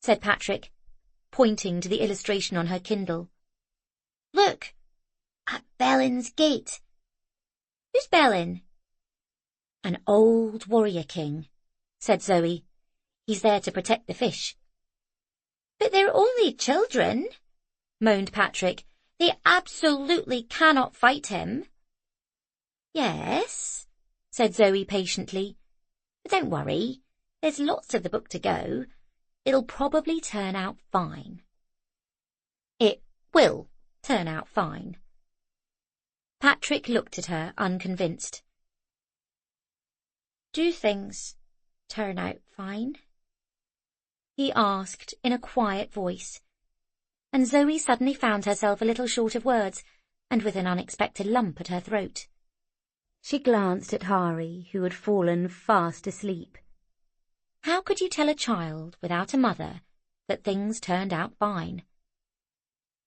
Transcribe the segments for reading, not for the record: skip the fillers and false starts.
said Patrick, pointing to the illustration on her Kindle. Look, at Belin's gate. Who's Belin? An old warrior king, said Zoe. He's there to protect the fish. But they're only children, moaned Patrick. They absolutely cannot fight him. Yes, said Zoe patiently. But don't worry, there's lots of the book to go. It'll probably turn out fine. It will turn out fine. Patrick looked at her, unconvinced. Do things turn out fine? He asked in a quiet voice, and Zoe suddenly found herself a little short of words and with an unexpected lump at her throat. She glanced at Hari, who had fallen fast asleep. How could you tell a child without a mother that things turned out fine?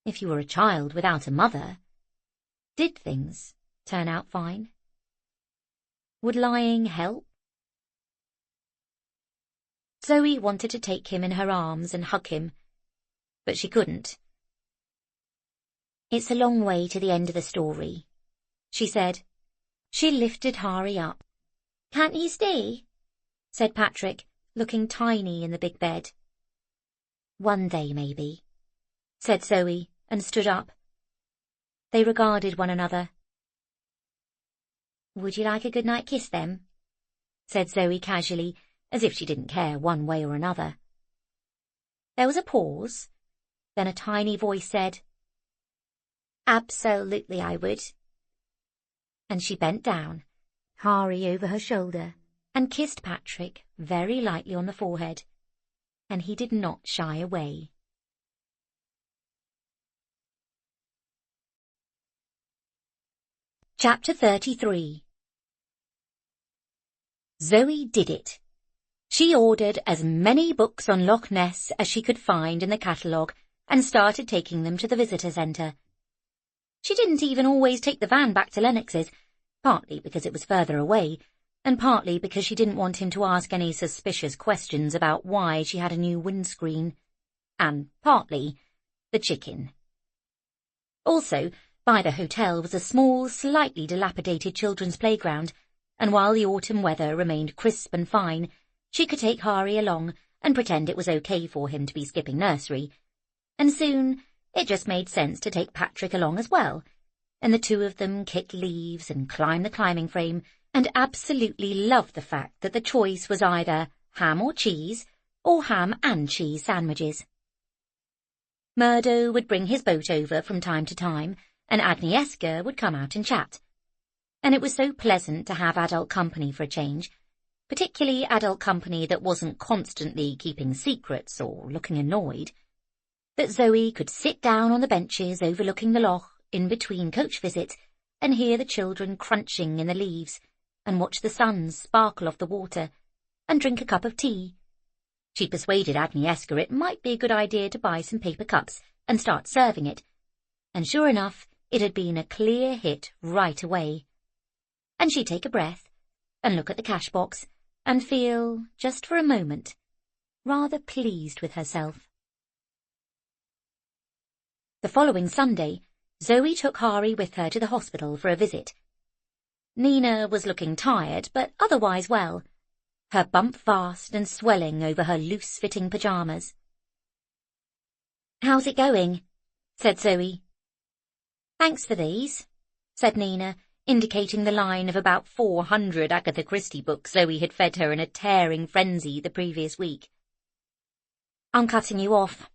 If you were a child without a mother, did things turn out fine? Would lying help? Zoe wanted to take him in her arms and hug him, but she couldn't. It's a long way to the end of the story, she said. She lifted Hari up. Can't you stay? Said Patrick, looking tiny in the big bed. One day, maybe, said Zoe, and stood up. They regarded one another. Would you like a good-night kiss, then? Said Zoe casually, as if she didn't care one way or another. There was a pause, then a tiny voice said, Absolutely I would. And she bent down, Hari over her shoulder, and kissed Patrick very lightly on the forehead, and he did not shy away. Chapter 33. Zoe did it. She ordered as many books on Loch Ness as she could find in the catalogue and started taking them to the visitor centre. She didn't even always take the van back to Lennox's, partly because it was further away, and partly because she didn't want him to ask any suspicious questions about why she had a new windscreen, and partly the chicken. Also, by the hotel was a small, slightly dilapidated children's playground, and while the autumn weather remained crisp and fine, she could take Hari along and pretend it was okay for him to be skipping nursery, and soon it just made sense to take Patrick along as well, and the two of them kicked leaves and climbed the climbing frame and absolutely loved the fact that the choice was either ham or cheese or ham and cheese sandwiches. Murdo would bring his boat over from time to time, and Agnieszka would come out and chat. And it was so pleasant to have adult company for a change, particularly adult company that wasn't constantly keeping secrets or looking annoyed, that Zoe could sit down on the benches overlooking the loch in between coach visits and hear the children crunching in the leaves and watch the sun sparkle off the water and drink a cup of tea. She persuaded Agnieszka it might be a good idea to buy some paper cups and start serving it, and sure enough, it had been a clear hit right away. And she'd take a breath and look at the cash box and feel, just for a moment, rather pleased with herself. The following Sunday, Zoe took Hari with her to the hospital for a visit. Nina was looking tired, but otherwise well, her bump vast and swelling over her loose-fitting pyjamas. "How's it going?" said Zoe. "Thanks for these," said Nina, indicating the line of about 400 Agatha Christie books Zoe had fed her in a tearing frenzy the previous week. "I'm cutting you off,"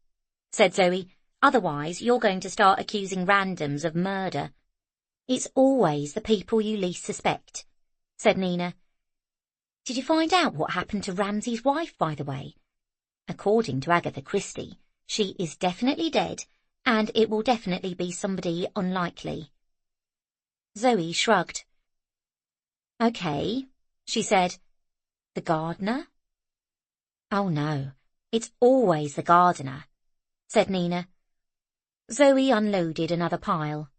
said Zoe. "Otherwise you're going to start accusing randoms of murder." "It's always the people you least suspect," said Nina. "Did you find out what happened to Ramsay's wife, by the way? According to Agatha Christie, she is definitely dead, and it will definitely be somebody unlikely." Zoe shrugged. "Okay," she said. "The gardener?" "Oh no, it's always the gardener," said Nina. Zoe unloaded another pile.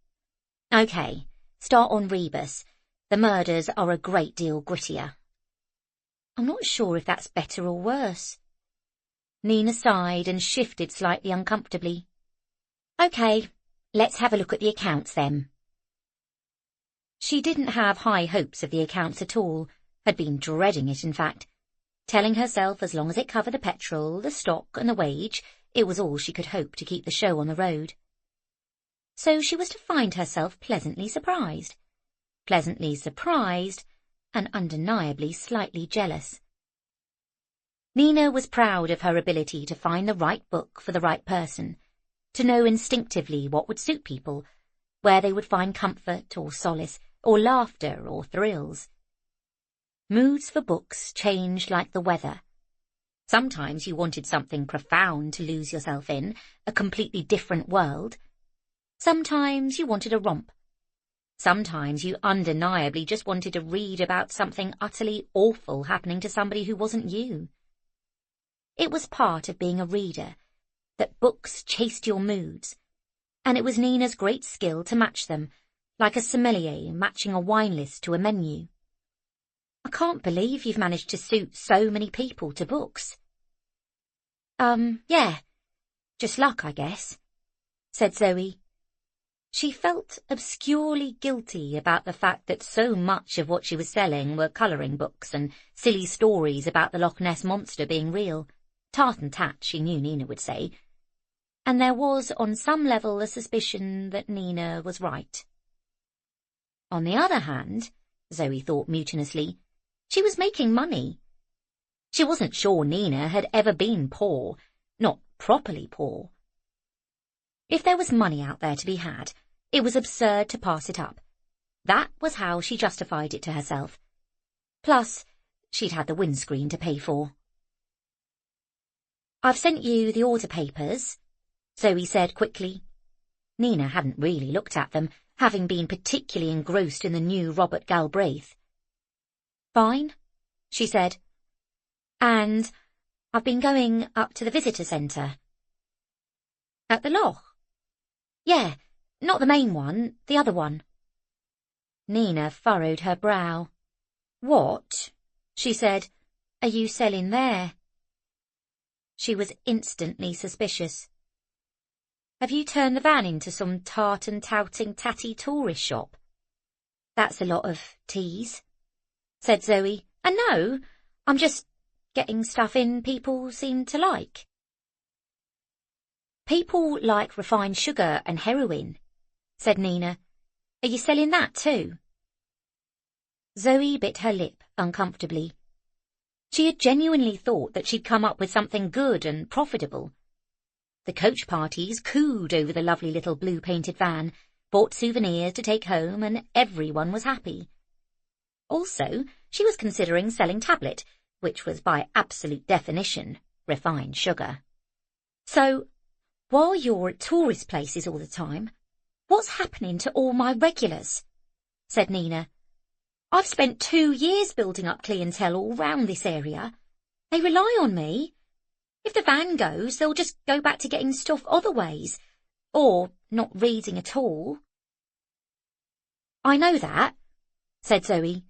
"Okay, start on Rebus. The murders are a great deal grittier." "I'm not sure if that's better or worse." Nina sighed and shifted slightly uncomfortably. "OK, let's have a look at the accounts then." She didn't have high hopes of the accounts at all, had been dreading it in fact, telling herself as long as it covered the petrol, the stock and the wage, it was all she could hope to keep the show on the road. So she was to find herself pleasantly surprised and undeniably slightly jealous. Nina was proud of her ability to find the right book for the right person, to know instinctively what would suit people, where they would find comfort or solace or laughter or thrills. Moods for books changed like the weather. Sometimes you wanted something profound to lose yourself in, a completely different world. Sometimes you wanted a romp. Sometimes you undeniably just wanted to read about something utterly awful happening to somebody who wasn't you. It was part of being a reader, that books chased your moods, and it was Nina's great skill to match them, like a sommelier matching a wine list to a menu. "I can't believe you've managed to suit so many people to books." Yeah, just luck, I guess," said Zoe. She felt obscurely guilty about the fact that so much of what she was selling were colouring books and silly stories about the Loch Ness monster being real. Tart and tat, she knew Nina would say. And there was on some level a suspicion that Nina was right. On the other hand, Zoe thought mutinously, she was making money. She wasn't sure Nina had ever been poor, not properly poor. If there was money out there to be had, it was absurd to pass it up. That was how she justified it to herself. Plus, she'd had the windscreen to pay for. "I've sent you the order papers," Zoe said quickly. Nina hadn't really looked at them, having been particularly engrossed in the new Robert Galbraith. "Fine," she said. "And I've been going up to the visitor centre." "At the loch?" "Yeah, not the main one, the other one." Nina furrowed her brow. "What?" she said. "Are you selling there?" She was instantly suspicious. "Have you turned the van into some tartan-touting tatty tourist shop?" "That's a lot of teas," said Zoe. "And no, I'm just getting stuff in people seem to like." "People like refined sugar and heroin," said Nina. "Are you selling that too?" Zoe bit her lip uncomfortably. She had genuinely thought that she'd come up with something good and profitable. The coach parties cooed over the lovely little blue-painted van, bought souvenirs to take home, and everyone was happy. Also, she was considering selling tablet, which was by absolute definition refined sugar. "So, while you're at tourist places all the time, what's happening to all my regulars?" said Nina. "I've spent 2 years building up clientele all round this area. They rely on me. If the van goes, they'll just go back to getting stuff other ways, or not reading at all." "I know that," said Zoe,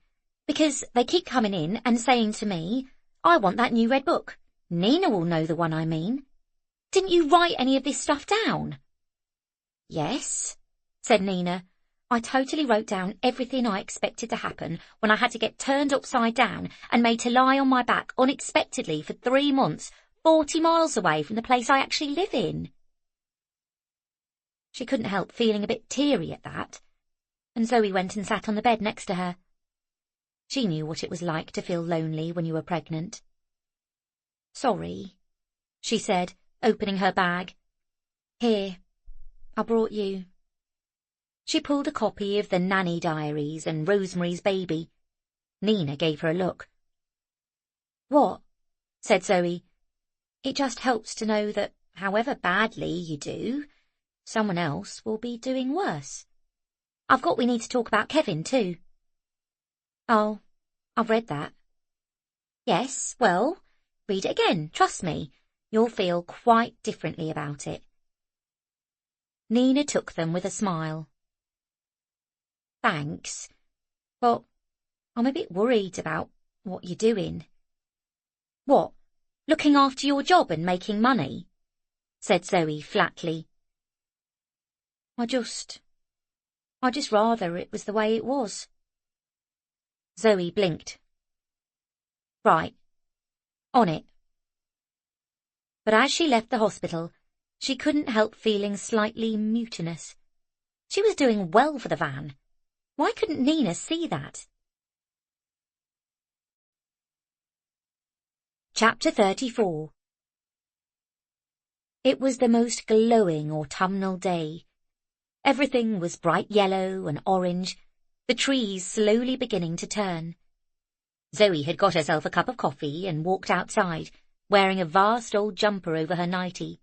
"because they keep coming in and saying to me, 'I want that new red book.' Nina will know the one I mean. Didn't you write any of this stuff down?" "Yes," said Nina. "I totally wrote down everything I expected to happen when I had to get turned upside down and made to lie on my back unexpectedly for 3 months, 40 miles away from the place I actually live in." She couldn't help feeling a bit teary at that, and Zoe went and sat on the bed next to her. She knew what it was like to feel lonely when you were pregnant. "Sorry," she said, opening her bag. "Here, I brought you." She pulled a copy of the Nanny Diaries and Rosemary's Baby. Nina gave her a look. "What?" said Zoe. "It just helps to know that, however badly you do, someone else will be doing worse. I've got We Need to Talk About Kevin, too." "Oh, I've read that." "Yes, well, read it again, trust me. You'll feel quite differently about it." Nina took them with a smile. "Thanks, but I'm a bit worried about what you're doing." "What, Looking after your job and making money, said Zoe flatly. I just rather it was the way it was. Zoe blinked. Right. On it. But as she left the hospital, she couldn't help feeling slightly mutinous. She was doing well for the van. Why couldn't Nina see that? Chapter 34. It was the most glowing autumnal day. Everything was bright yellow and orange, the trees slowly beginning to turn. Zoe had got herself a cup of coffee and walked outside, wearing a vast old jumper over her nightie.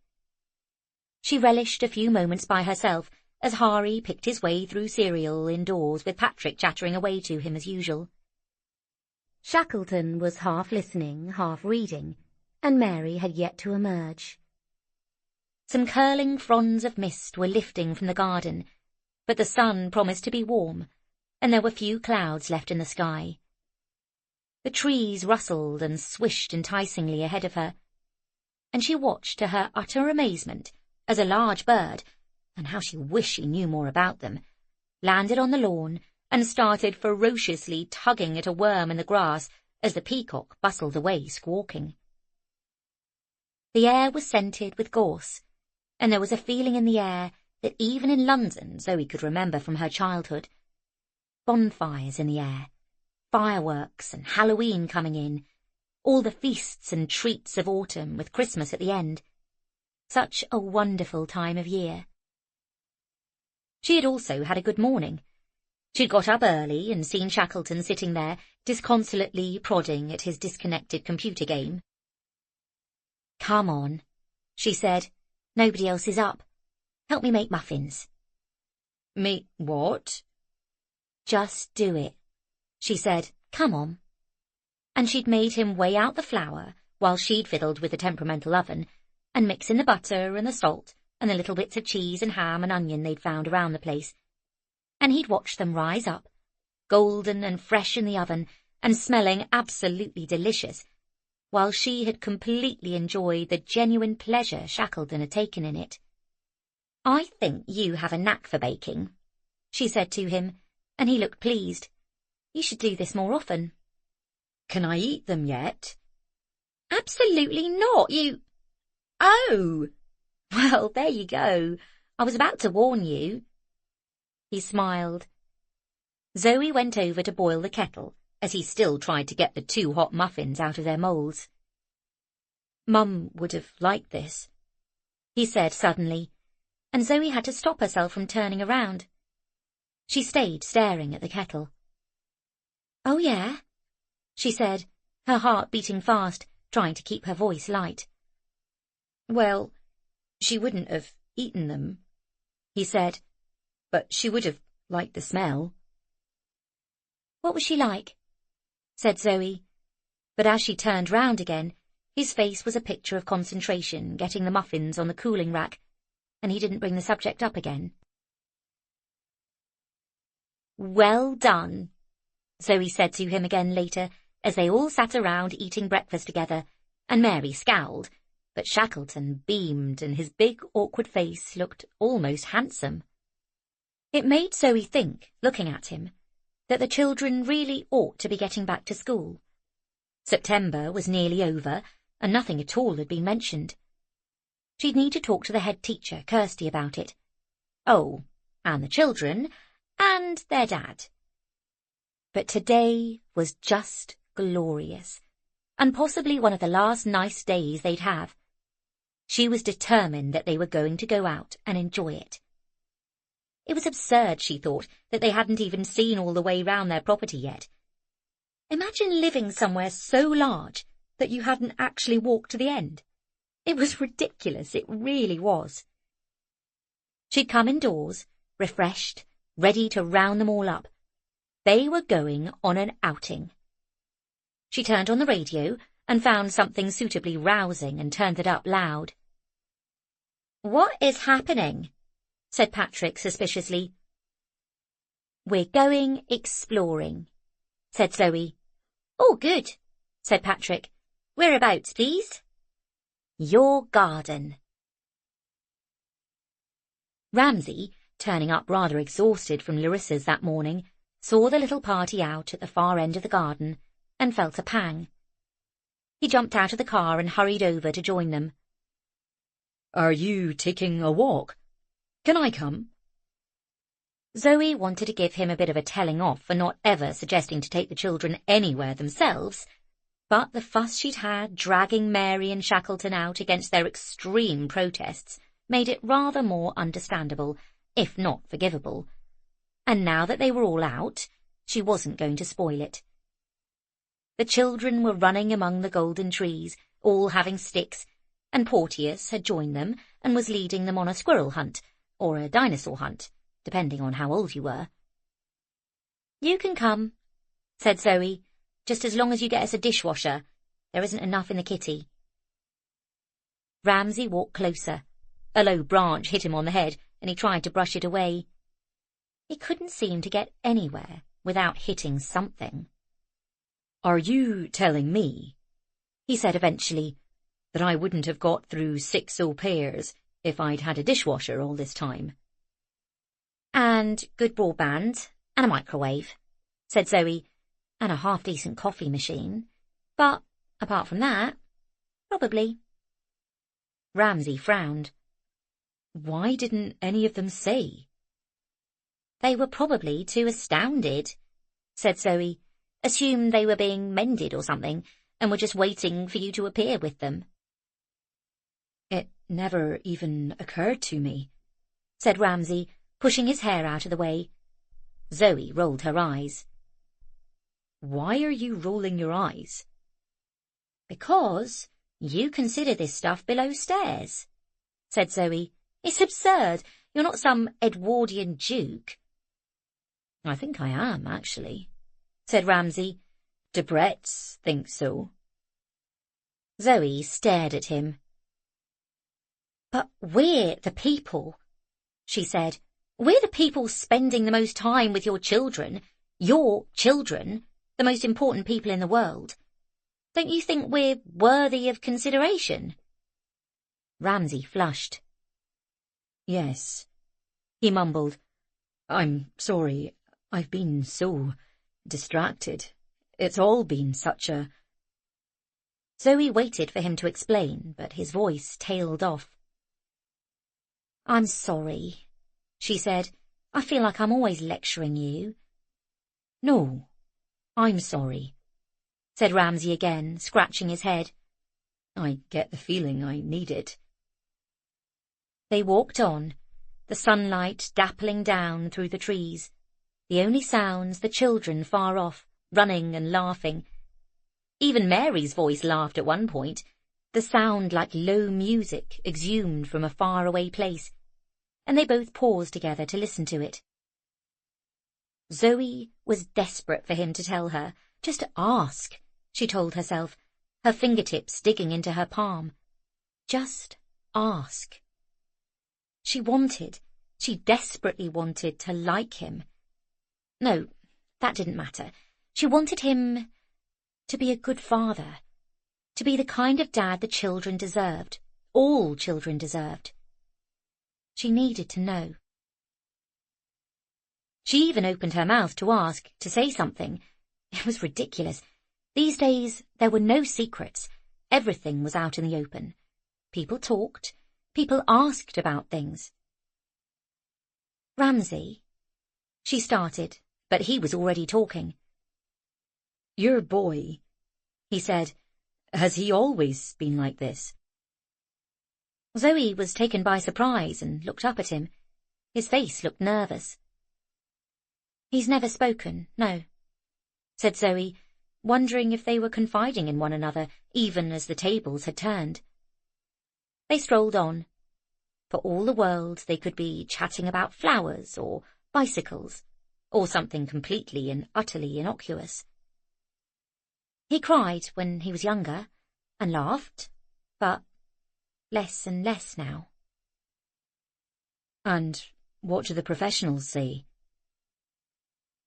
She relished a few moments by herself as Hari picked his way through cereal indoors with Patrick chattering away to him as usual. Shackleton was half listening, half reading, and Mary had yet to emerge. Some curling fronds of mist were lifting from the garden, but the sun promised to be warm, and there were few clouds left in the sky. The trees rustled and swished enticingly ahead of her, and she watched to her utter amazement as a large bird, and how she wished she knew more about them, landed on the lawn and started ferociously tugging at a worm in the grass as the peacock bustled away squawking. The air was scented with gorse, and there was a feeling in the air that even in London Zoe could remember from her childhood. Bonfires in the air, fireworks and Halloween coming in, all the feasts and treats of autumn with Christmas at the end. Such a wonderful time of year. She had also had a good morning. She'd got up early and seen Shackleton sitting there, disconsolately prodding at his disconnected computer game. Come on, she said. Nobody else is up. Help me make muffins. Me what? Just do it, she said. Come on. And she'd made him weigh out the flour while she'd fiddled with the temperamental oven and mix in the butter and the salt and the little bits of cheese and ham and onion they'd found around the place. And he'd watched them rise up, golden and fresh in the oven and smelling absolutely delicious, while she had completely enjoyed the genuine pleasure Shackleton had taken in it. I think you have a knack for baking, she said to him, and he looked pleased. You should do this more often. Can I eat them yet? Absolutely not, you... Oh! Well, there you go. I was about to warn you. He smiled. Zoe went over to boil the kettle, as he still tried to get the 2 hot muffins out of their moulds. Mum would have liked this, he said suddenly, and Zoe had to stop herself from turning around. She stayed staring at the kettle. Oh, yeah, she said, her heart beating fast, trying to keep her voice light. Well, she wouldn't have eaten them, he said, but she would have liked the smell. What was she like? Said Zoe, but as she turned round again, his face was a picture of concentration, getting the muffins on the cooling rack, and he didn't bring the subject up again. Well done, Zoe said to him again later, as they all sat around eating breakfast together, and Mary scowled, but Shackleton beamed and his big, awkward face looked almost handsome. It made Zoe think, looking at him, that the children really ought to be getting back to school. September was nearly over, and nothing at all had been mentioned. She'd need to talk to the head teacher, Kirsty, about it. Oh, and the children, and their dad. But today was just glorious, and possibly one of the last nice days they'd have. She was determined that they were going to go out and enjoy it. It was absurd, she thought, that they hadn't even seen all the way round their property yet. Imagine living somewhere so large that you hadn't actually walked to the end. It was ridiculous, it really was. She'd come indoors, refreshed, ready to round them all up. They were going on an outing. She turned on the radio and found something suitably rousing and turned it up loud. What is happening? Said Patrick suspiciously. We're going exploring, said Zoe. Oh, good, said Patrick. Whereabouts, please? Your garden. Ramsay, turning up rather exhausted from Larissa's that morning, saw the little party out at the far end of the garden and felt a pang. He jumped out of the car and hurried over to join them. Are you taking a walk? Can I come? Zoe wanted to give him a bit of a telling off for not ever suggesting to take the children anywhere themselves, but the fuss she'd had dragging Mary and Shackleton out against their extreme protests made it rather more understandable, if not forgivable. And now that they were all out, she wasn't going to spoil it. The children were running among the golden trees, all having sticks, and Porteous had joined them and was leading them on a squirrel hunt, or a dinosaur hunt, depending on how old you were. You can come, said Zoe, just as long as you get us a dishwasher. There isn't enough in the kitty. Ramsay walked closer. A low branch hit him on the head, and he tried to brush it away. He couldn't seem to get anywhere without hitting something. Are you telling me, he said eventually, that I wouldn't have got through 6 au pairs if I'd had a dishwasher all this time? And good broadband, and a microwave, said Zoe, and a half-decent coffee machine. But, apart from that, probably. Ramsay frowned. Why didn't any of them say? They were probably too astounded, said Zoe. Assumed they were being mended or something, and were just waiting for you to appear with them. It never even occurred to me, said Ramsay, pushing his hair out of the way. Zoe rolled her eyes. Why are you rolling your eyes? Because you consider this stuff below stairs, said Zoe. It's absurd. You're not some Edwardian duke. I think I am, actually, said Ramsay. Debrett's think so. Zoe stared at him. But we're the people, she said. We're the people spending the most time with your children, the most important people in the world. Don't you think we're worthy of consideration? Ramsay flushed. Yes, he mumbled. I'm sorry, I've been so distracted. It's all been such a... Zoe waited for him to explain, but his voice tailed off. I'm sorry, she said. I feel like I'm always lecturing you. No, I'm sorry, said Ramsay again, scratching his head. I get the feeling I need it. They walked on, the sunlight dappling down through the trees, the only sounds the children far off, running and laughing. Even Mary's voice laughed at one point, the sound like low music exhumed from a far-away place, and they both paused together to listen to it. Zoe was desperate for him to tell her, just to ask, she told herself, her fingertips digging into her palm. Just ask. She desperately wanted to like him. No, that didn't matter. She wanted him to be a good father, to be the kind of dad the children deserved, all children deserved. She needed to know. She even opened her mouth to ask, to say something. It was ridiculous. These days, there were no secrets. Everything was out in the open. People talked. People asked about things. Ramsay, she started, but he was already talking. Your boy, he said, has he always been like this? Zoe was taken by surprise and looked up at him. His face looked nervous. He's never spoken, no, said Zoe, wondering if they were confiding in one another, even as the tables had turned. They strolled on. For all the world, they could be chatting about flowers or bicycles, or something completely and utterly innocuous. He cried when he was younger, and laughed, but less and less now. And what do the professionals say?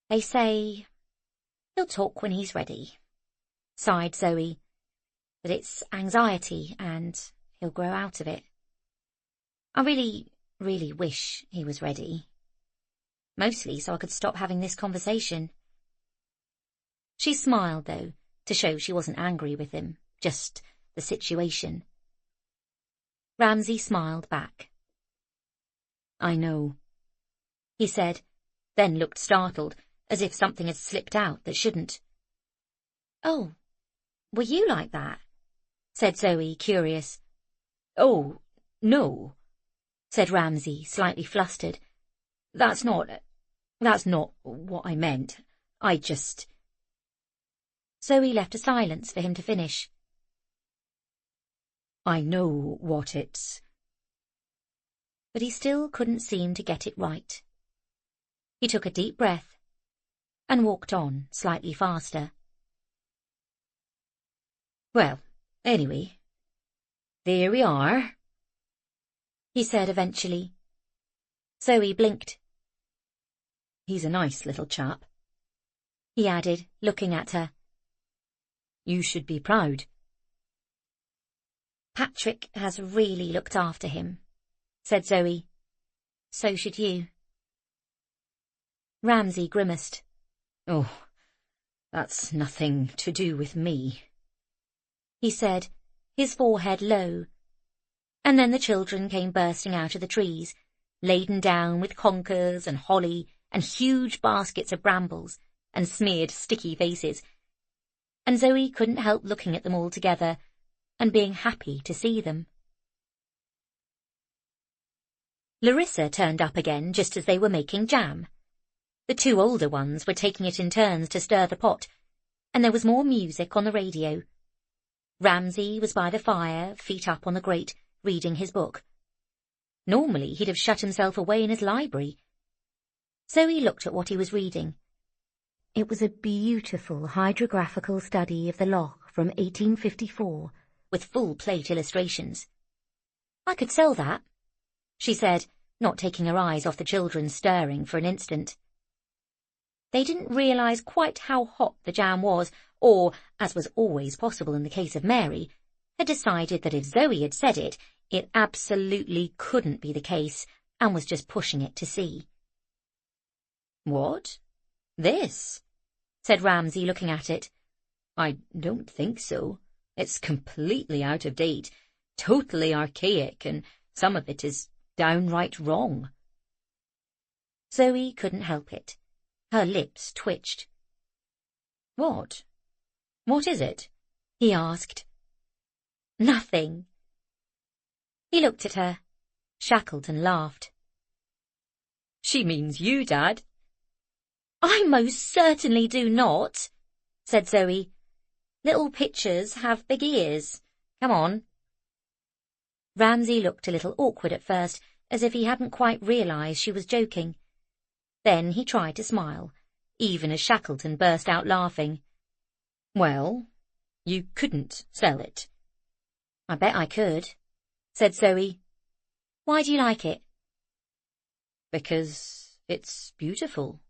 They say he'll talk when he's ready, sighed Zoe, that it's anxiety and he'll grow out of it. I really, really wish he was ready. Mostly so I could stop having this conversation. She smiled, though, to show she wasn't angry with him, just the situation. Ramsay smiled back. I know, he said, then looked startled, as if something had slipped out that shouldn't. Oh, were you like that? Said Zoe, curious. Oh, no, said Ramsay, slightly flustered. That's not what I meant. I just... Zoe left a silence for him to finish. I know what it's... But he still couldn't seem to get it right. He took a deep breath and walked on slightly faster. Well, anyway, there we are, he said eventually. Zoe blinked. He's a nice little chap, he added, looking at her. You should be proud. Patrick has really looked after him, said Zoe. So should you. Ramsay grimaced. Oh, that's nothing to do with me, he said, his forehead low. And then the children came bursting out of the trees, laden down with conkers and holly and huge baskets of brambles and smeared sticky faces, and Zoe couldn't help looking at them all together and being happy to see them. Larissa turned up again just as they were making jam. The two older ones were taking it in turns to stir the pot, and there was more music on the radio. Ramsay was by the fire, feet up on the grate, reading his book. Normally he'd have shut himself away in his library. Zoe looked at what he was reading. It was a beautiful hydrographical study of the Loch from 1854, with full-plate illustrations. I could sell that, she said, not taking her eyes off the children stirring for an instant. They didn't realise quite how hot the jam was, or, as was always possible in the case of Mary, had decided that if Zoe had said it, it absolutely couldn't be the case, and was just pushing it to see. What? This? Said Ramsay, looking at it. I don't think so. It's completely out of date, totally archaic, and some of it is downright wrong. Zoe couldn't help it. Her lips twitched. What? What is it? He asked. Nothing. He looked at her. Shackleton laughed. She means you, Dad. I most certainly do not, said Zoe. Little pitchers have big ears. Come on. Ramsay looked a little awkward at first, as if he hadn't quite realised she was joking. Then he tried to smile, even as Shackleton burst out laughing. Well, you couldn't sell it. I bet I could, said Zoe. Why do you like it? Because it's beautiful,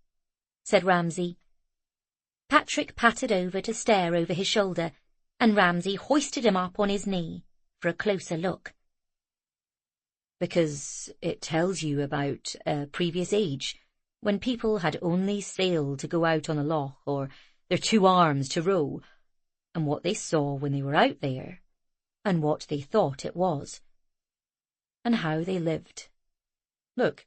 said Ramsay. Patrick pattered over to stare over his shoulder, and Ramsay hoisted him up on his knee for a closer look. Because it tells you about a previous age, when people had only sail to go out on a loch or their two arms to row, and what they saw when they were out there, and what they thought it was, and how they lived. Look.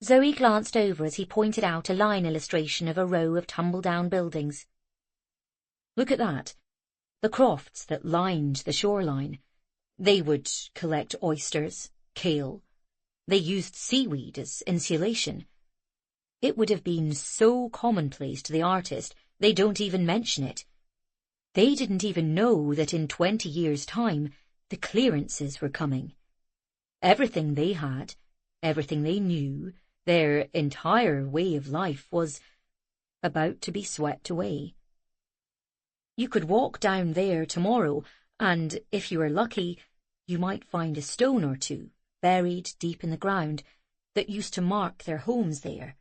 Zoe glanced over as he pointed out a line illustration of a row of tumbledown buildings. Look at that. The crofts that lined the shoreline. They would collect oysters, kale. They used seaweed as insulation. It would have been so commonplace to the artist, they don't even mention it. They didn't even know that in 20 years' time, the clearances were coming. Everything they had, everything they knew, their entire way of life was about to be swept away. You could walk down there tomorrow, and if you were lucky, you might find a stone or two buried deep in the ground that used to mark their homes there.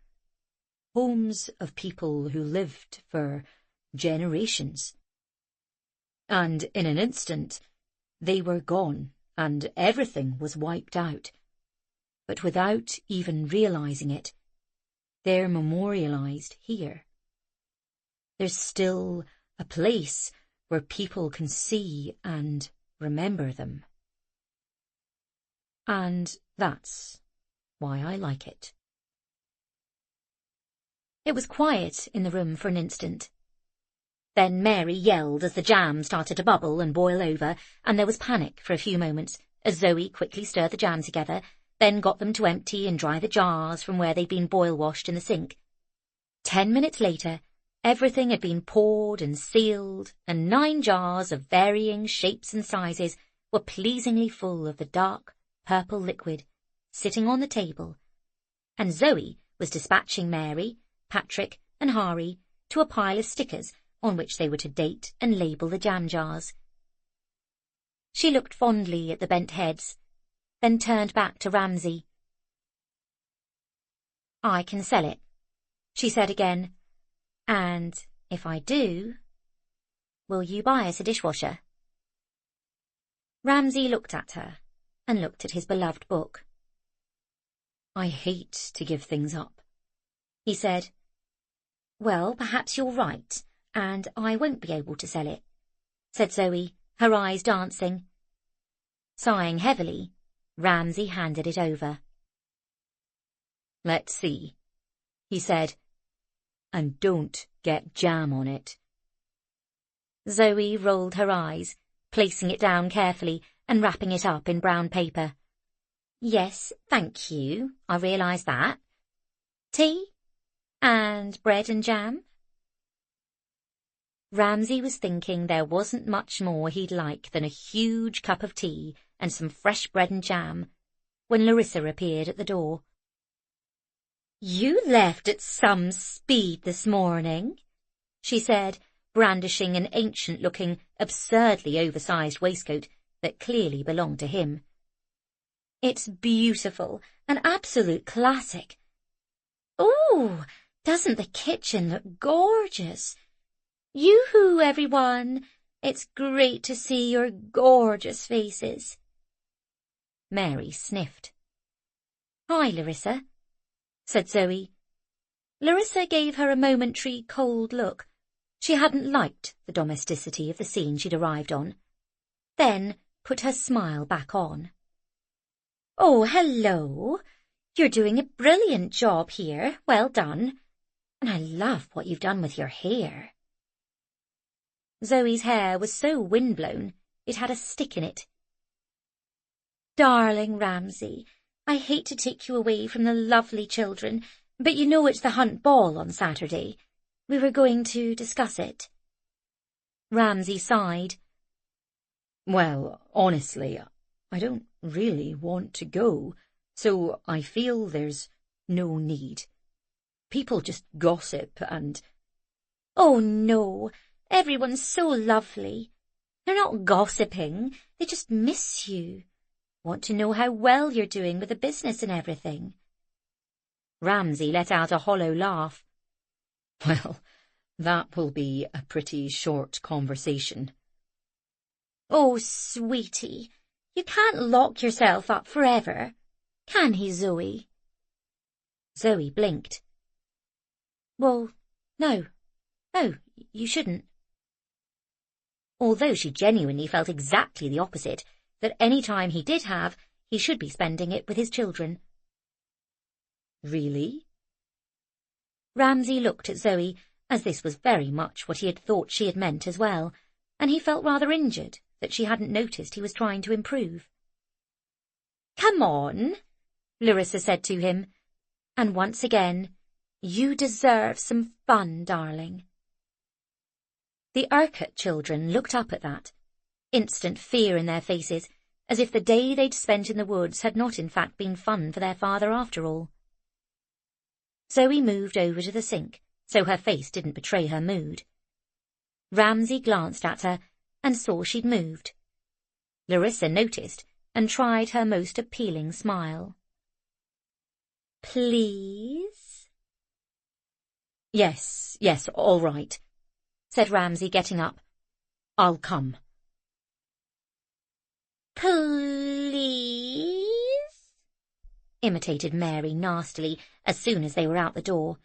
Homes of people who lived for generations. And in an instant, They were gone, and everything was wiped out. But without even realizing it, they're memorialized here. There's still a place where people can see and remember them. And that's why I like it. It was quiet in the room for an instant. Then Mary yelled as the jam started to bubble and boil over, and there was panic for a few moments as Zoe quickly stirred the jam together, then got them to empty and dry the jars from where they'd been boil-washed in the sink. 10 minutes later, everything had been poured and sealed, and 9 jars of varying shapes and sizes were pleasingly full of the dark, purple liquid, sitting on the table, and Zoe was dispatching Mary, Patrick, and Hari to a pile of stickers on which they were to date and label the jam jars. She looked fondly at the bent heads, then turned back to Ramsay. "I can sell it," she said again, "and if I do, will you buy us a dishwasher?" Ramsay looked at her and looked at his beloved book. "I hate to give things up," he said. "Well, perhaps you're right, and I won't be able to sell it," said Zoe, her eyes dancing. Sighing heavily, Ramsay handed it over. "Let's see," he said, "and don't get jam on it." Zoe rolled her eyes, placing it down carefully and wrapping it up in brown paper. "Yes, thank you, I realise that. Tea? And bread and jam?" Ramsay was thinking there wasn't much more he'd like than a huge cup of tea and some fresh bread and jam, when Larissa appeared at the door. "You left at some speed this morning," she said, brandishing an ancient-looking, absurdly oversized waistcoat that clearly belonged to him. "It's beautiful, an absolute classic. Ooh, doesn't the kitchen look gorgeous? Yoo-hoo, everyone! It's great to see your gorgeous faces." Mary sniffed. "Hi, Larissa," said Zoe. Larissa gave her a momentary cold look. She hadn't liked the domesticity of the scene she'd arrived on. Then put her smile back on. "Oh, hello. You're doing a brilliant job here. Well done. And I love what you've done with your hair." Zoe's hair was so windblown it had a stick in it. "Darling Ramsay, I hate to take you away from the lovely children, but you know it's the Hunt Ball on Saturday. We were going to discuss it." Ramsay sighed. "Well, honestly, I don't really want to go, so I feel there's no need. People just gossip and—" "Oh, no. Everyone's so lovely. They're not gossiping. They just miss you. Want to know how well you're doing with the business and everything." Ramsay let out a hollow laugh. "Well, that will be a pretty short conversation." "Oh, sweetie, you can't lock yourself up forever, can he, Zoe?" Zoe blinked. "Well, no, you shouldn't." Although she genuinely felt exactly the opposite, that any time he did have, he should be spending it with his children. "Really?" Ramsay looked at Zoe, as this was very much what he had thought she had meant as well, and he felt rather injured that she hadn't noticed he was trying to improve. "Come on," Larissa said to him, and once again, "you deserve some fun, darling." The Urquhart children looked up at that, instant fear in their faces, as if the day they'd spent in the woods had not in fact been fun for their father after all. Zoe moved over to the sink, so her face didn't betray her mood. Ramsay glanced at her and saw she'd moved. Larissa noticed and tried her most appealing smile. "Please?" Yes, all right," said Ramsay, getting up. "I'll come." Please? Imitated Mary nastily as soon as they were out the door.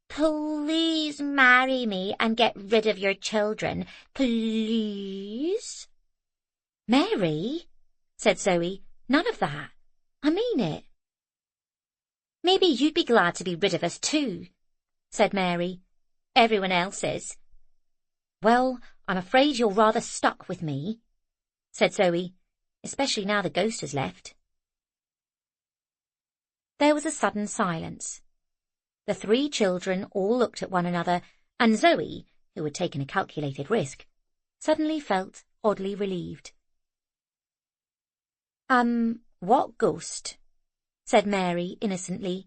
Please marry me and get rid of your children, please? Mary, said Zoe, none of that. I mean it. Maybe you'd be glad to be rid of us too, said Mary. Everyone else is. Well, I'm afraid you're rather stuck with me, said Zoe, especially now the ghost has left. There was a sudden silence. The three children all looked at one another, and Zoe, who had taken a calculated risk, suddenly felt oddly relieved. What ghost? Said Mary innocently.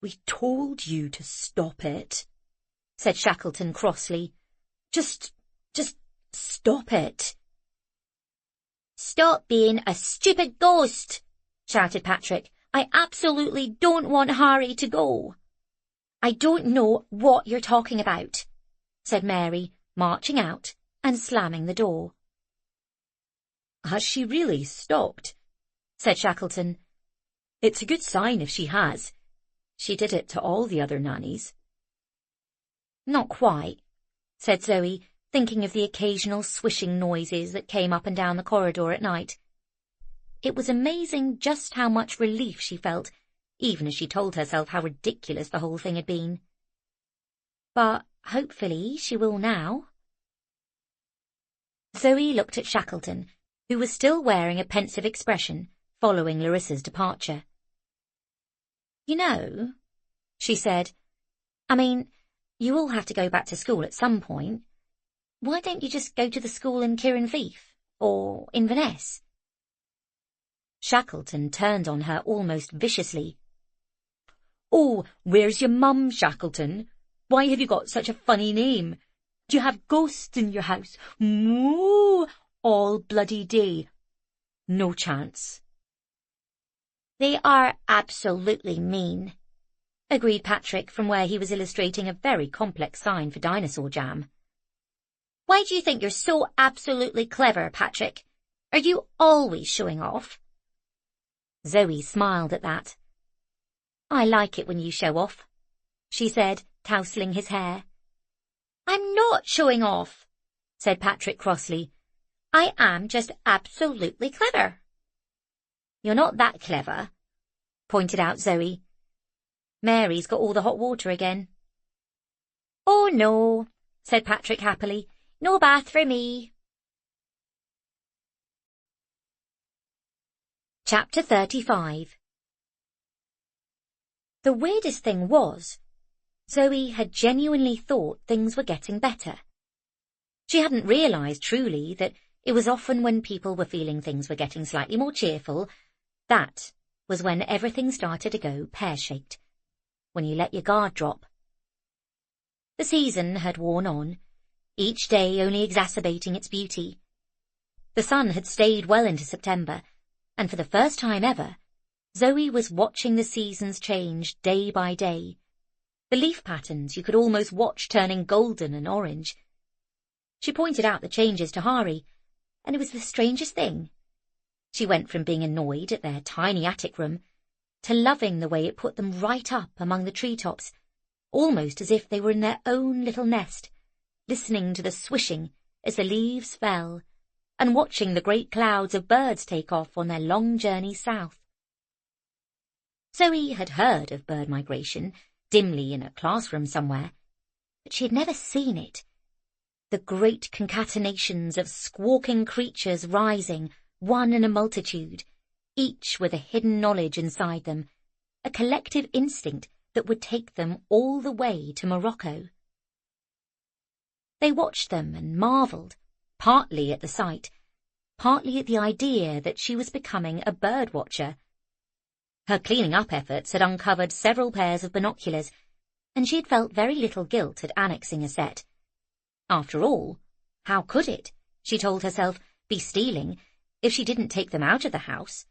We told you to stop it, said Shackleton crossly. Just stop it. Stop being a stupid ghost, shouted Patrick. I absolutely don't want Harry to go. I don't know what you're talking about, said Mary, marching out and slamming the door. Has she really stopped? Said Shackleton. It's a good sign if she has. She did it to all the other nannies. Not quite, said Zoe, thinking of the occasional swishing noises that came up and down the corridor at night. It was amazing just how much relief she felt, even as she told herself how ridiculous the whole thing had been. But hopefully she will now. Zoe looked at Shackleton, who was still wearing a pensive expression following Larissa's departure. You know, she said, I mean, you all have to go back to school at some point. Why don't you just go to the school in Kirrinfief or Inverness? Shackleton turned on her almost viciously. Oh, where's your mum, Shackleton? Why have you got such a funny name? Do you have ghosts in your house? Moo! All bloody day. No chance. They are absolutely mean, agreed Patrick from where he was illustrating a very complex sign for dinosaur jam. Why do you think you're so absolutely clever, Patrick? Are you always showing off? Zoe smiled at that. I like it when you show off, she said, tousling his hair. I'm not showing off, said Patrick crossly. I am just absolutely clever. You're not that clever, pointed out Zoe. Mary's got all the hot water again. Oh no, said Patrick happily. No bath for me. Chapter 35. The weirdest thing was, Zoe had genuinely thought things were getting better. She hadn't realised truly that it was often when people were feeling things were getting slightly more cheerful, that was when everything started to go pear-shaped, when you let your guard drop. The season had worn on, each day only exacerbating its beauty. The sun had stayed well into September, and for the first time ever, Zoe was watching the seasons change day by day. The leaf patterns you could almost watch turning golden and orange. She pointed out the changes to Hari, and it was the strangest thing. She went from being annoyed at their tiny attic room to loving the way it put them right up among the treetops, almost as if they were in their own little nest, listening to the swishing as the leaves fell, and watching the great clouds of birds take off on their long journey south. Zoe had heard of bird migration, dimly in a classroom somewhere, but she had never seen it. The great concatenations of squawking creatures rising, one in a multitude, each with a hidden knowledge inside them, a collective instinct that would take them all the way to Morocco. They watched them and marvelled, partly at the sight, partly at the idea that she was becoming a bird watcher. Her cleaning-up efforts had uncovered several pairs of binoculars, and she had felt very little guilt at annexing a set. After all, how could it, she told herself, be stealing if she didn't take them out of the house?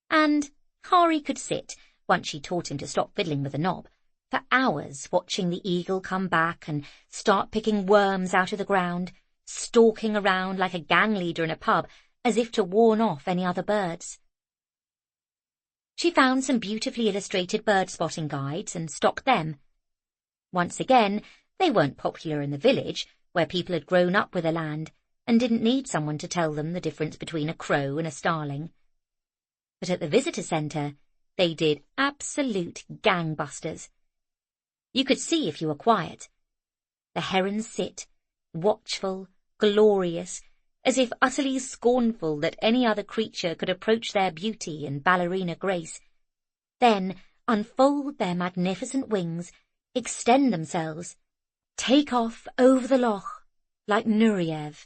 And Hari could sit, once she taught him to stop fiddling with the knob, for hours watching the eagle come back and start picking worms out of the ground, stalking around like a gang leader in a pub, as if to warn off any other birds. She found some beautifully illustrated bird-spotting guides and stocked them. Once again, they weren't popular in the village, where people had grown up with the land and didn't need someone to tell them the difference between a crow and a starling. But at the visitor centre, they did absolute gangbusters. You could see if you were quiet. The herons sit, watchful, glorious, as if utterly scornful that any other creature could approach their beauty and ballerina grace, then unfold their magnificent wings, extend themselves, take off over the loch like Nureyev.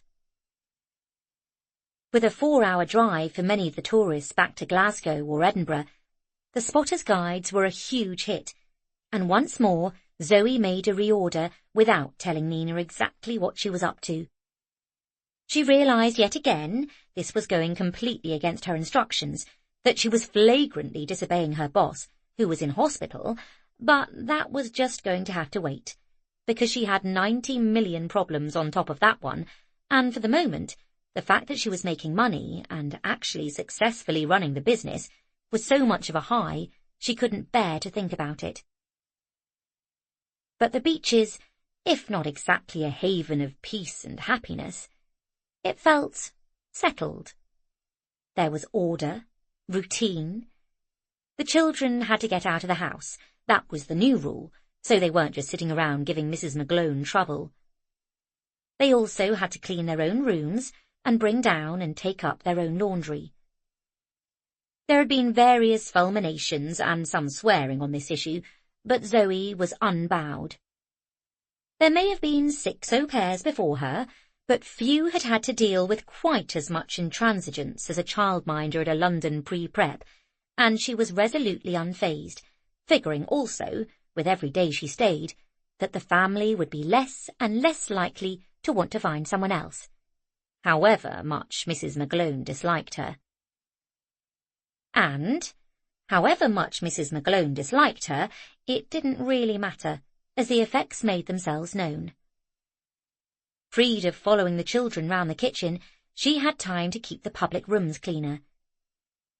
With a 4-hour drive for many of the tourists back to Glasgow or Edinburgh, the Spotters' Guides were a huge hit, and once more Zoe made a reorder without telling Nina exactly what she was up to. She realised yet again this was going completely against her instructions, that she was flagrantly disobeying her boss, who was in hospital, but that was just going to have to wait, because she had 90 million problems on top of that one, and for the moment, the fact that she was making money and actually successfully running the business was so much of a high, she couldn't bear to think about it. But the beaches, if not exactly a haven of peace and happiness, it felt settled. There was order, routine. The children had to get out of the house. That was the new rule, so they weren't just sitting around giving Mrs. McGlone trouble. They also had to clean their own rooms and bring down and take up their own laundry. There had been various fulminations and some swearing on this issue, but Zoe was unbowed. There may have been 6 au pairs before her, but few had had to deal with quite as much intransigence as a childminder at a London pre-prep, and she was resolutely unfazed, figuring also, with every day she stayed, that the family would be less and less likely to want to find someone else, however much Mrs. McGlone disliked her. And, however much Mrs. McGlone disliked her, it didn't really matter, as the effects made themselves known. Freed of following the children round the kitchen, she had time to keep the public rooms cleaner.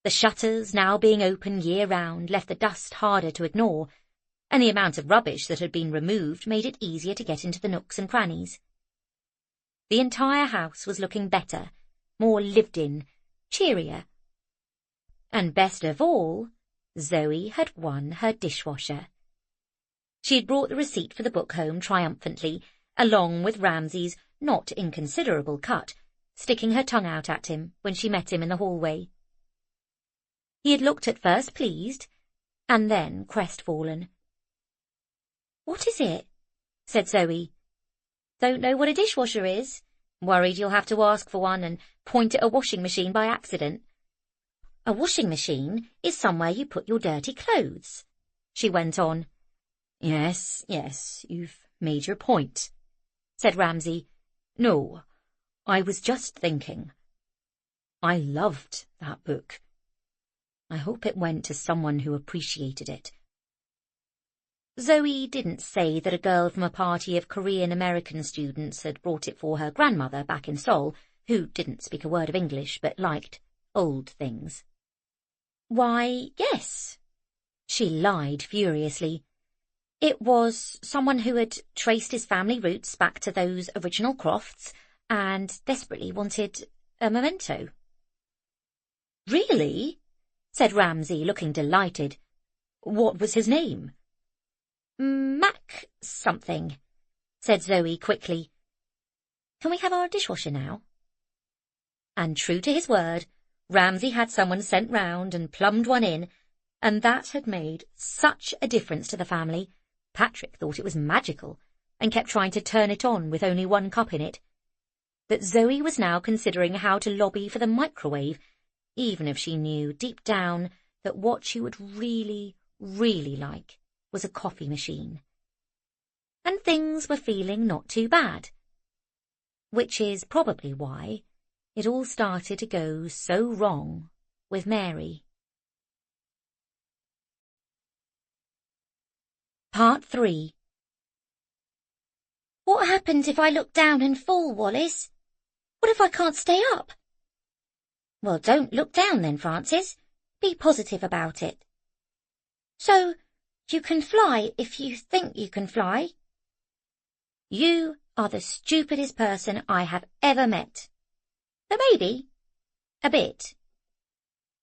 The shutters, now being open year-round, left the dust harder to ignore, and the amount of rubbish that had been removed made it easier to get into the nooks and crannies. The entire house was looking better, more lived in, cheerier. And best of all, Zoe had won her dishwasher. She had brought the receipt for the book home triumphantly, along with Ramsay's not inconsiderable cut, sticking her tongue out at him when she met him in the hallway. He had looked at first pleased, and then crestfallen. "What is it?" said Zoe. "Don't know what a dishwasher is. Worried you'll have to ask for one and point at a washing machine by accident." "A washing machine is somewhere you put your dirty clothes," she went on. Yes, you've made your point," said Ramsay. "No, I was just thinking. I loved that book. I hope it went to someone who appreciated it." Zoe didn't say that a girl from a party of Korean-American students had brought it for her grandmother back in Seoul, who didn't speak a word of English but liked old things. "Why, yes," she lied furiously. "It was someone who had traced his family roots back to those original Crofts and desperately wanted a memento." "Really?" said Ramsay, looking delighted. "What was his name?" "Mac something," said Zoe quickly. "Can we have our dishwasher now?" And true to his word, Ramsay had someone sent round and plumbed one in, and that had made such a difference to the family. Patrick thought it was magical, and kept trying to turn it on with only 1 cup in it, that Zoe was now considering how to lobby for the microwave, even if she knew deep down that what she would really, really like was a coffee machine. And things were feeling not too bad. Which is probably why it all started to go so wrong with Mary. Part 3. "What happens if I look down and fall, Wallace? What if I can't stay up?" Well, don't look down then, Frances. Be positive about it. So, you can fly if you think you can fly? You are the stupidest person I have ever met. But maybe a bit.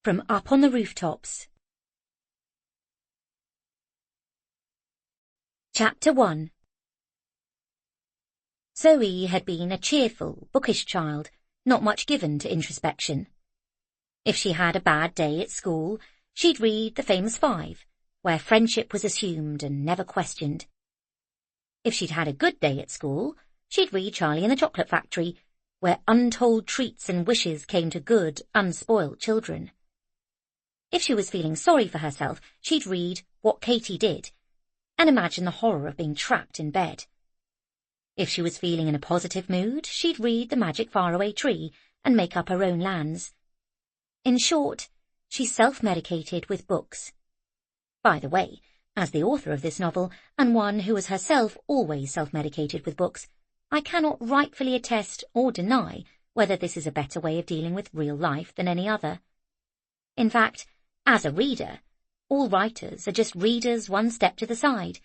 From up on the rooftops. Chapter 1. Zoe had been a cheerful, bookish child, not much given to introspection. If she had a bad day at school, she'd read the famous 5, where friendship was assumed and never questioned. If she'd had a good day at school, she'd read Charlie and the Chocolate Factory, where untold treats and wishes came to good, unspoilt children. If she was feeling sorry for herself, she'd read What Katy Did, and imagine the horror of being trapped in bed. If she was feeling in a positive mood, she'd read The Magic Faraway Tree and make up her own lands. In short, she self-medicated with books. By the way, as the author of this novel, and one who was herself always self-medicated with books, I cannot rightfully attest or deny whether this is a better way of dealing with real life than any other. In fact, as a reader, all writers are just readers one step to the side.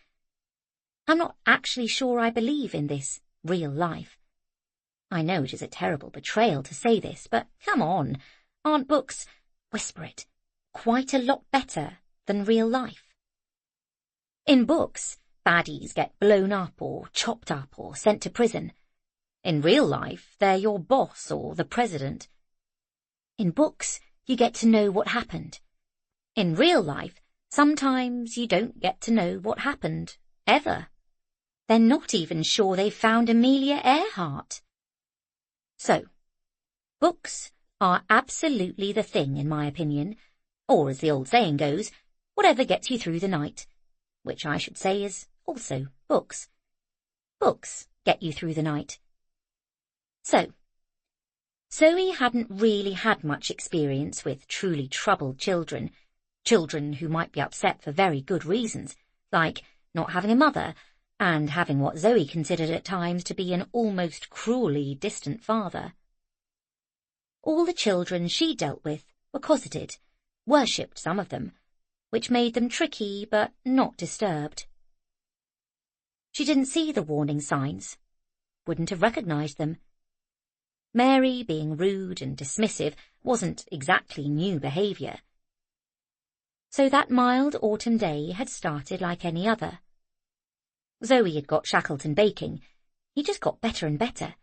I'm not actually sure I believe in this real life. I know it is a terrible betrayal to say this, but come on, aren't books, whisper it, quite a lot better than real life? In books, baddies get blown up or chopped up or sent to prison. In real life, they're your boss or the president. In books, you get to know what happened. In real life, sometimes you don't get to know what happened, ever. They're not even sure they've found Amelia Earhart. So, books are absolutely the thing, in my opinion, or as the old saying goes, whatever gets you through the night, which I should say is also books. Books get you through the night. So, Zoe hadn't really had much experience with truly troubled children who might be upset for very good reasons, like not having a mother, and having what Zoe considered at times to be an almost cruelly distant father. All the children she dealt with were cosseted, worshipped some of them, which made them tricky but not disturbed. She didn't see the warning signs, wouldn't have recognised them. Mary, being rude and dismissive, wasn't exactly new behaviour. So that mild autumn day had started like any other. Zoe had got Shackleton baking. He just got better and better.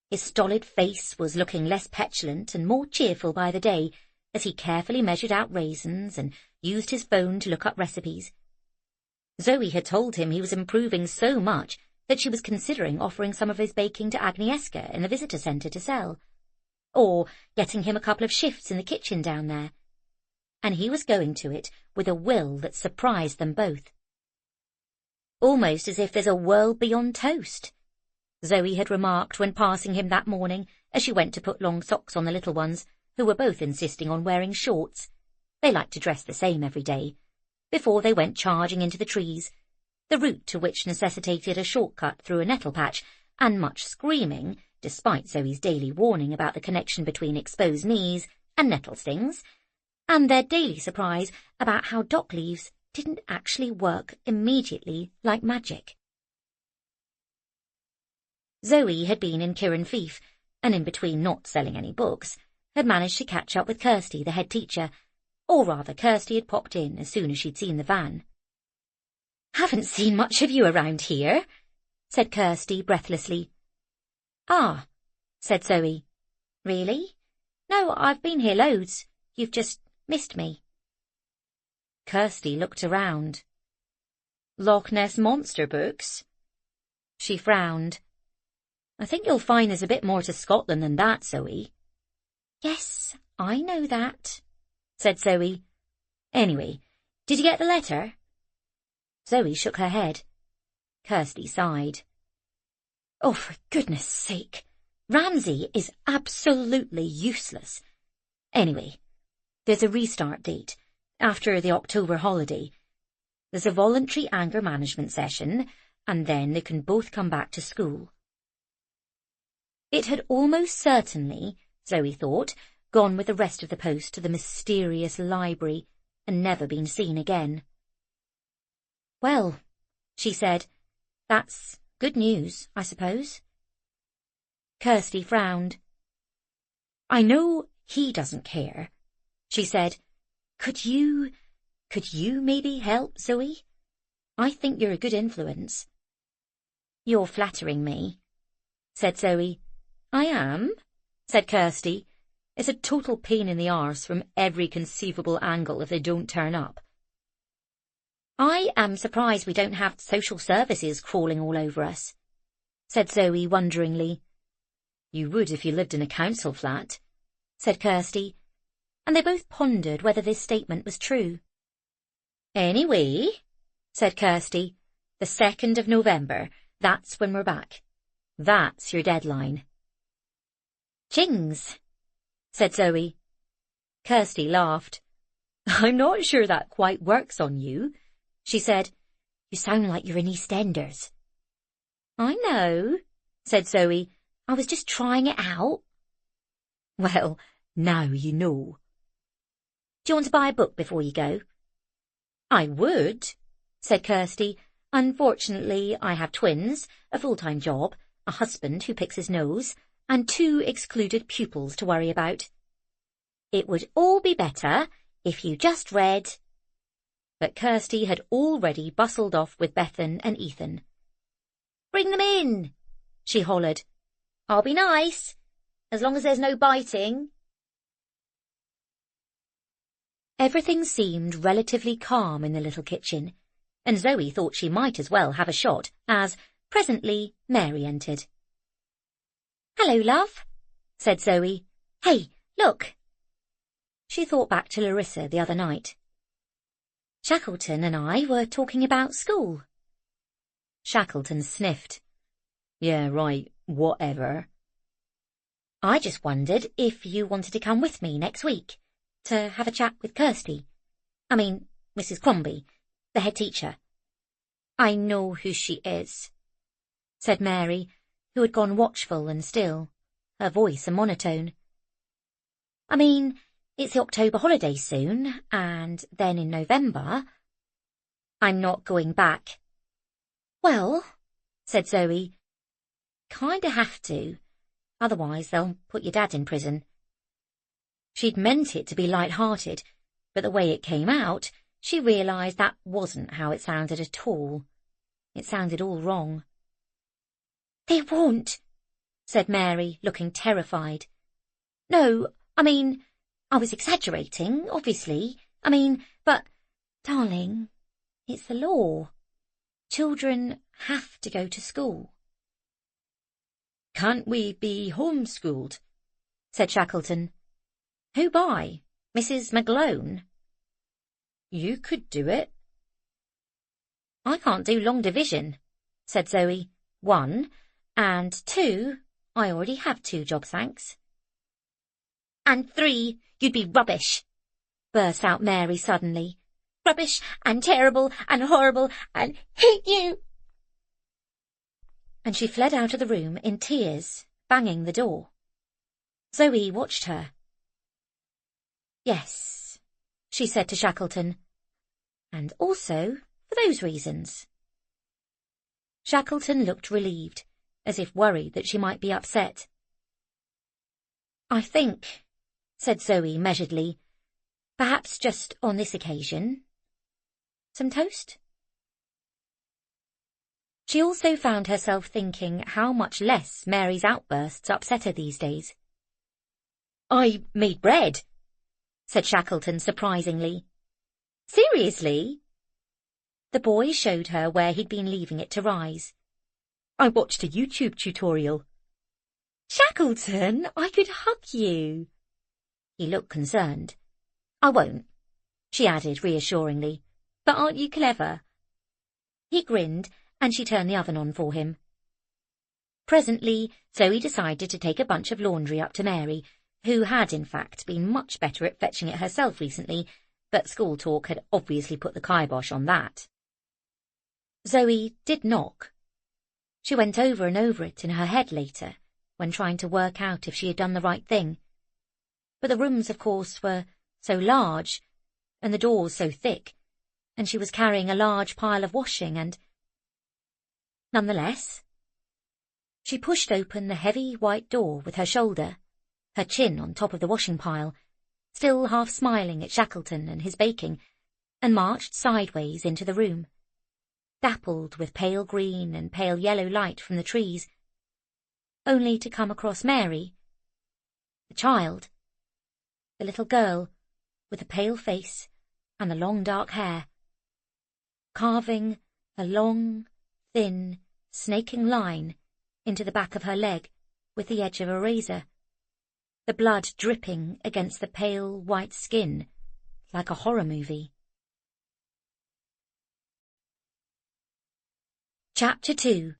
His stolid face was looking less petulant and more cheerful by the day as he carefully measured out raisins and used his phone to look up recipes. Zoe had told him he was improving so much that she was considering offering some of his baking to Agnieszka in the visitor centre to sell, or getting him a couple of shifts in the kitchen down there. And he was going to it with a will that surprised them both. Almost as if there's a world beyond toast, Zoe had remarked when passing him that morning as she went to put long socks on the little ones, who were both insisting on wearing shorts. They liked to dress the same every day, before they went charging into the trees, the route to which necessitated a shortcut through a nettle patch and much screaming, despite Zoe's daily warning about the connection between exposed knees and nettle stings, and their daily surprise about how dock leaves didn't actually work immediately like magic. Zoe had been in Ciaran Fife, and in between not selling any books, had managed to catch up with Kirsty, the head teacher, or rather Kirsty had popped in as soon as she'd seen the van. "Haven't seen much of you around here," said Kirsty breathlessly. "Ah," said Zoe. "Really? No, I've been here loads. You've just missed me." Kirsty looked around. "Loch Ness monster books?" She frowned. "I think you'll find there's a bit more to Scotland than that, Zoe." "Yes, I know that," said Zoe. "Anyway, did you get the letter?" Zoe shook her head. Kirsty sighed. "Oh, for goodness sake, Ramsay is absolutely useless. Anyway, there's a restart date, after the October holiday. There's a voluntary anger management session, and then they can both come back to school." It had almost certainly, Zoe thought, gone with the rest of the post to the mysterious library and never been seen again. "Well," she said, "that's good news, I suppose." Kirsty frowned. "I know he doesn't care," she said. Could you maybe help, Zoe? I think you're a good influence." "You're flattering me," said Zoe. "I am," said Kirsty. "It's a total pain in the arse from every conceivable angle if they don't turn up." "I am surprised we don't have social services crawling all over us," said Zoe wonderingly. "You would if you lived in a council flat," said Kirsty, and they both pondered whether this statement was true. "Anyway," said Kirsty, "the 2nd of November, that's when we're back. That's your deadline." "Chings," said Zoe. Kirsty laughed. "I'm not sure that quite works on you," she said. "You sound like you're in EastEnders." "I know," said Zoe. "I was just trying it out." "Well, now you know." "Do you want to buy a book before you go?" "I would," said Kirsty. "Unfortunately, I have twins, a full-time job, a husband who picks his nose, and 2 excluded pupils to worry about. It would all be better if you just read—" But Kirsty had already bustled off with Bethan and Ethan. "Bring them in," she hollered. "I'll be nice, as long as there's no biting." Everything seemed relatively calm in the little kitchen, and Zoe thought she might as well have a shot as, presently, Mary entered. "Hello, love," said Zoe. "Hey, look." She thought back to Larissa the other night. "Shackleton and I were talking about school." Shackleton sniffed. "Yeah, right, whatever." "I just wondered if you wanted to come with me next week to have a chat with Kirsty. I mean, Mrs. Crombie, the head teacher." "I know who she is," said Mary, who had gone watchful and still, her voice a monotone. "I mean, it's the October holidays soon, and then in November—" "I'm not going back." "Well," said Zoe, "kinda have to, otherwise they'll put your dad in prison." She'd meant it to be light-hearted, but the way it came out, she realised that wasn't how it sounded at all. It sounded all wrong. "They won't," said Mary, looking terrified. "No, I mean, I was exaggerating, obviously. But, darling, it's the law. Children have to go to school." "Can't we be homeschooled?" said Shackleton. "Who by? Mrs. McGlone?" "You could do it." "I can't do long division," said Zoe. 1, and 2, I already have 2 jobs, thanks. "And 3, you'd be rubbish," burst out Mary suddenly. "Rubbish and terrible and horrible and hate you." And she fled out of the room in tears, banging the door. Zoe watched her. "Yes," she said to Shackleton, "and also for those reasons." Shackleton looked relieved, as if worried that she might be upset. "I think," said Zoe measuredly, "perhaps just on this occasion. Some toast?" She also found herself thinking how much less Mary's outbursts upset her these days. "I made bread," said Shackleton surprisingly. "Seriously?" The boy showed her where he'd been leaving it to rise. "I watched a YouTube tutorial." "Shackleton, I could hug you." He looked concerned. "I won't," she added reassuringly. "But aren't you clever?" He grinned, and she turned the oven on for him. Presently, Zoe decided to take a bunch of laundry up to Mary, who had in fact been much better at fetching it herself recently, but school talk had obviously put the kibosh on that. Zoe did knock. She went over and over it in her head later, when trying to work out if she had done the right thing. but the rooms, of course, were so large, and the doors so thick, and she was carrying a large pile of washing, and... Nonetheless, she pushed open the heavy white door with her shoulder, her chin on top of the washing pile, still half smiling at Shackleton and his baking, and marched sideways into the room, dappled with pale green and pale yellow light from the trees, only to come across Mary, the child, the little girl with the pale face and the long dark hair, carving a long, thin, snaking line into the back of her leg with the edge of a razor, the blood dripping against the pale white skin like a horror movie. Chapter 2.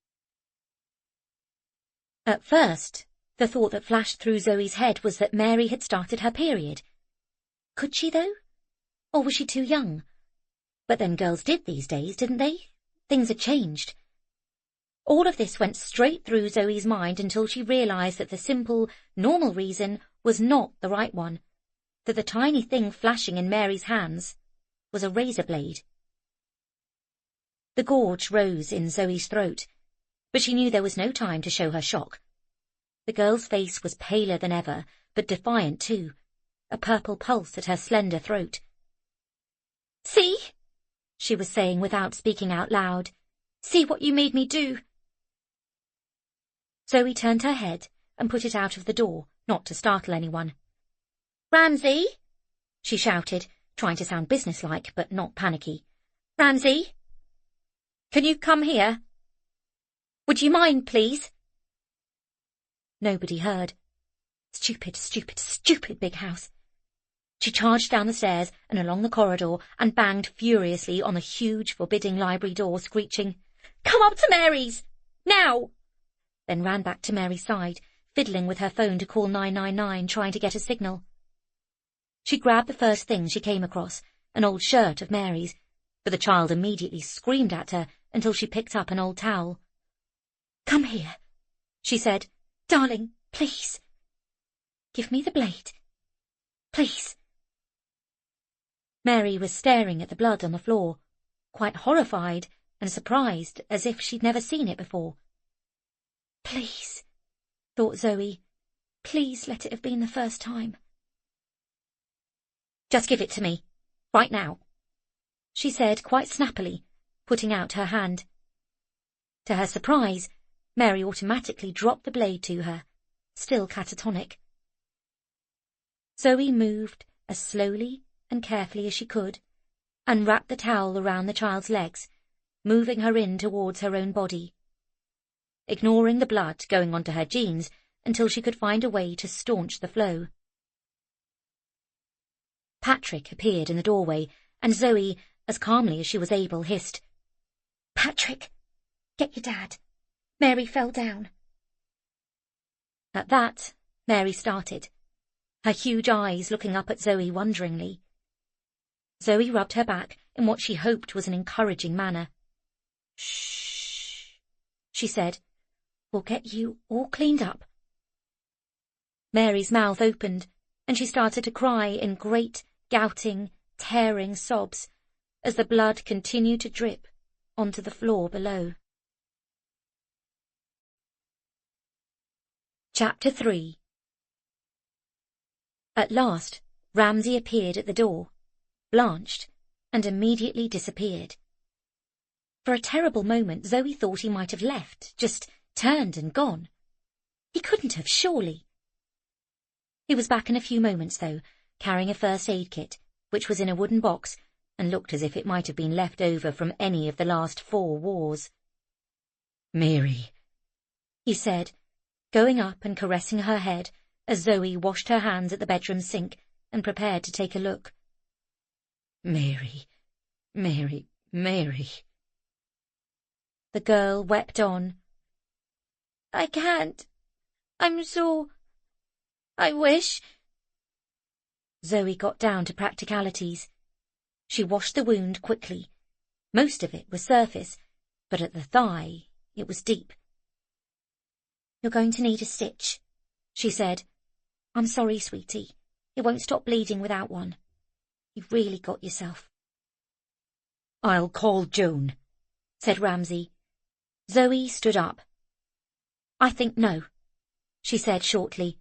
At first, the thought that flashed through Zoe's head was that Mary had started her period. Could she, though? Or was she too young? But then girls did these days, didn't they? Things had changed. All of this went straight through Zoe's mind until she realized that the simple, normal reason was not the right one, that the tiny thing flashing in Mary's hands was a razor blade. The gorge rose in Zoe's throat, but she knew there was no time to show her shock. The girl's face was paler than ever, but defiant too, a purple pulse at her slender throat. "See?" she was saying without speaking out loud. "See what you made me do." Zoe turned her head and put it out of the door, not to startle anyone. "Ramsay!" she shouted, trying to sound businesslike but not panicky. "Ramsay! Can you come here? Would you mind, please?" Nobody heard. Stupid, stupid, stupid big house. She charged down the stairs and along the corridor and banged furiously on the huge, forbidding library door, screeching, "Come up to Mary's! Now!" Then ran back to Mary's side, fiddling with her phone to call 999, trying to get a signal. She grabbed the first thing she came across, an old shirt of Mary's, but the child immediately screamed at her until she picked up an old towel. "Come here," she said. "Darling, please. Give me the blade. Please." Mary was staring at the blood on the floor, quite horrified and surprised, as if she'd never seen it before. "Please," thought Zoe, "please let it have been the first time." "Just give it to me, right now," she said quite snappily, putting out her hand. To her surprise, Mary automatically dropped the blade to her, still catatonic. Zoe moved as slowly and carefully as she could, and wrapped the towel around the child's legs, moving her in towards her own body, ignoring the blood going onto her jeans until she could find a way to staunch the flow. Patrick appeared in the doorway, and Zoe, as calmly as she was able, hissed, "Patrick, get your dad. Mary fell down." At that, Mary started, her huge eyes looking up at Zoe wonderingly. Zoe rubbed her back in what she hoped was an encouraging manner. "Shh," she said. "We'll get you all cleaned up." Mary's mouth opened, and she started to cry in great, gouting, tearing sobs as the blood continued to drip onto the floor below. Chapter 3. At last, Ramsay appeared at the door, blanched, and immediately disappeared. For a terrible moment, Zoe thought he might have left, just turned and gone. He couldn't have, surely. He was back in a few moments, though, carrying a first aid kit, which was in a wooden box and looked as if it might have been left over from any of the last 4 wars. "Mary," he said, going up and caressing her head as Zoe washed her hands at the bedroom sink and prepared to take a look. "Mary, Mary, Mary." The girl wept on. "I can't. I'm sore. I wish." Zoe got down to practicalities. She washed the wound quickly. Most of it was surface, but at the thigh it was deep. "You're going to need a stitch," she said. "I'm sorry, sweetie. It won't stop bleeding without one. You've really got yourself. I'll call Joan, said Ramsay. Zoe stood up. I think no, she said shortly.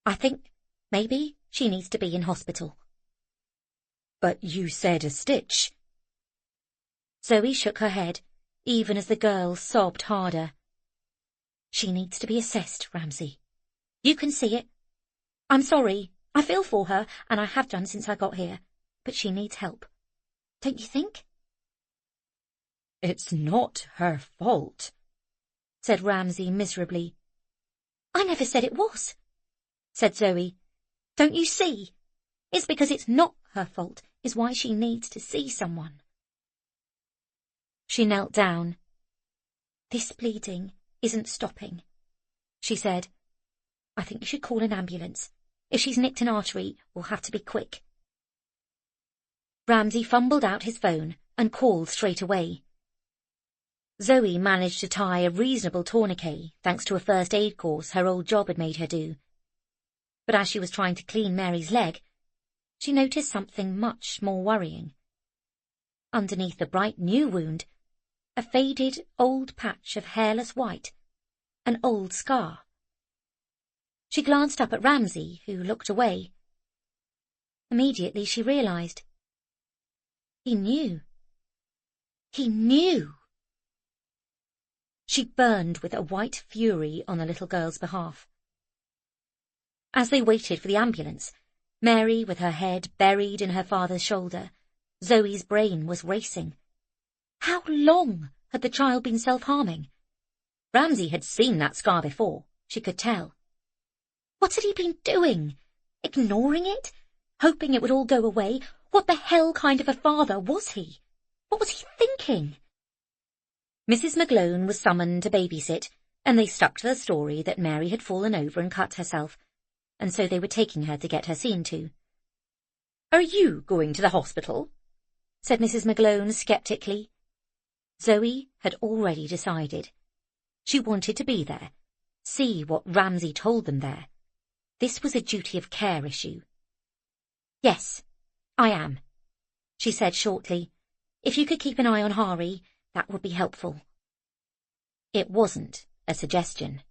I think maybe she needs to be in hospital. But you said a stitch. Zoe shook her head, even as the girl sobbed harder. She needs to be assessed, Ramsay. You can see it. I'm sorry. I feel for her, and I have done since I got here. But she needs help. Don't you think? It's not her fault, said Ramsay miserably. I never said it was, said Zoe. Don't you see? It's because it's not her fault is why she needs to see someone. She knelt down. This bleeding isn't stopping, she said. I think you should call an ambulance. If she's nicked an artery, we'll have to be quick. Ramsay fumbled out his phone and called straight away. Zoe managed to tie a reasonable tourniquet thanks to a first aid course her old job had made her do. But as she was trying to clean Mary's leg, she noticed something much more worrying. Underneath the bright new wound, a faded old patch of hairless white, an old scar. She glanced up at Ramsay, who looked away. Immediately she realized. He knew. He knew. She burned with a white fury on the little girl's behalf. As they waited for the ambulance, Mary with her head buried in her father's shoulder, Zoe's brain was racing. How long had the child been self-harming? Ramsay had seen that scar before, she could tell. What had he been doing? Ignoring it? Hoping it would all go away? What the hell kind of a father was he? What was he thinking? Mrs. McGlone was summoned to babysit, and they stuck to the story that Mary had fallen over and cut herself, and so they were taking her to get her seen to. "Are you going to the hospital?" said Mrs. McGlone sceptically. Zoe had already decided. She wanted to be there, see what Ramsay told them there. This was a duty of care issue. "Yes, I am," she said shortly. "If you could keep an eye on Hari, that would be helpful." It wasn't a suggestion.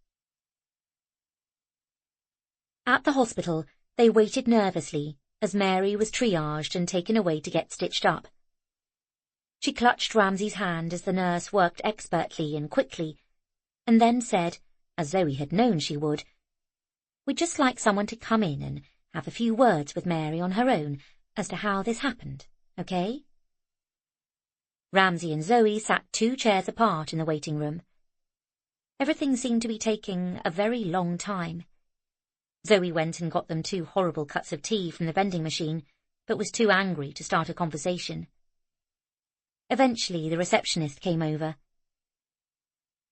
At the hospital, they waited nervously as Mary was triaged and taken away to get stitched up. She clutched Ramsay's hand as the nurse worked expertly and quickly, and then said, as Zoe had known she would, "We'd just like someone to come in and have a few words with Mary on her own as to how this happened, okay?" Ramsay and Zoe sat 2 chairs apart in the waiting room. Everything seemed to be taking a very long time. Zoe went and got them 2 horrible cups of tea from the vending machine, but was too angry to start a conversation. Eventually, the receptionist came over.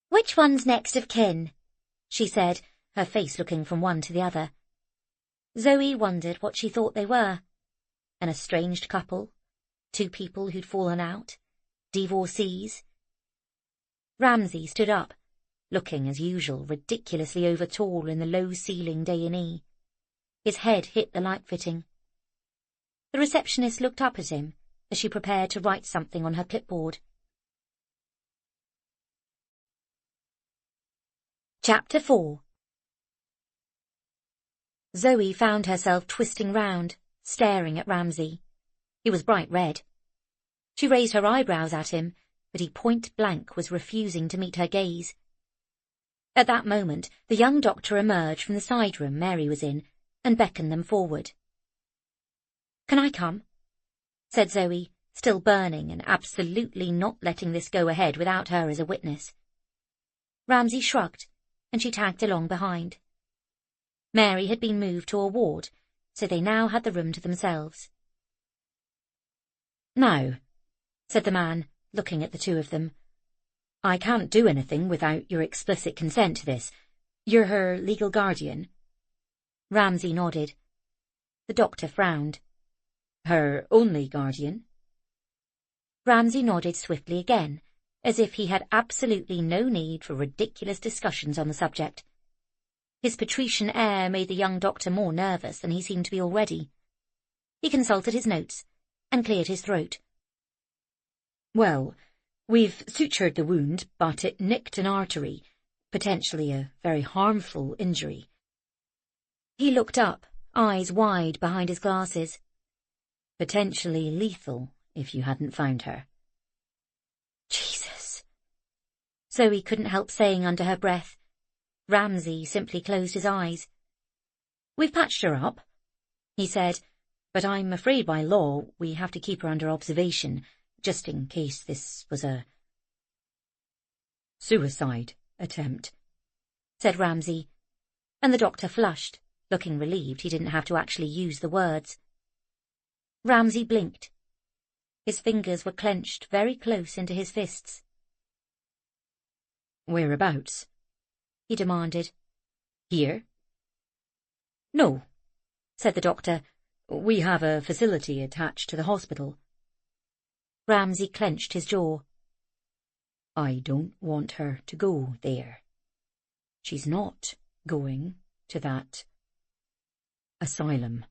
"Which one's next of kin?" she said, her face looking from one to the other. Zoe wondered what she thought they were. An estranged couple? 2 people who'd fallen out? Divorcees? Ramsay stood up, looking as usual ridiculously over-tall in the low-ceilinged A&E. His head hit the light fitting. The receptionist looked up at him as she prepared to write something on her clipboard. Chapter 4. Zoe found herself twisting round, staring at Ramsay. He was bright red. She raised her eyebrows at him, but he point-blank was refusing to meet her gaze. At that moment, the young doctor emerged from the side room Mary was in and beckoned them forward. "Can I come?" said Zoe, still burning and absolutely not letting this go ahead without her as a witness. Ramsay shrugged, and she tagged along behind. Mary had been moved to a ward, so they now had the room to themselves. "Now," said the man, looking at the 2 of them, "I can't do anything without your explicit consent to this. You're her legal guardian?" Ramsay nodded. The doctor frowned. "Her only guardian?" Ramsay nodded swiftly again, as if he had absolutely no need for ridiculous discussions on the subject. His patrician air made the young doctor more nervous than he seemed to be already. He consulted his notes and cleared his throat. Well, we've sutured the wound, but it nicked an artery, potentially a very harmful injury. He looked up, eyes wide behind his glasses. Potentially lethal if you hadn't found her. Jesus, Zoe couldn't help saying under her breath. Ramsay simply closed his eyes. We've patched her up, he said, but I'm afraid by law we have to keep her under observation, just in case this was a suicide attempt, said Ramsay, and the doctor flushed, looking relieved he didn't have to actually use the words. Ramsay blinked. His fingers were clenched very close into his fists. Whereabouts? He demanded. Here? No, said the doctor. We have a facility attached to the hospital. Ramsay clenched his jaw. I don't want her to go there. She's not going to that asylum.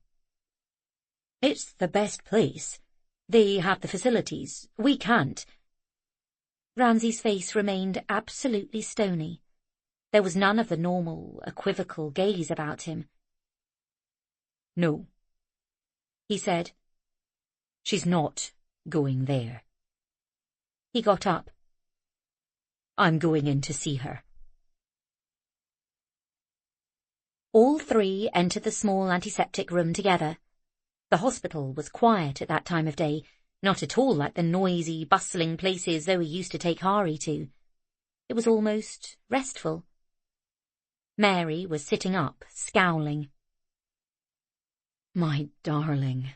It's the best place. They have the facilities. We can't. Ramsay's face remained absolutely stony. There was none of the normal, equivocal gaze about him. No, he said. She's not going there. He got up. I'm going in to see her. All three entered the small antiseptic room together. The hospital was quiet at that time of day, not at all like the noisy, bustling places Zoe used to take Hari to. It was almost restful. Mary was sitting up, scowling. My darling,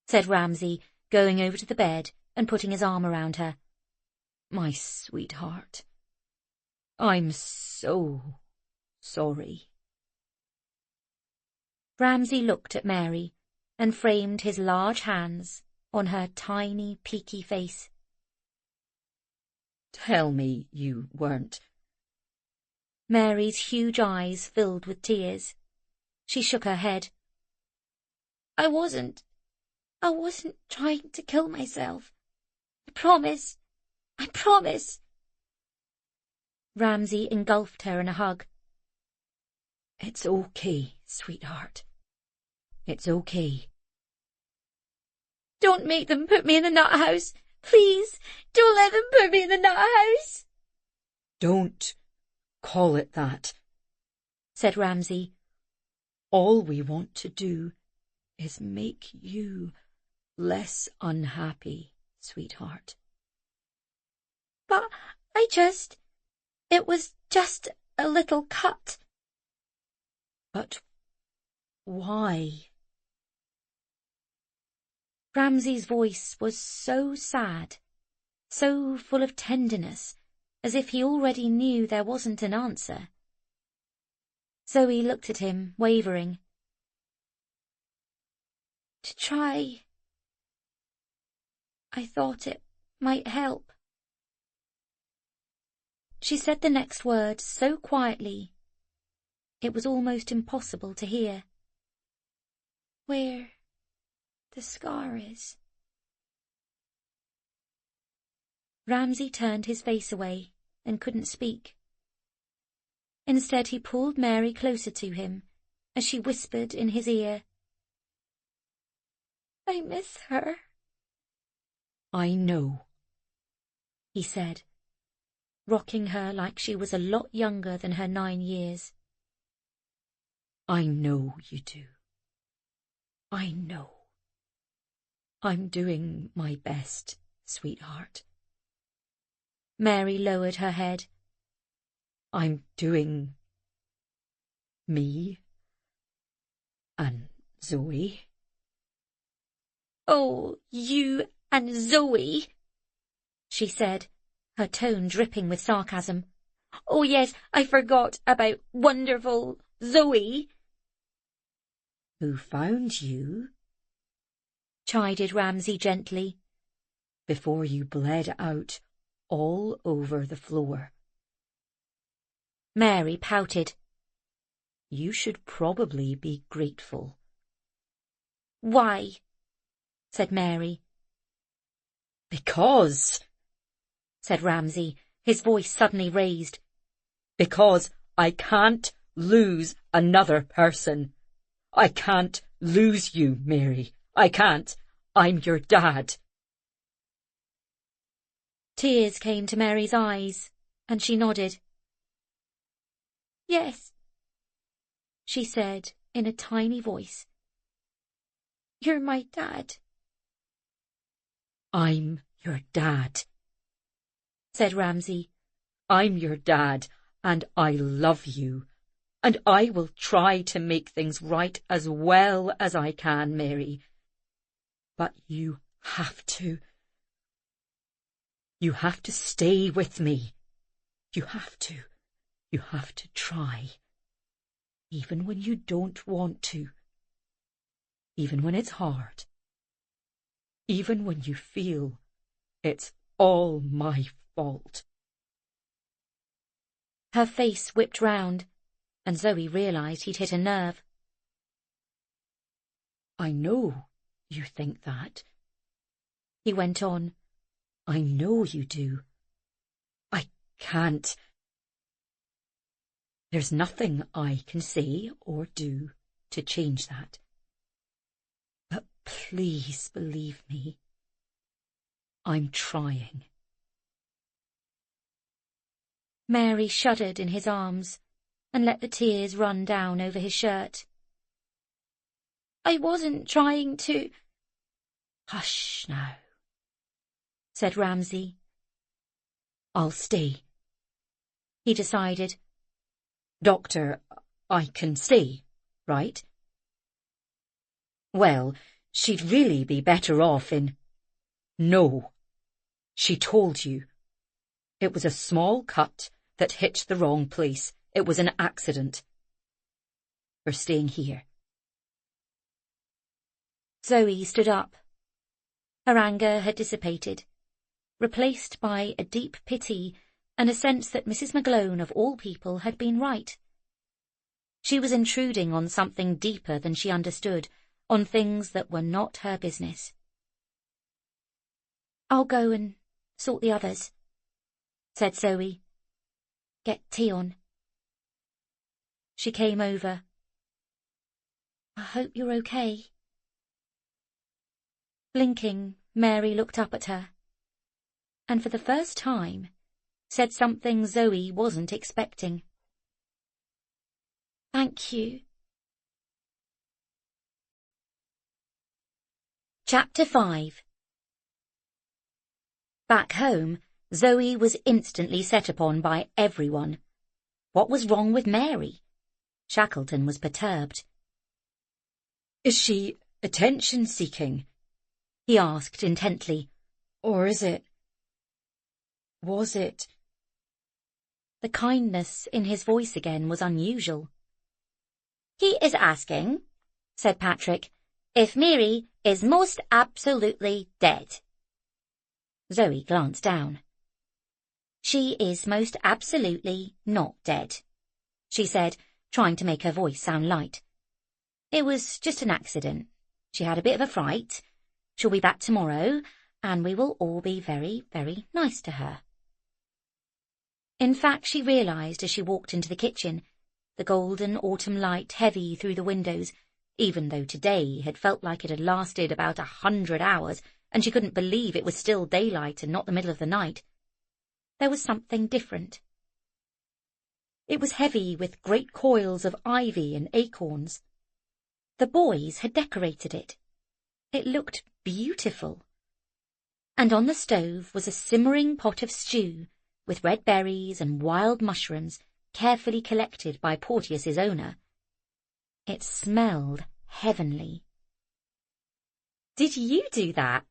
said Ramsay, going over to the bed and putting his arm around her. My sweetheart, I'm so sorry. Ramsay looked at Mary and framed his large hands on her tiny, peaky face. Tell me you weren't. Mary's huge eyes filled with tears. She shook her head. I wasn't trying to kill myself. I promise. Ramsay engulfed her in a hug. It's okay, sweetheart. It's okay. Don't make them put me in the nut house. Please, don't let them put me in the nut house. Don't call it that, said Ramsay. All we want to do is make you less unhappy, sweetheart. But it was just a little cut. But why? Ramsay's voice was so sad, so full of tenderness, as if he already knew there wasn't an answer. Zoe looked at him, wavering. To try. I thought it might help. She said the next word so quietly, it was almost impossible to hear. Where the scar is. Ramsay turned his face away and couldn't speak. Instead, he pulled Mary closer to him as she whispered in his ear, I miss her. I know, he said, rocking her like she was a lot younger than her 9 years. I know you do. I know. I'm doing my best, sweetheart. Mary lowered her head. I'm doing me and Zoe. Oh, you and Zoe, she said, her tone dripping with sarcasm. Oh yes, I forgot about wonderful Zoe. Who found you? Chided Ramsay gently. Before you bled out all over the floor. Mary pouted. You should probably be grateful. Why? Said Mary. Because, said Ramsay, his voice suddenly raised. Because I can't lose another person. I can't lose you, Mary. I can't. I'm your dad. Tears came to Mary's eyes, and she nodded. Yes, she said in a tiny voice. You're my dad. I'm your dad, said Ramsay. I'm your dad, and I love you. And I will try to make things right as well as I can, Mary. But you have to. You have to stay with me. You have to. You have to try. Even when you don't want to. Even when it's hard. Even when you feel it's all my fault. Her face whipped round, and Zoe realised he'd hit a nerve. I know you think that, he went on. I know you do. I can't. There's nothing I can say or do to change that. But please believe me. I'm trying. Mary shuddered in his arms and let the tears run down over his shirt. I wasn't trying to... Hush now, said Ramsay. I'll stay, he decided. Doctor, I can stay, right? Well, she'd really be better off in... No, she told you. It was a small cut that hit the wrong place. It was an accident. We're staying here. Zoe stood up. Her anger had dissipated, replaced by a deep pity and a sense that Mrs. McGlone, of all people, had been right. She was intruding on something deeper than she understood, on things that were not her business. I'll go and sort the others, said Zoe. Get tea on. She came over. I hope you're okay. Blinking, Mary looked up at her, and for the first time said something Zoe wasn't expecting. Thank you. Chapter 5. Back home, Zoe was instantly set upon by everyone. What was wrong with Mary? Shackleton was perturbed. Is she attention-seeking? He asked intently. Or is it... Was it... The kindness in his voice again was unusual. He is asking, said Patrick, if Mary is most absolutely dead. Zoe glanced down. She is most absolutely not dead, she said, trying to make her voice sound light. It was just an accident. She had a bit of a fright. She'll be back tomorrow, and we will all be very, very nice to her. In fact, she realised as she walked into the kitchen, the golden autumn light heavy through the windows, even though today had felt like it had lasted about 100 hours, and she couldn't believe it was still daylight and not the middle of the night. There was something different. It was heavy with great coils of ivy and acorns. The boys had decorated it. It looked beautiful. And on the stove was a simmering pot of stew, with red berries and wild mushrooms carefully collected by Porteus's owner. It smelled heavenly. Did you do that?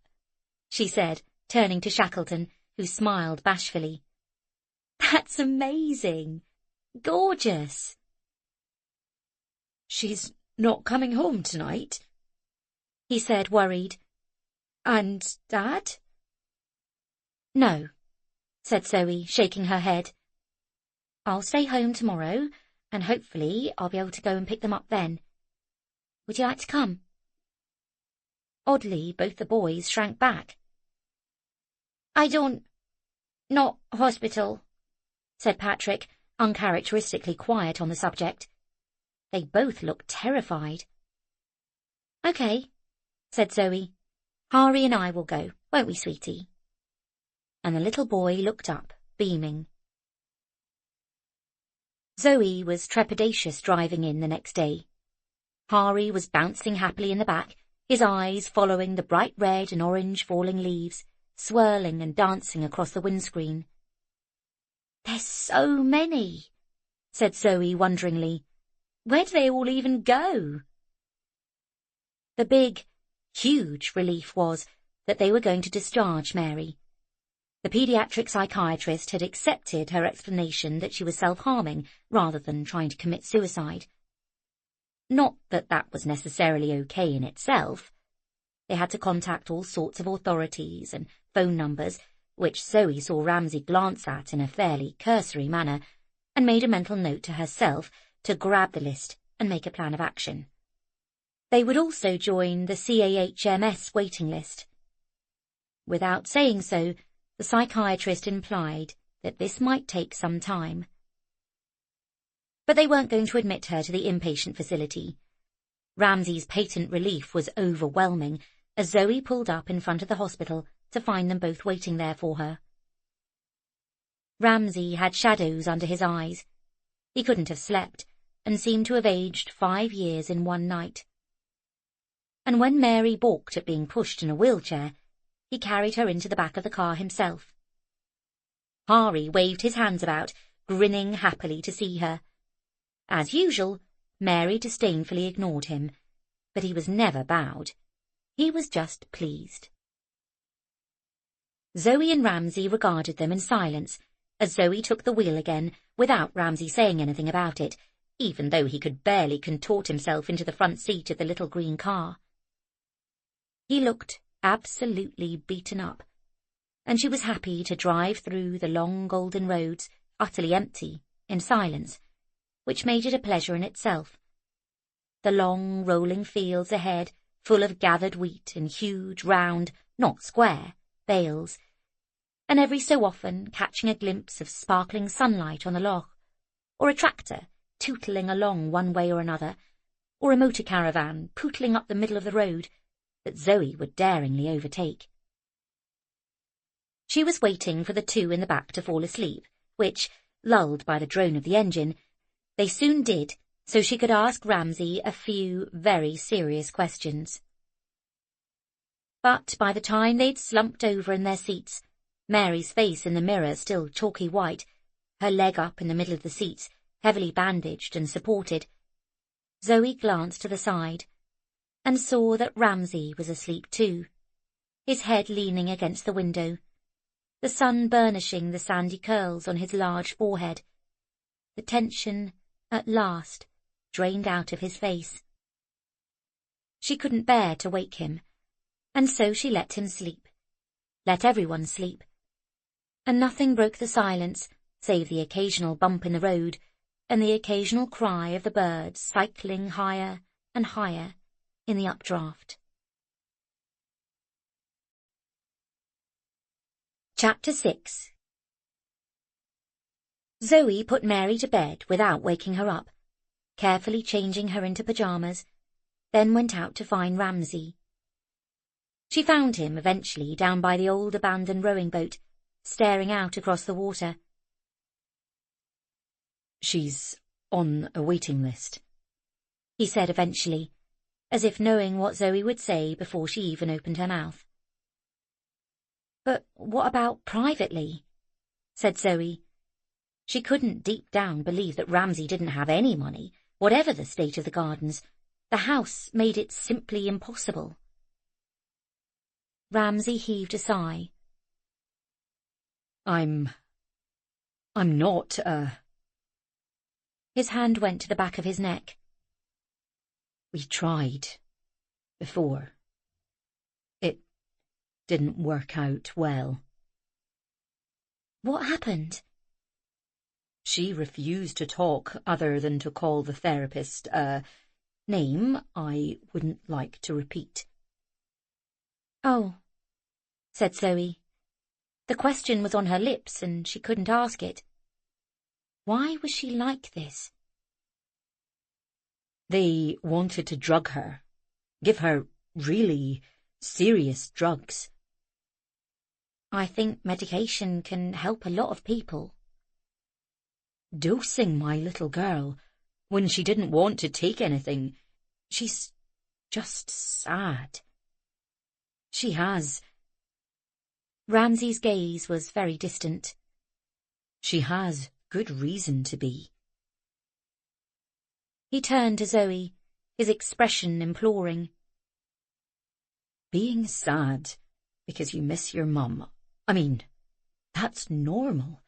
She said, turning to Shackleton, who smiled bashfully. That's amazing. Gorgeous. She's not coming home tonight, he said, worried. And Dad? No, said Zoe, shaking her head. I'll stay home tomorrow, and hopefully I'll be able to go and pick them up then. Would you like to come?" Oddly, both the boys shrank back. "Not hospital," said Patrick, uncharacteristically quiet on the subject. They both looked terrified. "Okay," said Zoe. "Hari and I will go, won't we, sweetie?" And the little boy looked up, beaming. Zoe was trepidatious driving in the next day. Hari was bouncing happily in the back, his eyes following the bright red and orange falling leaves, swirling and dancing across the windscreen. "There's so many," said Zoe wonderingly. "Where do they all even go?" The big, huge relief was that they were going to discharge Mary. The paediatric psychiatrist had accepted her explanation that she was self-harming rather than trying to commit suicide. Not that that was necessarily okay in itself. They had to contact all sorts of authorities and phone numbers, which Zoe saw Ramsay glance at in a fairly cursory manner, and made a mental note to herself to grab the list and make a plan of action. They would also join the CAHMS waiting list. Without saying so, the psychiatrist implied that this might take some time. But they weren't going to admit her to the inpatient facility. Ramsay's patent relief was overwhelming as Zoe pulled up in front of the hospital to find them both waiting there for her. Ramsay had shadows under his eyes. He couldn't have slept and seemed to have aged 5 years in one night. And when Mary balked at being pushed in a wheelchair, he carried her into the back of the car himself. Hari waved his hands about, grinning happily to see her. As usual, Mary disdainfully ignored him, but he was never bowed. He was just pleased. Zoe and Ramsay regarded them in silence, as Zoe took the wheel again, without Ramsay saying anything about it, even though he could barely contort himself into the front seat of the little green car. He looked absolutely beaten up, and she was happy to drive through the long golden roads, utterly empty, in silence, which made it a pleasure in itself. The long, rolling fields ahead, full of gathered wheat in huge, round, not square, bales, and every so often catching a glimpse of sparkling sunlight on the loch, or a tractor tootling along one way or another, or a motor caravan pootling up the middle of the road that Zoe would daringly overtake. She was waiting for the two in the back to fall asleep, which, lulled by the drone of the engine, they soon did, so she could ask Ramsay a few very serious questions. But by the time they'd slumped over in their seats, Mary's face in the mirror still chalky white, her leg up in the middle of the seats, heavily bandaged and supported, Zoe glanced to the side and saw that Ramsay was asleep too, his head leaning against the window, the sun burnishing the sandy curls on his large forehead, the tension, at last, drained out of his face. She couldn't bear to wake him, and so she let him sleep, let everyone sleep, and nothing broke the silence save the occasional bump in the road and the occasional cry of the birds cycling higher and higher in the updraft. Chapter 6. Zoe put Mary to bed without waking her up, carefully changing her into pyjamas, then went out to find Ramsay. She found him eventually down by the old abandoned rowing boat, staring out across the water. "She's on a waiting list," he said eventually, as if knowing what Zoe would say before she even opened her mouth. "But what about privately?" said Zoe. She couldn't deep down believe that Ramsay didn't have any money, whatever the state of the gardens. The house made it simply impossible. Ramsay heaved a sigh. I'm not, His hand went to the back of his neck. "We tried before. It didn't work out well." "What happened?" She refused to talk other than to call the therapist a name I wouldn't like to repeat. "Oh," said Zoe. The question was on her lips and she couldn't ask it. Why was she like this? They wanted to drug her, give her really serious drugs. I think medication can help a lot of people. Dosing my little girl when she didn't want to take anything. She's just sad. She has. Ramsay's gaze was very distant. She has good reason to be. He turned to Zoe, his expression imploring. Being sad because you miss your mum, that's normal.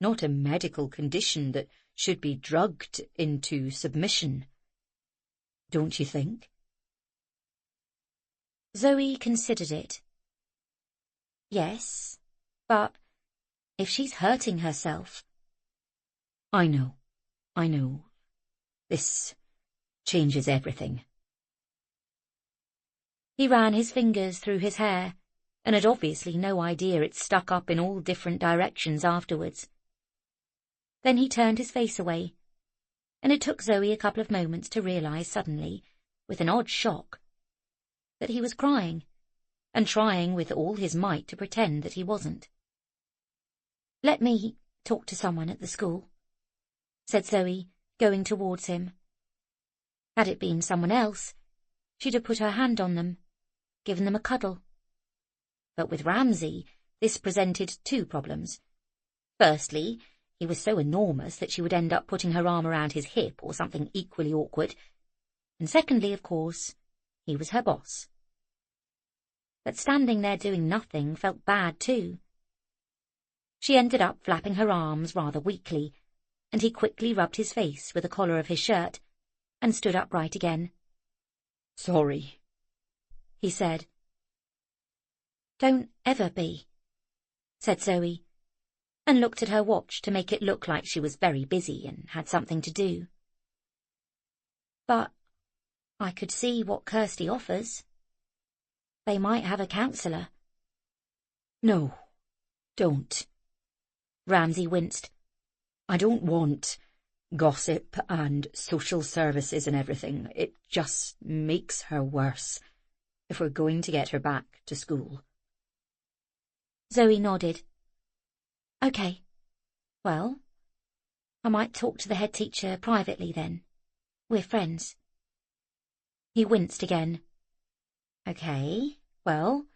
Not a medical condition that should be drugged into submission. Don't you think? Zoe considered it. Yes, but if she's hurting herself... I know. This changes everything. He ran his fingers through his hair, and had obviously no idea it stuck up in all different directions afterwards. Then he turned his face away, and it took Zoe a couple of moments to realise suddenly, with an odd shock, that he was crying, and trying with all his might to pretend that he wasn't. "Let me talk to someone at the school," said Zoe, going towards him. Had it been someone else, she'd have put her hand on them, given them a cuddle. But with Ramsay, this presented two problems. Firstly, he was so enormous that she would end up putting her arm around his hip or something equally awkward. And secondly, of course, he was her boss. But standing there doing nothing felt bad too. She ended up flapping her arms rather weakly, and he quickly rubbed his face with the collar of his shirt and stood upright again. "Sorry," he said. "Don't ever be," said Zoe, and looked at her watch to make it look like she was very busy and had something to do. "But I could see what Kirsty offers. They might have a counsellor." "No, don't." Ramsay winced. "I don't want gossip and social services and everything. It just makes her worse if we're going to get her back to school." Zoe nodded. "OK. Well, I might talk to the head teacher privately then. We're friends." He winced again. "OK, well,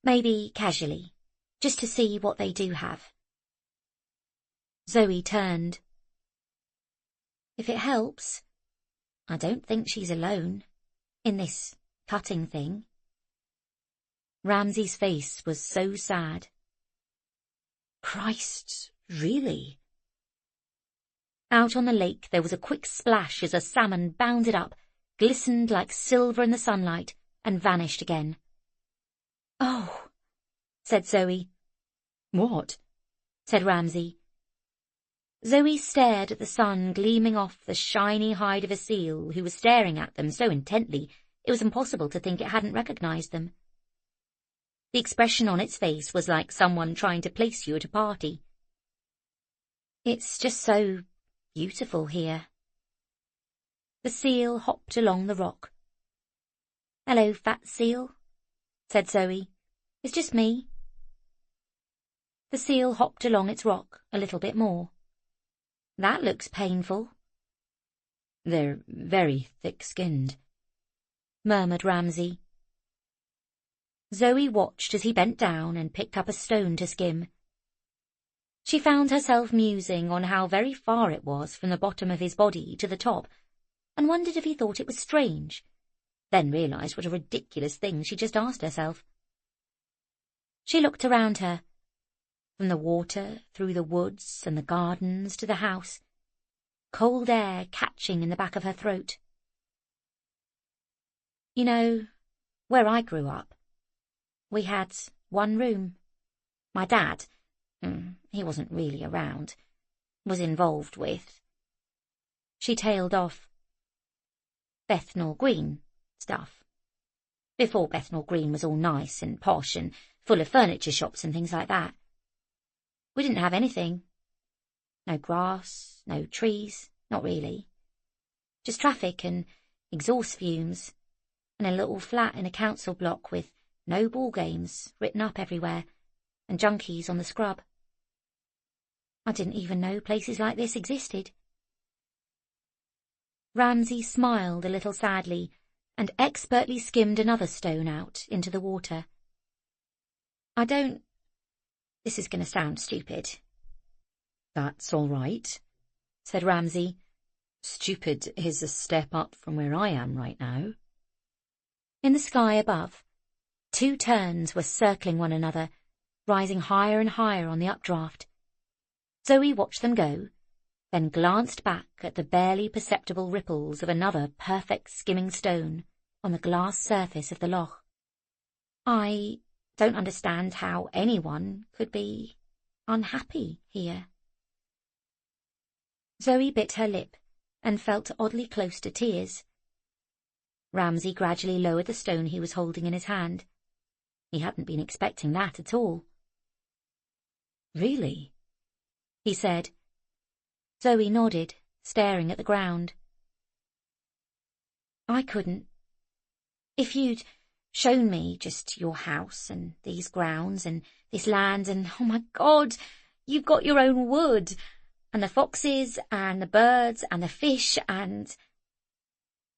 maybe casually, just to see what they do have." Zoe turned. "If it helps, I don't think she's alone in this cutting thing." Ramsay's face was so sad. "Christ, really?" Out on the lake there was a quick splash as a salmon bounded up, glistened like silver in the sunlight, and vanished again. "Oh," said Zoe. "What?" said Ramsay. Zoe stared at the sun gleaming off the shiny hide of a seal who was staring at them so intently it was impossible to think it hadn't recognised them. The expression on its face was like someone trying to place you at a party. "It's just so beautiful here." The seal hopped along the rock. "Hello, fat seal," said Zoe. "It's just me." The seal hopped along its rock a little bit more. "That looks painful." "They're very thick-skinned," murmured Ramsay. Zoe watched as he bent down and picked up a stone to skim. She found herself musing on how very far it was from the bottom of his body to the top, and wondered if he thought it was strange, then realised what a ridiculous thing she just asked herself. She looked around her, from the water, through the woods and the gardens to the house, cold air catching in the back of her throat. "You know, where I grew up, we had one room. My dad, he wasn't really around. was involved with. She tailed off. Bethnal Green stuff. Before Bethnal Green was all nice and posh and full of furniture shops and things like that. We didn't have anything. No grass, no trees, not really. Just traffic and exhaust fumes, and a little flat in a council block with no ball games written up everywhere, and junkies on the scrub. I didn't even know places like this existed. Ramsay smiled a little sadly and expertly skimmed another stone out into the water. This is going to sound stupid. That's all right, said Ramsay. Stupid is a step up from where I am right now. In the sky above, 2 terns were circling one another, rising higher and higher on the updraft. Zoe watched them go, then glanced back at the barely perceptible ripples of another perfect skimming stone on the glass surface of the loch. I don't understand how anyone could be unhappy here. Zoe bit her lip and felt oddly close to tears. Ramsay gradually lowered the stone he was holding in his hand. He hadn't been expecting that at all. Really? He said. Zoe nodded, staring at the ground. I couldn't. If you'd shown me just your house and these grounds and this land and, oh my God, you've got your own wood, and the foxes and the birds and the fish and...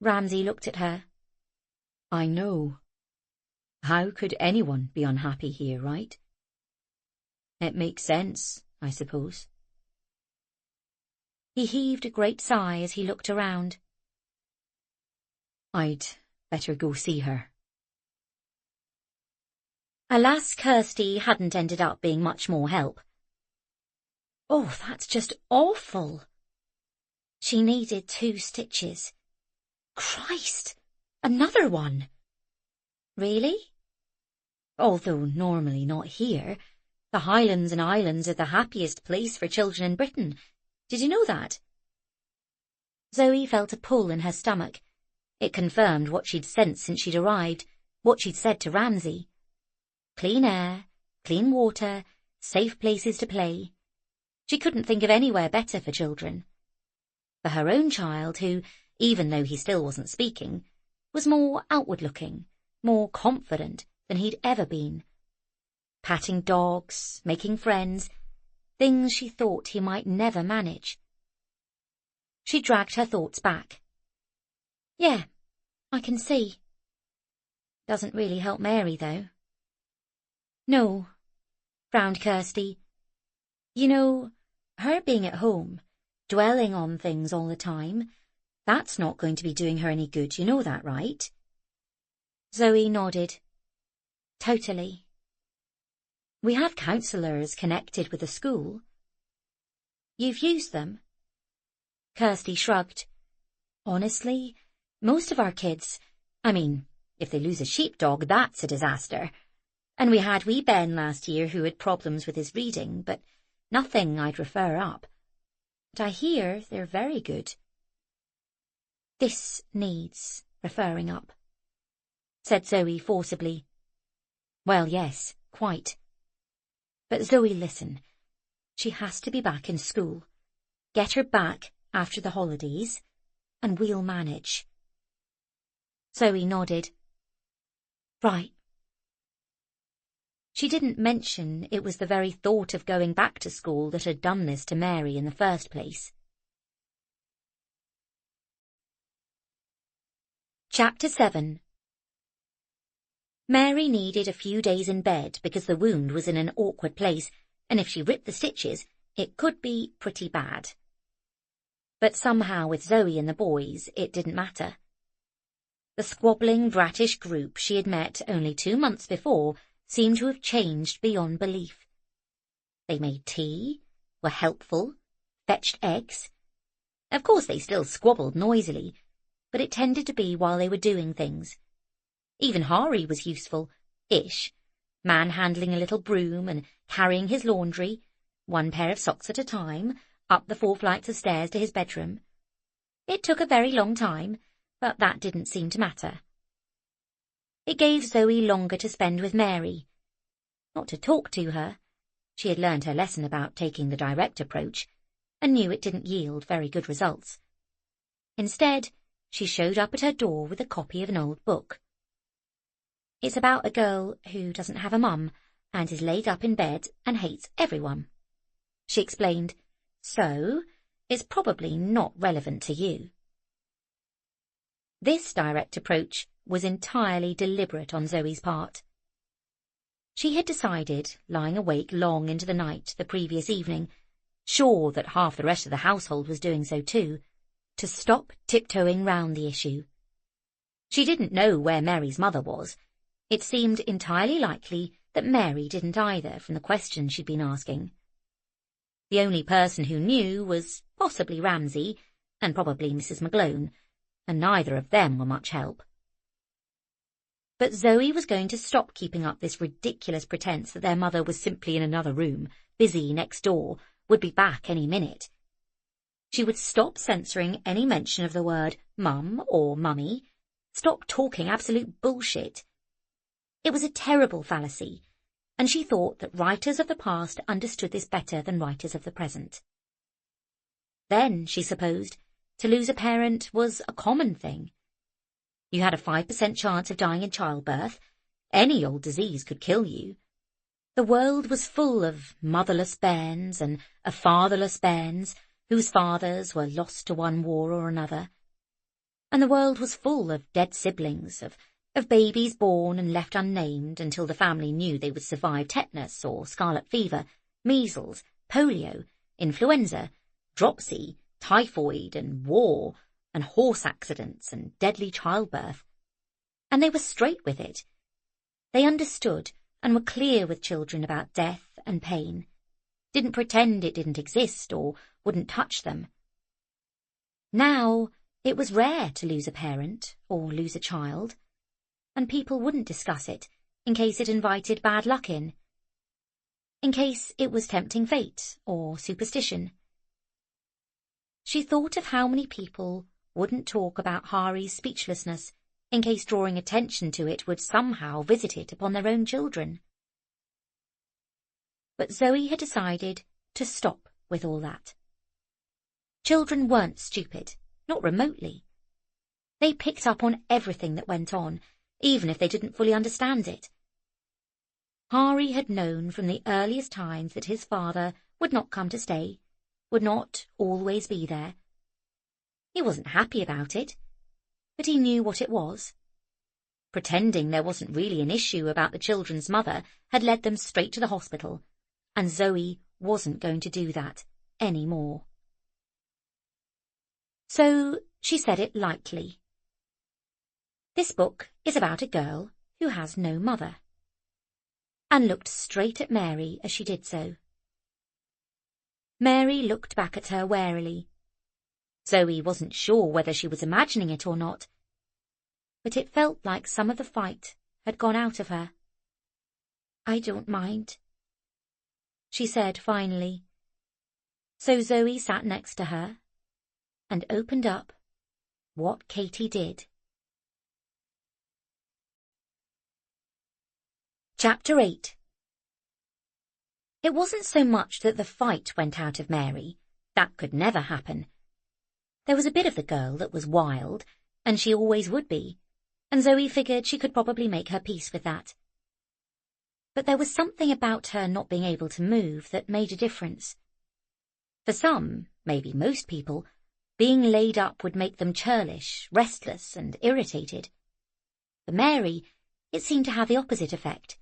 Ramsay looked at her. I know. How could anyone be unhappy here, right? It makes sense, I suppose. He heaved a great sigh as he looked around. I'd better go see her. Alas, Kirsty hadn't ended up being much more help. Oh, that's just awful. She needed 2 stitches. Christ, another one. Really? Although normally not here, the Highlands and Islands are the happiest place for children in Britain. Did you know that? Zoe felt a pull in her stomach. It confirmed what she'd sensed since she'd arrived, what she'd said to Ramsay. Clean air, clean water, safe places to play. She couldn't think of anywhere better for children. For her own child, who, even though he still wasn't speaking, was more outward-looking, more confident than he'd ever been. Patting dogs, making friends, things she thought he might never manage. She dragged her thoughts back. Yeah, I can see. Doesn't really help Mary, though. No, frowned Kirsty. You know, her being at home, dwelling on things all the time, that's not going to be doing her any good, you know that, right? Zoe nodded. Totally. We have counsellors connected with the school. You've used them? Kirsty shrugged. Honestly, most of our kids, if they lose a sheepdog, that's a disaster. And we had wee Ben last year who had problems with his reading, but nothing I'd refer up. But I hear they're very good. This needs referring up, said Zoe forcibly. Well, yes, quite. But Zoe, listen. She has to be back in school. Get her back after the holidays, and we'll manage. Zoe nodded. Right. She didn't mention it was the very thought of going back to school that had done this to Mary in the first place. Chapter 7. Mary needed a few days in bed because the wound was in an awkward place, and if she ripped the stitches, it could be pretty bad. But somehow with Zoe and the boys, it didn't matter. The squabbling, brattish group she had met only 2 months before seemed to have changed beyond belief. They made tea, were helpful, fetched eggs. Of course they still squabbled noisily, but it tended to be while they were doing things. Even Hari was useful-ish, manhandling a little broom and carrying his laundry, 1 pair of socks at a time, up the 4 flights of stairs to his bedroom. It took a very long time, but that didn't seem to matter. It gave Zoe longer to spend with Mary. Not to talk to her. She had learned her lesson about taking the direct approach, and knew it didn't yield very good results. Instead, she showed up at her door with a copy of an old book. It's about a girl who doesn't have a mum and is laid up in bed and hates everyone. She explained, so it's probably not relevant to you. This direct approach was entirely deliberate on Zoe's part. She had decided, lying awake long into the night the previous evening, sure that half the rest of the household was doing so too, to stop tiptoeing round the issue. She didn't know where Mary's mother was. It seemed entirely likely that Mary didn't either from the questions she'd been asking. The only person who knew was possibly Ramsay and probably Mrs. McGlone, and neither of them were much help. But Zoe was going to stop keeping up this ridiculous pretense that their mother was simply in another room, busy next door, would be back any minute. She would stop censoring any mention of the word mum or mummy, stop talking absolute bullshit. It was a terrible fallacy, and she thought that writers of the past understood this better than writers of the present. Then, she supposed, to lose a parent was a common thing. You had a 5% chance of dying in childbirth. Any old disease could kill you. The world was full of motherless bairns and of fatherless bairns whose fathers were lost to one war or another. And the world was full of dead siblings, of babies born and left unnamed until the family knew they would survive tetanus or scarlet fever, measles, polio, influenza, dropsy, typhoid and war, and horse accidents and deadly childbirth. And they were straight with it. They understood and were clear with children about death and pain, didn't pretend it didn't exist or wouldn't touch them. Now it was rare to lose a parent or lose a child, and people wouldn't discuss it in case it invited bad luck in case it was tempting fate or superstition. She thought of how many people wouldn't talk about Hari's speechlessness in case drawing attention to it would somehow visit it upon their own children. But Zoe had decided to stop with all that. Children weren't stupid, not remotely. They picked up on everything that went on, even if they didn't fully understand it. Hari had known from the earliest times that his father would not come to stay, would not always be there. He wasn't happy about it, but he knew what it was. Pretending there wasn't really an issue about the children's mother had led them straight to the hospital, and Zoe wasn't going to do that any more. So she said it lightly. This book is about a girl who has no mother, and looked straight at Mary as she did so. Mary looked back at her warily. Zoe wasn't sure whether she was imagining it or not, but it felt like some of the fight had gone out of her. I don't mind, she said finally. So Zoe sat next to her and opened up What Katie Did. Chapter 8. It wasn't so much that the fight went out of Mary. That could never happen. There was a bit of the girl that was wild, and she always would be, and Zoe figured she could probably make her peace with that. But there was something about her not being able to move that made a difference. For some, maybe most people, being laid up would make them churlish, restless, and irritated. For Mary, it seemed to have the opposite effect.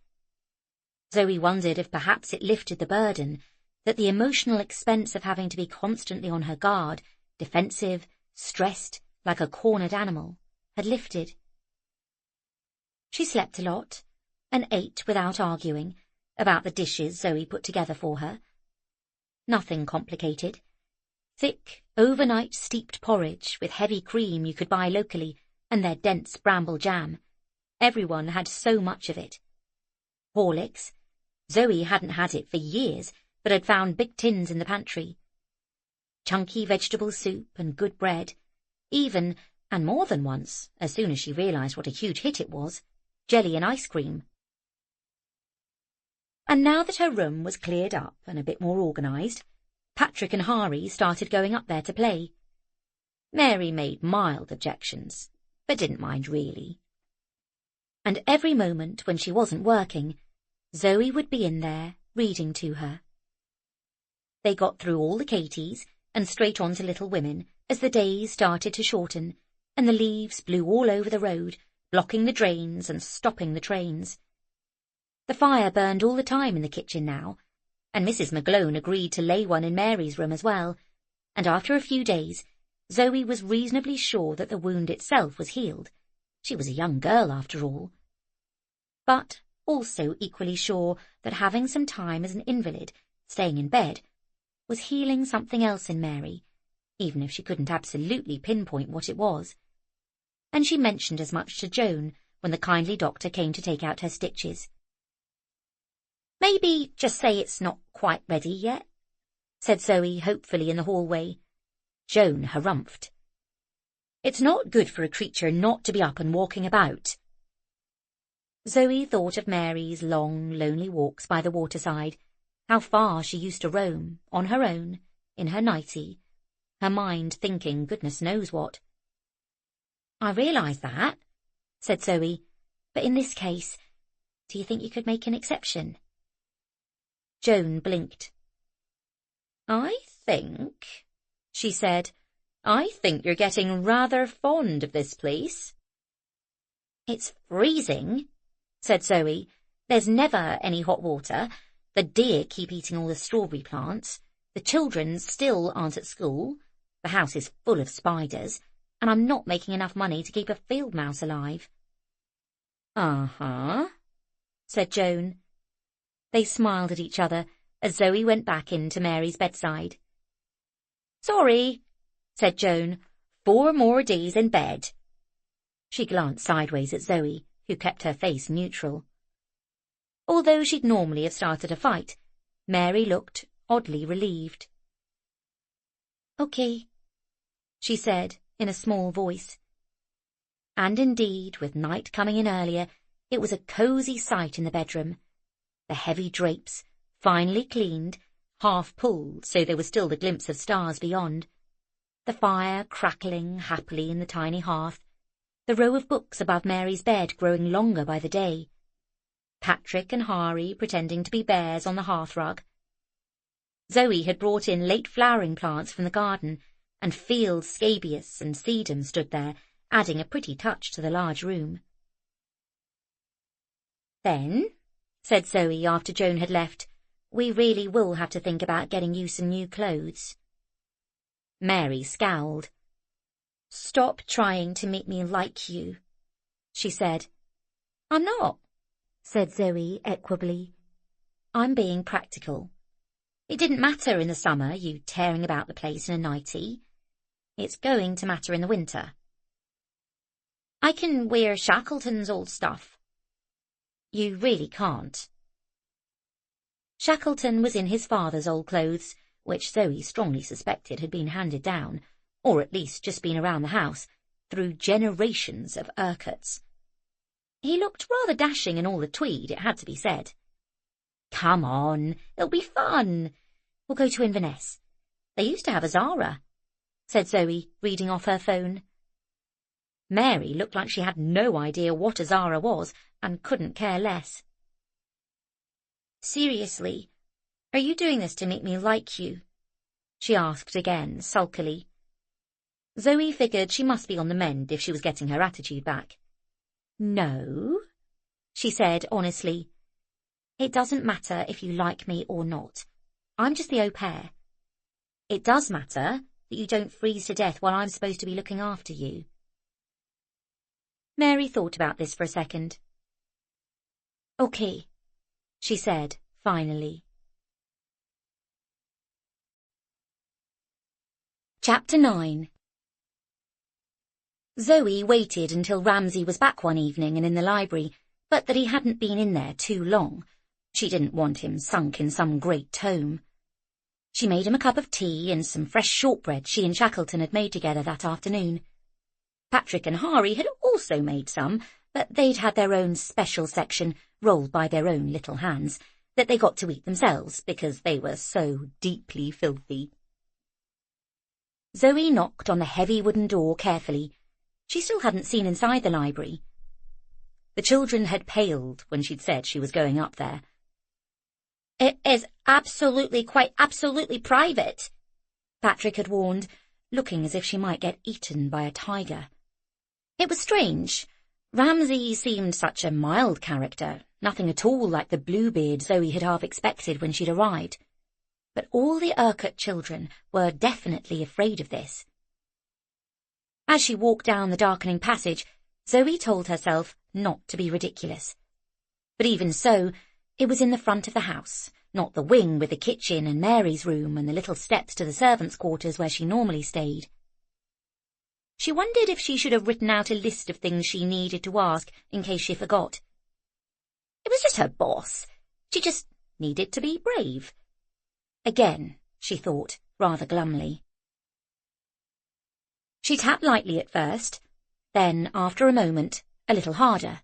Zoe wondered if perhaps it lifted the burden, that the emotional expense of having to be constantly on her guard, defensive, stressed, like a cornered animal, had lifted. She slept a lot, and ate without arguing, about the dishes Zoe put together for her. Nothing complicated. Thick, overnight steeped porridge with heavy cream you could buy locally, and their dense bramble jam. Everyone had so much of it. Horlicks. Zoe hadn't had it for years, but had found big tins in the pantry. chunky vegetable soup and good bread, even, and more than once, as soon as she realised what a huge hit it was, jelly and ice cream. And now that her room was cleared up and a bit more organised, Patrick and Hari started going up there to play. Mary made mild objections, but didn't mind really. And every moment when she wasn't working, Zoe would be in there, reading to her. They got through all the Katies and straight on to Little Women as the days started to shorten, and the leaves blew all over the road, blocking the drains and stopping the trains. The fire burned all the time in the kitchen now, and Mrs. McGlone agreed to lay one in Mary's room as well, and after a few days, Zoe was reasonably sure that the wound itself was healed. She was a young girl, after all. But also equally sure that having some time as an invalid, staying in bed, was healing something else in Mary, even if she couldn't absolutely pinpoint what it was. And she mentioned as much to Joan when the kindly doctor came to take out her stitches. "Maybe just say it's not quite ready yet," said Zoe hopefully in the hallway. Joan harumphed. "It's not good for a creature not to be up and walking about." Zoe thought of Mary's long, lonely walks by the waterside, how far she used to roam, on her own, in her nightie, her mind thinking goodness knows what. "I realise that," said Zoe, "but in this case, do you think you could make an exception?" Joan blinked. "I think," she said, "I think you're getting rather fond of this place." "It's freezing," said Zoe. "There's never any hot water. The deer keep eating all the strawberry plants. The children still aren't at school. The house is full of spiders, and I'm not making enough money to keep a field mouse alive." "Uh-huh," said Joan. They smiled at each other as Zoe went back into Mary's bedside. "Sorry," said Joan. 4 more days in bed." She glanced sideways at Zoe, who kept her face neutral. Although she'd normally have started a fight, Mary looked oddly relieved. "Okay," she said in a small voice. And indeed, with night coming in earlier, it was a cosy sight in the bedroom. The heavy drapes, finely cleaned, half pulled so there was still the glimpse of stars beyond, the fire crackling happily in the tiny hearth, the row of books above Mary's bed growing longer by the day, Patrick and Hari pretending to be bears on the hearthrug. Zoe had brought in late flowering plants from the garden, and field scabious and sedum stood there, adding a pretty touch to the large room. "Then," said Zoe after Joan had left, "we really will have to think about getting you some new clothes." Mary scowled. "Stop trying to make me like you," she said. "I'm not," said Zoe equably. "I'm being practical. It didn't matter in the summer, you tearing about the place in a nightie. It's going to matter in the winter." "I can wear Shackleton's old stuff." "You really can't." Shackleton was in his father's old clothes, which Zoe strongly suspected had been handed down, or at least just been around the house, through generations of Urquharts. He looked rather dashing in all the tweed, it had to be said. "Come on, it'll be fun. We'll go to Inverness. They used to have a Zara," said Zoe, reading off her phone. Mary looked like she had no idea what a Zara was and couldn't care less. "Seriously, are you doing this to make me like you?" she asked again, sulkily. Zoe figured she must be on the mend if she was getting her attitude back. "No," she said honestly. "It doesn't matter if you like me or not. I'm just the au pair. It does matter that you don't freeze to death while I'm supposed to be looking after you." Mary thought about this for a second. "Okay," she said finally. Chapter 9. Zoe waited until Ramsay was back one evening and in the library, but that he hadn't been in there too long. She didn't want him sunk in some great tome. She made him a cup of tea and some fresh shortbread she and Shackleton had made together that afternoon. Patrick and Hari had also made some, but they'd had their own special section, rolled by their own little hands, that they got to eat themselves because they were so deeply filthy. Zoe knocked on the heavy wooden door carefully. She still hadn't seen inside the library. The children had paled when she'd said she was going up there. "It is quite absolutely private," Patrick had warned, looking as if she might get eaten by a tiger. It was strange. Ramsay seemed such a mild character, nothing at all like the Bluebeard Zoe had half expected when she'd arrived. But all the Urquhart children were definitely afraid of this. As she walked down the darkening passage, Zoe told herself not to be ridiculous. But even so, it was in the front of the house, not the wing with the kitchen and Mary's room and the little steps to the servants' quarters where she normally stayed. She wondered if she should have written out a list of things she needed to ask in case she forgot. It was just her boss. She just needed to be brave. Again, she thought, rather glumly. She tapped lightly at first, then, after a moment, a little harder.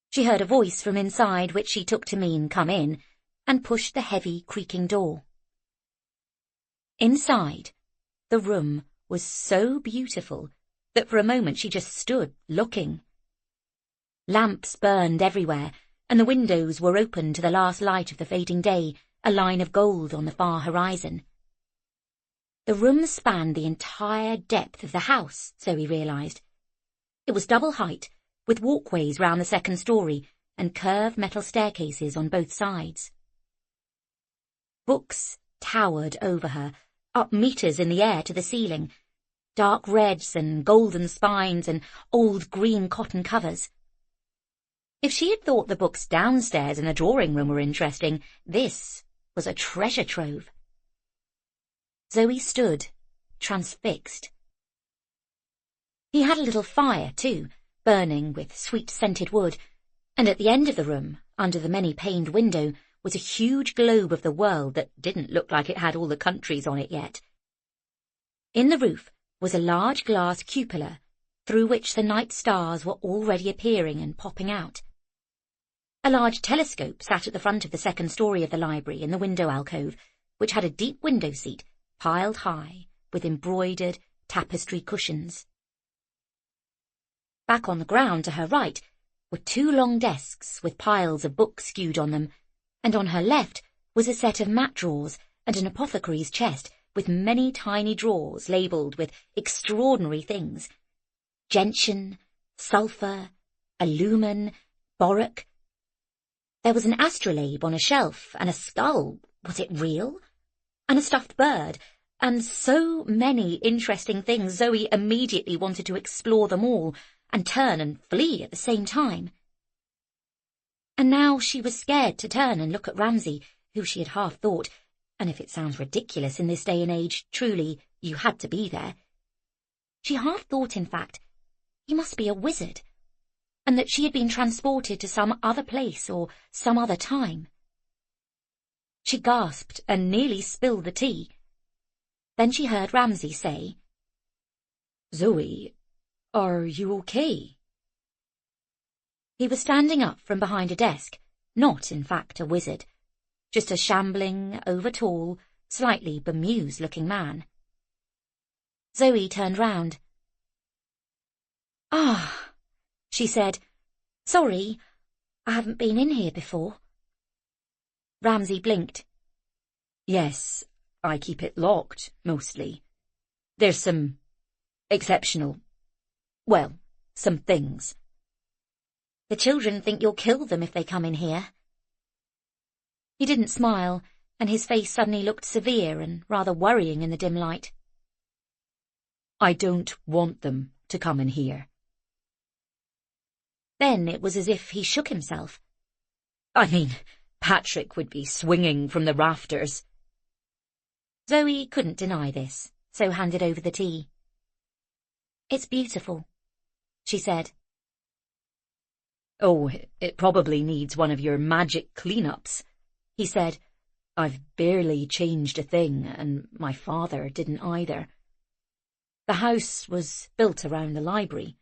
She heard a voice from inside which she took to mean "come in," and pushed the heavy, creaking door. Inside, the room was so beautiful that for a moment she just stood looking. Lamps burned everywhere, and the windows were open to the last light of the fading day, a line of gold on the far horizon. The room spanned the entire depth of the house, Zoe realised. It was double height, with walkways round the second story and curved metal staircases on both sides. Books towered over her, up meters in the air to the ceiling, dark reds and golden spines and old green cotton covers. If she had thought the books downstairs in the drawing room were interesting, this was a treasure trove. Zoe stood, transfixed. He had a little fire, too, burning with sweet-scented wood, and at the end of the room, under the many-paned window, was a huge globe of the world that didn't look like it had all the countries on it yet. In the roof was a large glass cupola, through which the night stars were already appearing and popping out. A large telescope sat at the front of the second story of the library in the window alcove, which had a deep window seat, piled high, with embroidered tapestry cushions. Back on the ground to her right were two long desks with piles of books skewed on them, and on her left was a set of mat drawers and an apothecary's chest with many tiny drawers labelled with extraordinary things: gentian, sulphur, alumen, boric. There was an astrolabe on a shelf, and a skull, was it real? And a stuffed bird, and so many interesting things Zoe immediately wanted to explore them all, and turn and flee at the same time. And now she was scared to turn and look at Ramsay, who she had half thought, and if it sounds ridiculous in this day and age, truly, you had to be there. She half thought, in fact, he must be a wizard, and that she had been transported to some other place or some other time. She gasped and nearly spilled the tea. Then she heard Ramsay say, "Zoe, are you okay?" He was standing up from behind a desk, not, in fact, a wizard, just a shambling, over-tall, slightly bemused-looking man. Zoe turned round. "Ah," she said. "Sorry, I haven't been in here before." Ramsay blinked. "Yes, I keep it locked, mostly. There's some some things. The children think you'll kill them if they come in here." He didn't smile, and his face suddenly looked severe and rather worrying in the dim light. "I don't want them to come in here." Then it was as if he shook himself. "I mean, Patrick would be swinging from the rafters." Zoe couldn't deny this, so handed over the tea. "It's beautiful," she said. "Oh, it probably needs one of your magic clean-ups," he said, I've barely changed a thing, and my father didn't either. The house was built around the library.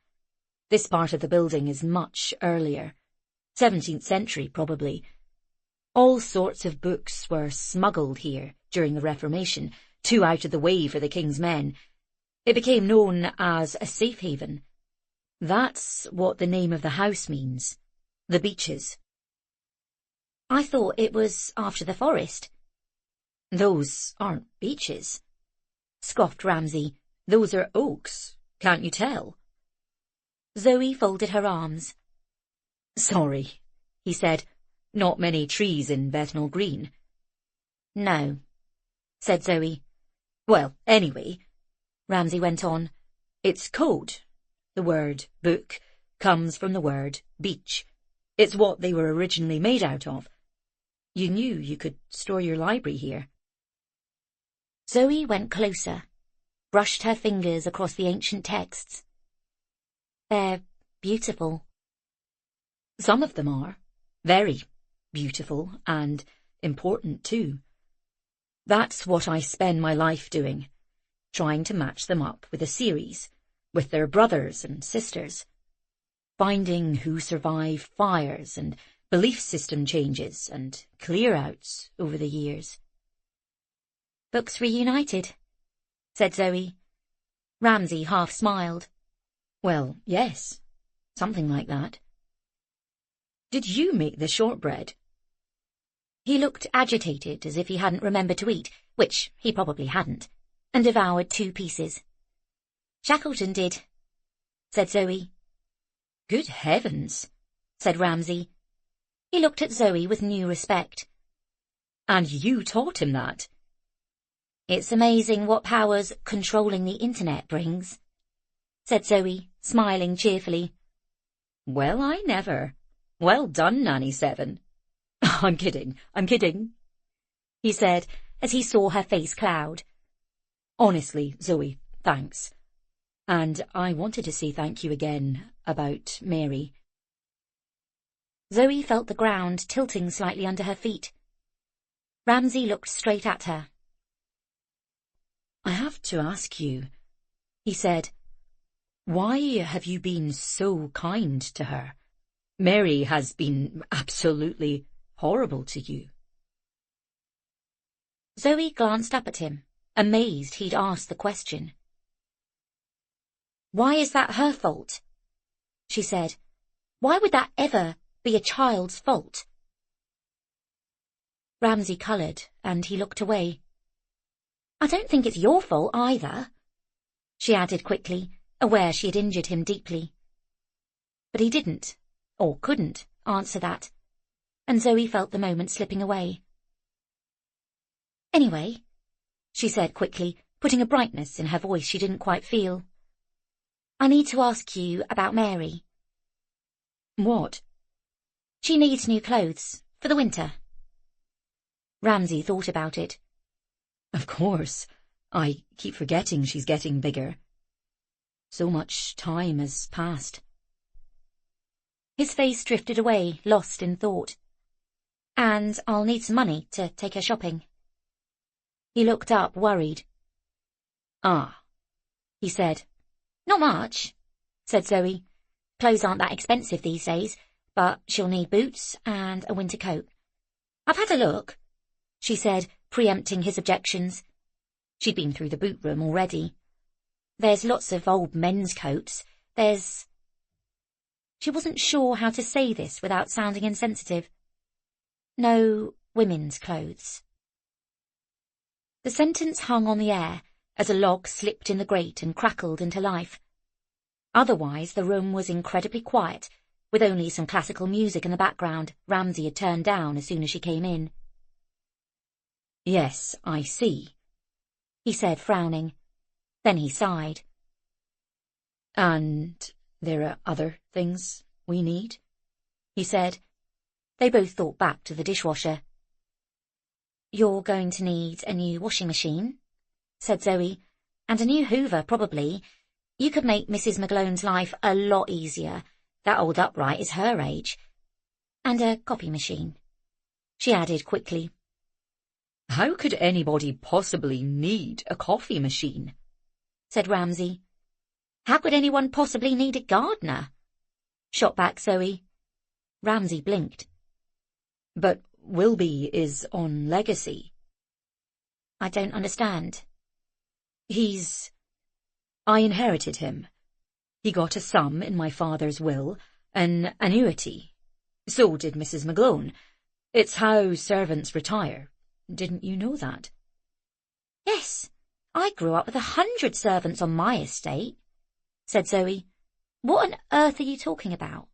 This part of the building is much earlier, 17th century probably. All sorts of books were smuggled here during the Reformation, too out of the way for the king's men. It became known as a safe haven. That's what the name of the house means, the Beeches. I thought it was after the forest. Those aren't beeches, scoffed Ramsay. Those are oaks, can't you tell? Zoe folded her arms. Sorry, he said. Not many trees in Bethnal Green. No, said Zoe. Well, anyway, Ramsay went on, it's code. The word book comes from the word beech. It's what they were originally made out of. You knew you could store your library here. Zoe went closer, brushed her fingers across the ancient texts. They're beautiful. Some of them are. Very beautiful and important too. That's what I spend my life doing, trying to match them up with a series, with their brothers and sisters, finding who survived fires and belief system changes and clear-outs over the years. Books reunited, said Zoe. Ramsay half smiled. Well, yes, something like that. Did you make the shortbread? He looked agitated, as if he hadn't remembered to eat, which he probably hadn't, and devoured 2 pieces. Shackleton did, said Zoe. Good heavens, said Ramsay. He looked at Zoe with new respect. And you taught him that? It's amazing what powers controlling the internet brings, said Zoe, smiling cheerfully. Well, I never. Well done, Nanny 7. I'm kidding, he said, as he saw her face cloud. Honestly, Zoe, thanks. And I wanted to say thank you again about Mary. Zoe felt the ground tilting slightly under her feet. Ramsay looked straight at her. I have to ask you, he said, why have you been so kind to her? Mary has been absolutely horrible to you. Zoe glanced up at him, amazed he'd asked the question. Why is that her fault? She said. Why would that ever be a child's fault? Ramsay coloured, and he looked away. I don't think it's your fault either, she added quickly, aware she had injured him deeply. But he didn't, or couldn't, answer that, and Zoe felt the moment slipping away. Anyway, she said quickly, putting a brightness in her voice she didn't quite feel. I need to ask you about Mary. What? She needs new clothes, for the winter. Ramsay thought about it. Of course. I keep forgetting she's getting bigger. So much time has passed. His face drifted away, lost in thought. And I'll need some money to take her shopping. He looked up, worried. Ah, he said. Not much, said Zoe. Clothes aren't that expensive these days, but she'll need boots and a winter coat. I've had a look, she said, preempting his objections. She'd been through the boot room already. There's lots of old men's coats. There's... She wasn't sure how to say this without sounding insensitive. No women's clothes. The sentence hung on the air as a log slipped in the grate and crackled into life. Otherwise, the room was incredibly quiet, with only some classical music in the background Ramsay had turned down as soon as she came in. Yes, I see, he said, frowning. Then he sighed. And there are other things we need, he said. They both thought back to the dishwasher. You're going to need a new washing machine, said Zoe, and a new hoover, probably. You could make Mrs. McGlone's life a lot easier. That old upright is her age. And a copy machine, she added quickly. How could anybody possibly need a coffee machine? Said Ramsay. How could anyone possibly need a gardener? Shot back Zoe. Ramsay blinked. But Wilby is on legacy. I don't understand. I inherited him. He got a sum in my father's will, an annuity. So did Mrs. McGlone. It's how servants retire. Didn't you know that? Yes, I grew up with 100 servants on my estate, said Zoe. What on earth are you talking about?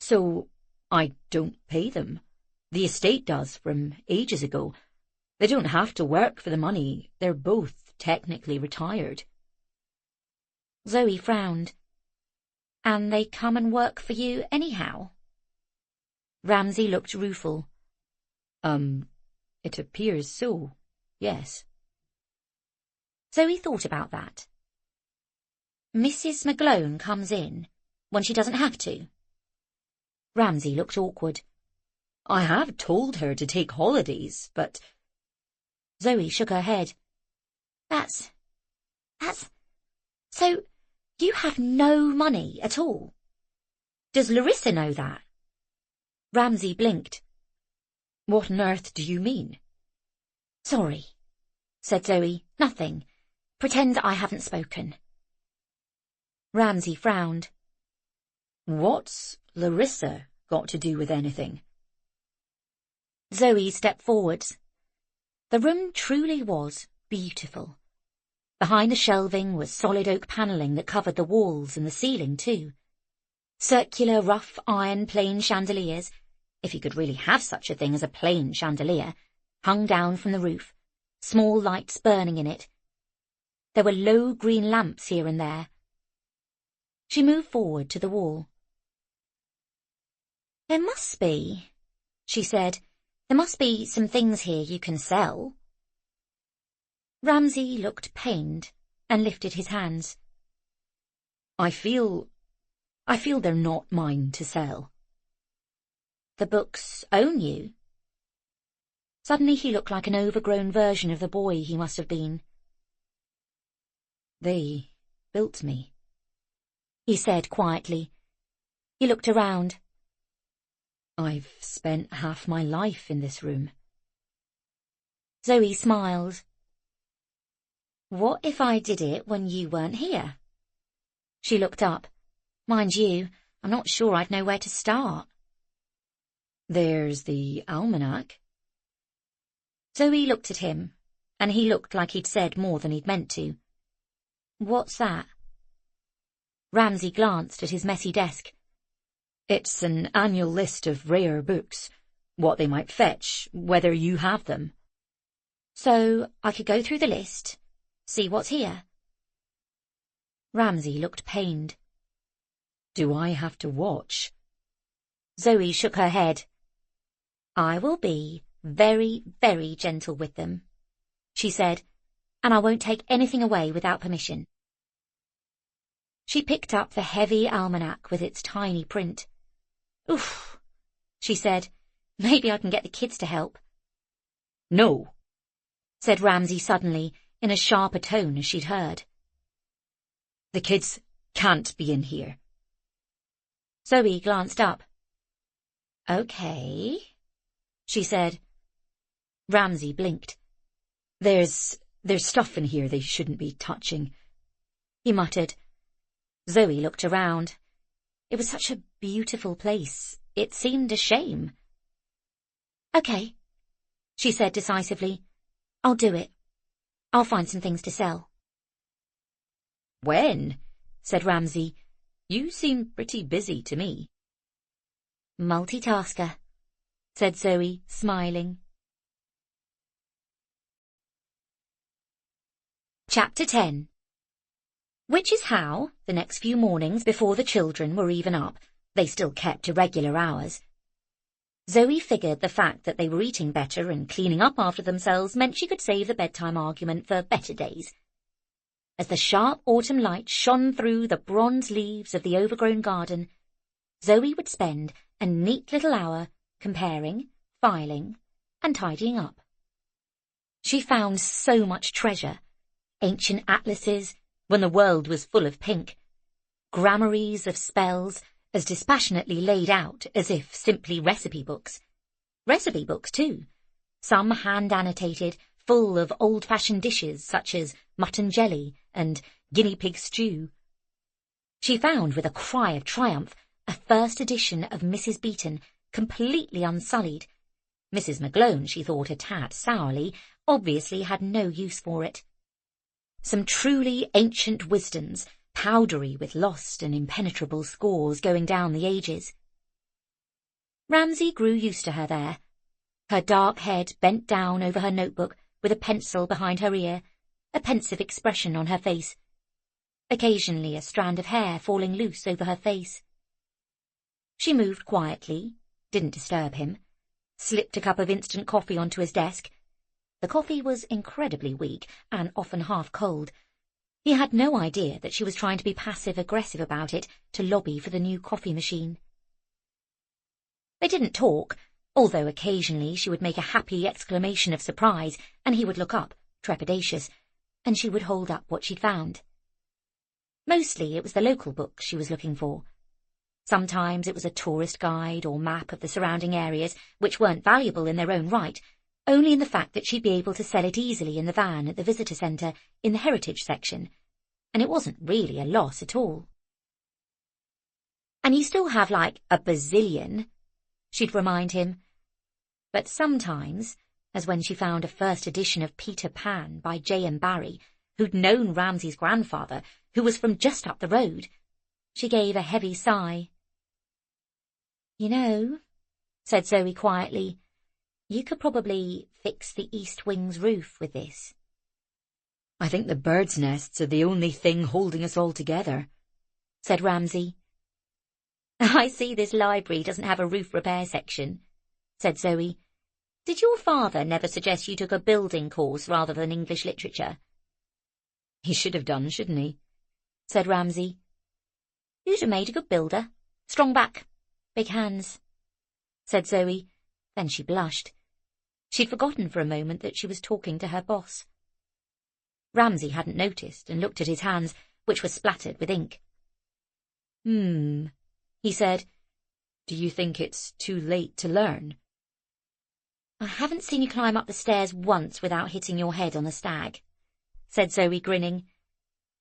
So, I don't pay them. The estate does from ages ago. They don't have to work for the money. They're both technically retired. Zoe frowned. And they come and work for you anyhow? Ramsay looked rueful. It appears so, yes. Zoe thought about that. Mrs. McGlone comes in when she doesn't have to. Ramsay looked awkward. I have told her to take holidays, but... Zoe shook her head. So, you have no money at all? Does Larissa know that? Ramsay blinked. What on earth do you mean? Sorry, said Zoe. Nothing. Pretend I haven't spoken. Ramsay frowned. What's Larissa got to do with anything? Zoe stepped forwards. The room truly was beautiful. Behind the shelving was solid oak panelling that covered the walls and the ceiling too. Circular rough iron plain chandeliers, if you could really have such a thing as a plain chandelier, hung down from the roof, small lights burning in it. There were low green lamps here and there. She moved forward to the wall. There must be, she said. There must be some things here you can sell. Ramsay looked pained and lifted his hands. I feel they're not mine to sell. The books own you? Suddenly he looked like an overgrown version of the boy he must have been. They built me, he said quietly. He looked around. I've spent half my life in this room. Zoe smiled. What if I did it when you weren't here? She looked up. Mind you, I'm not sure I'd know where to start. There's the almanac. Zoe looked at him, and he looked like he'd said more than he'd meant to. What's that? Ramsay glanced at his messy desk. It's an annual list of rare books, what they might fetch, whether you have them. So I could go through the list, see what's here. Ramsay looked pained. Do I have to watch? Zoe shook her head. I will be very, very gentle with them, she said, and I won't take anything away without permission. She picked up the heavy almanac with its tiny print. Oof, she said. Maybe I can get the kids to help. No, said Ramsay suddenly, in a sharper tone as she'd heard. The kids can't be in here. Zoe glanced up. Okay, she said. Ramsay blinked. There's stuff in here they shouldn't be touching, he muttered. Zoe looked around. It was such a beautiful place. It seemed a shame. Okay, she said decisively. I'll do it. I'll find some things to sell. When? Said Ramsay. You seem pretty busy to me. Multitasker, said Zoe, smiling. Chapter 10. Which is how, the next few mornings before the children were even up, they still kept irregular hours. Zoe figured the fact that they were eating better and cleaning up after themselves meant she could save the bedtime argument for better days. As the sharp autumn light shone through the bronze leaves of the overgrown garden, Zoe would spend a neat little hour comparing, filing, and tidying up. She found so much treasure. Ancient atlases, when the world was full of pink. Grammaries of spells, as dispassionately laid out as if simply recipe books. Recipe books, too. Some hand-annotated, full of old-fashioned dishes such as mutton jelly and guinea pig stew. She found, with a cry of triumph, a first edition of Mrs. Beeton, completely unsullied. Mrs. McGlone, she thought a tad sourly, obviously had no use for it. Some truly ancient wisdoms, powdery with lost and impenetrable scores going down the ages. Ramsay grew used to her there. Her dark head bent down over her notebook with a pencil behind her ear, a pensive expression on her face. Occasionally a strand of hair falling loose over her face. She moved quietly, didn't disturb him, slipped a cup of instant coffee onto his desk. The coffee was incredibly weak and often half cold. He had no idea that she was trying to be passive-aggressive about it to lobby for the new coffee machine. They didn't talk, although occasionally she would make a happy exclamation of surprise and he would look up, trepidatious, and she would hold up what she'd found. Mostly it was the local book she was looking for. Sometimes it was a tourist guide or map of the surrounding areas, which weren't valuable in their own right, only in the fact that she'd be able to sell it easily in the van at the visitor centre in the heritage section, and it wasn't really a loss at all. "And you still have like a bazillion," she'd remind him. But sometimes, as when she found a first edition of Peter Pan by J.M. Barrie, who'd known Ramsay's grandfather, who was from just up the road, she gave a heavy sigh. "You know," said Zoe quietly, "you could probably fix the east wing's roof with this." "I think the birds' nests are the only thing holding us all together," said Ramsay. "I see this library doesn't have a roof repair section," said Zoe. "Did your father never suggest you took a building course rather than English literature?" "He should have done, shouldn't he?" said Ramsay. "You'd have made a good builder. Strong back, big hands," said Zoe. Then she blushed. She'd forgotten for a moment that she was talking to her boss. Ramsay hadn't noticed and looked at his hands, which were splattered with ink. He said. "Do you think it's too late to learn?" "I haven't seen you climb up the stairs once without hitting your head on a stag," said Zoe, grinning.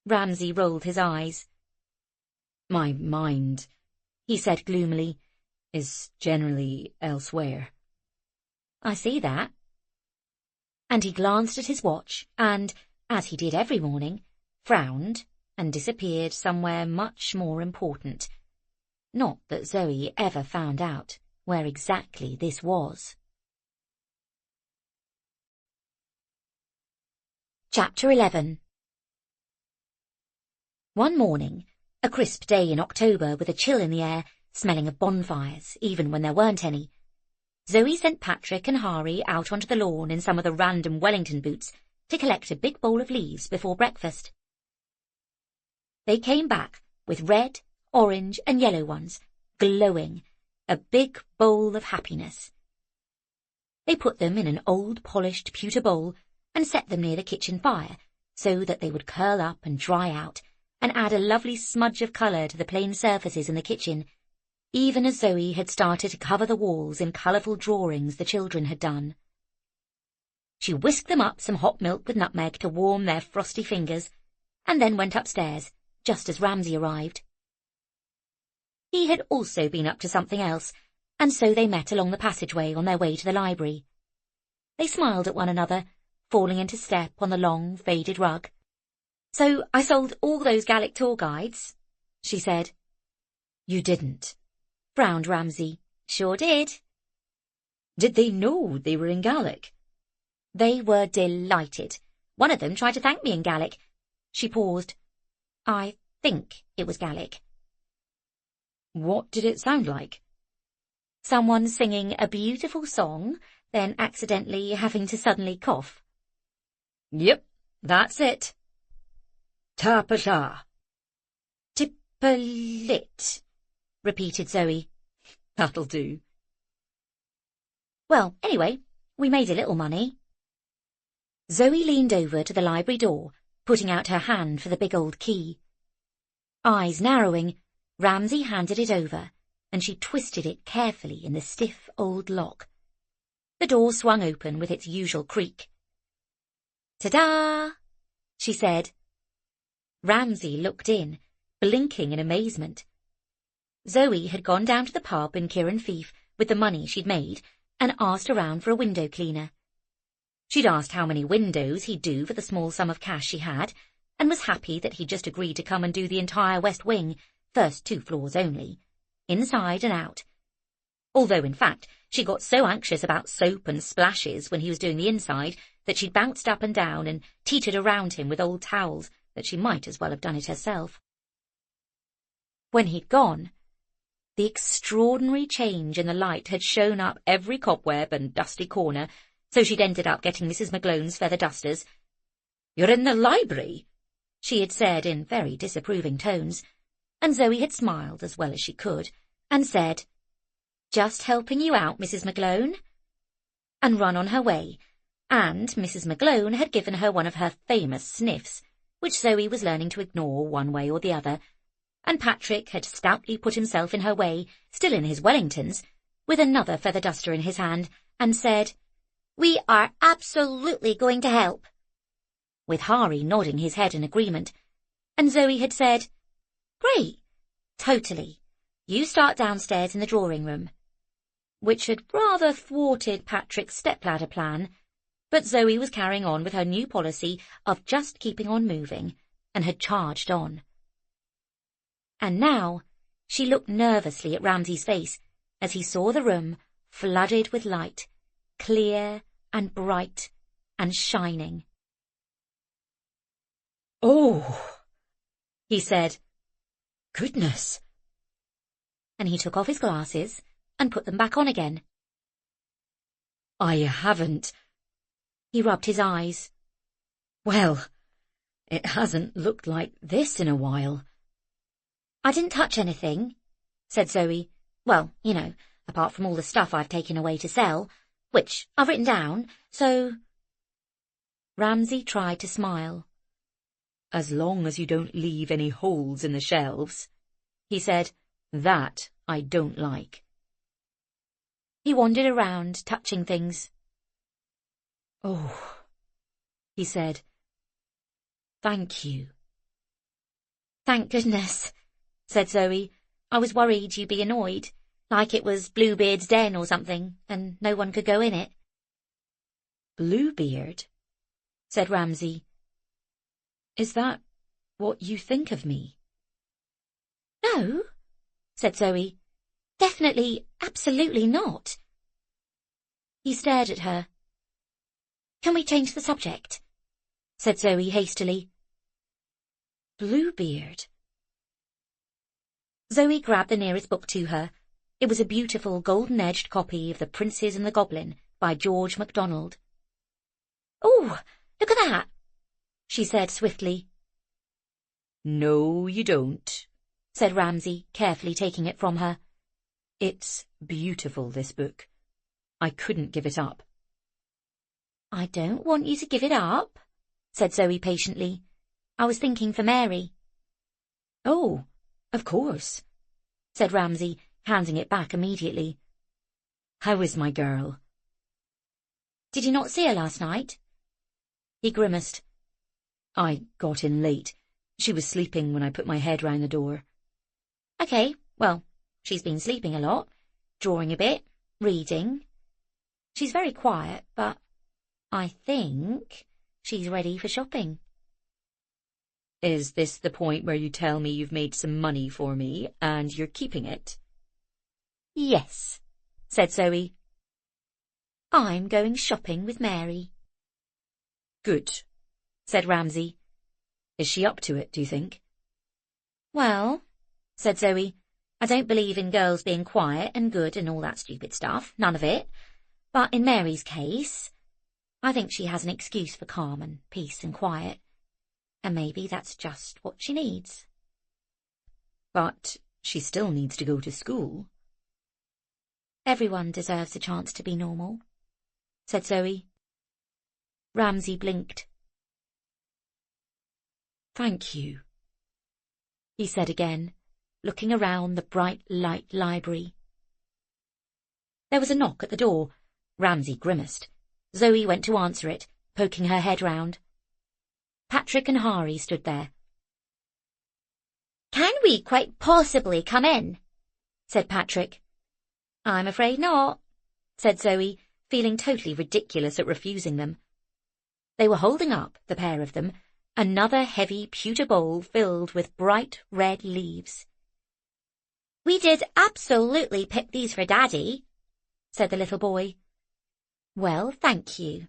Ramsay rolled his eyes. "My mind," he said gloomily, "is generally elsewhere." "I see that." And he glanced at his watch and, as he did every morning, frowned and disappeared somewhere much more important. Not that Zoe ever found out where exactly this was. Chapter 11. One morning, a crisp day in October with a chill in the air, smelling of bonfires, even when there weren't any, Zoe sent Patrick and Hari out onto the lawn in some of the random Wellington boots to collect a big bowl of leaves before breakfast. They came back with red, orange and yellow ones, glowing, a big bowl of happiness. They put them in an old polished pewter bowl and set them near the kitchen fire so that they would curl up and dry out and add a lovely smudge of colour to the plain surfaces in the kitchen, even as Zoe had started to cover the walls in colourful drawings the children had done. She whisked them up some hot milk with nutmeg to warm their frosty fingers, and then went upstairs, just as Ramsay arrived. He had also been up to something else, and so they met along the passageway on their way to the library. They smiled at one another, falling into step on the long, faded rug. "So I sold all those Gallic tour guides," she said. "You didn't," frowned Ramsay. "Sure did." "Did they know they were in Gaelic?" "They were delighted. One of them tried to thank me in Gaelic." She paused. "I think it was Gaelic." "What did it sound like?" "Someone singing a beautiful song, then accidentally having to suddenly cough." "Yep, that's it." "Ta-pa-ta." "Tippalit," repeated Zoe. "That'll do." "Well, anyway, we made a little money." Zoe leaned over to the library door, putting out her hand for the big old key. Eyes narrowing, Ramsay handed it over, and she twisted it carefully in the stiff old lock. The door swung open with its usual creak. "Ta-da!" she said. Ramsay looked in, blinking in amazement. Zoe had gone down to the pub in Kieran Fife with the money she'd made and asked around for a window cleaner. She'd asked how many windows he'd do for the small sum of cash she had, and was happy that he'd just agreed to come and do the entire west wing, first 2 floors only, inside and out. Although, in fact, she got so anxious about soap and splashes when he was doing the inside that she'd bounced up and down and teetered around him with old towels that she might as well have done it herself. When he'd gone, the extraordinary change in the light had shown up every cobweb and dusty corner, so she'd ended up getting Mrs. McGlone's feather dusters. "You're in the library," she had said in very disapproving tones, and Zoe had smiled as well as she could, and said, "Just helping you out, Mrs. McGlone," and run on her way, and Mrs. McGlone had given her one of her famous sniffs, which Zoe was learning to ignore one way or the other, and Patrick had stoutly put himself in her way, still in his Wellingtons, with another feather duster in his hand, and said, "We are absolutely going to help," with Hari nodding his head in agreement, and Zoe had said, "Great, totally. You start downstairs in the drawing room," which had rather thwarted Patrick's stepladder plan, but Zoe was carrying on with her new policy of just keeping on moving, and had charged on. And now she looked nervously at Ramsay's face as he saw the room flooded with light, clear and bright and shining. "Oh," he said. "Goodness." And he took off his glasses and put them back on again. "I haven't—" He rubbed his eyes. "Well, it hasn't looked like this in a while." "I didn't touch anything," said Zoe. "Well, you know, apart from all the stuff I've taken away to sell, which I've written down, so—" Ramsay tried to smile. "As long as you don't leave any holes in the shelves," he said. "That I don't like." He wandered around, touching things. "Oh," he said. "Thank you." "Thank goodness," said Zoe. "I was worried you'd be annoyed, like it was Bluebeard's den or something, and no one could go in it." "Bluebeard?" said Ramsay. "Is that what you think of me?" "No," said Zoe. "Definitely, absolutely not." He stared at her. "Can we change the subject?" said Zoe hastily. "Bluebeard?" Zoe grabbed the nearest book to her. It was a beautiful golden-edged copy of The Princes and the Goblin by George MacDonald. "Oh, look at that," she said swiftly. "No, you don't," said Ramsay, carefully taking it from her. "It's beautiful, this book. I couldn't give it up." "I don't want you to give it up," said Zoe patiently. "I was thinking for Mary." "Oh, of course," said Ramsay, handing it back immediately. "How is my girl?" "Did you not see her last night?" He grimaced. "I got in late. She was sleeping when I put my head round the door." "Okay, well, she's been sleeping a lot, drawing a bit, reading. She's very quiet, but I think she's ready for shopping." "Is this the point where you tell me you've made some money for me and you're keeping it?" "Yes," said Zoe. "I'm going shopping with Mary." "Good," said Ramsay. "Is she up to it, do you think?" "Well," said Zoe, "I don't believe in girls being quiet and good and all that stupid stuff, none of it. But in Mary's case, I think she has an excuse for calm and peace and quiet. And maybe that's just what she needs." "But she still needs to go to school." "Everyone deserves a chance to be normal," said Zoe. Ramsay blinked. "Thank you," he said again, looking around the bright light library. There was a knock at the door. Ramsay grimaced. Zoe went to answer it, poking her head round. Patrick and Hari stood there. "Can we quite possibly come in?" said Patrick. "I'm afraid not," said Zoe, feeling totally ridiculous at refusing them. They were holding up, the pair of them, another heavy pewter bowl filled with bright red leaves. "We did absolutely pick these for Daddy," said the little boy. "Well, thank you,"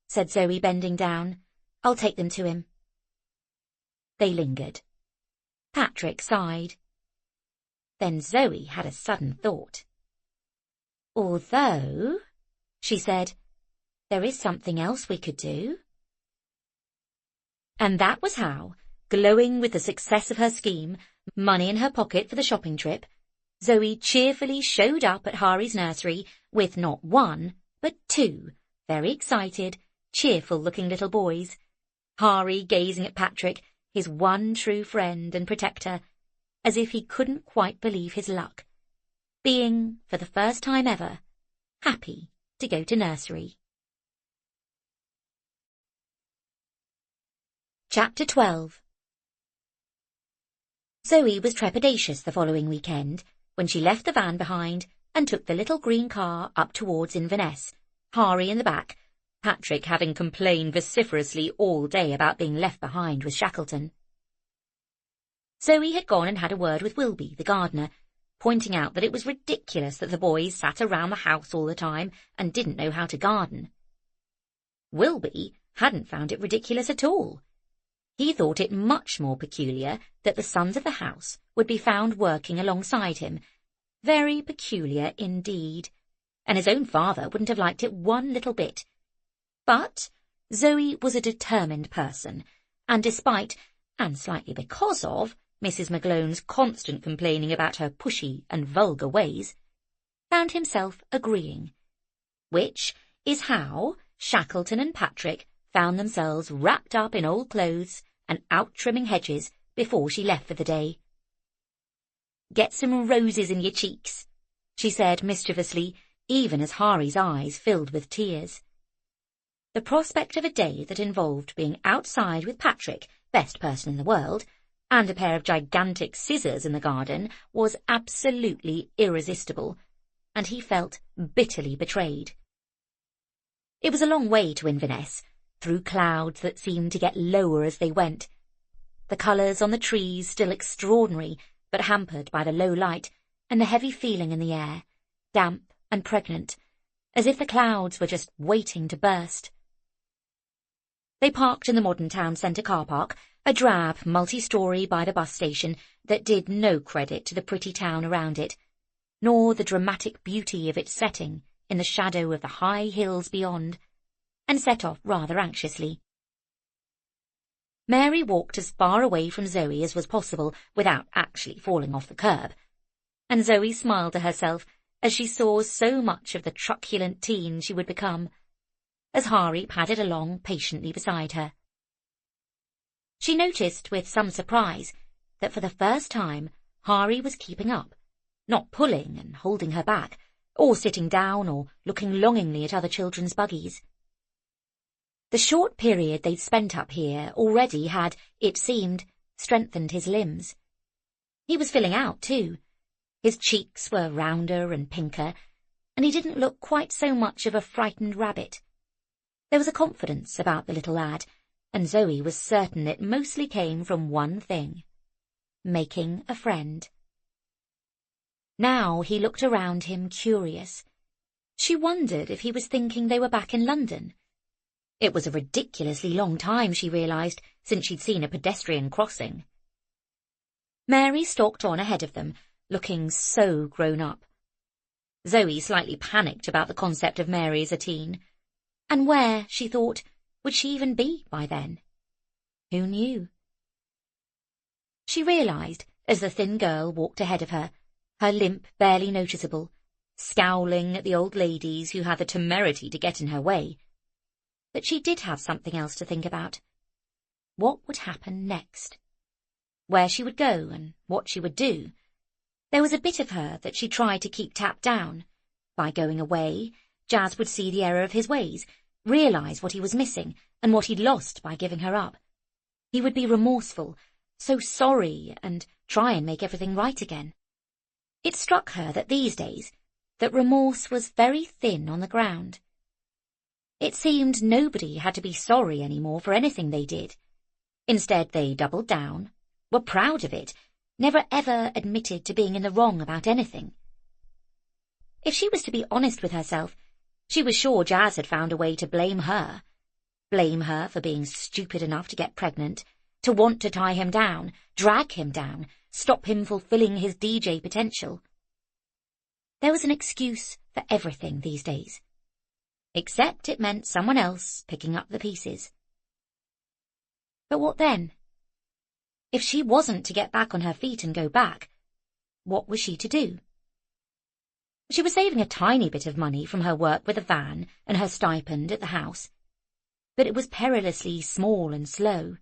said Zoe, bending down. "I'll take them to him." They lingered. Patrick sighed. Then Zoe had a sudden thought. "Although," she said, "there is something else we could do." And that was how, glowing with the success of her scheme, money in her pocket for the shopping trip, Zoe cheerfully showed up at Hari's nursery with not one, but two very excited, cheerful-looking little boys, Hari gazing at Patrick, his one true friend and protector, as if he couldn't quite believe his luck, being, for the first time ever, happy to go to nursery. Chapter 12. Zoe was trepidatious the following weekend when she left the van behind and took the little green car up towards Inverness, Hari in the back, Patrick having complained vociferously all day about being left behind with Shackleton. Zoe had gone and had a word with Wilby, the gardener, pointing out that it was ridiculous that the boys sat around the house all the time and didn't know how to garden. Wilby hadn't found it ridiculous at all. He thought it much more peculiar that the sons of the house would be found working alongside him. Very peculiar indeed, and his own father wouldn't have liked it one little bit. But Zoe was a determined person, and despite, and slightly because of, Mrs. McGlone's constant complaining about her pushy and vulgar ways, found himself agreeing, which is how Shackleton and Patrick found themselves wrapped up in old clothes and out trimming hedges before she left for the day. "Get some roses in your cheeks," she said mischievously, even as Hari's eyes filled with tears. The prospect of a day that involved being outside with Patrick, best person in the world, and a pair of gigantic scissors in the garden was absolutely irresistible, and he felt bitterly betrayed. It was a long way to Inverness, through clouds that seemed to get lower as they went. The colours on the trees still extraordinary, but hampered by the low light and the heavy feeling in the air, damp and pregnant, as if the clouds were just waiting to burst. They parked in the modern town centre car park, a drab multi-storey by the bus station that did no credit to the pretty town around it, nor the dramatic beauty of its setting in the shadow of the high hills beyond, and set off rather anxiously. Mary walked as far away from Zoe as was possible without actually falling off the curb, and Zoe smiled to herself as she saw so much of the truculent teen she would become, as Hari padded along patiently beside her. She noticed with some surprise that for the first time Hari was keeping up, not pulling and holding her back, or sitting down or looking longingly at other children's buggies. The short period they'd spent up here already had, it seemed, strengthened his limbs. He was filling out, too. His cheeks were rounder and pinker, and he didn't look quite so much of a frightened rabbit. There was a confidence about the little lad, and Zoe was certain it mostly came from one thing: making a friend. Now he looked around him curious. She wondered if he was thinking they were back in London. It was a ridiculously long time, she realised, since she'd seen a pedestrian crossing. Mary stalked on ahead of them, looking so grown up. Zoe slightly panicked about the concept of Mary as a teen. And where, she thought, would she even be by then? Who knew? She realised, as the thin girl walked ahead of her, her limp barely noticeable, scowling at the old ladies who had the temerity to get in her way, But she did have something else to think about. What would happen next? Where she would go and what she would do. There was a bit of her that she tried to keep tapped down. By going away, Jas would see the error of his ways, realise what he was missing and what he'd lost by giving her up. He would be remorseful, so sorry, and try and make everything right again. It struck her that these days, that remorse was very thin on the ground. It seemed nobody had to be sorry any more for anything they did. Instead, they doubled down, were proud of it, never ever admitted to being in the wrong about anything. If she was to be honest with herself, she was sure Jas had found a way to blame her. Blame her for being stupid enough to get pregnant, to want to tie him down, drag him down, stop him fulfilling his DJ potential. There was an excuse for everything these days. Except it meant someone else picking up the pieces. But what then? If she wasn't to get back on her feet and go back, what was she to do? She was saving a tiny bit of money from her work with a van and her stipend at the house, but it was perilously small and slow,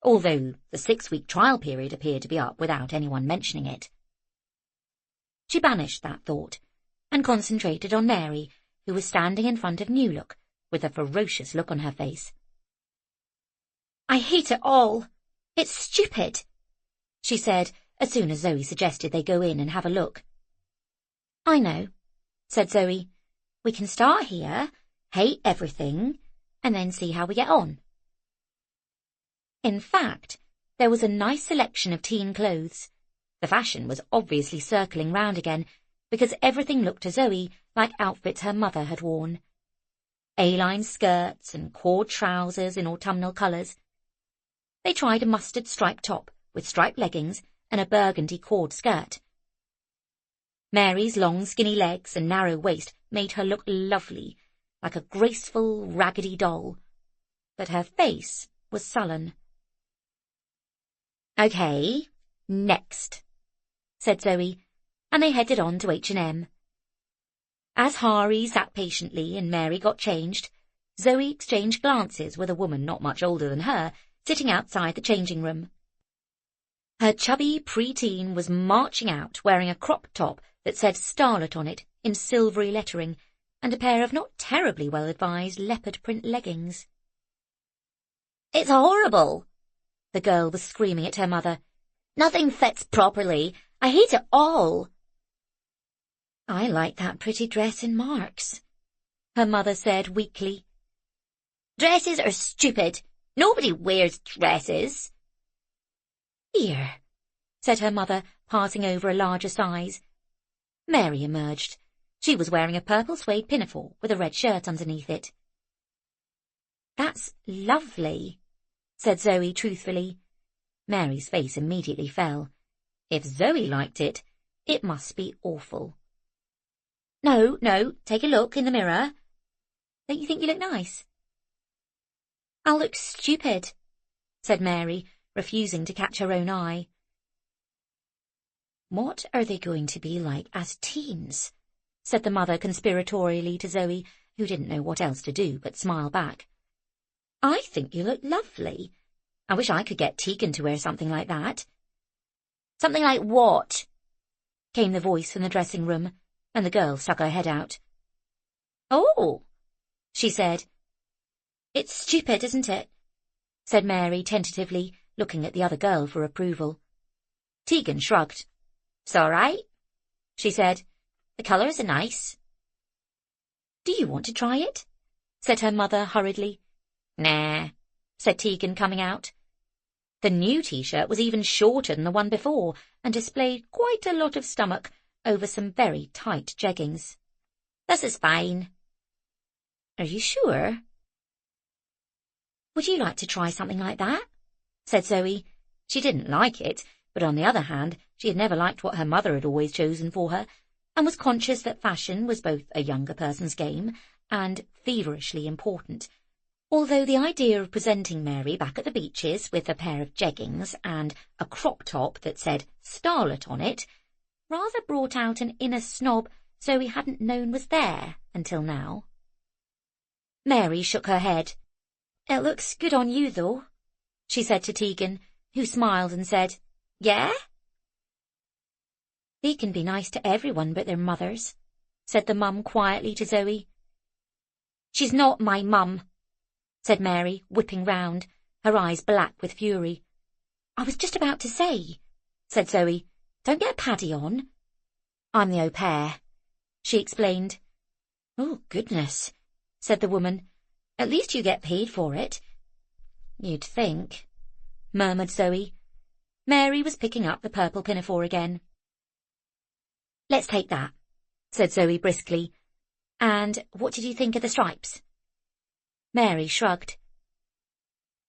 although the 6-week trial period appeared to be up without anyone mentioning it. She banished that thought and concentrated on Mary, who was standing in front of New Look with a ferocious look on her face. "I hate it all. It's stupid," she said as soon as Zoe suggested they go in and have a look. "I know," said Zoe. "We can start here, hate everything, and then see how we get on." In fact, there was a nice selection of teen clothes. The fashion was obviously circling round again, because everything looked to Zoe like outfits her mother had worn. A-line skirts and cord trousers in autumnal colours. They tried a mustard striped top with striped leggings and a burgundy cord skirt. Mary's long skinny legs and narrow waist made her look lovely, like a graceful, raggedy doll, but her face was sullen. "Okay, next," said Zoe, and they headed on to H&M. As Hari sat patiently and Mary got changed, Zoe exchanged glances with a woman not much older than her, sitting outside the changing room. Her chubby pre-teen was marching out wearing a crop top that said Starlet on it in silvery lettering, and a pair of not terribly well-advised leopard print leggings. "It's horrible," the girl was screaming at her mother. "Nothing fits properly. I hate it all." "I like that pretty dress in Mark's," her mother said weakly. "Dresses are stupid. Nobody wears dresses." "Here," said her mother, passing over a larger size. Mary emerged. She was wearing a purple suede pinafore with a red shirt underneath it. "That's lovely," said Zoe truthfully. Mary's face immediately fell. If Zoe liked it, it must be awful. No, take a look in the mirror. Don't you think you look nice?" "I'll look stupid," said Mary, refusing to catch her own eye. "What are they going to be like as teens?" said the mother conspiratorially to Zoe, who didn't know what else to do but smile back. "I think you look lovely. I wish I could get Tegan to wear something like that." "Something like what?" came the voice from the dressing room, and the girl stuck her head out. "Oh," she said. "It's stupid, isn't it?" said Mary tentatively, looking at the other girl for approval. Tegan shrugged. "It's all right," she said. "The colours are nice." "Do you want to try it?" said her mother hurriedly. "Nah," said Tegan, coming out. The new T-shirt was even shorter than the one before, and displayed quite a lot of stomach over some very tight jeggings. "This is fine." "Are you sure?" "Would you like to try something like that?" said Zoe. She didn't like it, but on the other hand, she had never liked what her mother had always chosen for her, and was conscious that fashion was both a younger person's game and feverishly important, although the idea of presenting Mary back at the beaches with a pair of jeggings and a crop top that said Starlet on it rather brought out an inner snob Zoe hadn't known was there until now. Mary shook her head. "It looks good on you, though," she said to Tegan, who smiled and said, "Yeah?" "They can be nice to everyone but their mothers," said the mum quietly to Zoe. "She's not my mum," said Mary, whipping round, her eyes black with fury. "I was just about to say," said Zoe, "don't get Paddy on." "I'm the au pair," she explained. "Oh, goodness," said the woman. "At least you get paid for it." "You'd think," murmured Zoe. Mary was picking up the purple pinafore again. "Let's take that," said Zoe briskly. "And what did you think of the stripes?" Mary shrugged.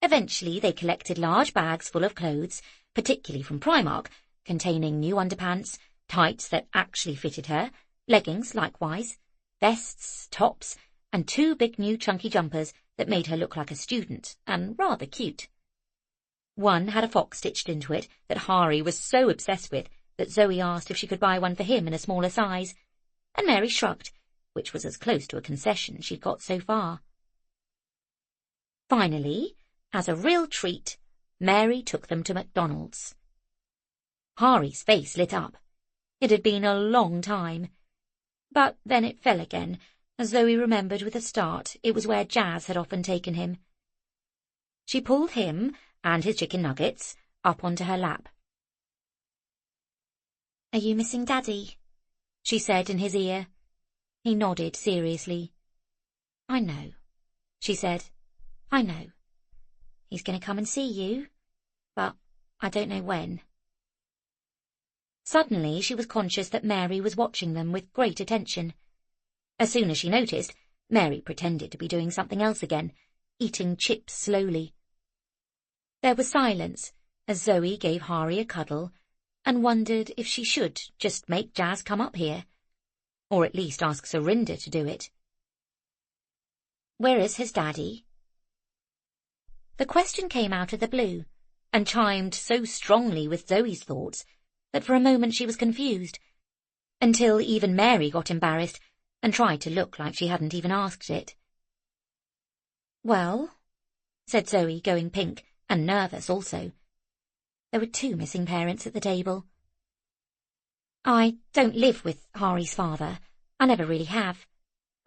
Eventually they collected large bags full of clothes, particularly from Primark, containing new underpants, tights that actually fitted her, leggings likewise, vests, tops, and 2 big new chunky jumpers that made her look like a student, and rather cute. One had a fox stitched into it that Hari was so obsessed with that Zoe asked if she could buy one for him in a smaller size, and Mary shrugged, which was as close to a concession she'd got so far. Finally, as a real treat, Mary took them to McDonald's. Hari's face lit up. It had been a long time. But then it fell again, as Zoe remembered with a start it was where Jazz had often taken him. She pulled him and his chicken nuggets up onto her lap. "Are you missing Daddy?" she said in his ear. He nodded seriously. "I know," she said. "I know. He's going to come and see you, but I don't know when." Suddenly she was conscious that Mary was watching them with great attention. As soon as she noticed, Mary pretended to be doing something else again, eating chips slowly. There was silence as Zoe gave Hari a cuddle and wondered if she should just make Jazz come up here, or at least ask Surinder to do it. "Where is his daddy?" The question came out of the blue and chimed so strongly with Zoe's thoughts that for a moment she was confused, until even Mary got embarrassed and tried to look like she hadn't even asked it. "Well," said Zoe, going pink and nervous also. There were 2 missing parents at the table. "I don't live with Hari's father. I never really have.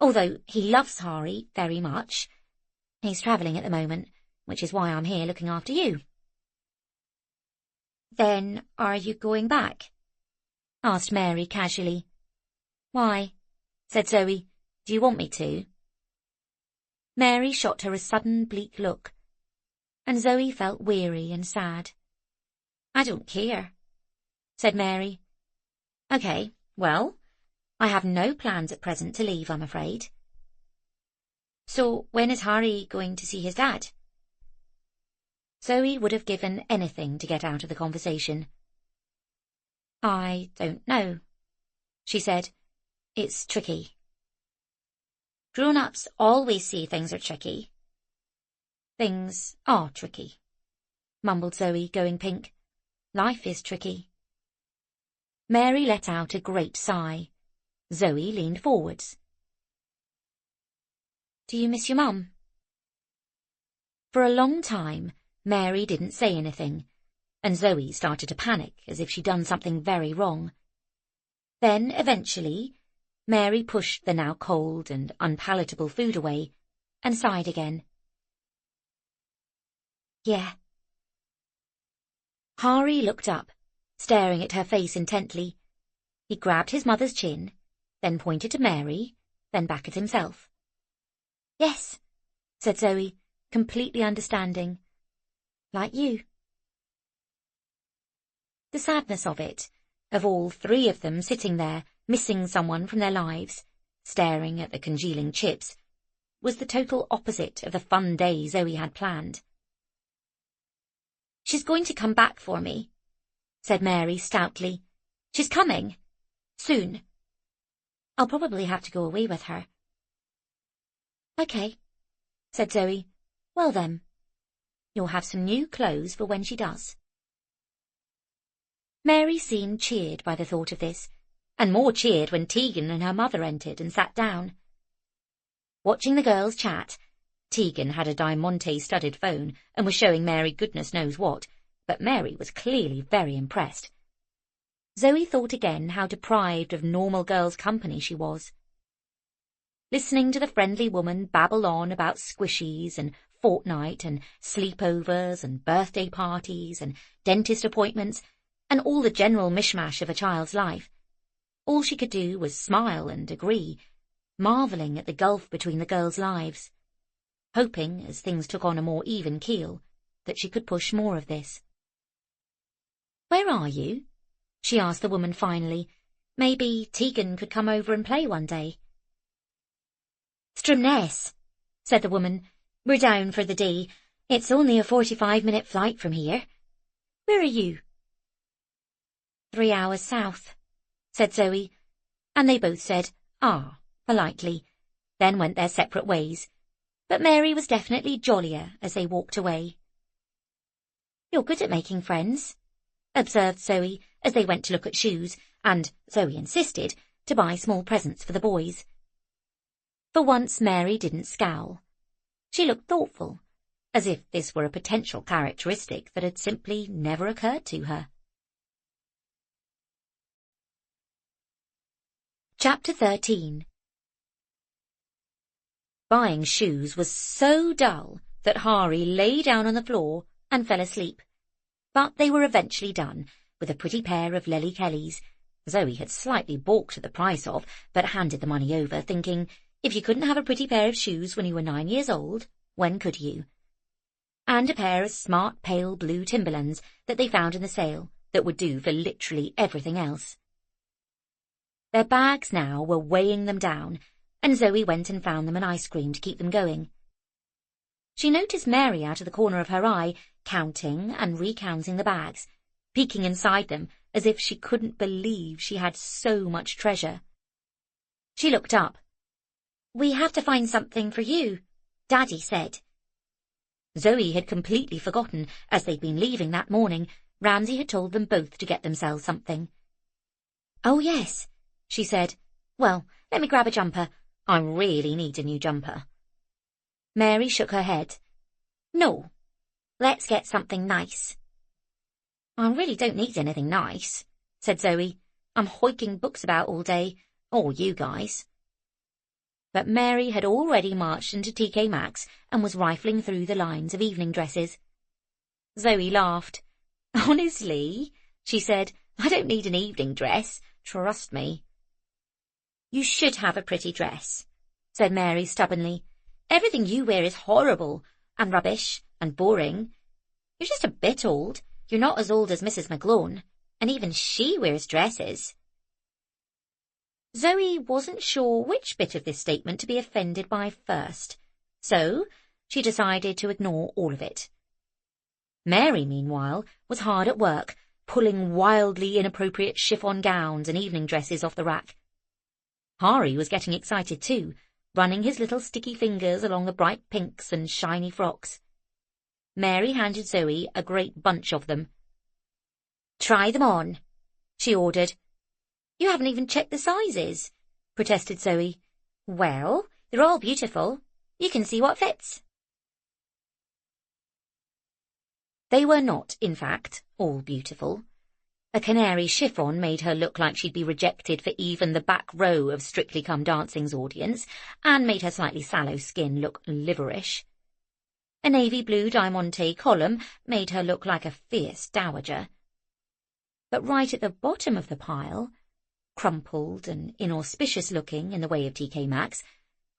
Although he loves Hari very much. He's travelling at the moment, which is why I'm here looking after you." "Then are you going back?" asked Mary casually. "Why?" said Zoe. "Do you want me to?" Mary shot her a sudden bleak look, and Zoe felt weary and sad. "I don't care," said Mary. "OK, well, I have no plans at present to leave, I'm afraid." "So when is Hari going to see his dad?" Zoe would have given anything to get out of the conversation. "I don't know," she said. "It's tricky." "Grown-ups always say things are tricky." "Things are tricky," mumbled Zoe, going pink. "Life is tricky." Mary let out a great sigh. Zoe leaned forwards. "Do you miss your mum?" For a long time, Mary didn't say anything, and Zoe started to panic as if she'd done something very wrong. Then, eventually, Mary pushed the now cold and unpalatable food away and sighed again. "Yeah." Hari looked up, staring at her face intently. He grabbed his mother's chin, then pointed to Mary, then back at himself. "Yes," said Zoe, completely understanding. "Like you." The sadness of it, of all 3 of them sitting there, missing someone from their lives, staring at the congealing chips, was the total opposite of the fun day Zoe had planned. "She's going to come back for me," said Mary stoutly. "She's coming. Soon. I'll probably have to go away with her." "OK," said Zoe. "Well then, you'll have some new clothes for when she does." Mary seemed cheered by the thought of this, and more cheered when Tegan and her mother entered and sat down. Watching the girls chat, Tegan had a diamante-studded phone and was showing Mary goodness knows what, but Mary was clearly very impressed. Zoe thought again how deprived of normal girls' company she was. Listening to the friendly woman babble on about squishies and fortnight and sleepovers and birthday parties and dentist appointments and all the general mishmash of a child's life, all she could do was smile and agree, marvelling at the gulf between the girls' lives, hoping, as things took on a more even keel, that she could push more of this. "Where are you?" she asked the woman finally. "Maybe Tegan could come over and play one day." "Loch Ness," said the woman. "We're down for the day. It's only a 45-minute flight from here. Where are you?" 3 hours south, said Zoe, and they both said, "Ah," politely, then went their separate ways. But Mary was definitely jollier as they walked away. "You're good at making friends," observed Zoe as they went to look at shoes, and, Zoe insisted, to buy small presents for the boys. For once Mary didn't scowl. She looked thoughtful, as if this were a potential characteristic that had simply never occurred to her. Chapter 13. Buying shoes was so dull that Hari lay down on the floor and fell asleep. But they were eventually done, with a pretty pair of Lely Kellys. Zoe had slightly balked at the price of, but handed the money over, thinking, if you couldn't have a pretty pair of shoes when you were 9 years old, when could you? And a pair of smart pale blue Timberlands that they found in the sale that would do for literally everything else. Their bags now were weighing them down, and Zoe went and found them an ice cream to keep them going. She noticed Mary out of the corner of her eye, counting and recounting the bags, peeking inside them as if she couldn't believe she had so much treasure. She looked up. "We have to find something for you," Daddy said. Zoe had completely forgotten, as they'd been leaving that morning, Ramsay had told them both to get themselves something. "Oh, yes," she said. "Well, let me grab a jumper. I really need a new jumper." Mary shook her head. "No, let's get something nice." "I really don't need anything nice," said Zoe. "I'm hoiking books about all day, or you guys." But Mary had already marched into TK Maxx and was rifling through the lines of evening dresses. Zoe laughed. "Honestly," she said, "I don't need an evening dress, trust me." "You should have a pretty dress," said Mary stubbornly. "Everything you wear is horrible, and rubbish, and boring. You're just a bit old. You're not as old as Mrs. McGlone, and even she wears dresses." Zoe wasn't sure which bit of this statement to be offended by first, so she decided to ignore all of it. Mary, meanwhile, was hard at work, pulling wildly inappropriate chiffon gowns and evening dresses off the rack. Hari was getting excited too, running his little sticky fingers along the bright pinks and shiny frocks. Mary handed Zoe a great bunch of them. "Try them on," she ordered. "You haven't even checked the sizes," protested Zoe. "Well, they're all beautiful. You can see what fits." They were not, in fact, all beautiful. A canary chiffon made her look like she'd be rejected for even the back row of Strictly Come Dancing's audience, and made her slightly sallow skin look liverish. A navy blue diamante column made her look like a fierce dowager. But right at the bottom of the pile, crumpled and inauspicious-looking in the way of TK Maxx,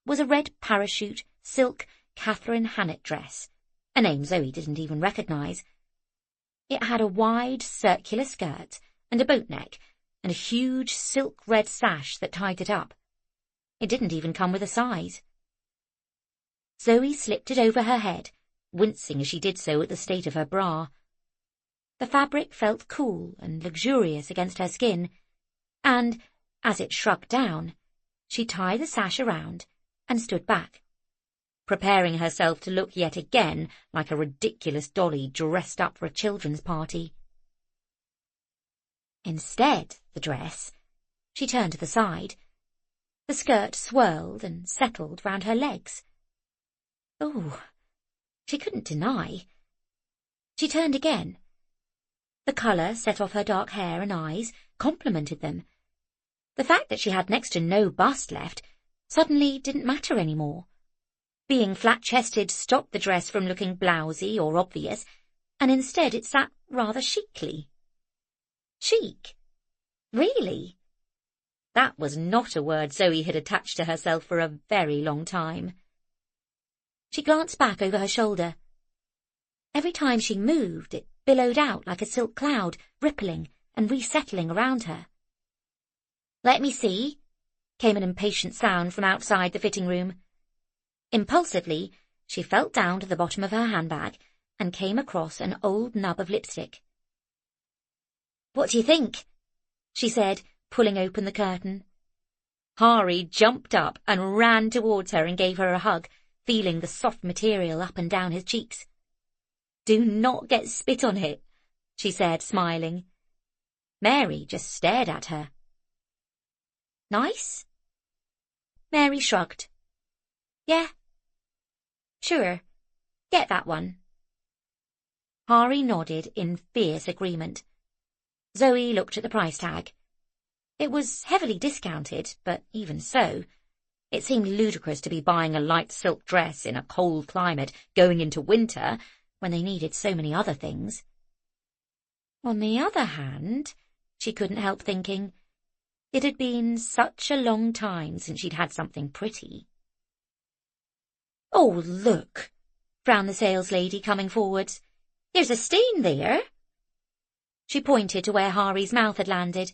was a red parachute silk Catherine Hannett dress, a name Zoe didn't even recognise. It had a wide circular skirt and a boat neck and a huge silk red sash that tied it up. It didn't even come with a size. Zoe slipped it over her head, wincing as she did so at the state of her bra. The fabric felt cool and luxurious against her skin, and, as it shrugged down, she tied the sash around and stood back, preparing herself to look yet again like a ridiculous dolly dressed up for a children's party. Instead, the dress, she turned to the side, The skirt swirled and settled round her legs. Oh, she couldn't deny. She turned again. The colour set off her dark hair and eyes, complemented them. The fact that she had next to no bust left suddenly didn't matter any more. Being flat-chested stopped the dress from looking blousy or obvious, and instead it sat rather chicly. Chic? Really? That was not a word Zoe had attached to herself for a very long time. She glanced back over her shoulder. Every time she moved, it billowed out like a silk cloud, rippling and resettling around her. "Let me see," came an impatient sound from outside the fitting room. Impulsively, she felt down to the bottom of her handbag and came across an old nub of lipstick. "What do you think?" she said, pulling open the curtain. Hari jumped up and ran towards her and gave her a hug, feeling the soft material up and down his cheeks. "Do not get spit on it," she said, smiling. Mary just stared at her. "Nice?" Mary shrugged. "Yeah. Sure. Get that one." Hari nodded in fierce agreement. Zoe looked at the price tag. It was heavily discounted, but even so, it seemed ludicrous to be buying a light silk dress in a cold climate going into winter when they needed so many other things. On the other hand, she couldn't help thinking, it had been such a long time since she'd had something pretty. "Oh, look," frowned the saleslady, coming forwards. "There's a stain there." She pointed to where Hari's mouth had landed.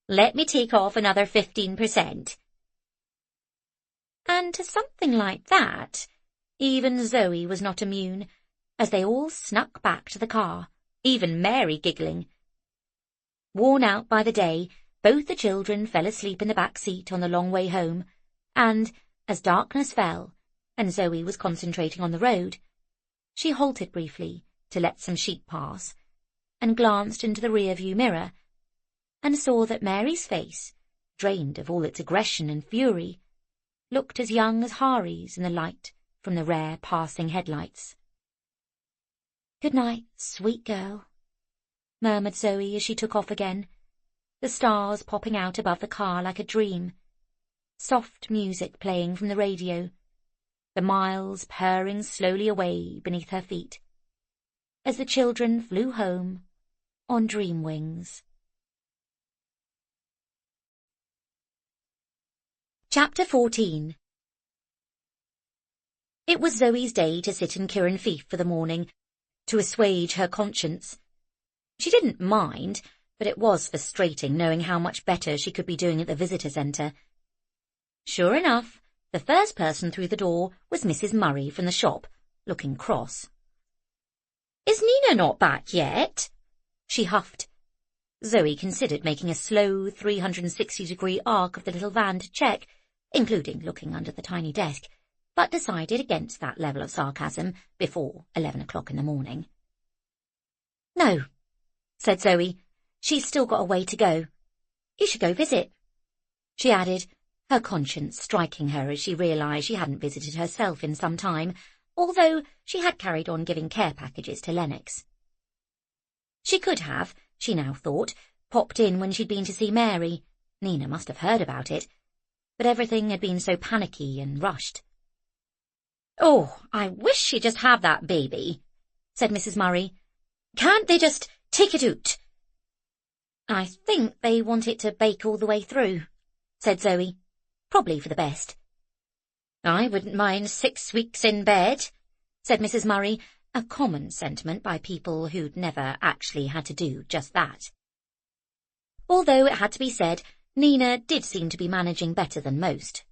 "Let me take off another 15%. And to something like that, even Zoe was not immune, as they all snuck back to the car, even Mary giggling. Worn out by the day, both the children fell asleep in the back seat on the long way home, and, as darkness fell, and Zoe was concentrating on the road, she halted briefly to let some sheep pass, and glanced into the rear-view mirror, and saw that Mary's face, drained of all its aggression and fury, looked as young as Hari's in the light from the rare passing headlights. "Good night, sweet girl," murmured Zoe as she took off again, the stars popping out above the car like a dream, soft music playing from the radio, the miles purring slowly away beneath her feet, as the children flew home on dream wings. Chapter 14. It was Zoe's day to sit in Ciaran Fief for the morning, to assuage her conscience. She didn't mind, but it was frustrating knowing how much better she could be doing at the visitor centre. Sure enough, the first person through the door was Mrs. Murray from the shop, looking cross. "Is Nina not back yet?" she huffed. Zoe considered making a slow 360-degree arc of the little van to check, including looking under the tiny desk, but decided against that level of sarcasm before 11 o'clock in the morning. "No," said Zoe. "She's still got a way to go. You should go visit," she added, her conscience striking her as she realised she hadn't visited herself in some time, although she had carried on giving care packages to Lennox. She could have, she now thought, popped in when she'd been to see Mary. Nina must have heard about it, but everything had been so panicky and rushed. "Oh, I wish she'd just have that baby," said Mrs. Murray. "Can't they just take it out?" "I think they want it to bake all the way through," said Zoe. "Probably for the best." "I wouldn't mind 6 weeks in bed," said Mrs. Murray, a common sentiment by people who'd never actually had to do just that. Although it had to be said, Nina did seem to be managing better than most.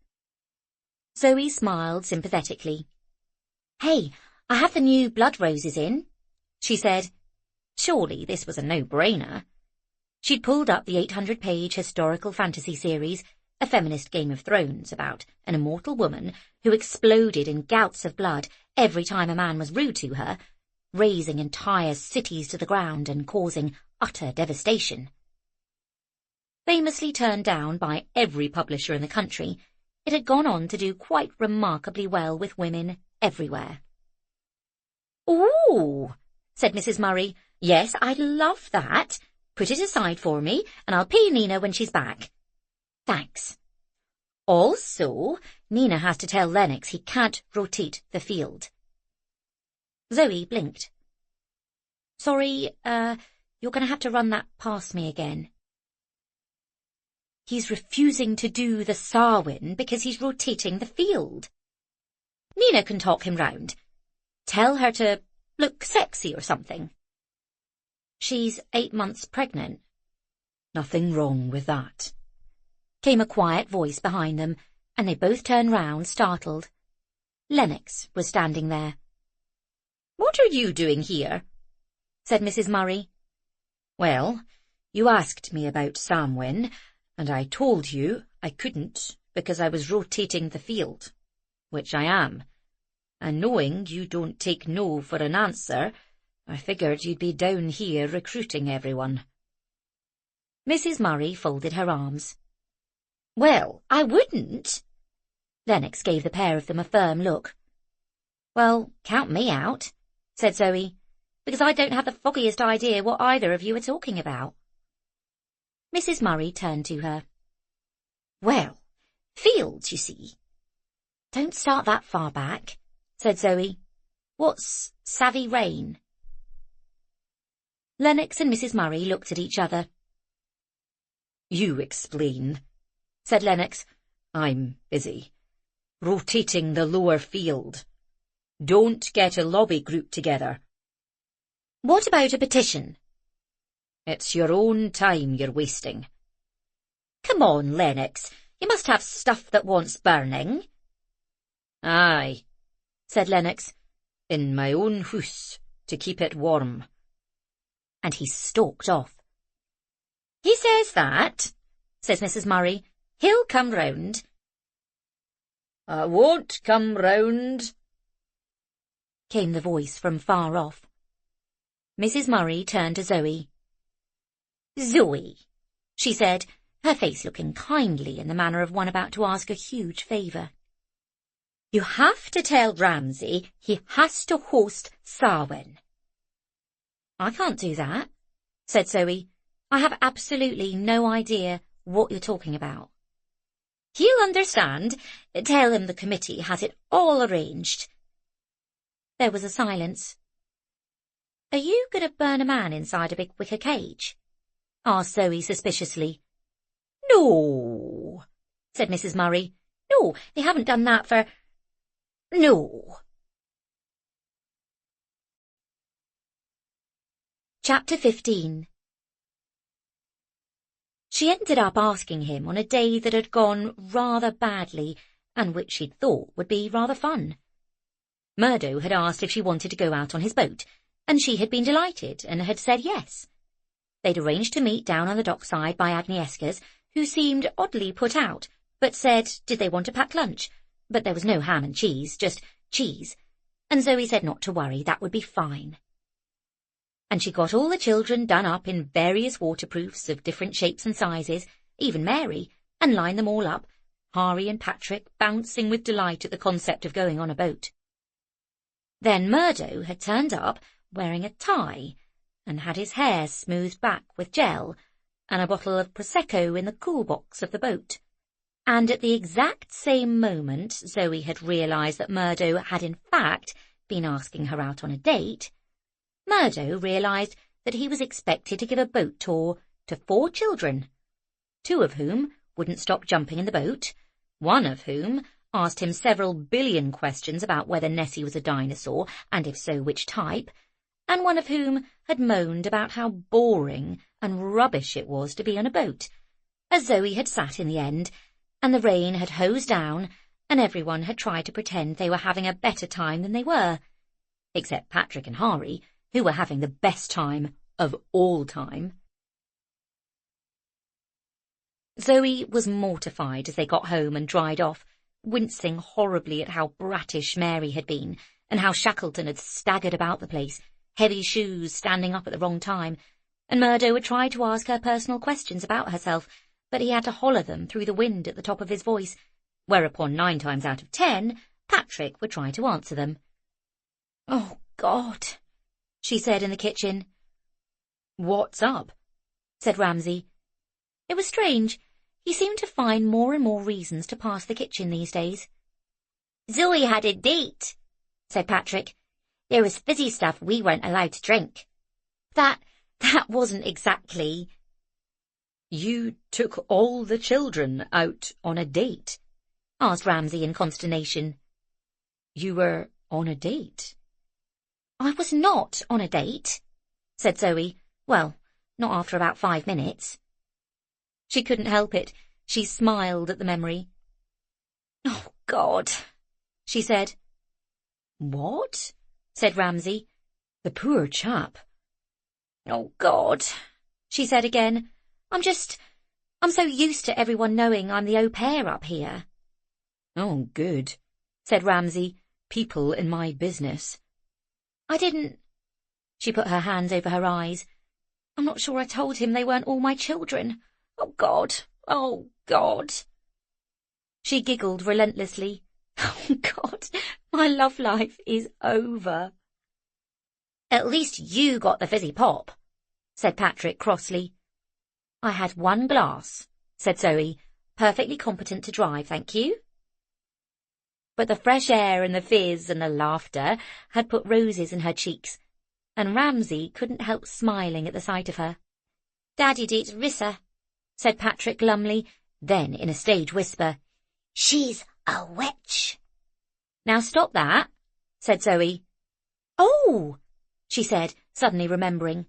Zoe smiled sympathetically. "Hey, I have the new blood roses in," she said. Surely this was a no-brainer. She'd pulled up the 800-page historical fantasy series, a feminist Game of Thrones about an immortal woman who exploded in gouts of blood every time a man was rude to her, razing entire cities to the ground and causing utter devastation. Famously turned down by every publisher in the country, it had gone on to do quite remarkably well with women everywhere. "Ooh," said Mrs. Murray. "Yes, I'd love that. Put it aside for me, and I'll pay Nina when she's back." "Thanks." "Also, Nina has to tell Lennox he can't rotate the field." Zoe blinked. "Sorry, you're going to have to run that past me again." "He's refusing to do the Sarwin because he's rotating the field. Nina can talk him round. Tell her to look sexy or something." "She's 8 months pregnant." "Nothing wrong with that," came a quiet voice behind them, and they both turned round, startled. Lennox was standing there. "What are you doing here?" said Mrs. Murray. "Well, you asked me about Samhain, and I told you I couldn't because I was rotating the field, which I am. And knowing you don't take no for an answer, I figured you'd be down here recruiting everyone." Mrs. Murray folded her arms. "Well, I wouldn't." Lennox gave the pair of them a firm look. "Well, count me out," said Zoe, "because I don't have the foggiest idea what either of you are talking about." Mrs. Murray turned to her. "Well, fields, you see." "Don't start that far back," said Zoe. "What's savvy rain?" Lennox and Mrs. Murray looked at each other. "You explain," said Lennox. "I'm busy. Rotating the lower field. Don't get a lobby group together." "What about a petition?" "It's your own time you're wasting." "Come on, Lennox. You must have stuff that wants burning." "Aye," said Lennox. "in my own hoose to keep it warm." And he stalked off. "He says that," says Mrs. Murray. "He'll come round." "I won't come round," came the voice from far off. Mrs. Murray turned to Zoe. "Zoe," she said, her face looking kindly in the manner of one about to ask a huge favour. "You have to tell Ramsay he has to host Samhain." "I can't do that," said Zoe. "I have absolutely no idea what you're talking about." "He'll understand. Tell him the committee has it all arranged." There was a silence. "Are you going to burn a man inside a big wicker cage?" asked Zoe suspiciously. "No," said Mrs. Murray. "No, they haven't done that for... No." Chapter 15. She ended up asking him on a day that had gone rather badly, and which she'd thought would be rather fun. Murdo had asked if she wanted to go out on his boat, and she had been delighted and had said yes. They'd arranged to meet down on the dockside by Agnieszka's, who seemed oddly put out, but said did they want a packed lunch, but there was no ham and cheese, just cheese, and Zoe said not to worry, that would be fine. And she got all the children done up in various waterproofs of different shapes and sizes, even Mary, and lined them all up, Harry and Patrick bouncing with delight at the concept of going on a boat. Then Murdo had turned up wearing a tie, and had his hair smoothed back with gel, and a bottle of Prosecco in the cool box of the boat. And at the exact same moment Zoe had realised that Murdo had in fact been asking her out on a date, Murdo realised that he was expected to give a boat tour to 4 children, 2 of whom wouldn't stop jumping in the boat, 1 of whom asked him several billion questions about whether Nessie was a dinosaur, and if so, which type, and 1 of whom had moaned about how boring and rubbish it was to be on a boat, as Zoe had sat in the end, and the rain had hosed down, and everyone had tried to pretend they were having a better time than they were, except Patrick and Harry, who were having the best time of all time. Zoe was mortified as they got home and dried off, wincing horribly at how brattish Mary had been, and how Shackleton had staggered about the place, heavy shoes standing up at the wrong time, and Murdo had tried to ask her personal questions about herself, but he had to holler them through the wind at the top of his voice, whereupon 9 times out of 10, Patrick would try to answer them. "Oh, God," she said in the kitchen. "What's up?" said Ramsay. It was strange. He seemed to find more and more reasons to pass the kitchen these days. "Zoe had a date," said Patrick. "There was fizzy stuff we weren't allowed to drink." That wasn't exactly... "You took all the children out on a date?" asked Ramsay in consternation. "You were on a date?" "I was not on a date," said Zoe. Well, not after about 5 minutes. She couldn't help it. She smiled at the memory. "Oh, God," she said. "What?" said Ramsay. "The poor chap." "Oh, God," she said again. I'm so used to everyone knowing I'm the au pair up here." "Oh, good," said Ramsay. "People in my business." "I didn't..." She put her hands over her eyes. "I'm not sure I told him they weren't all my children. Oh, God. Oh, God." She giggled relentlessly. "Oh, God, my love life is over." "At least you got the fizzy pop," said Patrick crossly. "I had 1 glass," said Zoe. "Perfectly competent to drive, thank you." But the fresh air and the fizz and the laughter had put roses in her cheeks, and Ramsay couldn't help smiling at the sight of her. "Daddy dates Rissa," said Patrick glumly, then in a stage whisper, "She's a witch." "Now stop that," said Zoe. "Oh," she said, suddenly remembering.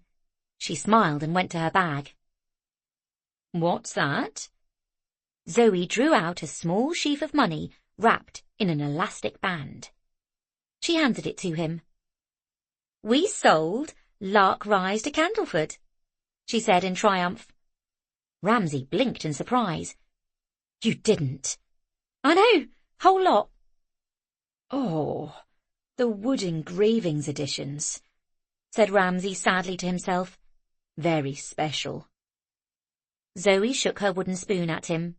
She smiled and went to her bag. "What's that?" Zoe drew out a small sheaf of money wrapped in an elastic band. She handed it to him. "We sold Lark Rise to Candleford," she said in triumph. Ramsay blinked in surprise. "You didn't?" "I know, whole lot." "Oh, the wood engravings editions," said Ramsay sadly to himself. "Very special." Zoe shook her wooden spoon at him.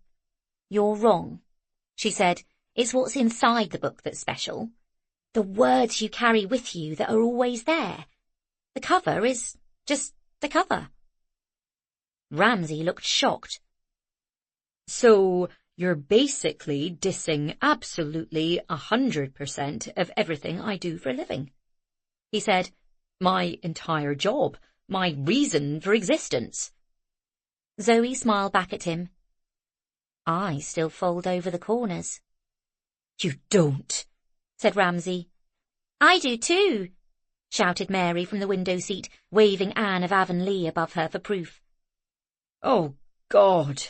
"You're wrong," she said. "It's what's inside the book that's special. The words you carry with you that are always there. The cover is just the cover." Ramsay looked shocked. "So you're basically dissing absolutely 100% of everything I do for a living," he said. "My entire job, my reason for existence." Zoe smiled back at him. "I still fold over the corners." "You don't," said Ramsay. "I do too," shouted Mary from the window seat, waving Anne of Avonlea above her for proof. "Oh, God,"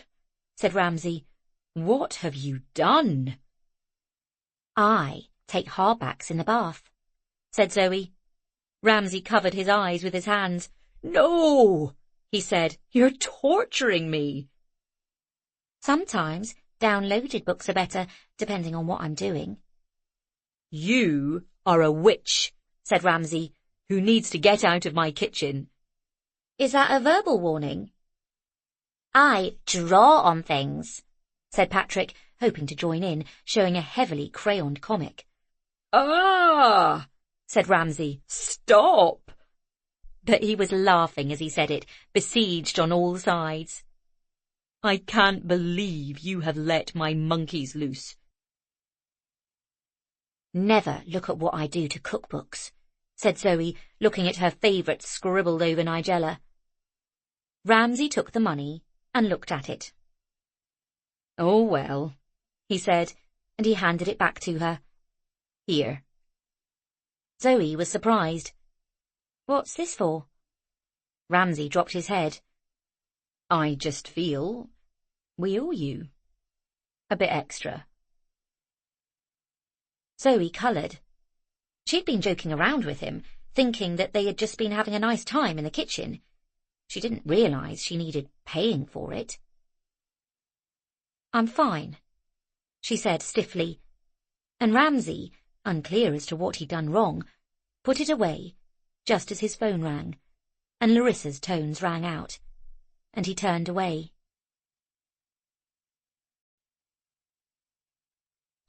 said Ramsay. "What have you done?" "I take hardbacks in the bath," said Zoe. Ramsay covered his eyes with his hands. "No," he said. "You're torturing me." "Sometimes downloaded books are better, depending on what I'm doing." "You are a witch," said Ramsay, "who needs to get out of my kitchen." "Is that a verbal warning?" "I draw on things," said Patrick, hoping to join in, showing a heavily crayoned comic. "Ah!" said Ramsay. "Stop!" But he was laughing as he said it, besieged on all sides. "I can't believe you have let my monkeys loose." "Never look at what I do to cookbooks," said Zoe, looking at her favourite scribbled over Nigella. Ramsay took the money and looked at it. "Oh, well," he said, and he handed it back to her. "Here." Zoe was surprised. "What's this for?" Ramsay dropped his head. "I just feel we owe you a bit extra." Zoe coloured. She'd been joking around with him, thinking that they had just been having a nice time in the kitchen. She didn't realise she needed paying for it. "I'm fine," she said stiffly, and Ramsay, unclear as to what he'd done wrong, put it away just as his phone rang, and Larissa's tones rang out, and he turned away.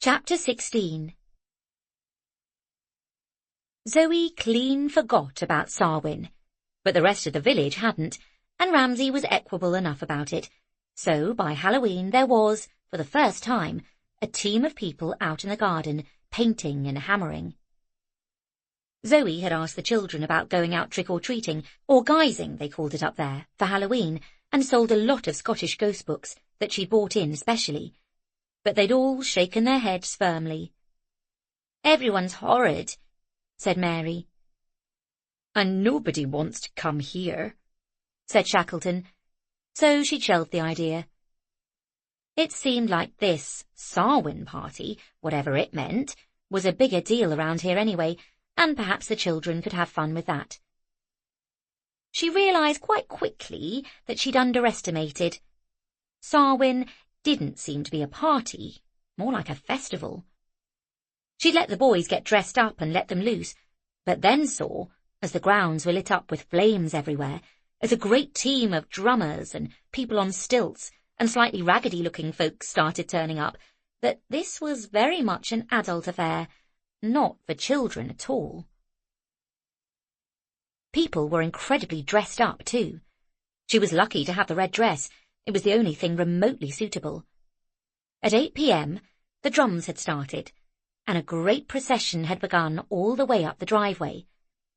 Chapter 16. Zoe clean forgot about Sarwin, but the rest of the village hadn't, and Ramsay was equable enough about it. So by Halloween there was, for the first time, a team of people out in the garden, painting and hammering. Zoe had asked the children about going out trick-or-treating, or guising they called it up there, for Halloween, and sold a lot of Scottish ghost books that she'd bought in specially. But they'd all shaken their heads firmly. "Everyone's horrid," said Mary. "And nobody wants to come here," said Shackleton, so she'd shelved the idea. It seemed like this Sarwin party, whatever it meant, was a bigger deal around here anyway, and perhaps the children could have fun with that. She realised quite quickly that she'd underestimated. Sarwin didn't seem to be a party, more like a festival. She'd let the boys get dressed up and let them loose, but then saw, as the grounds were lit up with flames everywhere, as a great team of drummers and people on stilts and slightly raggedy-looking folks started turning up, that this was very much an adult affair, not for children at all. People were incredibly dressed up, too. She was lucky to have the red dress. It was the only thing remotely suitable. At 8 p.m, the drums had started, and a great procession had begun all the way up the driveway,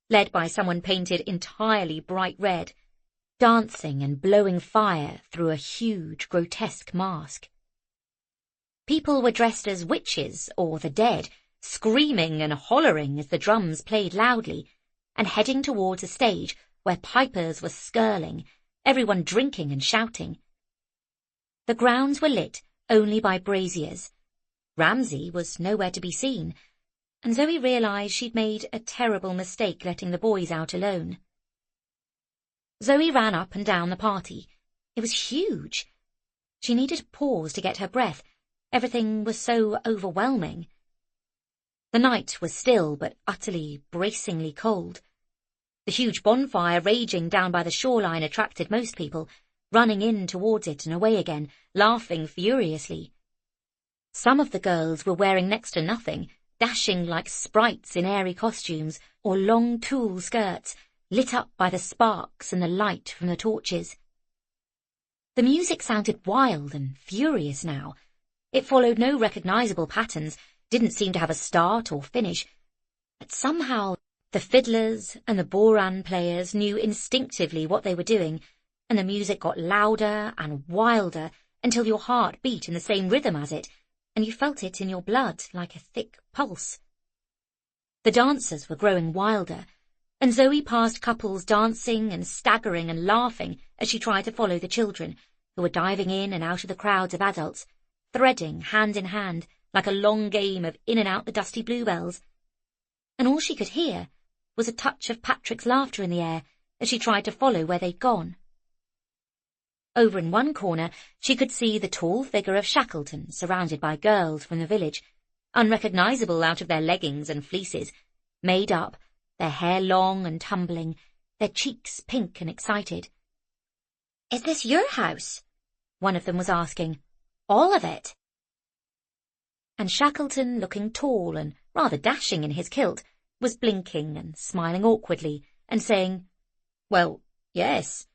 led by someone painted entirely bright red, dancing and blowing fire through a huge, grotesque mask. People were dressed as witches or the dead, screaming and hollering as the drums played loudly, and heading towards a stage where pipers were skirling, everyone drinking and shouting. The grounds were lit only by braziers. Ramsay was nowhere to be seen, and Zoe realised she'd made a terrible mistake letting the boys out alone. Zoe ran up and down the party. It was huge. She needed to pause to get her breath. Everything was so overwhelming. The night was still but utterly, bracingly cold. The huge bonfire raging down by the shoreline attracted most people, running in towards it and away again, laughing furiously. Some of the girls were wearing next to nothing, dashing like sprites in airy costumes or long tulle skirts, lit up by the sparks and the light from the torches. The music sounded wild and furious now. It followed no recognisable patterns, didn't seem to have a start or finish, but somehow the fiddlers and the boran players knew instinctively what they were doing, and the music got louder and wilder until your heart beat in the same rhythm as it, and you felt it in your blood like a thick pulse. The dancers were growing wilder, and Zoe passed couples dancing and staggering and laughing as she tried to follow the children, who were diving in and out of the crowds of adults, threading hand in hand like a long game of in and out the dusty bluebells. And all she could hear was a touch of Patrick's laughter in the air as she tried to follow where they'd gone. Over in one corner she could see the tall figure of Shackleton surrounded by girls from the village, unrecognisable out of their leggings and fleeces, made up, their hair long and tumbling, their cheeks pink and excited. "Is this your house?" one of them was asking. "All of it?" And Shackleton, looking tall and rather dashing in his kilt, was blinking and smiling awkwardly and saying, "Well, yes."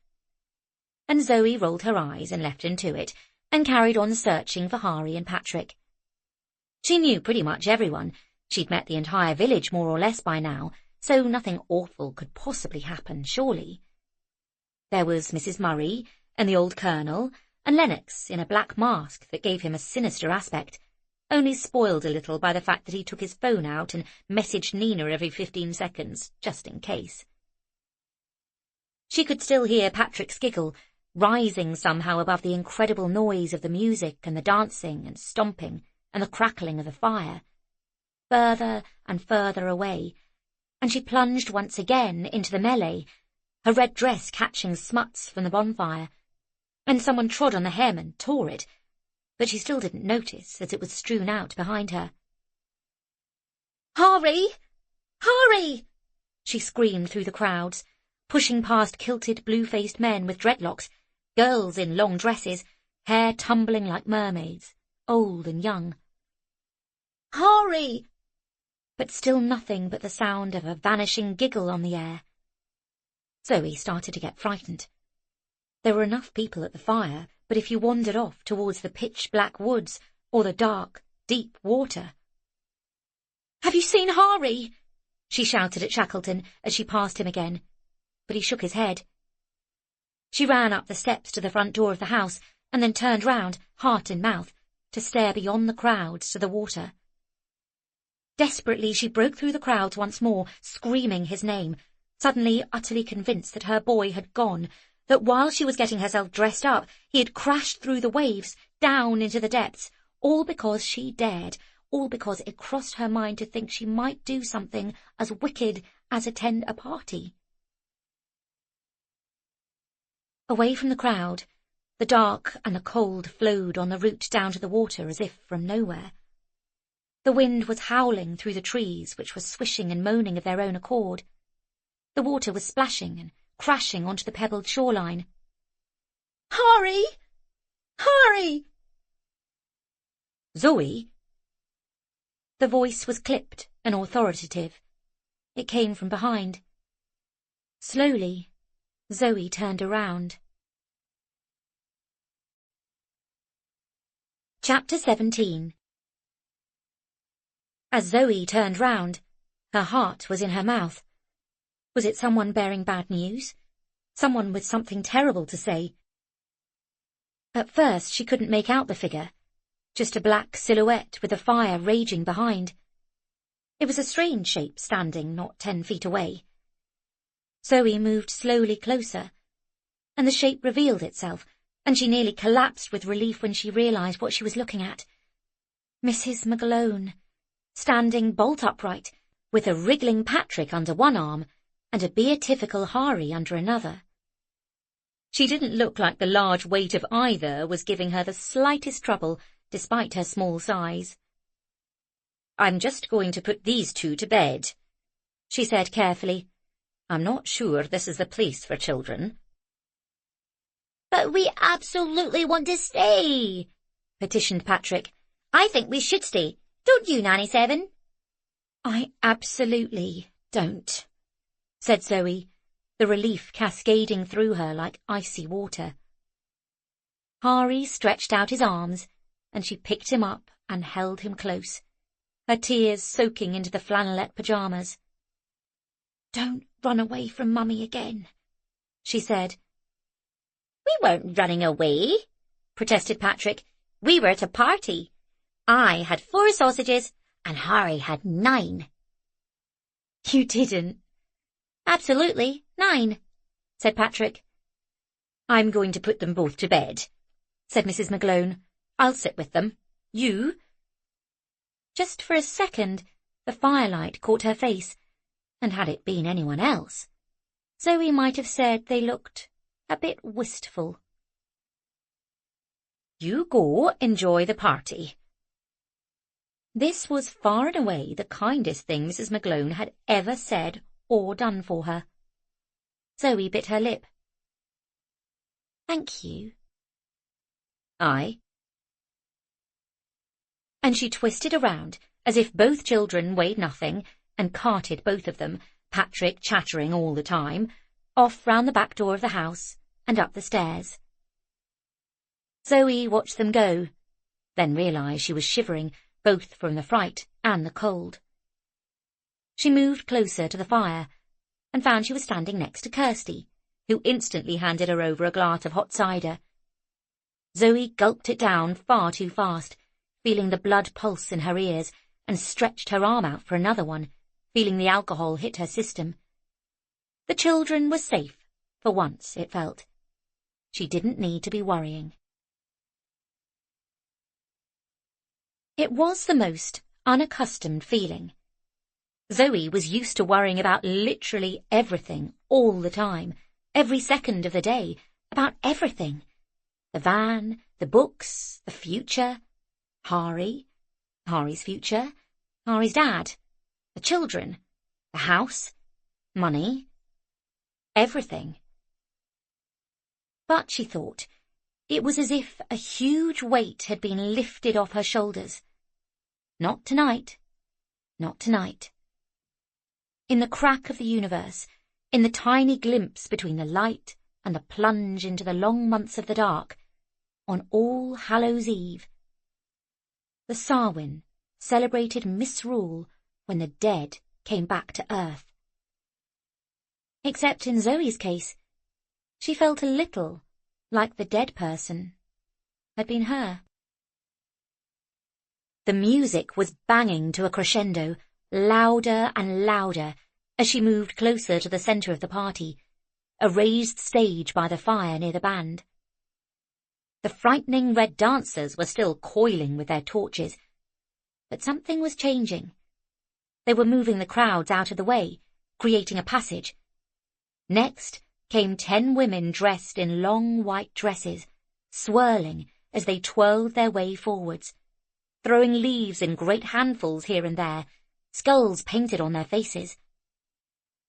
And Zoe rolled her eyes and left him to it, and carried on searching for Hari and Patrick. She knew pretty much everyone. She'd met the entire village more or less by now, so nothing awful could possibly happen, surely. There was Mrs. Murray, and the old colonel, and Lennox in a black mask that gave him a sinister aspect, only spoiled a little by the fact that he took his phone out and messaged Nina every 15 seconds, just in case. She could still hear Patrick's giggle, rising somehow above the incredible noise of the music and the dancing and stomping and the crackling of the fire, further and further away, and she plunged once again into the melee, her red dress catching smuts from the bonfire, and someone trod on the hem and tore it, but she still didn't notice as it was strewn out behind her. "Hari! Hari!" she screamed through the crowds, pushing past kilted, blue-faced men with dreadlocks, girls in long dresses, hair tumbling like mermaids, old and young. Hurry! But still nothing but the sound of a vanishing giggle on the air. Zoe started to get frightened. There were enough people at the fire, but if you wandered off towards the pitch-black woods or the dark, deep water... "Have you seen Hari?" she shouted at Shackleton as she passed him again, but he shook his head. She ran up the steps to the front door of the house and then turned round, heart in mouth, to stare beyond the crowds to the water. Desperately she broke through the crowds once more, screaming his name, suddenly utterly convinced that her boy had gone, that while she was getting herself dressed up, he had crashed through the waves, down into the depths, all because she dared, all because it crossed her mind to think she might do something as wicked as attend a party. Away from the crowd, the dark and the cold flowed on the route down to the water as if from nowhere. The wind was howling through the trees, which were swishing and moaning of their own accord. The water was splashing and crashing onto the pebbled shoreline. "Hari! Hari!" "Zoe?" The voice was clipped and authoritative. It came from behind. Slowly, Zoe turned around. Chapter 17. As Zoe turned round, her heart was in her mouth. Was it someone bearing bad news? Someone with something terrible to say? At first she couldn't make out the figure, just a black silhouette with a fire raging behind. It was a strange shape standing not 10 feet away. Zoe moved slowly closer, and the shape revealed itself, and she nearly collapsed with relief when she realised what she was looking at. Mrs. McGlone, standing bolt upright, with a wriggling Patrick under one arm and a beatifical Hari under another. She didn't look like the large weight of either was giving her the slightest trouble, despite her small size. "I'm just going to put these two to bed," she said carefully. "I'm not sure this is the place for children." "But we absolutely want to stay," petitioned Patrick. "I think we should stay. Don't you, Nanny Seven?" "I absolutely don't," said Zoe, the relief cascading through her like icy water. Hari stretched out his arms, and she picked him up and held him close, her tears soaking into the flannelette pyjamas. "Don't run away from Mummy again," she said. "We weren't running away," protested Patrick. "We were at a party. I had 4 sausages, and Hari had 9. "You didn't." "Absolutely, 9, said Patrick. "I'm going to put them both to bed," said Mrs. McGlone. "I'll sit with them. You?" Just for a second, the firelight caught her face, and had it been anyone else, Zoe might have said they looked a bit wistful. "You go enjoy the party." This was far and away the kindest thing Mrs. McGlone had ever said or done for her. Zoe bit her lip. "Thank you." "Aye." And she twisted around, as if both children weighed nothing, and carted both of them, Patrick chattering all the time, off round the back door of the house and up the stairs. Zoe watched them go, then realised she was shivering, both from the fright and the cold. She moved closer to the fire, and found she was standing next to Kirsty, who instantly handed her over a glass of hot cider. Zoe gulped it down far too fast, feeling the blood pulse in her ears, and stretched her arm out for another one, feeling the alcohol hit her system. The children were safe, for once, it felt. She didn't need to be worrying. It was the most unaccustomed feeling. Zoe was used to worrying about literally everything all the time, every second of the day, about everything. The van, the books, the future, Hari, Hari's future, Hari's dad, the children, the house, money, everything. But, she thought, it was as if a huge weight had been lifted off her shoulders. Not tonight. Not tonight. In the crack of the universe, in the tiny glimpse between the light and the plunge into the long months of the dark, on All Hallows Eve, the Samhain celebrated misrule when the dead came back to earth. Except in Zoe's case, she felt a little like the dead person had been her. The music was banging to a crescendo, louder and louder, as she moved closer to the centre of the party, a raised stage by the fire near the band. The frightening red dancers were still coiling with their torches, but something was changing. They were moving the crowds out of the way, creating a passage. Next came 10 women dressed in long white dresses, swirling as they twirled their way forwards, throwing leaves in great handfuls here and there, skulls painted on their faces.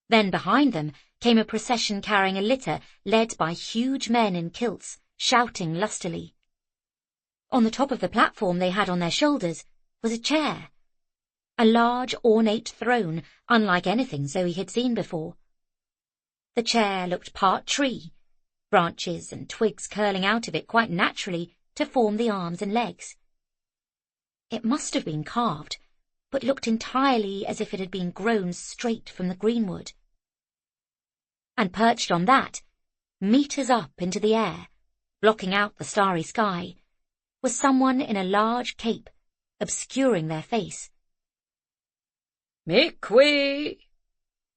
Then behind them came a procession carrying a litter led by huge men in kilts, shouting lustily. On the top of the platform they had on their shoulders was a chair, a large ornate throne unlike anything Zoe had seen before. The chair looked part tree, branches and twigs curling out of it quite naturally to form the arms and legs. It must have been carved, but looked entirely as if it had been grown straight from the greenwood. And perched on that, meters up into the air, blocking out the starry sky, was someone in a large cape, obscuring their face. "Make way!"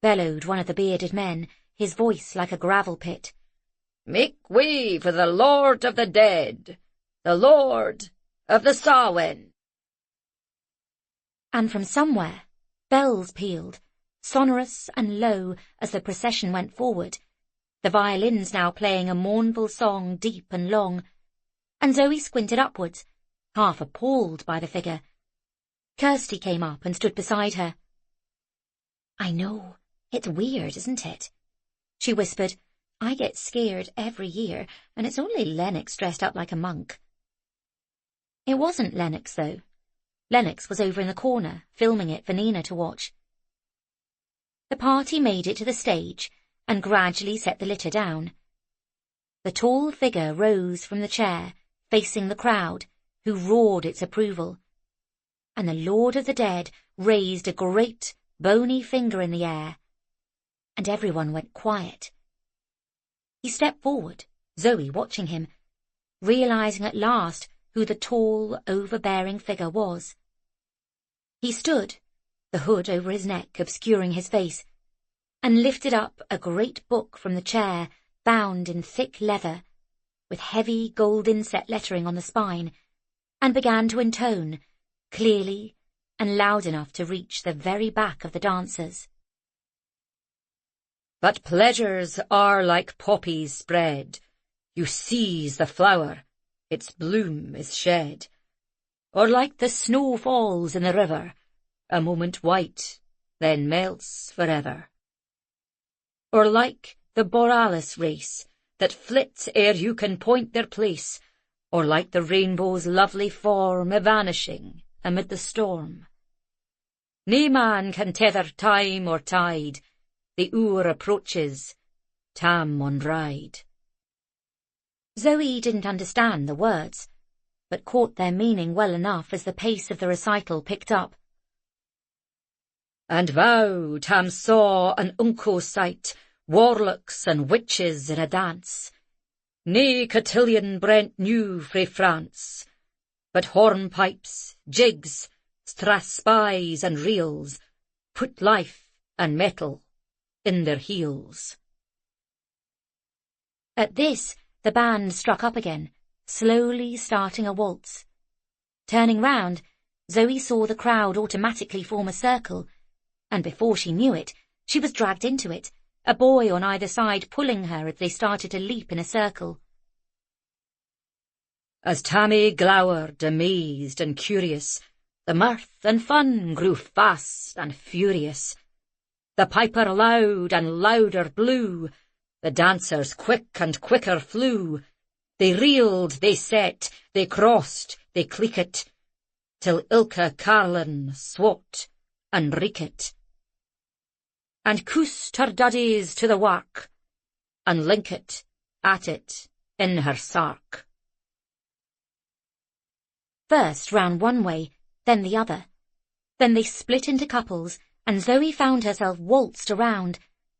bellowed one of the bearded men, his voice like a gravel pit. "Make way for the Lord of the Dead, the Lord of the Samhain." And from somewhere, bells pealed, sonorous and low as the procession went forward, the violins now playing a mournful song deep and long, and Zoe squinted upwards, half appalled by the figure. Kirsty came up and stood beside her. "I know, it's weird, isn't it?" she whispered. "I get scared every year, and it's only Lennox dressed up like a monk." It wasn't Lennox, though. Lennox was over in the corner, filming it for Nina to watch. The party made it to the stage and gradually set the litter down. The tall figure rose from the chair, facing the crowd, who roared its approval, and the Lord of the Dead raised a great, bony finger in the air, and everyone went quiet. He stepped forward, Zoe watching him, realizing at last who the tall, overbearing figure was. He stood, the hood over his neck obscuring his face, and lifted up a great book from the chair, bound in thick leather, with heavy gold inset lettering on the spine, and began to intone, clearly and loud enough to reach the very back of the dancers. "But pleasures are like poppies spread. You seize the flower, its bloom is shed. Or like the snow falls in the river, a moment white, then melts forever. Or like the borealis race, that flit ere you can point their place, or like the rainbow's lovely form evanishing amid the storm. Nae man can tether time or tide, the hour approaches, tam on ride." Zoe didn't understand the words, but caught their meaning well enough as the pace of the recital picked up. "And vow tam saw an unco sight, warlocks and witches in a dance. Nae cotillion brent new frae France, but hornpipes, jigs, strathspies and reels, put life and metal in their heels." At this, the band struck up again, slowly starting a waltz. Turning round, Zoe saw the crowd automatically form a circle, and before she knew it, she was dragged into it, a boy on either side pulling her as they started to leap in a circle. As Tammy glowered, amazed and curious, the mirth and fun grew fast and furious. The piper loud and louder blew, the dancers quick and quicker flew. They reeled, they set, they crossed, they cleekit, till ilka carlin swot and reekit, and coosed her duddies to the wark, and linkit at it in her sark. First round one way, then the other. Then they split into couples, and Zoe found herself waltzed around,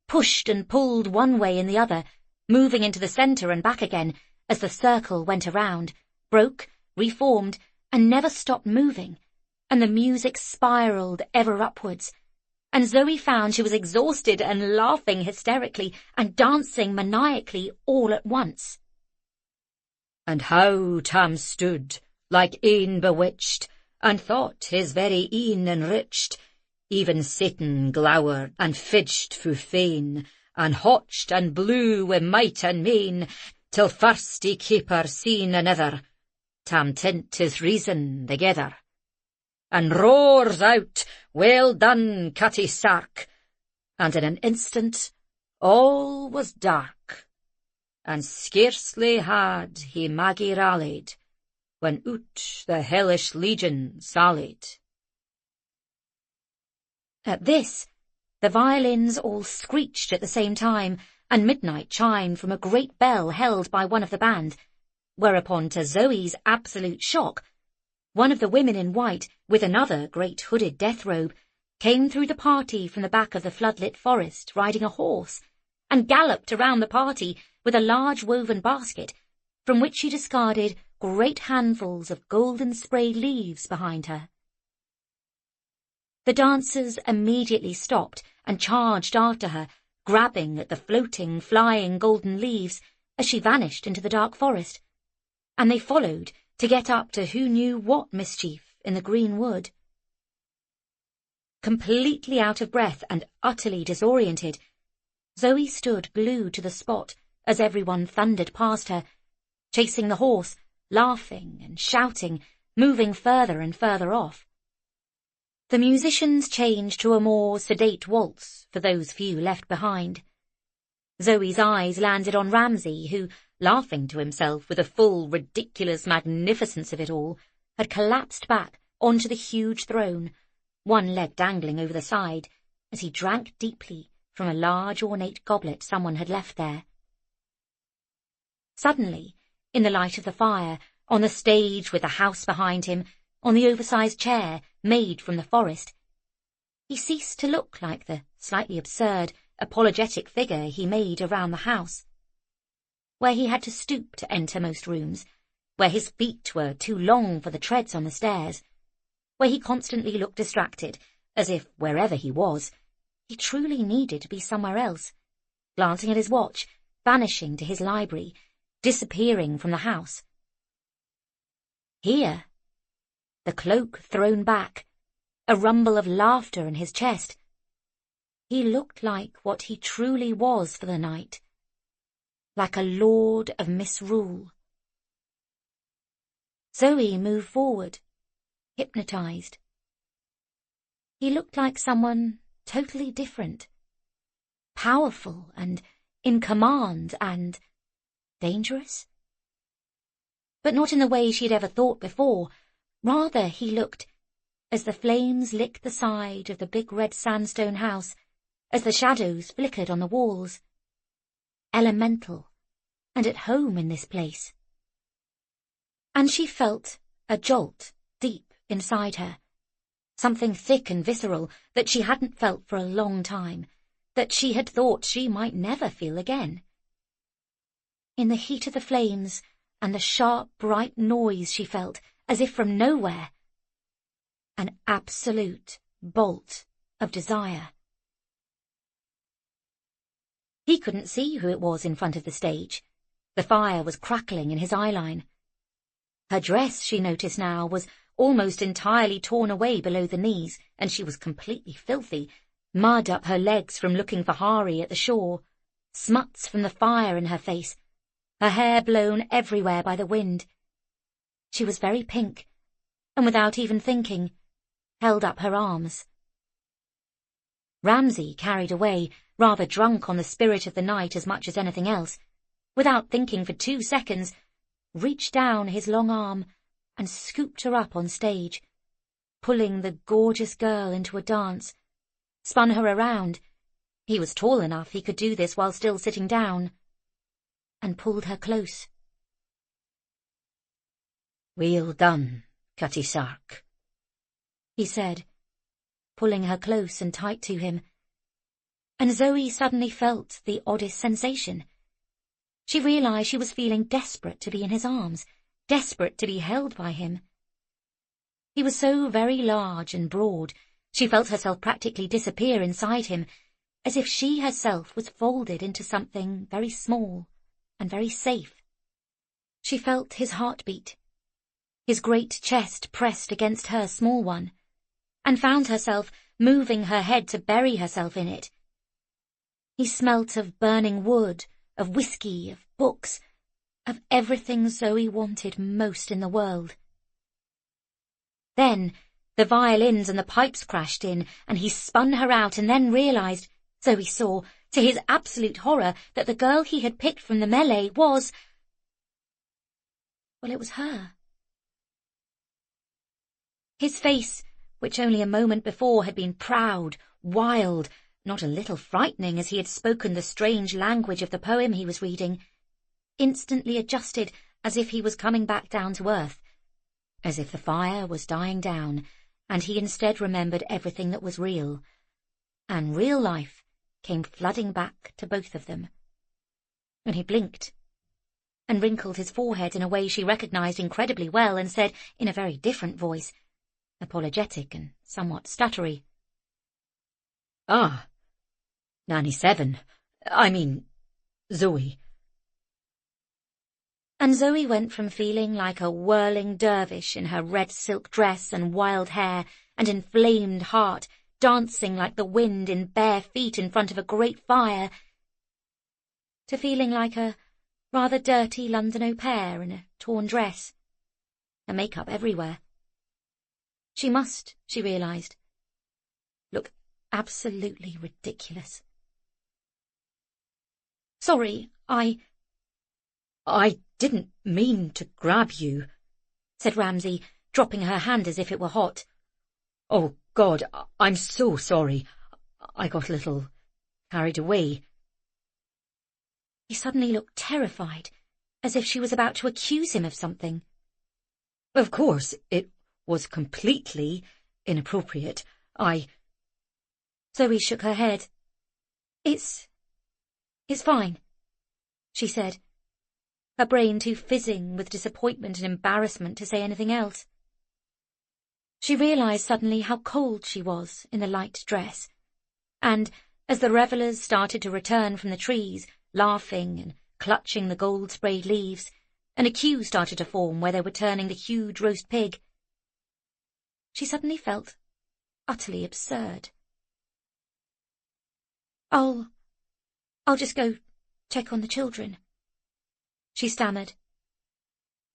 pushed and pulled one way and the other, moving into the centre and back again as the circle went around, broke, reformed, and never stopped moving, and the music spiralled ever upwards, and Zoe found she was exhausted and laughing hysterically and dancing maniacally all at once. And how Tam stood, like een bewitched, and thought his very een enriched, even Satan glowered and fidged fu fain, and hotched and blew wi' might and main, till first he keeper seen another, Tam tint his reason together, and roars out, "Well done, Cutty Sark!" And in an instant all was dark, and scarcely had he Maggie rallied, when out the hellish legion sallied. At this, the violins all screeched at the same time, and midnight chimed from a great bell held by one of the band, whereupon, to Zoe's absolute shock, one of the women in white, with another great hooded death robe, came through the party from the back of the floodlit forest riding a horse, and galloped around the party with a large woven basket, from which she discarded great handfuls of golden-sprayed leaves behind her. The dancers immediately stopped and charged after her, grabbing at the floating, flying golden leaves as she vanished into the dark forest, and they followed to get up to who knew what mischief in the green wood. Completely out of breath and utterly disoriented, Zoe stood glued to the spot as everyone thundered past her, chasing the horse, laughing and shouting, moving further and further off. The musicians changed to a more sedate waltz for those few left behind. Zoe's eyes landed on Ramsay, who, laughing to himself with the full, ridiculous magnificence of it all, had collapsed back onto the huge throne, one leg dangling over the side, as he drank deeply from a large ornate goblet someone had left there. Suddenly, in the light of the fire, on the stage with the house behind him, on the oversized chair made from the forest, he ceased to look like the slightly absurd, apologetic figure he made around the house, where he had to stoop to enter most rooms, where his feet were too long for the treads on the stairs, where he constantly looked distracted, as if, wherever he was, he truly needed to be somewhere else, glancing at his watch, vanishing to his library, disappearing from the house. Here, the cloak thrown back, a rumble of laughter in his chest, he looked like what he truly was for the night, like a lord of misrule. Zoe moved forward, hypnotized. He looked like someone totally different, powerful and in command and dangerous. But not in the way she'd ever thought before. Rather, he looked, as the flames licked the side of the big red sandstone house, as the shadows flickered on the walls, elemental and at home in this place. And she felt a jolt deep inside her, something thick and visceral that she hadn't felt for a long time, that she had thought she might never feel again. In the heat of the flames and the sharp, bright noise she felt, as if from nowhere, an absolute bolt of desire. He couldn't see who it was in front of the stage. The fire was crackling in his eyeline. Her dress, she noticed now, was almost entirely torn away below the knees, and she was completely filthy, mud up her legs from looking for Hari at the shore, smuts from the fire in her face, her hair blown everywhere by the wind. She was very pink, and without even thinking, held up her arms. Ramsay, carried away, rather drunk on the spirit of the night as much as anything else, without thinking for 2 seconds, reached down his long arm and scooped her up on stage, pulling the gorgeous girl into a dance, spun her around — he was tall enough he could do this while still sitting down — and pulled her close. "Well done, Cutty Sark," he said, pulling her close and tight to him. And Zoe suddenly felt the oddest sensation. She realized she was feeling desperate to be in his arms, desperate to be held by him. He was so very large and broad, she felt herself practically disappear inside him, as if she herself was folded into something very small and very safe. She felt his heartbeat, his great chest pressed against her small one, and found herself moving her head to bury herself in it. He smelt of burning wood, of whiskey, of books, of everything Zoe wanted most in the world. Then the violins and the pipes crashed in, and he spun her out, and then realized, Zoe saw, to his absolute horror, that the girl he had picked from the melee was... well, it was her. His face, which only a moment before had been proud, wild, not a little frightening as he had spoken the strange language of the poem he was reading, instantly adjusted as if he was coming back down to earth, as if the fire was dying down, and he instead remembered everything that was real, and real life came flooding back to both of them. And he blinked, and wrinkled his forehead in a way she recognized incredibly well, and said in a very different voice, apologetic and somewhat stuttery, "Ah, Nanny 7. I mean, Zoe." And Zoe went from feeling like a whirling dervish in her red silk dress and wild hair and inflamed heart, dancing like the wind in bare feet in front of a great fire, to feeling like a rather dirty London au pair in a torn dress, her makeup everywhere. She must, she realized, look absolutely ridiculous. "Sorry, I didn't mean to grab you," said Ramsay, dropping her hand as if it were hot. "Oh, God, I'm so sorry. I got a little carried away." He suddenly looked terrified, as if she was about to accuse him of something. "Of course, it was completely inappropriate. Zoe shook her head. It's fine," she said, her brain too fizzing with disappointment and embarrassment to say anything else. She realized suddenly how cold she was in the light dress, and, as the revellers started to return from the trees, laughing and clutching the gold-sprayed leaves, and a queue started to form where they were turning the huge roast pig, she suddenly felt utterly absurd. I'll just go check on the children," she stammered.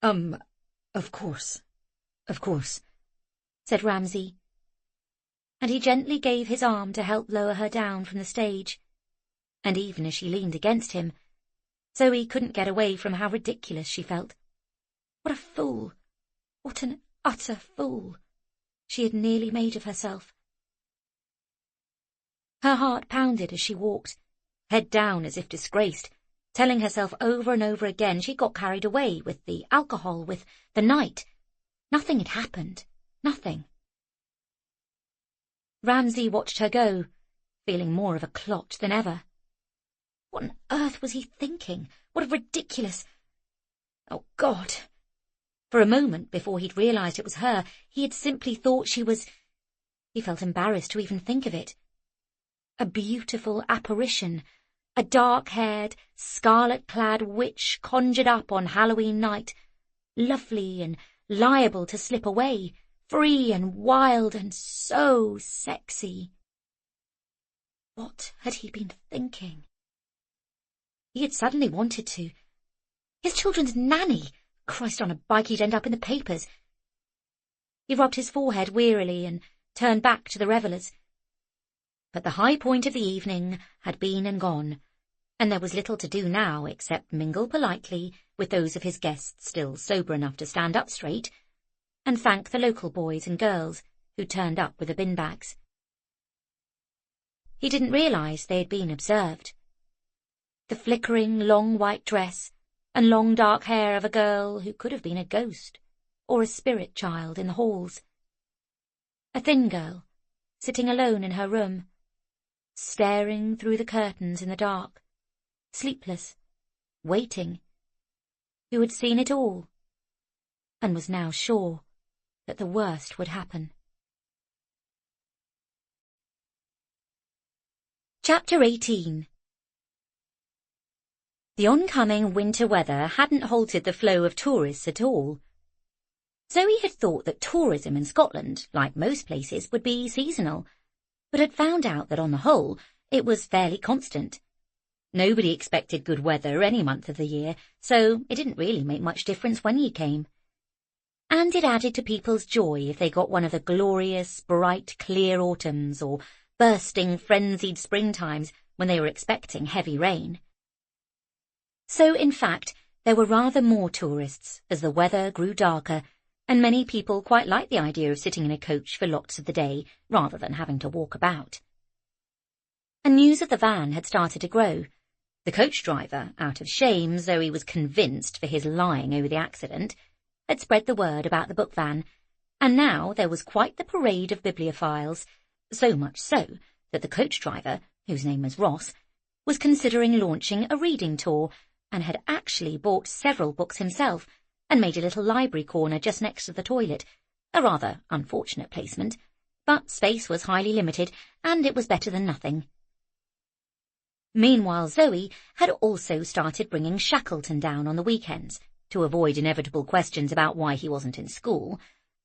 Of course, said Ramsay, and he gently gave his arm to help lower her down from the stage, and even as she leaned against him, Zoe couldn't get away from how ridiculous she felt. What a fool, what an utter fool, she had nearly made of herself. Her heart pounded as she walked, head down as if disgraced, telling herself over and over again she got carried away with the alcohol, with the night. Nothing had happened, nothing. Ramsay watched her go, feeling more of a clot than ever. What on earth was he thinking? What a ridiculous... Oh, God! For a moment, before he'd realized it was her, he had simply thought she was... He felt embarrassed to even think of it. A beautiful apparition, a dark-haired, scarlet-clad witch conjured up on Halloween night, lovely and liable to slip away, free and wild and so sexy. What had he been thinking? He had suddenly wanted to. His children's nanny! Christ on a bike, he'd end up in the papers. He rubbed his forehead wearily and turned back to the revellers. But the high point of the evening had been and gone, and there was little to do now except mingle politely with those of his guests still sober enough to stand up straight, and thank the local boys and girls who turned up with the bin bags. He didn't realise they had been observed. The flickering, long white dress and long dark hair of a girl who could have been a ghost or a spirit child in the halls. A thin girl, sitting alone in her room, staring through the curtains in the dark, sleepless, waiting, who had seen it all, and was now sure that the worst would happen. Chapter 18. The oncoming winter weather hadn't halted the flow of tourists at all. Zoe had thought that tourism in Scotland, like most places, would be seasonal, but had found out that on the whole it was fairly constant. Nobody expected good weather any month of the year, so it didn't really make much difference when you came. And it added to people's joy if they got one of the glorious, bright, clear autumns or bursting, frenzied springtimes when they were expecting heavy rain. So, in fact, there were rather more tourists as the weather grew darker, and many people quite liked the idea of sitting in a coach for lots of the day rather than having to walk about. And news of the van had started to grow. The coach driver, out of shame, Zoe was convinced for his lying over the accident, had spread the word about the book van, and now there was quite the parade of bibliophiles, so much so that the coach driver, whose name was Ross, was considering launching a reading tour and had actually bought several books himself and made a little library corner just next to the toilet, a rather unfortunate placement, but space was highly limited and it was better than nothing. Meanwhile, Zoe had also started bringing Shackleton down on the weekends to avoid inevitable questions about why he wasn't in school,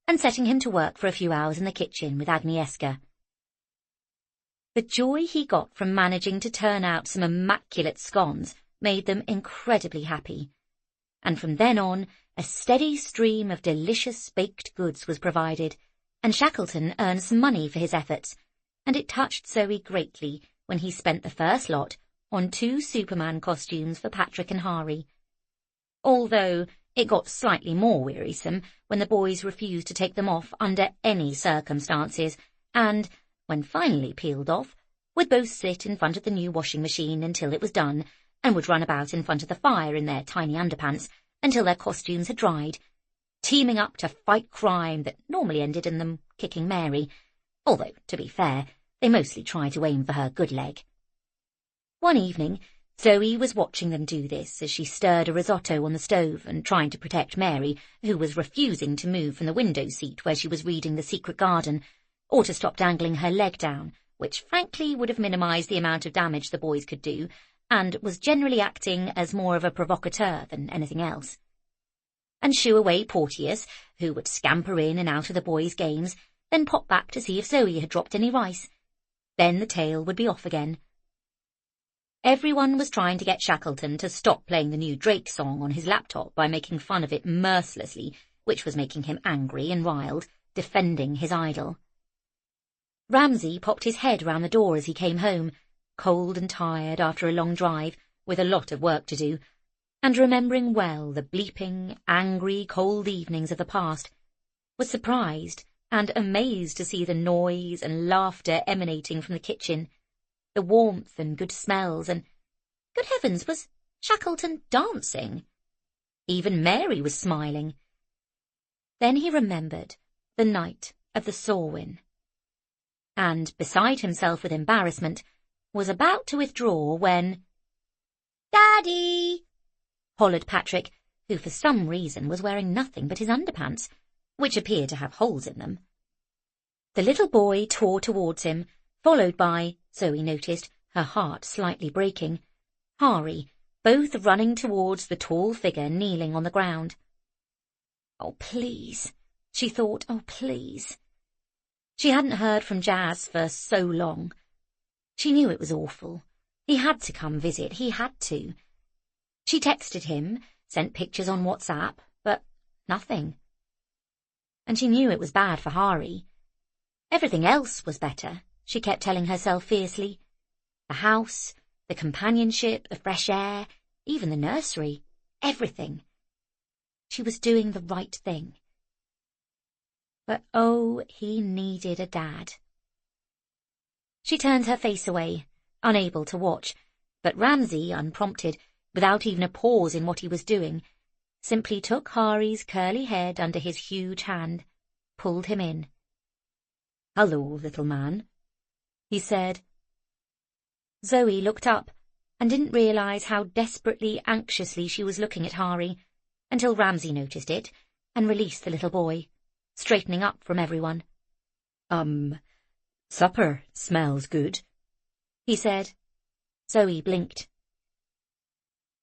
and setting him to work for a few hours in the kitchen with Agnieszka. The joy he got from managing to turn out some immaculate scones made them incredibly happy, and from then on a steady stream of delicious baked goods was provided, and Shackleton earned some money for his efforts, and it touched Zoe greatly when he spent the first lot on 2 Superman costumes for Patrick and Hari. Although it got slightly more wearisome when the boys refused to take them off under any circumstances, and, when finally peeled off, would both sit in front of the new washing machine until it was done, and would run about in front of the fire in their tiny underpants until their costumes had dried, teaming up to fight crime that normally ended in them kicking Mary, although, to be fair, they mostly tried to aim for her good leg. One evening, Zoe was watching them do this as she stirred a risotto on the stove and trying to protect Mary, who was refusing to move from the window seat where she was reading The Secret Garden, or to stop dangling her leg down, which frankly would have minimised the amount of damage the boys could do, and was generally acting as more of a provocateur than anything else. And shoo away Porteous, who would scamper in and out of the boys' games, then pop back to see if Zoe had dropped any rice. Then the tale would be off again. Everyone was trying to get Shackleton to stop playing the new Drake song on his laptop by making fun of it mercilessly, which was making him angry and riled, defending his idol. Ramsay popped his head round the door as he came home, cold and tired after a long drive, with a lot of work to do, and remembering well the bleeping, angry, cold evenings of the past, was surprised and amazed to see the noise and laughter emanating from the kitchen, the warmth and good smells, and, good heavens, was Shackleton dancing? Even Mary was smiling. Then he remembered the night of the Sorwin, and, beside himself with embarrassment, was about to withdraw when— "Daddy!" hollered Patrick, who for some reason was wearing nothing but his underpants, which appeared to have holes in them. The little boy tore towards him, followed by, Zoe noticed, her heart slightly breaking, Hari, both running towards the tall figure kneeling on the ground. Oh, please, she thought, oh, please. She hadn't heard from Jazz for so long. She knew it was awful. He had to come visit, he had to. She texted him, sent pictures on WhatsApp, but nothing. And she knew it was bad for Hari. Everything else was better, she kept telling herself fiercely. The house, the companionship, the fresh air, even the nursery, everything. She was doing the right thing. But oh, he needed a dad. She turned her face away, unable to watch, but Ramsay, unprompted, without even a pause in what he was doing, simply took Hari's curly head under his huge hand, pulled him in. "Hello, little man," he said. Zoe looked up and didn't realise how desperately, anxiously she was looking at Hari, until Ramsay noticed it and released the little boy, straightening up from everyone. Supper smells good," he said. Zoe blinked.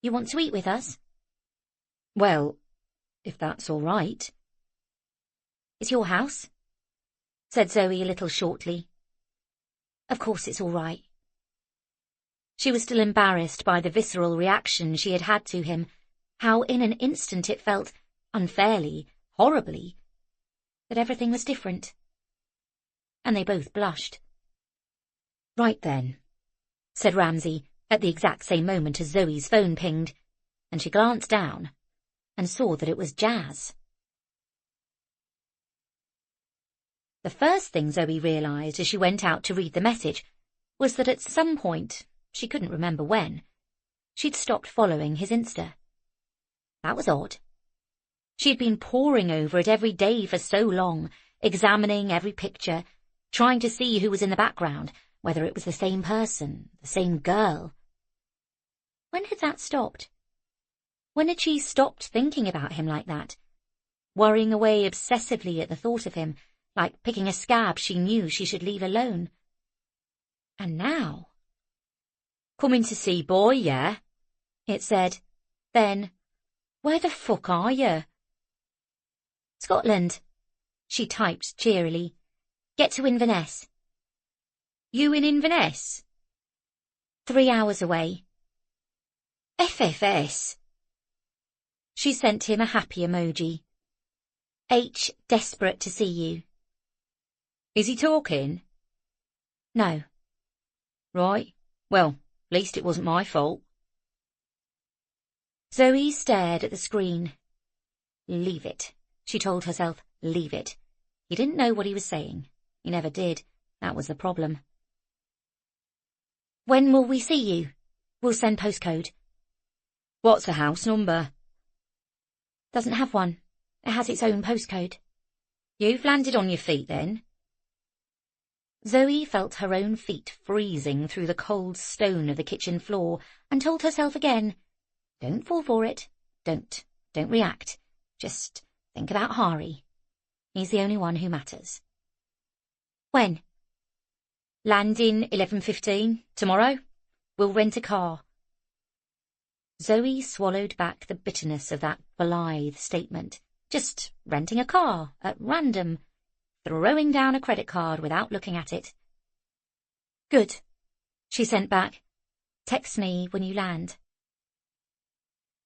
"You want to eat with us?" "Well, if that's all right." "It's your house," said Zoe a little shortly. "Of course it's all right." She was still embarrassed by the visceral reaction she had had to him, how in an instant it felt, unfairly, horribly, that everything was different. And they both blushed. "Right then," said Ramsay, at the exact same moment as Zoe's phone pinged, and she glanced down and saw that it was Jazz. The first thing Zoe realised as she went out to read the message was that at some point, she couldn't remember when, she'd stopped following his Insta. That was odd. She'd been poring over it every day for so long, examining every picture, trying to see who was in the background, whether it was the same person, the same girl. When had that stopped? When had she stopped thinking about him like that, worrying away obsessively at the thought of him, like picking a scab she knew she should leave alone? And now... "Coming to see boy, yeah?" it said. Then, "Where the fuck are you?" "Scotland," she typed cheerily. "Get to Inverness." "You in Inverness?" 3 hours away. FFS. She sent him a happy emoji. H, desperate to see you. "Is he talking?" "No." "Right. Well, at least it wasn't my fault." Zoe stared at the screen. Leave it, she told herself. Leave it. He didn't know what he was saying. He never did. That was the problem. "When will we see you? We'll send postcode." "What's the house number?" "Doesn't have one. It has its own postcode." "You've landed on your feet, then?" Zoe felt her own feet freezing through the cold stone of the kitchen floor and told herself again, don't fall for it. Don't react. Just think about Hari. He's the only one who matters. "When?" "Land in 11:15. Tomorrow. We'll rent a car." Zoe swallowed back the bitterness of that blithe statement. Just renting a car, at random, throwing down a credit card without looking at it. "Good," she sent back. "Text me when you land."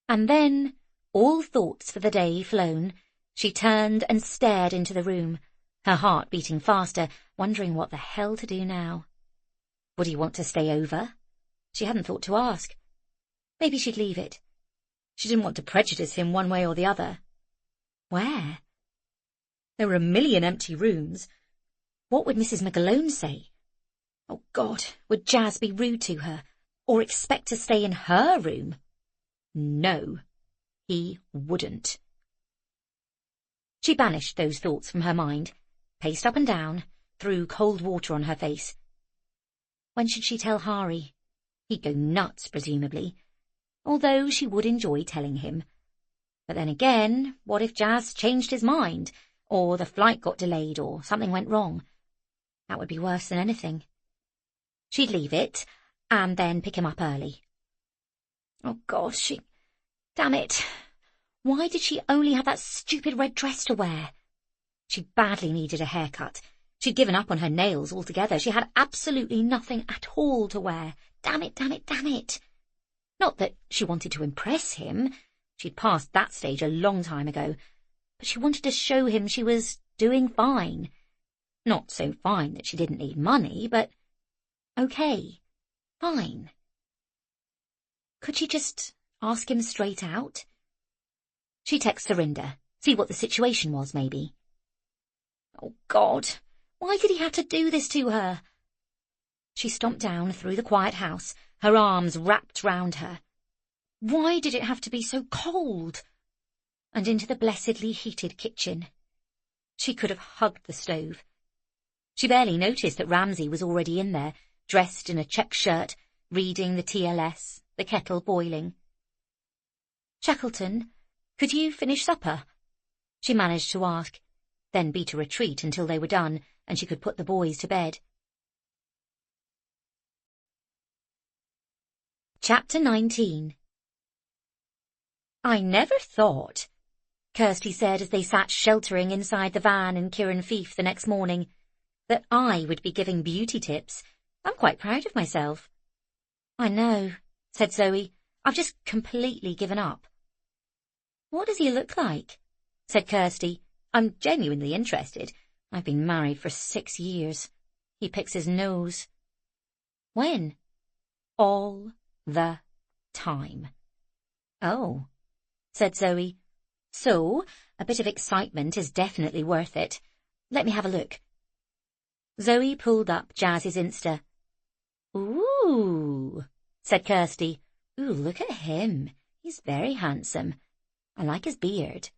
And then, all thoughts for the day flown, she turned and stared into the room, her heart beating faster, wondering what the hell to do now. Would he want to stay over? She hadn't thought to ask. Maybe she'd leave it. She didn't want to prejudice him one way or the other. Where? There were a million empty rooms. What would Mrs. McAlone say? Oh, God, would Jazz be rude to her, or expect to stay in her room? No, he wouldn't. She banished those thoughts from her mind, paced up and down, threw cold water on her face. When should she tell Hari? He'd go nuts, presumably, although she would enjoy telling him. But then again, what if Jazz changed his mind, or the flight got delayed, or something went wrong? That would be worse than anything. She'd leave it, and then pick him up early. Oh, God, damn it. Why did she only have that stupid red dress to wear? She badly needed a haircut. She'd given up on her nails altogether. She had absolutely nothing at all to wear. Damn it, damn it, damn it. Not that she wanted to impress him. She'd passed that stage a long time ago. But she wanted to show him she was doing fine. Not so fine that she didn't need money, but okay, fine. Could she just ask him straight out? She texted Surinder, see what the situation was, maybe. Oh, God, why did he have to do this to her? She stomped down through the quiet house, her arms wrapped round her. Why did it have to be so cold? And into the blessedly heated kitchen. She could have hugged the stove. She barely noticed that Ramsay was already in there, dressed in a check shirt, reading the TLS, the kettle boiling. "Shackleton, could you finish supper?" she managed to ask, then beat a retreat until they were done and she could put the boys to bed. Chapter 19. "I never thought," Kirsty said as they sat sheltering inside the van in Kieran Fief the next morning, "that I would be giving beauty tips. I'm quite proud of myself." "I know," said Zoe. "I've just completely given up." "What does he look like?" said Kirsty. "I'm genuinely interested. I've been married for 6 years. He picks his nose." "When?" "All the time." "Oh," said Zoe. "So, a bit of excitement is definitely worth it. Let me have a look." Zoe pulled up Jazz's Insta. "Ooh," said Kirsty. "Ooh, look at him. He's very handsome. I like his beard."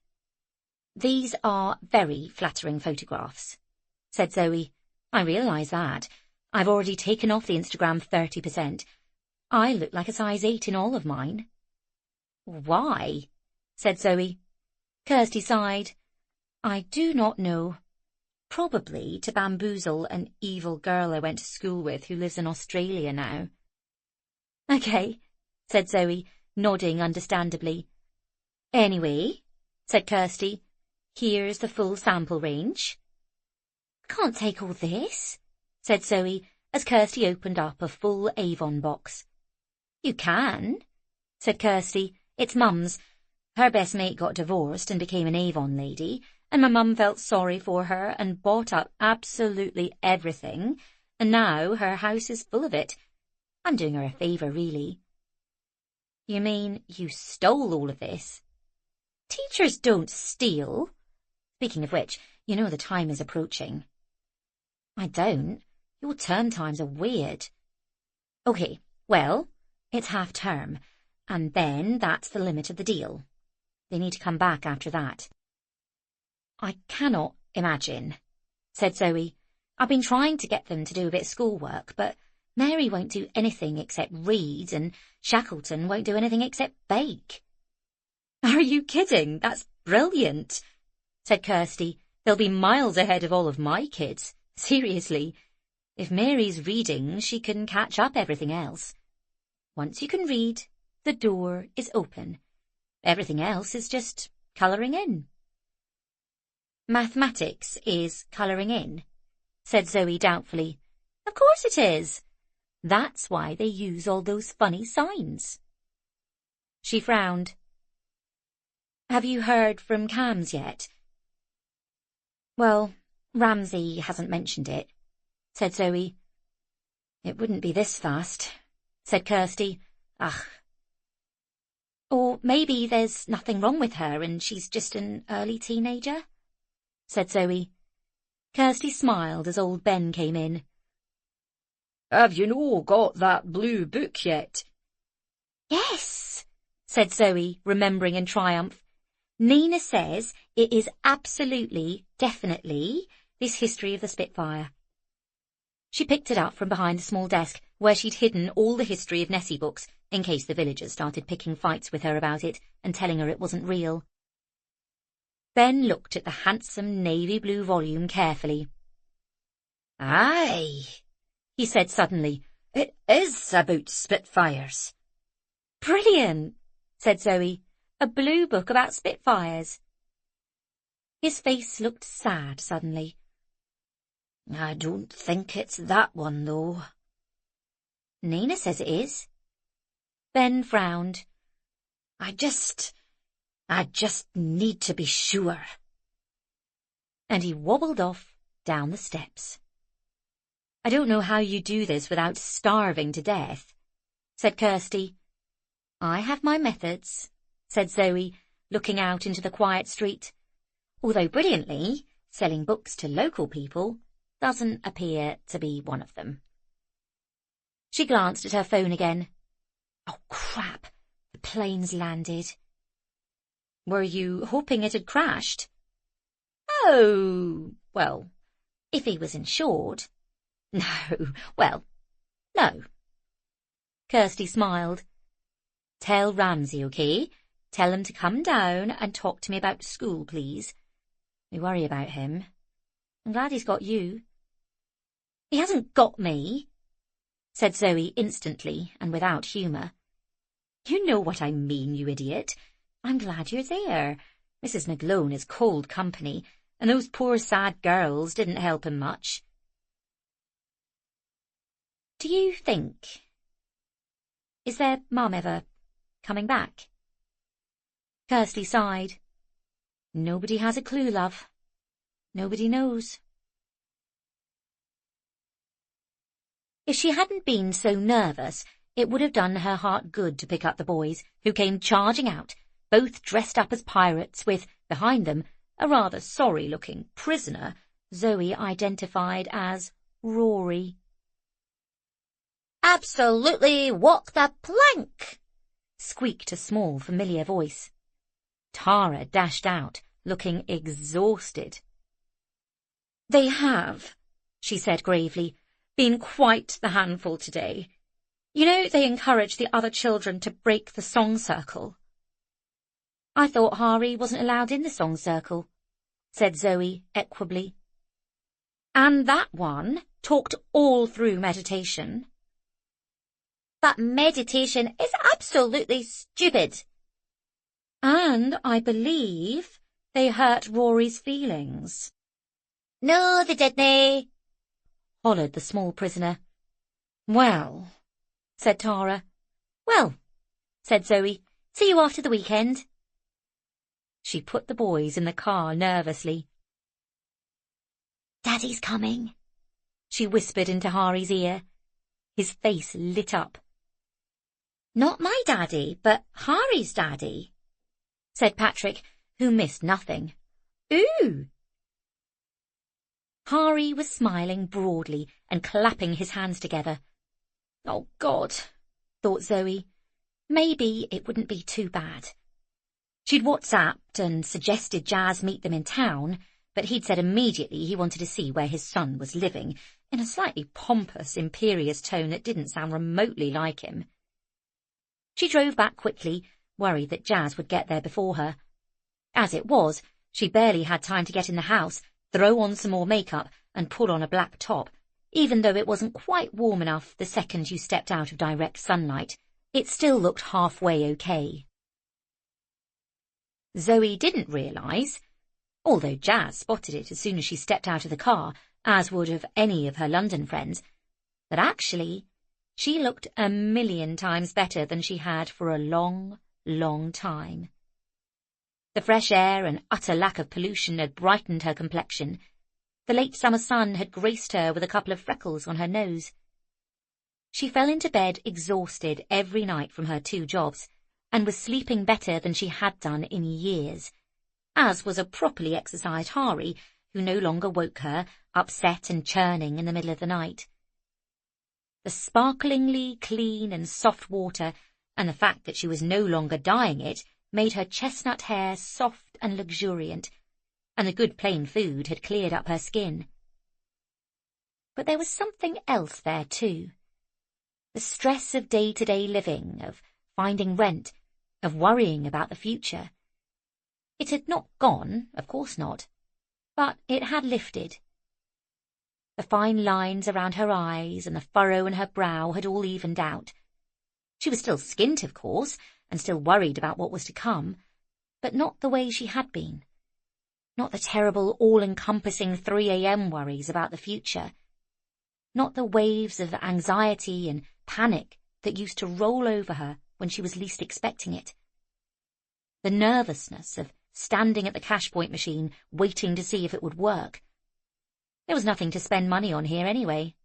"These are very flattering photographs," said Zoe. "I realise that. I've already taken off the Instagram 30%. I look like a size 8 in all of mine." "Why?" said Zoe. Kirsty sighed. "I do not know. Probably to bamboozle an evil girl I went to school with who lives in Australia now." "Okay," said Zoe, nodding understandably. "Anyway," said Kirsty, "here's the full sample range." "I can't take all this," said Zoe, as Kirsty opened up a full Avon box. "You can," said Kirsty. "It's Mum's. Her best mate got divorced and became an Avon lady, and my mum felt sorry for her and bought up absolutely everything, and now her house is full of it. I'm doing her a favour, really." "You mean you stole all of this?" "Teachers don't steal. Speaking of which, you know the time is approaching." "I don't. Your term times are weird." "Okay, well, it's half term, and then that's the limit of the deal. They need to come back after that." "I cannot imagine," said Zoe. "I've been trying to get them to do a bit of schoolwork, but Mary won't do anything except read, and Shackleton won't do anything except bake." "Are you kidding? That's brilliant," said Kirsty. "They'll be miles ahead of all of my kids. Seriously. If Mary's reading, she can catch up everything else. Once you can read, the door is open. Everything else is just colouring in." "Mathematics is colouring in," said Zoe doubtfully. "Of course it is. That's why they use all those funny signs." She frowned. "Have you heard from Cam's yet?" "Well, Ramsay hasn't mentioned it," said Zoe. "It wouldn't be this fast," said Kirsty. "Ugh." "Or maybe there's nothing wrong with her and she's just an early teenager," said Zoe. Kirsty smiled as old Ben came in. "Have you no got that blue book yet?" "Yes," said Zoe, remembering in triumph. "Nina says it is absolutely, definitely, this history of the Spitfire." She picked it up from behind the small desk where she'd hidden all the history of Nessie books in case the villagers started picking fights with her about it and telling her it wasn't real. Ben looked at the handsome navy blue volume carefully. "Aye," he said suddenly. "It is about Spitfires." "Brilliant," said Zoe. "A blue book about Spitfires." His face looked sad suddenly. "I don't think it's that one, though." "Nina says it is." Ben frowned. I just need to be sure." And he wobbled off down the steps. "I don't know how you do this without starving to death," said Kirsty. "I have my methods," said Zoe, looking out into the quiet street. "Although brilliantly, selling books to local people doesn't appear to be one of them. She glanced at her phone again. Oh, crap! The plane's landed. Were you hoping it had crashed? Oh, well, if he was insured. No, well, no. Kirsty smiled. Tell Ramsay, okay? Tell him to come down and talk to me about school, please. We worry about him. I'm glad he's got you. He hasn't got me, said Zoe instantly and without humour. You know what I mean, you idiot. I'm glad you're there. Mrs. McGlone is cold company, and those poor sad girls didn't help him much. Do you think... Is their mum ever coming back? Kirsty sighed. Nobody has a clue, love. Nobody knows. If she hadn't been so nervous, it would have done her heart good to pick up the boys, who came charging out, both dressed up as pirates, with, behind them, a rather sorry-looking prisoner Zoe identified as Rory. Absolutely walk the plank, squeaked a small, familiar voice. Tara dashed out, looking exhausted. They have, she said gravely, been quite the handful today. You know, they encourage the other children to break the song circle. I thought Hari wasn't allowed in the song circle, said Zoe equably. And that one talked all through meditation. That meditation is absolutely stupid. And I believe they hurt Rory's feelings. No, they didn't, hollered the small prisoner. Well, said Tara. Well, said Zoe, see you after the weekend. She put the boys in the car nervously. Daddy's coming, she whispered into Hari's ear. His face lit up. Not my daddy, but Hari's daddy, said Patrick, who missed nothing. Ooh! Hari was smiling broadly and clapping his hands together. Oh, God, thought Zoe. Maybe it wouldn't be too bad. She'd WhatsApped and suggested Jazz meet them in town, but he'd said immediately he wanted to see where his son was living, in a slightly pompous, imperious tone that didn't sound remotely like him. She drove back quickly, worried that Jazz would get there before her. As it was, she barely had time to get in the house, throw on some more makeup, and put on a black top. Even though it wasn't quite warm enough the second you stepped out of direct sunlight, it still looked halfway okay. Zoe didn't realise, although Jazz spotted it as soon as she stepped out of the car, as would have any of her London friends, that actually she looked 1,000,000 times better than she had for a long, long time. The fresh air and utter lack of pollution had brightened her complexion. The late summer sun had graced her with a couple of freckles on her nose. She fell into bed exhausted every night from her 2 jobs, and was sleeping better than she had done in years, as was a properly exercised Hari, who no longer woke her, upset and churning in the middle of the night. The sparklingly clean and soft water, and the fact that she was no longer dyeing it, made her chestnut hair soft and luxuriant, and the good plain food had cleared up her skin. But there was something else there too. The stress of day-to-day living, of finding rent, of worrying about the future. It had not gone, of course not, but it had lifted. The fine lines around her eyes and the furrow in her brow had all evened out. She was still skint, of course, and still worried about what was to come, but not the way she had been. Not the terrible, all-encompassing 3 a.m. worries about the future. Not the waves of anxiety and panic that used to roll over her when she was least expecting it. The nervousness of standing at the cash point machine, waiting to see if it would work. There was nothing to spend money on here anyway.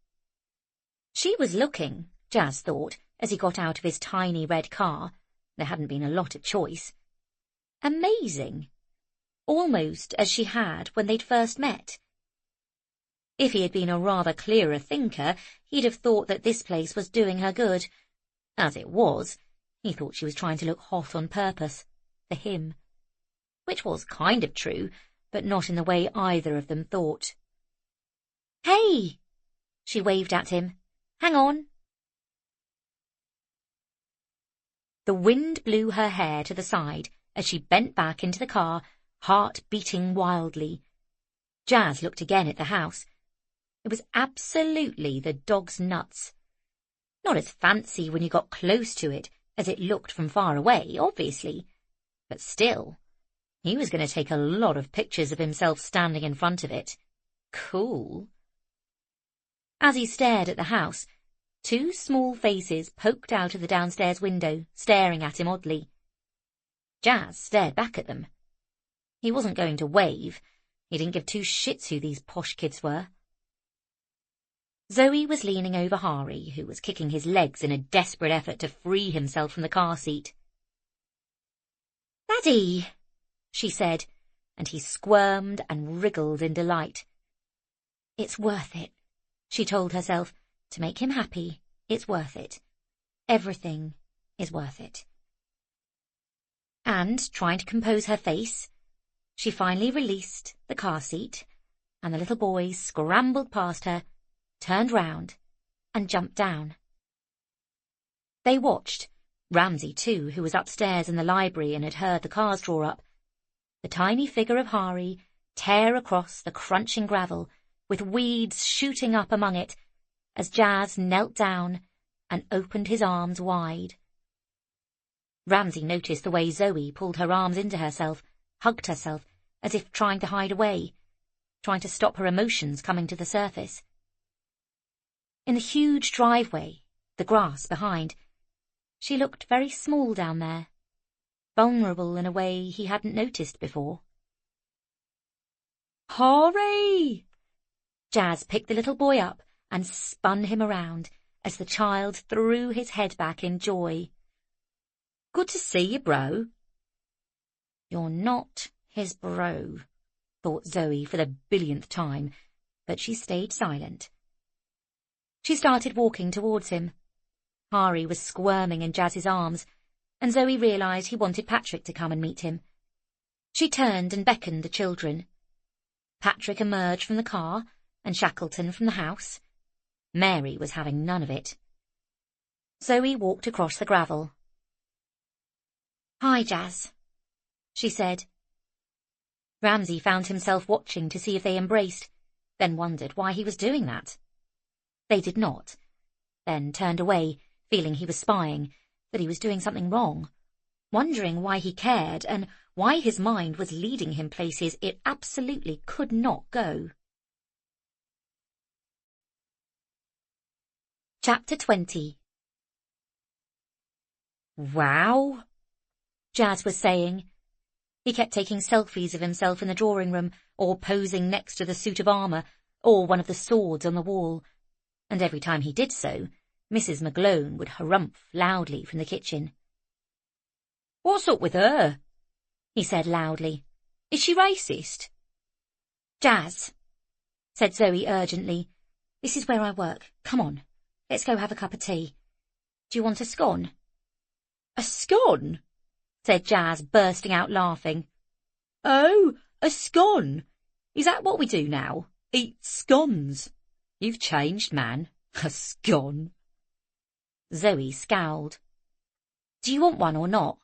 She was looking, Jazz thought, as he got out of his tiny red car. There hadn't been a lot of choice. Amazing. almost as she had when they'd first met. If he had been a rather clearer thinker, he'd have thought that this place was doing her good. As it was, he thought she was trying to look hot on purpose, for him. Which was kind of true, but not in the way either of them thought. "Hey!" she waved at him. "Hang on." The wind blew her hair to the side as she bent back into the car, heart beating wildly. Jazz looked again at the house. It was absolutely the dog's nuts. Not as fancy when you got close to it as it looked from far away, obviously. But still, he was going to take a lot of pictures of himself standing in front of it. Cool. As he stared at the house, two small faces poked out of the downstairs window, staring at him oddly. Jazz stared back at them. He wasn't going to wave. He didn't give two shits who these posh kids were. Zoe was leaning over Hari, who was kicking his legs in a desperate effort to free himself from the car seat. "Daddy," she said, and he squirmed and wriggled in delight. "It's worth it," she told herself. "To make him happy, it's worth it. Everything is worth it." And, trying to compose her face, she finally released the car seat, and the little boy scrambled past her, turned round, and jumped down. They watched, Ramsay too, who was upstairs in the library and had heard the cars draw up, the tiny figure of Hari tear across the crunching gravel, with weeds shooting up among it, as Jazz knelt down and opened his arms wide. Ramsay noticed the way Zoe pulled her arms into herself, hugged herself, as if trying to hide away, trying to stop her emotions coming to the surface. In the huge driveway, the grass behind, she looked very small down there, vulnerable in a way he hadn't noticed before. "Hari!" Jazz picked the little boy up and spun him around as the child threw his head back in joy. "Good to see you, bro." "You're not his bro," thought Zoe for the billionth time, but she stayed silent. She started walking towards him. Hari was squirming in Jazz's arms, and Zoe realised he wanted Patrick to come and meet him. She turned and beckoned the children. Patrick emerged from the car, and Shackleton from the house. Mary was having none of it. Zoe walked across the gravel. "Hi, Jazz," she said. Ramsay found himself watching to see if they embraced, then wondered why he was doing that. They did not, then turned away, feeling he was spying, that he was doing something wrong, wondering why he cared and why his mind was leading him places it absolutely could not go. Chapter 20. "Wow," Jazz was saying. He kept taking selfies of himself in the drawing room, or posing next to the suit of armour, or one of the swords on the wall, and every time he did so, Mrs. McGlone would harumph loudly from the kitchen. "What's up with her?" he said loudly. "Is she racist?" "Jazz," said Zoe urgently, "this is where I work. Come on, let's go have a cup of tea. Do you want a scone?" "A scone?" said Jazz, bursting out laughing. "Oh, a scone? Is that what we do now? Eat scones? You've changed, man. A scone." Zoe scowled. "Do you want one or not?"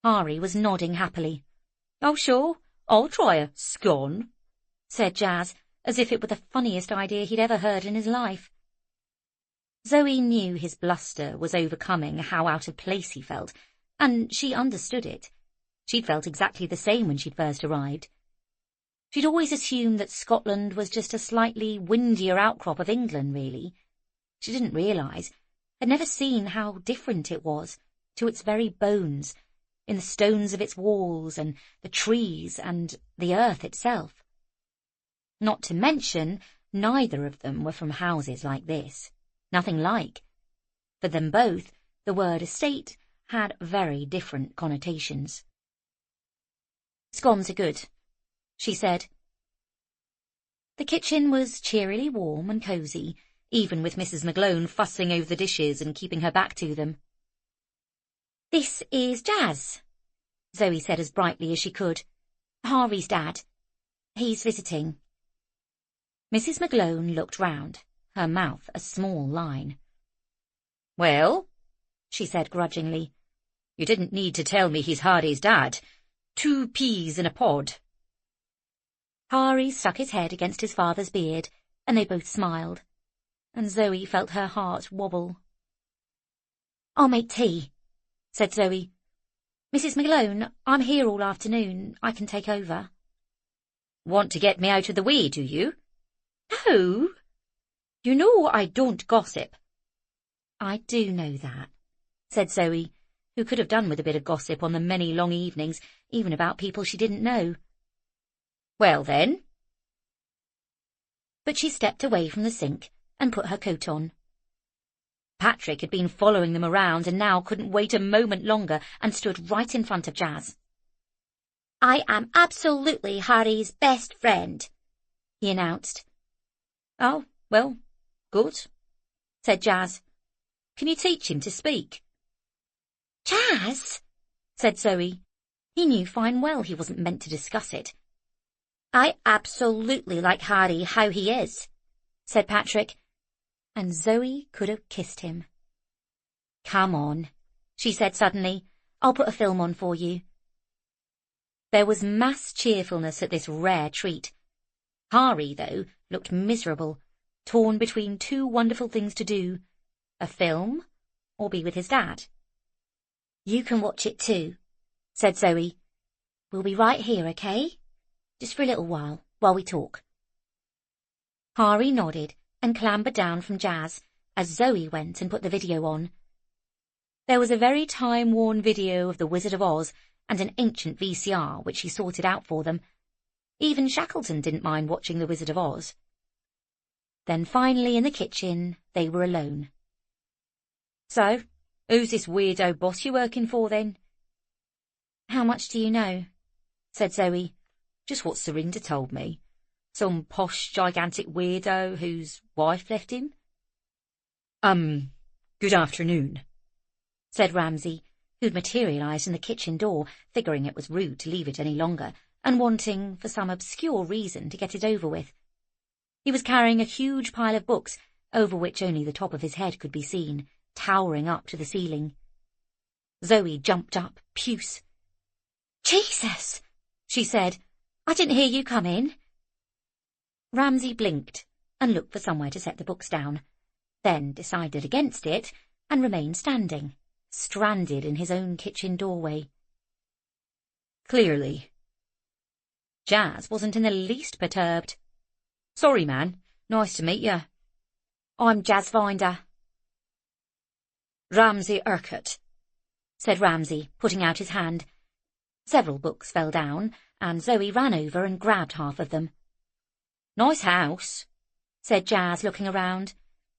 Hari was nodding happily. "Oh, sure, I'll try a scone," said Jazz, as if it were the funniest idea he'd ever heard in his life. Zoe knew his bluster was overcoming how out of place he felt, and she understood it. She'd felt exactly the same when she'd first arrived. She'd always assumed that Scotland was just a slightly windier outcrop of England, really. She didn't realise, had never seen how different it was, to its very bones, in the stones of its walls and the trees and the earth itself. Not to mention, neither of them were from houses like this. Nothing like. For them both, the word estate had very different connotations. Scones are good, she said. The kitchen was cheerily warm and cosy, even with Mrs. McGlone fussing over the dishes and keeping her back to them. "This is Jazz," Zoe said as brightly as she could. "Harry's dad. He's visiting." Mrs. McGlone looked round, her mouth a small line. "Well," she said grudgingly, "you didn't need to tell me he's Harry's dad. 2 peas in a pod." Harry stuck his head against his father's beard, and they both smiled, and Zoe felt her heart wobble. "I'll make tea," said Zoe. "Mrs. McGlone, I'm here all afternoon. I can take over." "Want to get me out of the way, do you?" "No. You know I don't gossip." "I do know that," said Zoe, who could have done with a bit of gossip on the many long evenings, even about people she didn't know. "Well then." But she stepped away from the sink and put her coat on. Patrick had been following them around and now couldn't wait a moment longer and stood right in front of Jazz. "I am absolutely Harry's best friend," he announced. "Oh, well, good," said Jazz. "Can you teach him to speak?" "Jazz," said Zoe. He knew fine well he wasn't meant to discuss it. "I absolutely like Harry how he is," said Patrick, and Zoe could have kissed him. "Come on," she said suddenly. "I'll put a film on for you." There was mass cheerfulness at this rare treat. Harry, though, looked miserable, torn between 2 wonderful things to do, a film or be with his dad. "You can watch it too," said Zoe. "We'll be right here, okay? Just for a little while we talk." Harry nodded and clambered down from Jazz as Zoe went and put the video on. There was a very time-worn video of The Wizard of Oz and an ancient VCR which he sorted out for them. Even Shackleton didn't mind watching The Wizard of Oz. Then finally in the kitchen they were alone. "So, who's this weirdo boss you're working for then?" "How much do you know?" said Zoe. "Just what Serinda told me. Some posh, gigantic weirdo whose wife left him." Good afternoon," said Ramsay, who'd materialised in the kitchen door, figuring it was rude to leave it any longer, and wanting, for some obscure reason, to get it over with. He was carrying a huge pile of books, over which only the top of his head could be seen, towering up to the ceiling. Zoe jumped up, puce. "Jesus!" she said. "I didn't hear you come in." Ramsay blinked and looked for somewhere to set the books down, then decided against it and remained standing, stranded in his own kitchen doorway. "Clearly." Jazz wasn't in the least perturbed. "Sorry, man. Nice to meet you." "I'm Jazz Finder." "Ramsay Urquhart," said Ramsay, putting out his hand. Several books fell down, and Zoe ran over and grabbed half of them. "Nice house," said Jazz, looking around.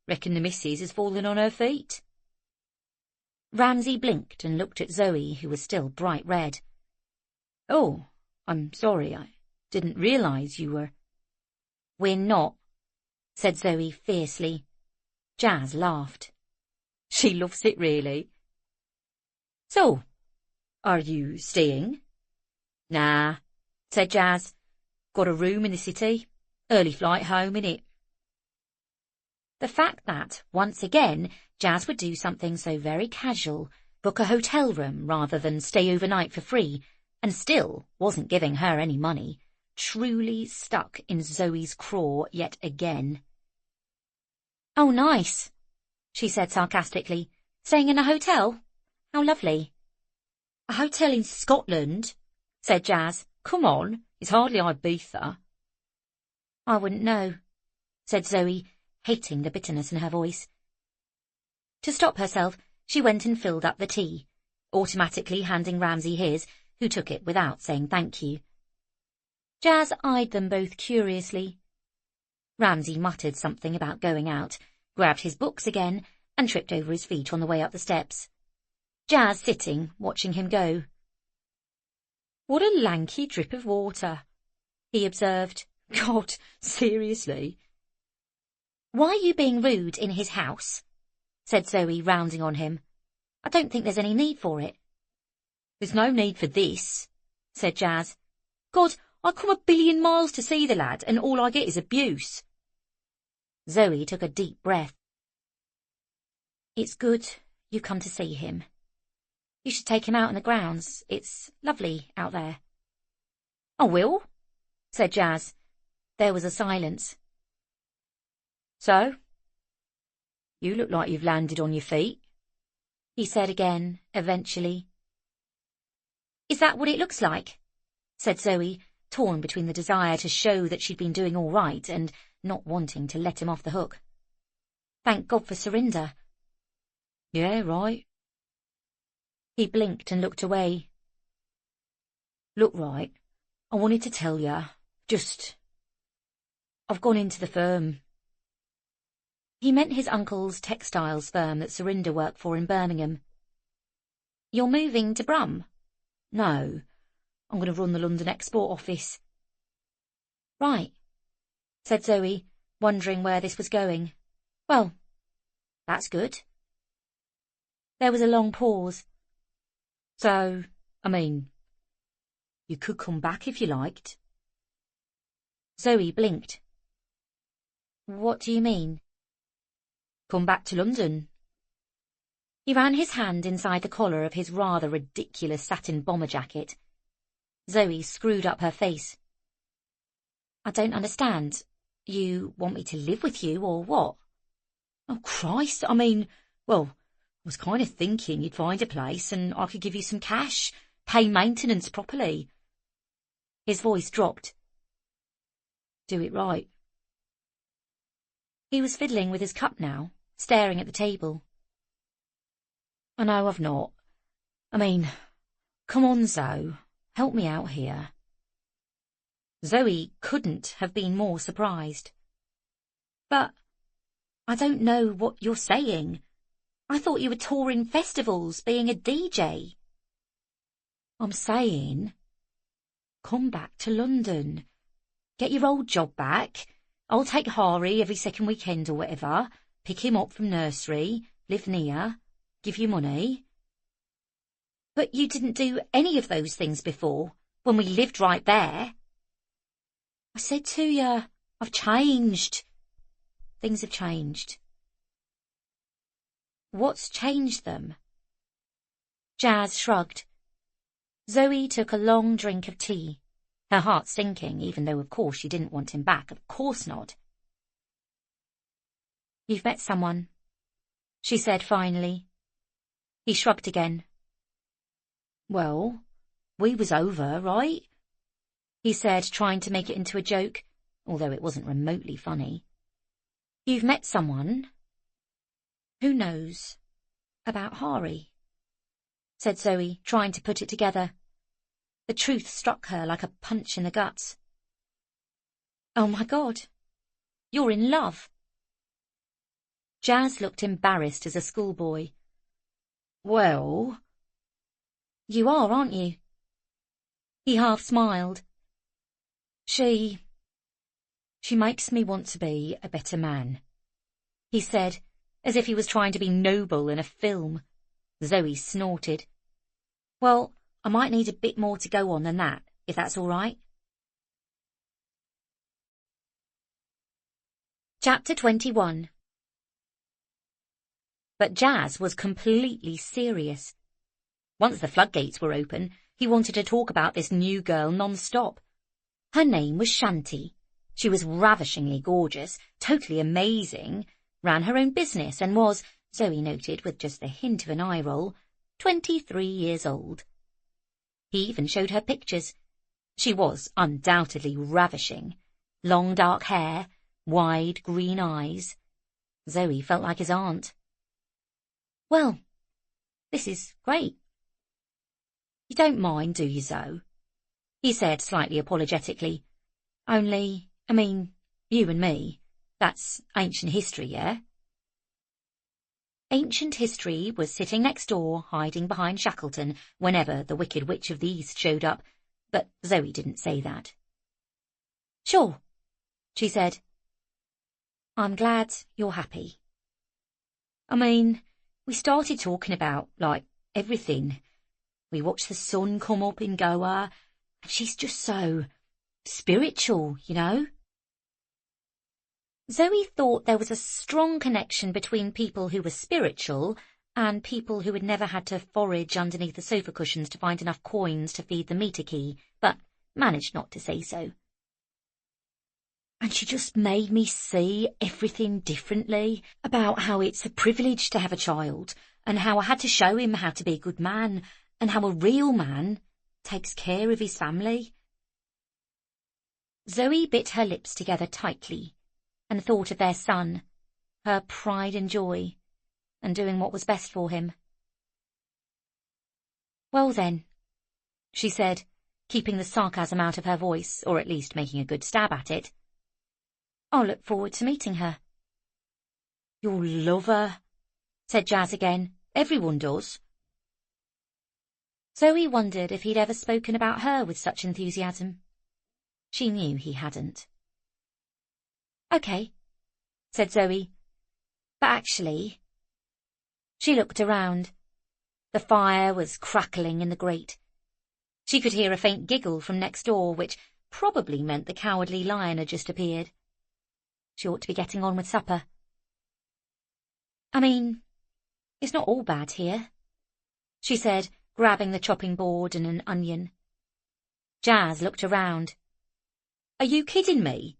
"Reckon the missus has fallen on her feet." Ramsay blinked and looked at Zoe, who was still bright red. "Oh, I'm sorry. I didn't realise you were—" "We're not," said Zoe fiercely. Jazz laughed. "She loves it, really." "So, are you staying?" "Nah," said Jazz. "Got a room in the city. Early flight home, innit?" The fact that, once again, Jazz would do something so very casual, book a hotel room rather than stay overnight for free, and still wasn't giving her any money, truly stuck in Zoe's craw yet again. "Oh, nice," she said sarcastically. "Staying in a hotel? How lovely." "A hotel in Scotland?" said Jazz. "Come on, it's hardly Ibiza." "I wouldn't know," said Zoe, hating the bitterness in her voice. To stop herself, she went and filled up the tea, automatically handing Ramsay his, who took it without saying thank you. Jazz eyed them both curiously. Ramsay muttered something about going out, grabbed his books again, and tripped over his feet on the way up the steps. Jazz sitting, watching him go. What a lanky drip of water, he observed. God, seriously. Why are you being rude in his house? Said Zoe, rounding on him. I don't think there's any need for it. There's no need for this, said Jazz. God, I come 1,000,000,000 miles to see the lad, and all I get is abuse. Zoe took a deep breath. It's good you come to see him. You should take him out in the grounds. It's lovely out there. I will, said Jazz. There was a silence. So? You look like you've landed on your feet, he said again, eventually. Is that what it looks like? Said Zoe, torn between the desire to show that she'd been doing all right and not wanting to let him off the hook. Thank God for Surinder. Yeah, right. He blinked and looked away. Look, right, I wanted to tell you, I've gone into the firm. He meant his uncle's textiles firm that Surinder worked for in Birmingham. You're moving to Brum? No, I'm going to run the London Export Office. Right, said Zoe, wondering where this was going. Well, that's good. There was a long pause. So, I mean, you could come back if you liked. Zoe blinked. What do you mean? Come back to London. He ran his hand inside the collar of his rather ridiculous satin bomber jacket. Zoe screwed up her face. I don't understand. You want me to live with you, or what? Oh, Christ, I mean, well, I was kind of thinking you'd find a place and I could give you some cash, pay maintenance properly. His voice dropped. Do it right. He was fiddling with his cup now, staring at the table. I know I've not. I mean, come on, Zoe, help me out here. Zoe couldn't have been more surprised. But I don't know what you're saying. I thought you were touring festivals, being a DJ. I'm saying, come back to London. Get your old job back. I'll take Hari every second weekend or whatever, pick him up from nursery, live near, give you money. But you didn't do any of those things before, when we lived right there. I said to you, I've changed. Things have changed. What's changed them? Jazz shrugged. Zoe took a long drink of tea, her heart sinking, even though of course she didn't want him back, of course not. You've met someone, she said finally. He shrugged again. Well, we was over, right? He said, trying to make it into a joke, although it wasn't remotely funny. You've met someone? Who knows about Hari? Said Zoe, trying to put it together. The truth struck her like a punch in the guts. Oh my God, you're in love. Jazz looked embarrassed as a schoolboy. Well, you are, aren't you? He half smiled. She makes me want to be a better man, he said, as if he was trying to be noble in a film. Zoe snorted. Well, I might need a bit more to go on than that, if that's all right. Chapter 21. But Jazz was completely serious. Once the floodgates were open, he wanted to talk about this new girl non-stop. Her name was Shanti. She was ravishingly gorgeous, totally amazing, ran her own business and was, Zoe noted with just the hint of an eye roll, 23 years old. He even showed her pictures. She was undoubtedly ravishing. Long dark hair, wide green eyes. Zoe felt like his aunt. Well, this is great. You don't mind, do you, Zoe? He said slightly apologetically. Only, I mean, you and me, that's ancient history, yeah? Ancient history was sitting next door, hiding behind Shackleton, whenever the Wicked Witch of the East showed up, But Zoe didn't say that. "Sure," she said. "I'm glad you're happy. I mean, we started talking about, everything. We watched the sun come up in Goa, and she's just so spiritual, you know?" Zoe thought there was a strong connection between people who were spiritual and people who had never had to forage underneath the sofa cushions to find enough coins to feed the meter key, but managed not to say so. And she just made me see everything differently, about how it's a privilege to have a child, and how I had to show him how to be a good man, and how a real man takes care of his family. Zoe bit her lips together tightly and thought of their son, her pride and joy, and doing what was best for him. "Well then," she said, keeping the sarcasm out of her voice, or at least making a good stab at it, "I'll look forward to meeting her." "You'll love her," said Jazz again. "Everyone does." Zoe wondered if he'd ever spoken about her with such enthusiasm. She knew he hadn't. "Okay," said Zoe. "But actually—" She looked around. The fire was crackling in the grate. She could hear a faint giggle from next door, which probably meant the Cowardly Lion had just appeared. She ought to be getting on with supper. "I mean, it's not all bad here," she said, grabbing the chopping board and an onion. Jazz looked around. "Are you kidding me?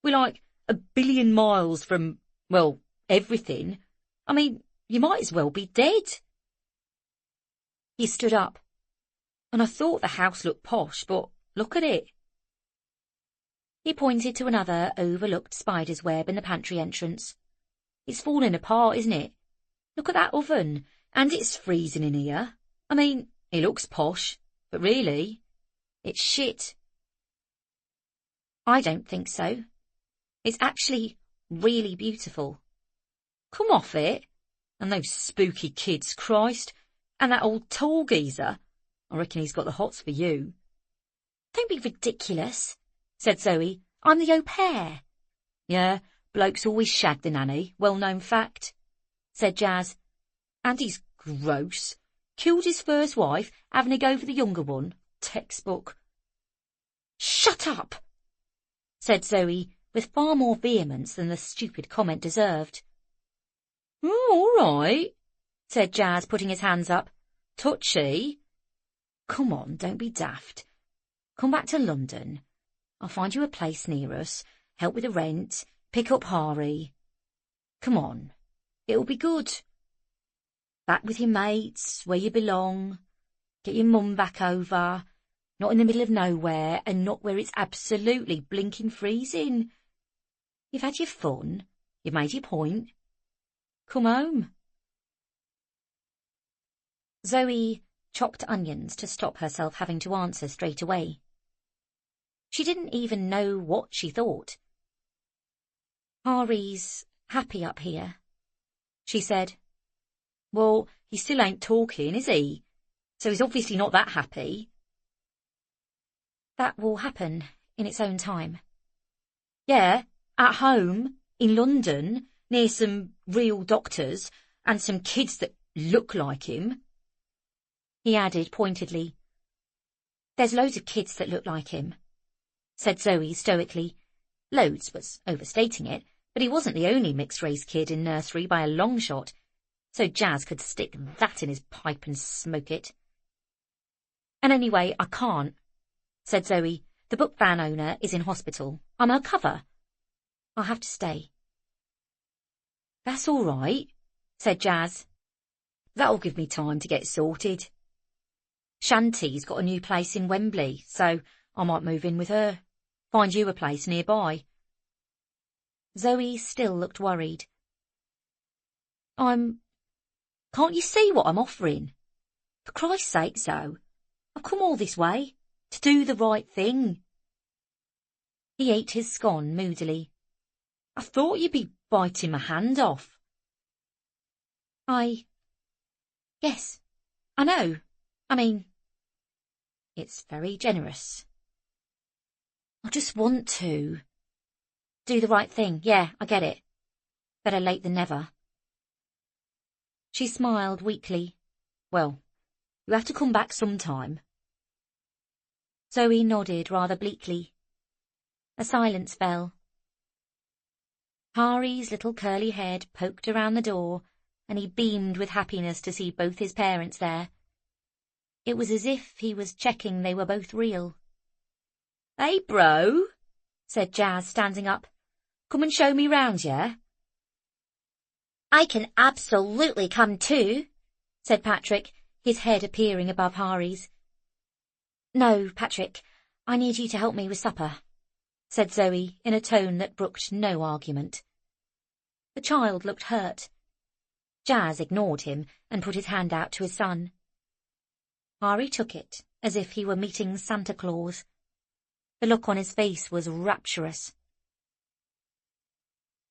We're like 1,000,000,000 miles from, well, everything. I mean, you might as well be dead." He stood up. "And I thought the house looked posh, but look at it." He pointed to another overlooked spider's web in the pantry entrance. "It's falling apart, isn't it? Look at that oven, and it's freezing in here. I mean, it looks posh, but really, it's shit." "I don't think so. It's actually really beautiful." "Come off it. And those spooky kids, Christ. And that old tall geezer. I reckon he's got the hots for you." "Don't be ridiculous," said Zoe. "I'm the au pair." "Yeah, blokes always shag the nanny, well-known fact," said Jazz. "And he's gross. Killed his first wife, having a go for the younger one. Textbook." "Shut up," said Zoe, with far more vehemence than the stupid comment deserved. "Oh, all right," said Jazz, putting his hands up. "Touchy. Come on, don't be daft. Come back to London. I'll find you a place near us, help with the rent, pick up Hari. Come on, it'll be good. Back with your mates, where you belong. Get your mum back over, not in the middle of nowhere, and not where it's absolutely blinking freezing. You've had your fun, you've made your point. Come home." Zoe chopped onions to stop herself having to answer straight away. She didn't even know what she thought. "Hari's happy up here," she said. "Well, he still ain't talking, is he? So he's obviously not that happy." "That will happen in its own time." "Yeah, at home, in London, near some real doctors, and some kids that look like him." He added pointedly. "There's loads of kids that look like him," said Zoe stoically. Loads was overstating it, but he wasn't the only mixed-race kid in nursery by a long shot, so Jazz could stick that in his pipe and smoke it. "And anyway, I can't," said Zoe. "The book van owner is in hospital. I'm her cover. I'll have to stay." "That's all right," said Jazz. "That'll give me time to get sorted. Shanti's got a new place in Wembley, so I might move in with her. Find you a place nearby." Zoe still looked worried. Can't you see what I'm offering? For Christ's sake, Zoe. I've come all this way to do the right thing." He ate his scone moodily. "I thought you'd be biting my hand off." Yes, I know. I mean, It's very generous. I just want to. Do the right thing, yeah, I get it. Better late than never. She smiled weakly. Well, you have to come back sometime. Zoe nodded rather bleakly. A silence fell. Hari's little curly head poked around the door, and he beamed with happiness to see both his parents there. It was as if he was checking they were both real. "Hey, bro," said Jazz, standing up. "Come and show me round, yeah?" "I can absolutely come too," said Patrick, his head appearing above Hari's. "No, Patrick, I need you to help me with supper," said Zoe in a tone that brooked no argument. The child looked hurt. Jazz ignored him and put his hand out to his son. Hari took it as if he were meeting Santa Claus. The look on his face was rapturous.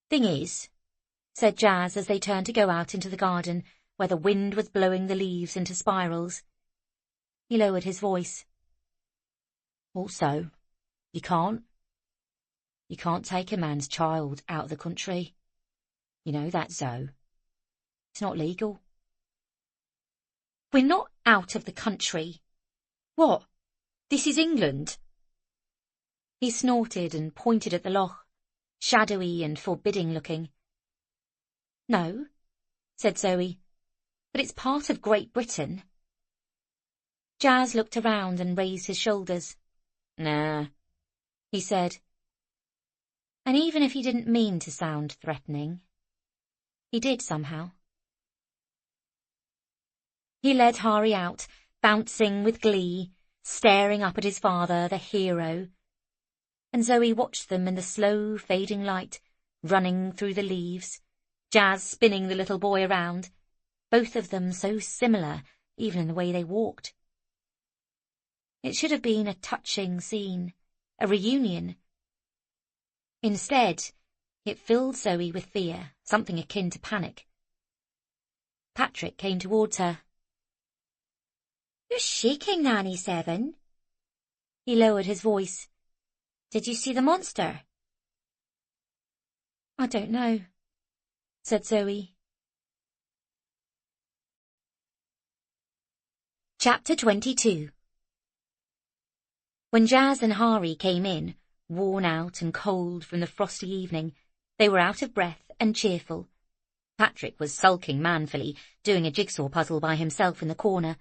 "Thing is," said Jazz as they turned to go out into the garden, where the wind was blowing the leaves into spirals. He lowered his voice. "Also, you can't take a man's child out of the country. You know that, Zoe. It's not legal." "We're not out of the country." "What? This is England?" He snorted and pointed at the loch, shadowy and forbidding looking. "No," said Zoe, "but it's part of Great Britain." Jazz looked around and raised his shoulders. "Nah," he said. And even if he didn't mean to sound threatening, he did somehow. He led Hari out, bouncing with glee, staring up at his father, the hero, and Zoe watched them in the slow fading light, running through the leaves, Jazz spinning the little boy around, both of them so similar, even in the way they walked. It should have been a touching scene, a reunion. Instead, it filled Zoe with fear, something akin to panic. Patrick came towards her. "You're shaking, Nanny Seven." He lowered his voice. "Did you see the monster?" "I don't know," said Zoe. Chapter 22. When Jazz and Hari came in, worn out and cold from the frosty evening, they were out of breath and cheerful. Patrick was sulking manfully, doing a jigsaw puzzle by himself in the corner.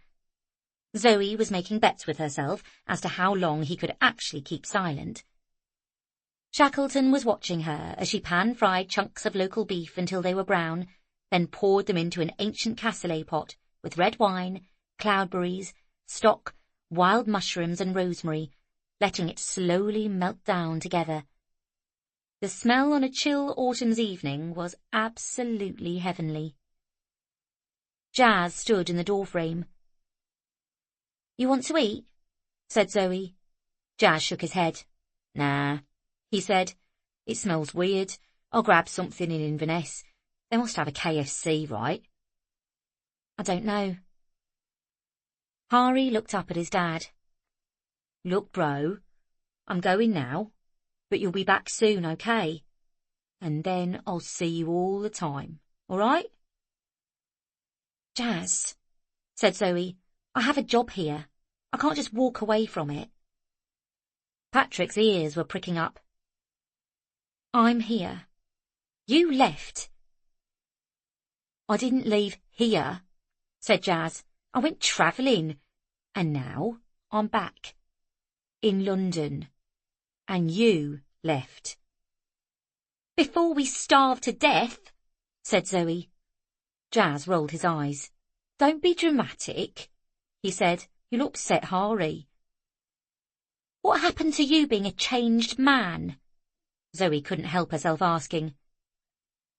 Zoe was making bets with herself as to how long he could actually keep silent. Shackleton was watching her as she pan-fried chunks of local beef until they were brown, then poured them into an ancient cassoulet pot with red wine, cloudberries, stock, wild mushrooms and rosemary, letting it slowly melt down together. The smell on a chill autumn's evening was absolutely heavenly. Jazz stood in the doorframe. "You want to eat?" said Zoe. Jazz shook his head. "Nah," he said. "It smells weird. I'll grab something in Inverness. They must have a KFC, right?" "I don't know." Hari looked up at his dad. "Look, bro, I'm going now, but you'll be back soon, okay? And then I'll see you all the time, all right?" "Jazz," said Zoe, "I have a job here. I can't just walk away from it." Patrick's ears were pricking up. "I'm here. You left." "I didn't leave here," said Jazz. "I went travelling, and now I'm back. In London. And you left." "Before we starve to death," said Zoe. Jazz rolled his eyes. "Don't be dramatic," he said. "You'll upset Hari." "What happened to you being a changed man?" Zoe couldn't help herself asking.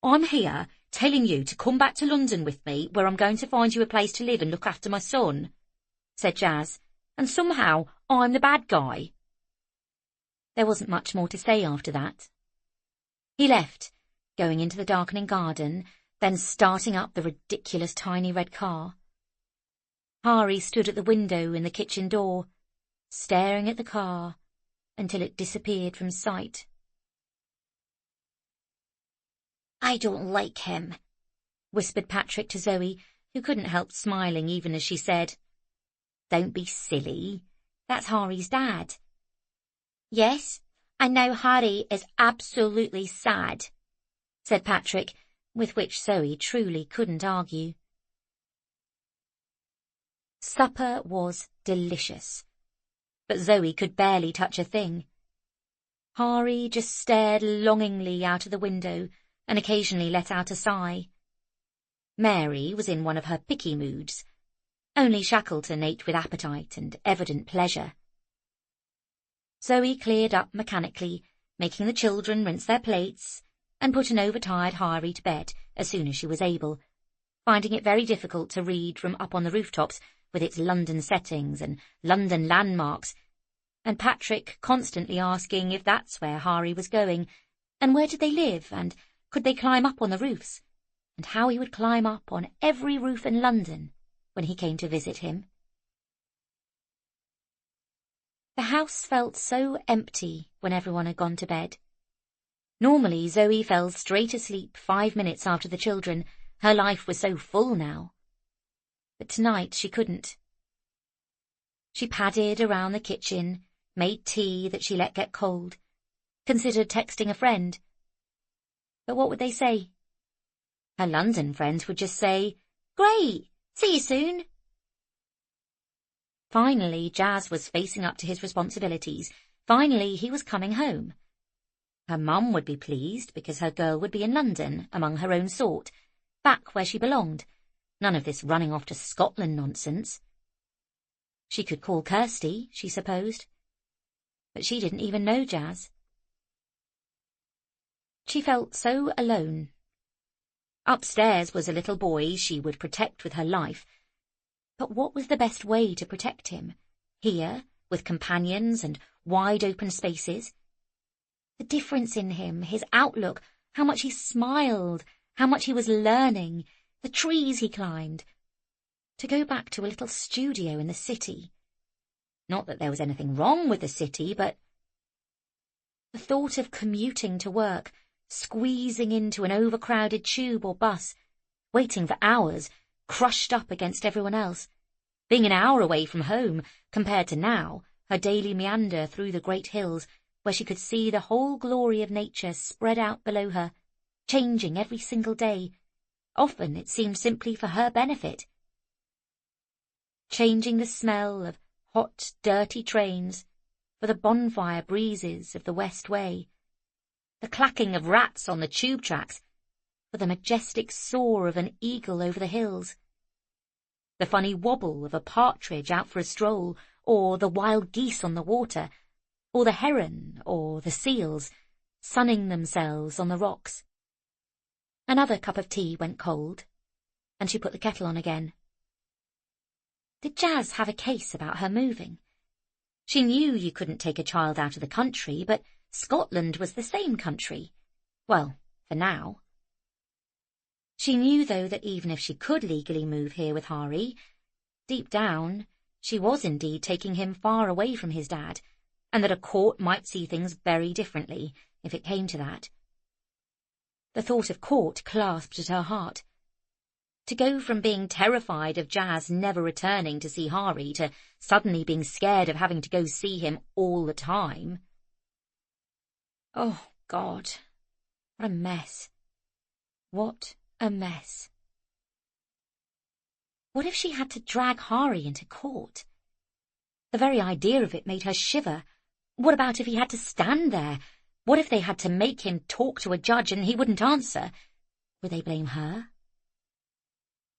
"I'm here telling you to come back to London with me, where I'm going to find you a place to live and look after my son," said Jazz, "and somehow I'm the bad guy." There wasn't much more to say after that. He left, going into the darkening garden, then starting up the ridiculous tiny red car. Hari stood at the window in the kitchen door. staring at the car until it disappeared from sight. "I don't like him," whispered Patrick to Zoe, who couldn't help smiling even as she said, "Don't be silly. That's Harry's dad." "Yes, I know Harry is absolutely sad," said Patrick, with which Zoe truly couldn't argue. Supper was delicious, but Zoe could barely touch a thing. Harry just stared longingly out of the window and occasionally let out a sigh. Mary was in one of her picky moods. Only Shackleton ate with appetite and evident pleasure. Zoe cleared up mechanically, making the children rinse their plates, and put an overtired Harry to bed as soon as she was able, finding it very difficult to read from up on the rooftops with its London settings and London landmarks, and Patrick constantly asking if that's where Harry was going, and where did they live, and could they climb up on the roofs, and how he would climb up on every roof in London when he came to visit him. The house felt so empty when everyone had gone to bed. Normally Zoe fell straight asleep 5 minutes after the children. Her life was so full now. But tonight she couldn't. She padded around the kitchen, made tea that she let get cold, considered texting a friend. But what would they say? Her London friends would just say, "Great, see you soon." Finally, Jazz was facing up to his responsibilities. Finally, he was coming home. Her mum would be pleased because her girl would be in London, among her own sort, back where she belonged. None of this running off to Scotland nonsense. She could call Kirsty, she supposed. But she didn't even know Jazz. She felt so alone. Upstairs was a little boy she would protect with her life. But what was the best way to protect him? Here, with companions and wide-open spaces? The difference in him, his outlook, how much he smiled, how much he was learning, the trees he climbed. To go back to a little studio in the city. Not that there was anything wrong with the city, but the thought of commuting to work, squeezing into an overcrowded tube or bus, waiting for hours, crushed up against everyone else, being an hour away from home compared to now, her daily meander through the great hills, where she could see the whole glory of nature spread out below her, changing every single day. Often it seemed simply for her benefit. Changing the smell of hot, dirty trains for the bonfire breezes of the West Way, the clacking of rats on the tube tracks for the majestic soar of an eagle over the hills, the funny wobble of a partridge out for a stroll, or the wild geese on the water, or the heron or the seals sunning themselves on the rocks. Another cup of tea went cold, and she put the kettle on again. Did Jazz have a case about her moving? She knew you couldn't take a child out of the country, but Scotland was the same country. Well, for now. She knew, though, that even if she could legally move here with Harry, deep down, she was indeed taking him far away from his dad, and that a court might see things very differently if it came to that. The thought of court clasped at her heart. To go from being terrified of Jazz never returning to see Harry to suddenly being scared of having to go see him all the time. Oh, God, what a mess. What a mess. What if she had to drag Harry into court? The very idea of it made her shiver. What about if he had to stand there? What if they had to make him talk to a judge and he wouldn't answer? Would they blame her?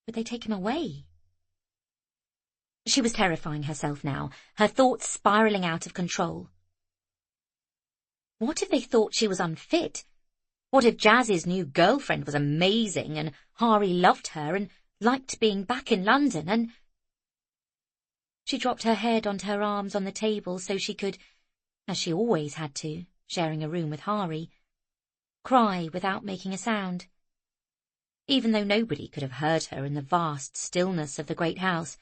Would they take him away? She was terrifying herself now, her thoughts spiralling out of control. What if they thought she was unfit? What if Jazz's new girlfriend was amazing and Harry loved her and liked being back in London and... She dropped her head onto her arms on the table so she could, as she always had to, sharing a room with Harry, cry without making a sound. Even though nobody could have heard her in the vast stillness of the great house,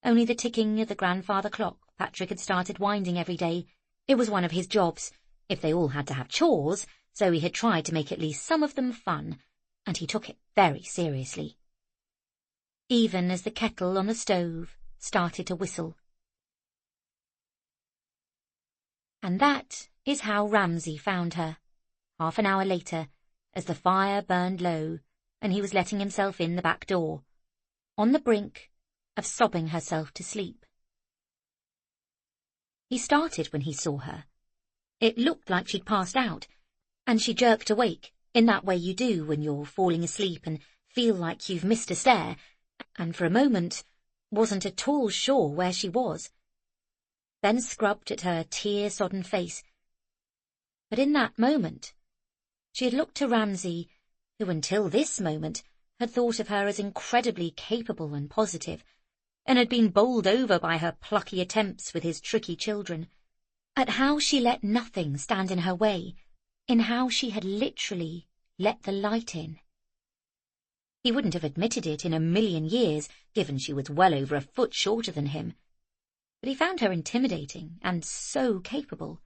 only the ticking of the grandfather clock Patrick had started winding every day. It was one of his jobs. If they all had to have chores, Zoe had tried to make at least some of them fun, and he took it very seriously. Even as the kettle on the stove started to whistle. And that is how Ramsay found her, half an hour later, as the fire burned low and he was letting himself in the back door, on the brink of sobbing herself to sleep. He started when he saw her. It looked like she'd passed out, and she jerked awake, in that way you do when you're falling asleep and feel like you've missed a stair, and for a moment wasn't at all sure where she was. Then scrubbed at her tear-sodden face. But in that moment, she had looked to Ramsay, who until this moment had thought of her as incredibly capable and positive, and had been bowled over by her plucky attempts with his tricky children, at how she let nothing stand in her way, in how she had literally let the light in. He wouldn't have admitted it in a million years, given she was well over a foot shorter than him, but he found her intimidating and so capable.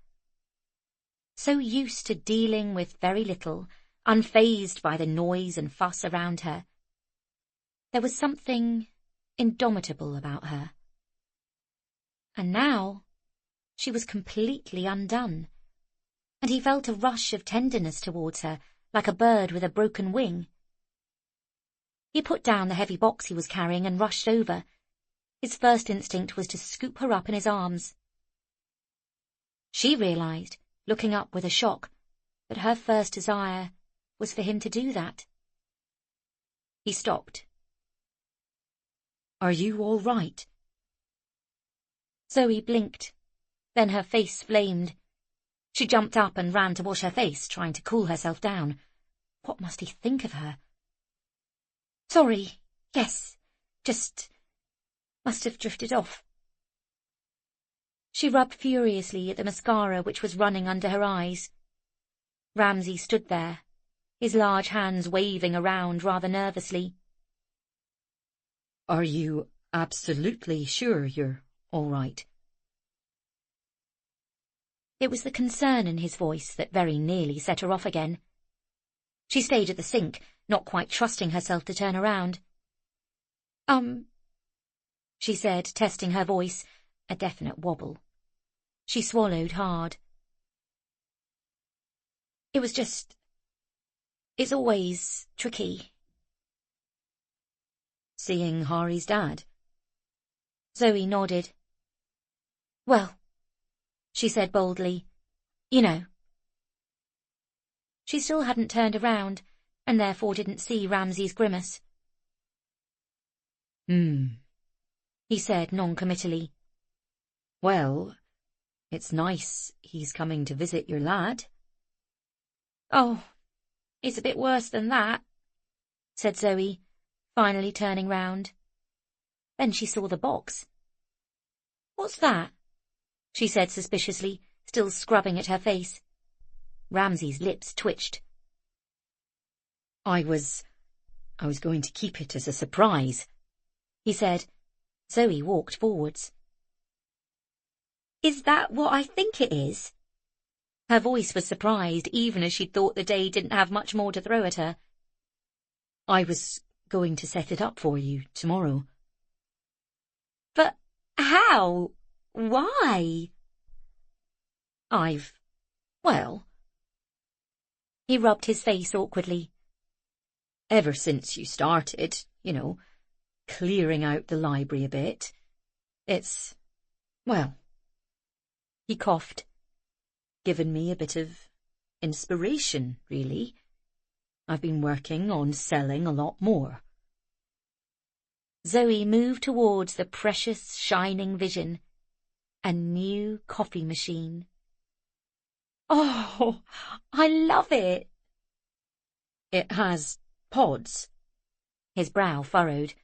So used to dealing with very little, unfazed by the noise and fuss around her. There was something indomitable about her. And now she was completely undone, and he felt a rush of tenderness towards her, like a bird with a broken wing. He put down the heavy box he was carrying and rushed over. His first instinct was to scoop her up in his arms. She realized, looking up with a shock, that her first desire was for him to do that. He stopped. "Are you all right?" Zoe blinked. Then her face flamed. She jumped up and ran to wash her face, trying to cool herself down. What must he think of her? "Sorry, yes, just must have drifted off." She rubbed furiously at the mascara which was running under her eyes. Ramsay stood there, his large hands waving around rather nervously. "Are you absolutely sure you're all right?" It was the concern in his voice that very nearly set her off again. She stayed at the sink, not quite trusting herself to turn around. She said, testing her voice, a definite wobble. She swallowed hard. It was just... It's always tricky. "Seeing Hari's dad?" Zoe nodded. "Well," she said boldly, "you know." She still hadn't turned around, and therefore didn't see Ramsay's grimace. He said non-committally. "Well, it's nice he's coming to visit your lad." "Oh, it's a bit worse than that," said Zoe, finally turning round. Then she saw the box. "What's that?" she said suspiciously, still scrubbing at her face. Ramsay's lips twitched. I was going to keep it as a surprise," he said. Zoe walked forwards. "Is that what I think it is?" Her voice was surprised, even as she'd thought the day didn't have much more to throw at her. "I was going to set it up for you tomorrow." "But how? Why?" Well..." He rubbed his face awkwardly. "Ever since you started, clearing out the library a bit, it's, well..." He coughed. "Given me a bit of inspiration, really. I've been working on selling a lot more." Zoe moved towards the precious, shining vision. A new coffee machine. "Oh, I love it!" "It has pods." His brow furrowed.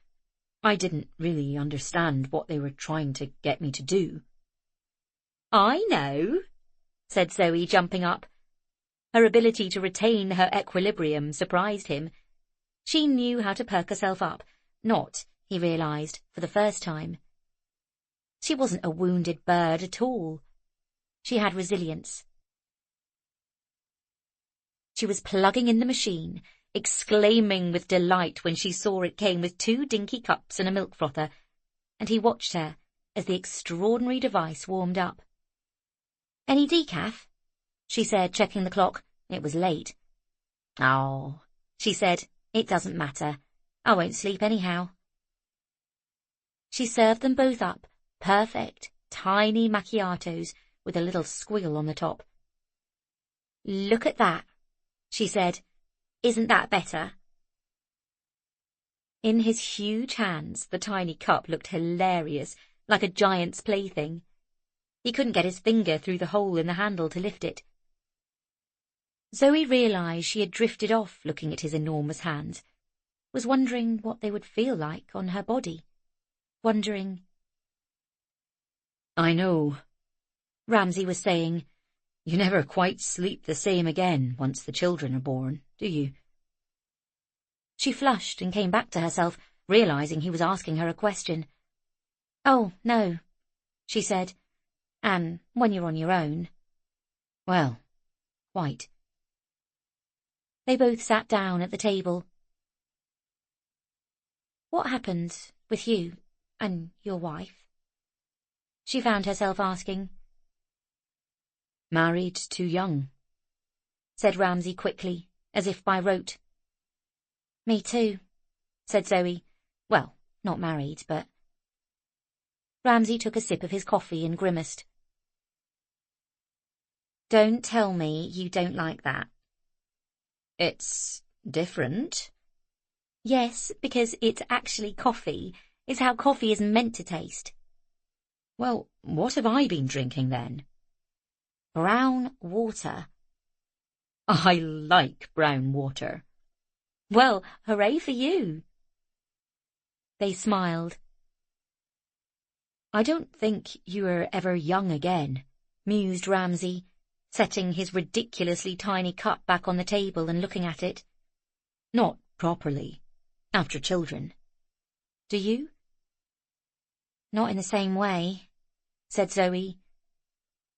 "I didn't really understand what they were trying to get me to do." "I know," said Zoe, jumping up. Her ability to retain her equilibrium surprised him. She knew how to perk herself up, not, he realized, for the first time. She wasn't a wounded bird at all. She had resilience. She was plugging in the machine, exclaiming with delight when she saw it came with 2 dinky cups and a milk frother, and he watched her as the extraordinary device warmed up. "Any decaf?" she said, checking the clock. It was late. "Oh," she said, "it doesn't matter. I won't sleep anyhow." She served them both up, perfect, tiny macchiatos with a little squiggle on the top. "Look at that," she said. "Isn't that better?" In his huge hands, the tiny cup looked hilarious, like a giant's plaything. He couldn't get his finger through the hole in the handle to lift it. Zoe realised she had drifted off looking at his enormous hands, was wondering what they would feel like on her body, wondering... "I know," Ramsay was saying, "you never quite sleep the same again once the children are born, do you?" She flushed and came back to herself, realising he was asking her a question. "Oh, no," she said. "And when you're on your own." "Well, quite." They both sat down at the table. "What happened with you and your wife?" she found herself asking. "Married too young," said Ramsay quickly, as if by rote. "Me too," said Zoe. "Well, not married, but..." Ramsay took a sip of his coffee and grimaced. "Don't tell me you don't like that." "It's different." "Yes, because it's actually coffee. It's how coffee is meant to taste." "Well, what have I been drinking then?" "Brown water." "I like brown water." "Well, hooray for you." They smiled. "I don't think you were ever young again," mused Ramsay, setting his ridiculously tiny cup back on the table and looking at it. "Not properly, after children. Do you?" "Not in the same way," said Zoe.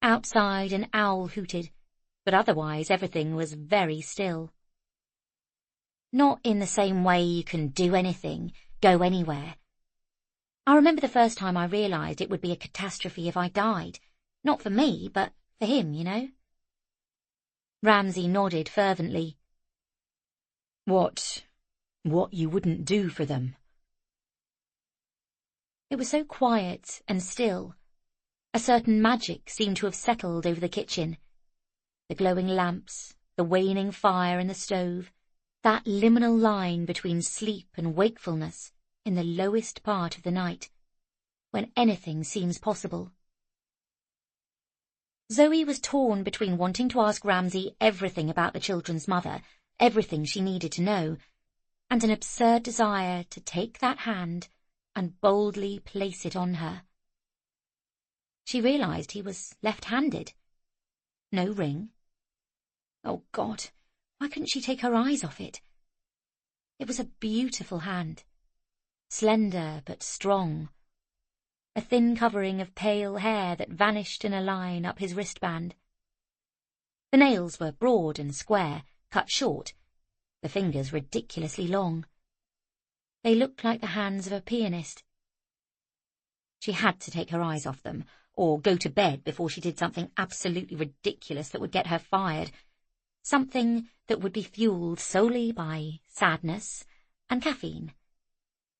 Outside an owl hooted, but otherwise everything was very still. "Not in the same way you can do anything, go anywhere. I remember the first time I realised it would be a catastrophe if I died. Not for me, but for him, you know." Ramsay nodded fervently. What you wouldn't do for them?" It was so quiet and still. A certain magic seemed to have settled over the kitchen. The glowing lamps, the waning fire in the stove, that liminal line between sleep and wakefulness in the lowest part of the night, when anything seems possible. Zoe was torn between wanting to ask Ramsay everything about the children's mother, everything she needed to know, and an absurd desire to take that hand and boldly place it on her. She realised he was left-handed. No ring. Oh, God, why couldn't she take her eyes off it? It was a beautiful hand, slender but strong, a thin covering of pale hair that vanished in a line up his wristband. The nails were broad and square, cut short, the fingers ridiculously long. They looked like the hands of a pianist. She had to take her eyes off them, or go to bed before she did something absolutely ridiculous that would get her fired, something that would be fueled solely by sadness and caffeine,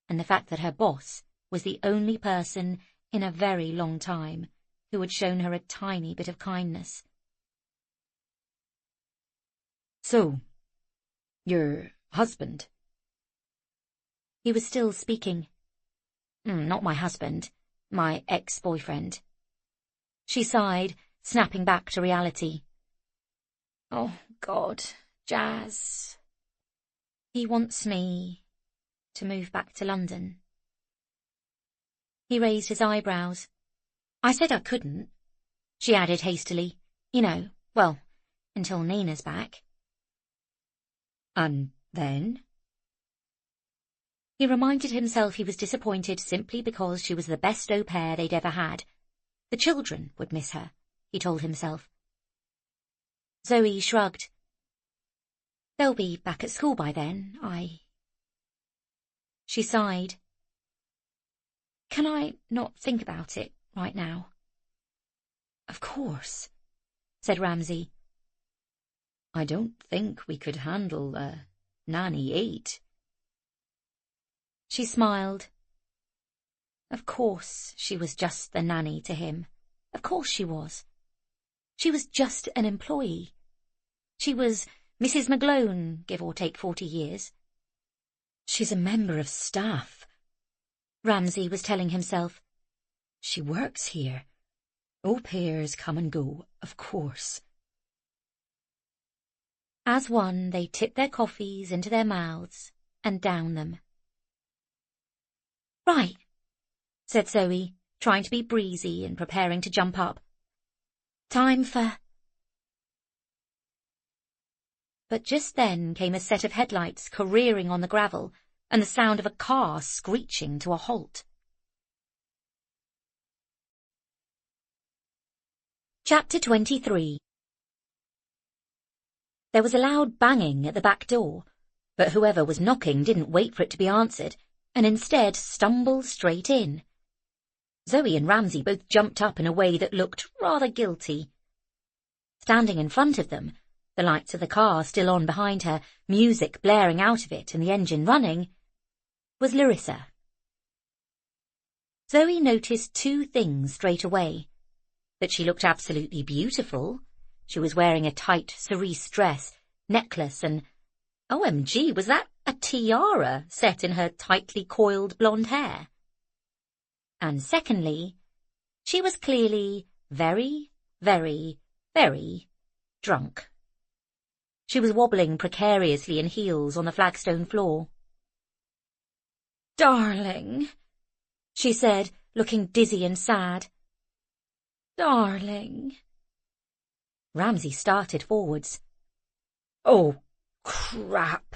and the fact that her boss was the only person in a very long time who had shown her a tiny bit of kindness. "So, your husband?" He was still speaking. "Not my husband, my ex-boyfriend." She sighed, snapping back to reality. "Oh, God, Jazz. He wants me to move back to London." He raised his eyebrows. "I said I couldn't," she added hastily. "You know, well, until Nina's back." "And then?" He reminded himself he was disappointed simply because she was the best au pair they'd ever had. The children would miss her, he told himself. Zoe shrugged. They'll be back at school by then, She sighed. Can I not think about it right now? Of course, said Ramsay. I don't think we could handle Nanny 8. She smiled. Of course she was just the nanny to him. Of course she was. She was just an employee. She was Mrs. McGlone, give or take 40 years. She's a member of staff, Ramsay was telling himself. She works here. Au pairs come and go, of course. As one, they tipped their coffees into their mouths and down them. Right, said Zoe, trying to be breezy and preparing to jump up. Time for... But just then came a set of headlights careering on the gravel and the sound of a car screeching to a halt. Chapter 23. There was a loud banging at the back door, but whoever was knocking didn't wait for it to be answered, and instead stumbled straight in. Zoe and Ramsay both jumped up in a way that looked rather guilty. Standing in front of them, the lights of the car still on behind her, music blaring out of it and the engine running, was Larissa. Zoe noticed two things straight away. That she looked absolutely beautiful. She was wearing a tight cerise dress, necklace, and, OMG, was that a tiara set in her tightly coiled blonde hair? And secondly, she was clearly very, very, very drunk. She was wobbling precariously in heels on the flagstone floor. Darling, she said, looking dizzy and sad. Darling. Ramsay started forwards. Oh, crap,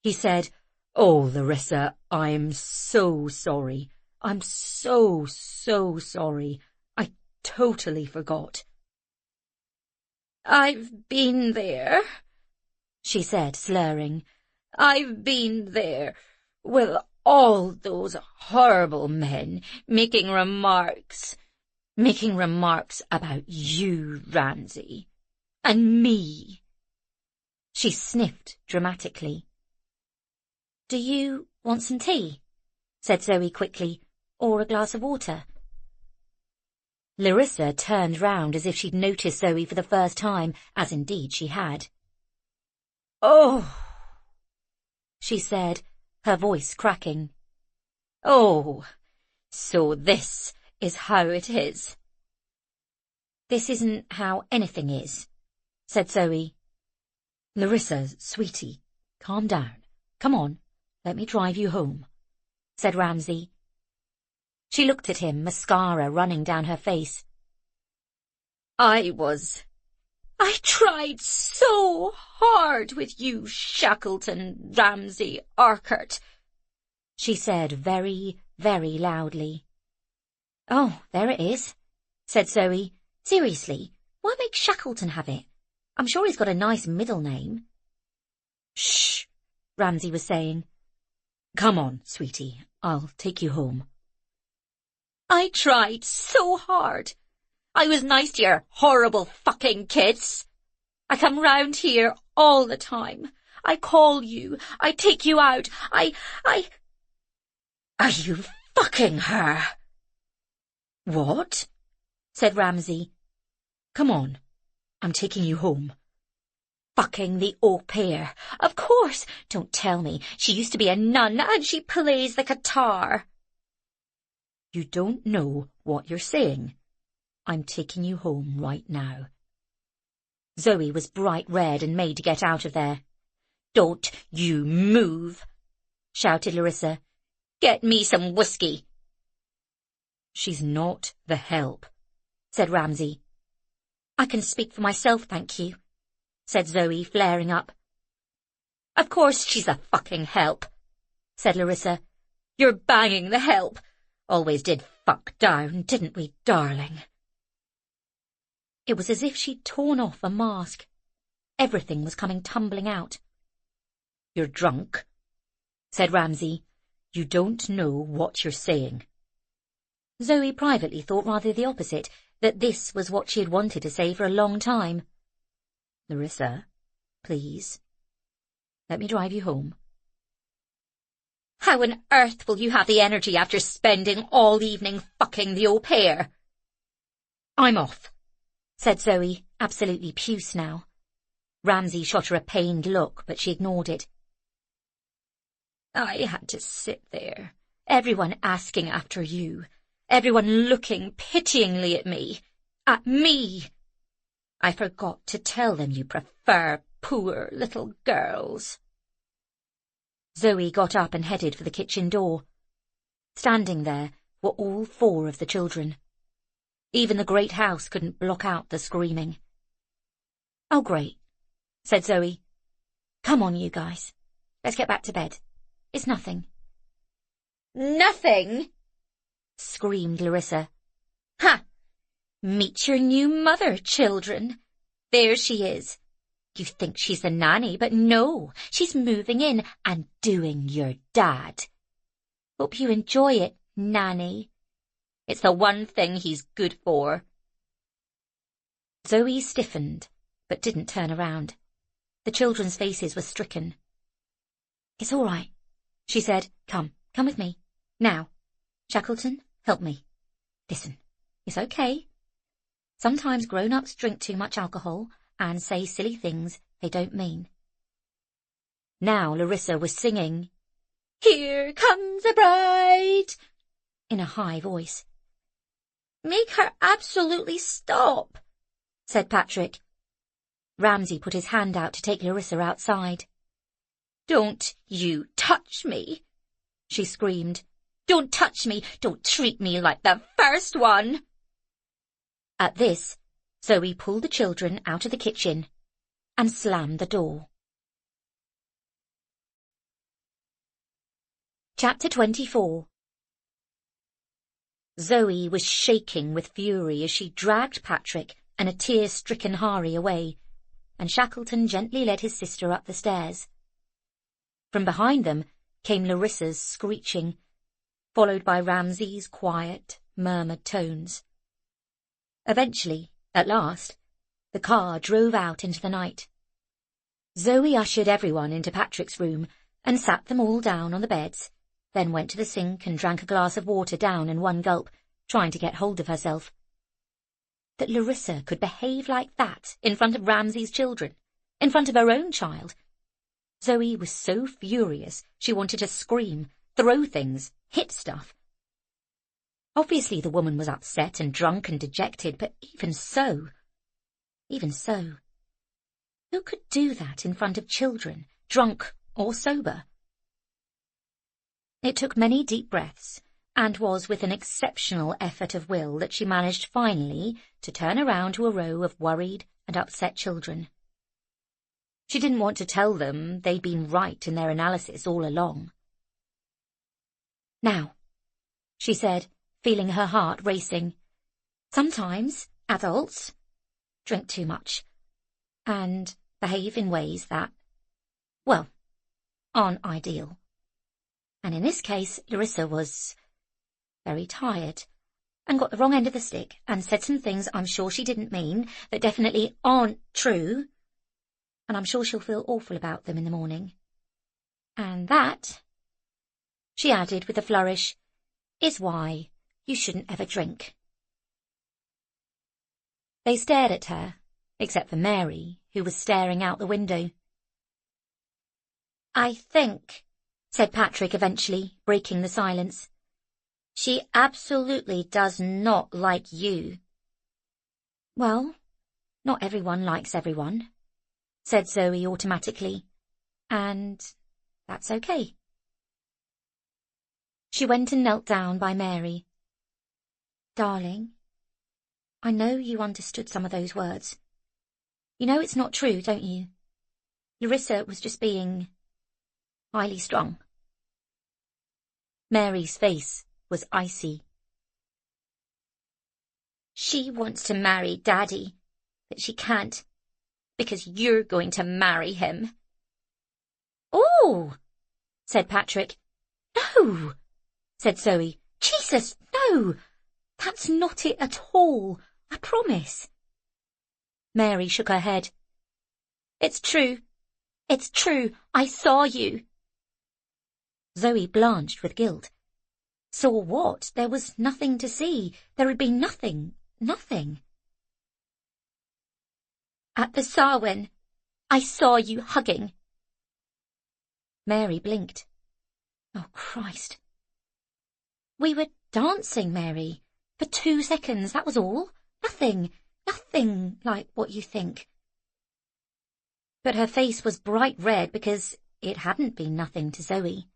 he said. Oh, Larissa, I'm so sorry. I'm so sorry. I totally forgot. I've been there, she said, slurring. I've been there with all those horrible men making remarks about you, Ramsay, and me. She sniffed dramatically. Do you want some tea? Said Zoe quickly, or a glass of water? Larissa turned round as if she'd noticed Zoe for the first time, as indeed she had. Oh, she said, her voice cracking. Oh, so this is how it is. This isn't how anything is, said Zoe. Larissa, sweetie, calm down. Come on, let me drive you home, said Ramsay. She looked at him, mascara running down her face. I tried so hard with you, Shackleton, Ramsay, Urquhart, she said very, very loudly. Oh, there it is, said Zoe. Seriously, why make Shackleton have it? I'm sure he's got a nice middle name. Shh, Ramsay was saying. Come on, sweetie, I'll take you home. I tried so hard. I was nice to your horrible fucking kids. I come round here all the time. I call you. I take you out. Are you fucking her? What? Said Ramsay. Come on, I'm taking you home. Fucking the au pair. Of course. Don't tell me. She used to be a nun and she plays the guitar. You don't know what you're saying. I'm taking you home right now. Zoe was bright red and made to get out of there. Don't you move, shouted Larissa. Get me some whiskey. She's not the help, said Ramsay. I can speak for myself, thank you, said Zoe, flaring up. Of course she's the fucking help, said Larissa. "You're banging the help. Always did fuck down, didn't we, darling?" It was as if she'd torn off a mask. Everything was coming tumbling out. "You're drunk," said Ramsay. "You don't know what you're saying." Zoe privately thought rather the opposite, that this was what she had wanted to say for a long time. "Larissa, please, let me drive you home." "How on earth will you have the energy after spending all evening fucking the au pair?" "I'm off," said Zoe, absolutely puce now. Ramsay shot her a pained look, but she ignored it. "I had to sit there, everyone asking after you, everyone looking pityingly at me. At me! I forgot to tell them you prefer poor little girls." Zoe got up and headed for the kitchen door. Standing there were all 4 of the children. Even the great house couldn't block out the screaming. "Oh, great," said Zoe. "Come on, you guys. Let's get back to bed. It's nothing." "Nothing?" screamed Larissa. "Ha! Meet your new mother, children. There she is. You think she's the nanny, but no, she's moving in and doing your dad. Hope you enjoy it, nanny. It's the one thing he's good for." Zoe stiffened, but didn't turn around. The children's faces were stricken. "It's all right," she said. Come with me. Now, Shackleton, help me. Listen, it's okay. Sometimes grown-ups drink too much alcohol and say silly things they don't mean." Now Larissa was singing, "Here comes a bride," in a high voice. "Make her absolutely stop," said Patrick. Ramsay put his hand out to take Larissa outside. "Don't you touch me," she screamed. "Don't touch me. Don't treat me like the first one." At this, Zoe pulled the children out of the kitchen and slammed the door. Chapter 24. Zoe was shaking with fury as she dragged Patrick and a tear-stricken Hari away, and Shackleton gently led his sister up the stairs. From behind them came Larissa's screeching, followed by Ramsay's quiet, murmured tones. Eventually, at last, the car drove out into the night. Zoe ushered everyone into Patrick's room and sat them all down on the beds, then went to the sink and drank a glass of water down in one gulp, trying to get hold of herself. That Larissa could behave like that in front of Ramsay's children, in front of her own child. Zoe was so furious she wanted to scream, throw things, hit stuff. Obviously the woman was upset and drunk and dejected, but even so, who could do that in front of children, drunk or sober? It took many deep breaths, and was with an exceptional effort of will that she managed finally to turn around to a row of worried and upset children. She didn't want to tell them they'd been right in their analysis all along. "Now," she said, feeling her heart racing, "sometimes adults drink too much and behave in ways that, well, aren't ideal. And in this case, Larissa was very tired and got the wrong end of the stick and said some things I'm sure she didn't mean that definitely aren't true, and I'm sure she'll feel awful about them in the morning. And that," she added with a flourish, "is why you shouldn't ever drink." They stared at her, except for Mary, who was staring out the window. "I think," said Patrick eventually, breaking the silence, "she absolutely does not like you." "Well, not everyone likes everyone," said Zoe automatically, "and that's okay." She went and knelt down by Mary. "Darling, I know you understood some of those words. You know it's not true, don't you? Larissa was just being highly strung." Mary's face was icy. She wants to marry Daddy, but she can't, because you're going to marry him. Oh, said Patrick. No, said Zoe. Jesus, no! That's not it at all, I promise. Mary shook her head. It's true. It's true. I saw you. Zoe blanched with guilt. Saw what? There was nothing to see. There had been nothing. Nothing. At the Samhain, I saw you hugging. Mary blinked. Oh, Christ. We were dancing, Mary. For 2 seconds, that was all. Nothing like what you think. But her face was bright red because it hadn't been nothing to Zoe.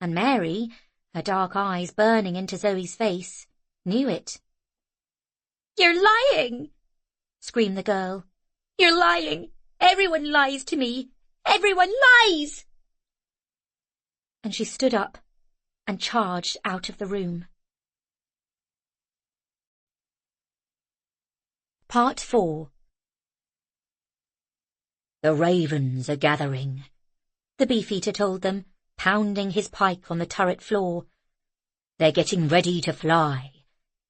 And Mary, her dark eyes burning into Zoe's face, knew it. You're lying, screamed the girl. You're lying. Everyone lies to me. Everyone lies. And she stood up and charged out of the room. Part 4. The ravens are gathering, the beefeater told them, pounding his pike on the turret floor. They're getting ready to fly,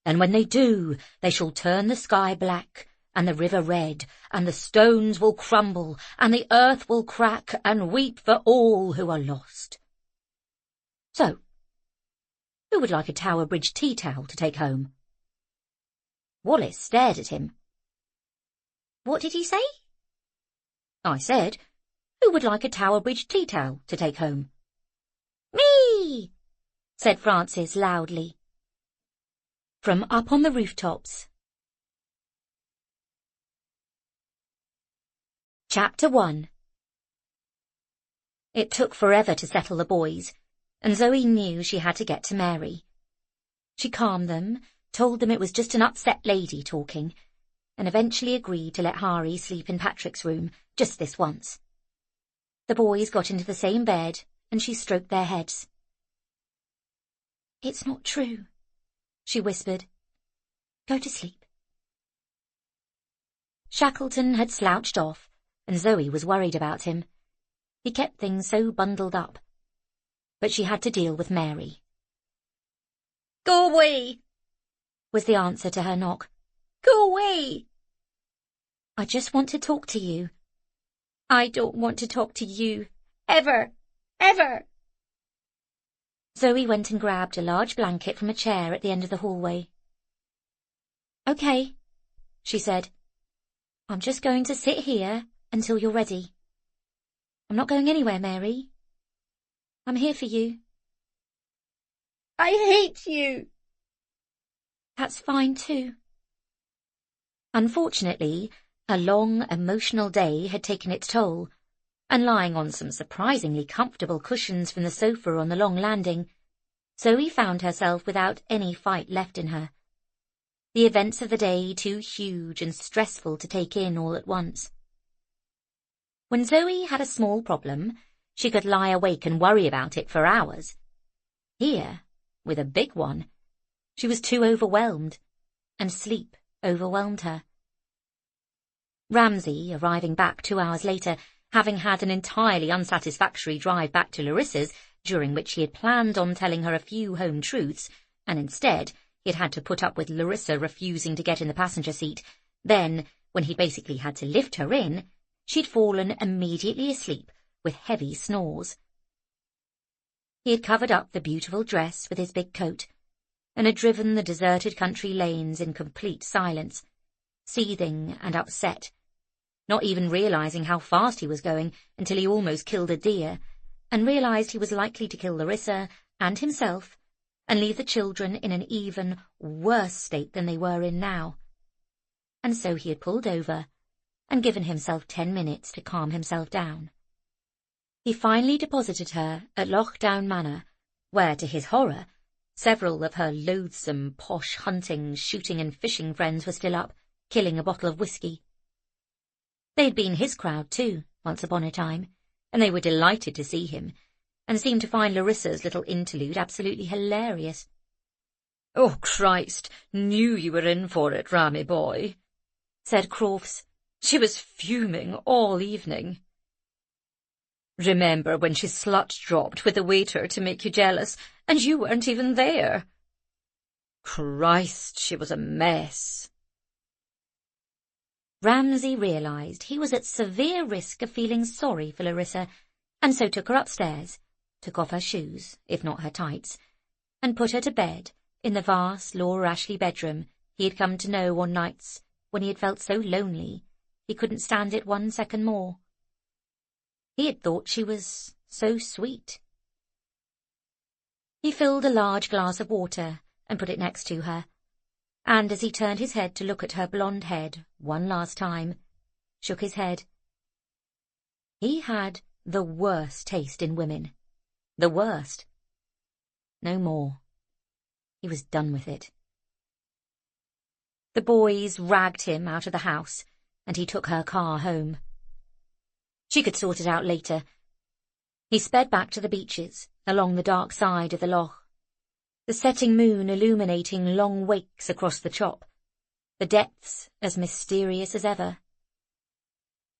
and when they do, they shall turn the sky black, and the river red, and the stones will crumble, and the earth will crack, and weep for all who are lost. So, who would like a Tower Bridge tea towel to take home? Wallace stared at him. What did he say? I said, who would like a Tower Bridge tea towel to take home? Me, said Frances loudly. From up on the rooftops. Chapter 1. It took forever to settle the boys, and Zoe knew she had to get to Mary. She calmed them, told them it was just an upset lady talking, and eventually agreed to let Hari sleep in Patrick's room just this once. The boys got into the same bed, and she stroked their heads. It's not true, she whispered. Go to sleep. Shackleton had slouched off, and Zoe was worried about him. He kept things so bundled up. But she had to deal with Mary. Go away, was the answer to her knock. Go away. I just want to talk to you. I don't want to talk to you. Ever. Ever. Zoe went and grabbed a large blanket from a chair at the end of the hallway. Okay, she said. I'm just going to sit here until you're ready. I'm not going anywhere, Mary. I'm here for you. I hate you. That's fine too. Unfortunately, a long, emotional day had taken its toll, and lying on some surprisingly comfortable cushions from the sofa on the long landing, Zoe found herself without any fight left in her. The events of the day too huge and stressful to take in all at once. When Zoe had a small problem, she could lie awake and worry about it for hours. Here, with a big one, she was too overwhelmed, and sleep overwhelmed her. Ramsay, arriving back 2 hours later, having had an entirely unsatisfactory drive back to Larissa's, during which he had planned on telling her a few home truths, and instead he had had to put up with Larissa refusing to get in the passenger seat. Then, when he basically had to lift her in, she'd fallen immediately asleep with heavy snores. He had covered up the beautiful dress with his big coat, and had driven the deserted country lanes in complete silence, seething and upset, not even realizing how fast he was going until he almost killed a deer, and realized he was likely to kill Larissa and himself, and leave the children in an even worse state than they were in now. And so he had pulled over and given himself 10 minutes to calm himself down. He finally deposited her at Loch Ness Manor, where, to his horror, several of her loathsome, posh hunting, shooting and fishing friends were still up, killing a bottle of whiskey. They'd been his crowd too, once upon a time, and they were delighted to see him, and seemed to find Larissa's little interlude absolutely hilarious. "Oh, Christ, knew you were in for it, Rammy boy," said Crofts. "She was fuming all evening. Remember when she slut-dropped with the waiter to make you jealous, and you weren't even there? Christ, she was a mess." Ramsay realised he was at severe risk of feeling sorry for Larissa, and so took her upstairs, took off her shoes, if not her tights, and put her to bed in the vast Laura Ashley bedroom he had come to know on nights when he had felt so lonely he couldn't stand it 1 second more. He had thought she was so sweet. He filled a large glass of water and put it next to her, and as he turned his head to look at her blonde head one last time, shook his head. He had the worst taste in women. The worst. No more. He was done with it. The boys ragged him out of the house, and he took her car home. She could sort it out later. He sped back to the beaches, along the dark side of the loch, the setting moon illuminating long wakes across the chop, the depths as mysterious as ever.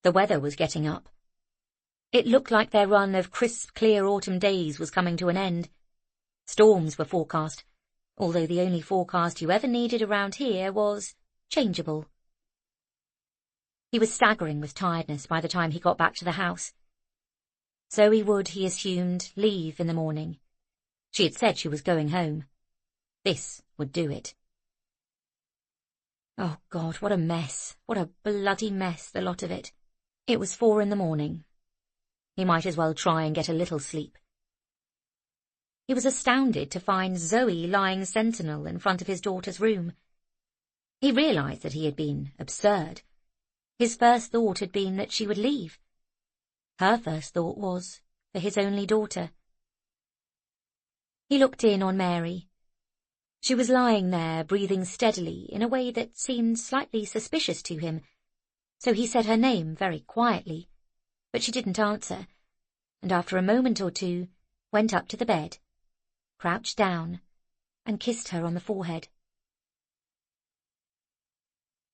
The weather was getting up. It looked like their run of crisp, clear autumn days was coming to an end. Storms were forecast, although the only forecast you ever needed around here was changeable. He was staggering with tiredness by the time he got back to the house. Zoe would, he assumed, leave in the morning. She had said she was going home. This would do it. Oh, God, what a mess. What a bloody mess, the lot of it. It was 4 a.m. He might as well try and get a little sleep. He was astounded to find Zoe lying sentinel in front of his daughter's room. He realised that he had been absurd. His first thought had been that she would leave. Her first thought was for his only daughter. He looked in on Mary. She was lying there, breathing steadily in a way that seemed slightly suspicious to him, so he said her name very quietly, but she didn't answer, and after a moment or two went up to the bed, crouched down, and kissed her on the forehead.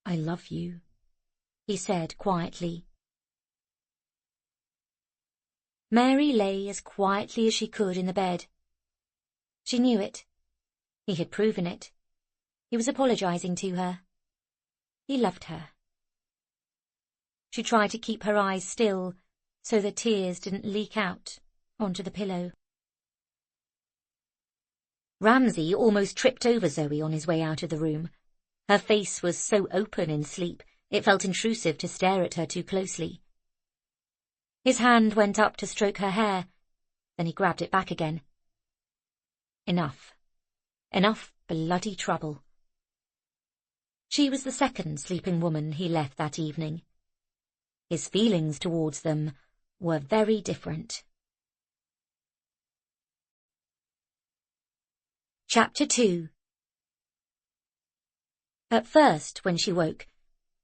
"I love you," he said quietly. Mary lay as quietly as she could in the bed. She knew it. He had proven it. He was apologizing to her. He loved her. She tried to keep her eyes still so the tears didn't leak out onto the pillow. Ramsay almost tripped over Zoe on his way out of the room. Her face was so open in sleep, it felt intrusive to stare at her too closely. His hand went up to stroke her hair, then he grabbed it back again. Enough. Enough bloody trouble. She was the second sleeping woman he left that evening. His feelings towards them were very different. Chapter 2. At first, when she woke,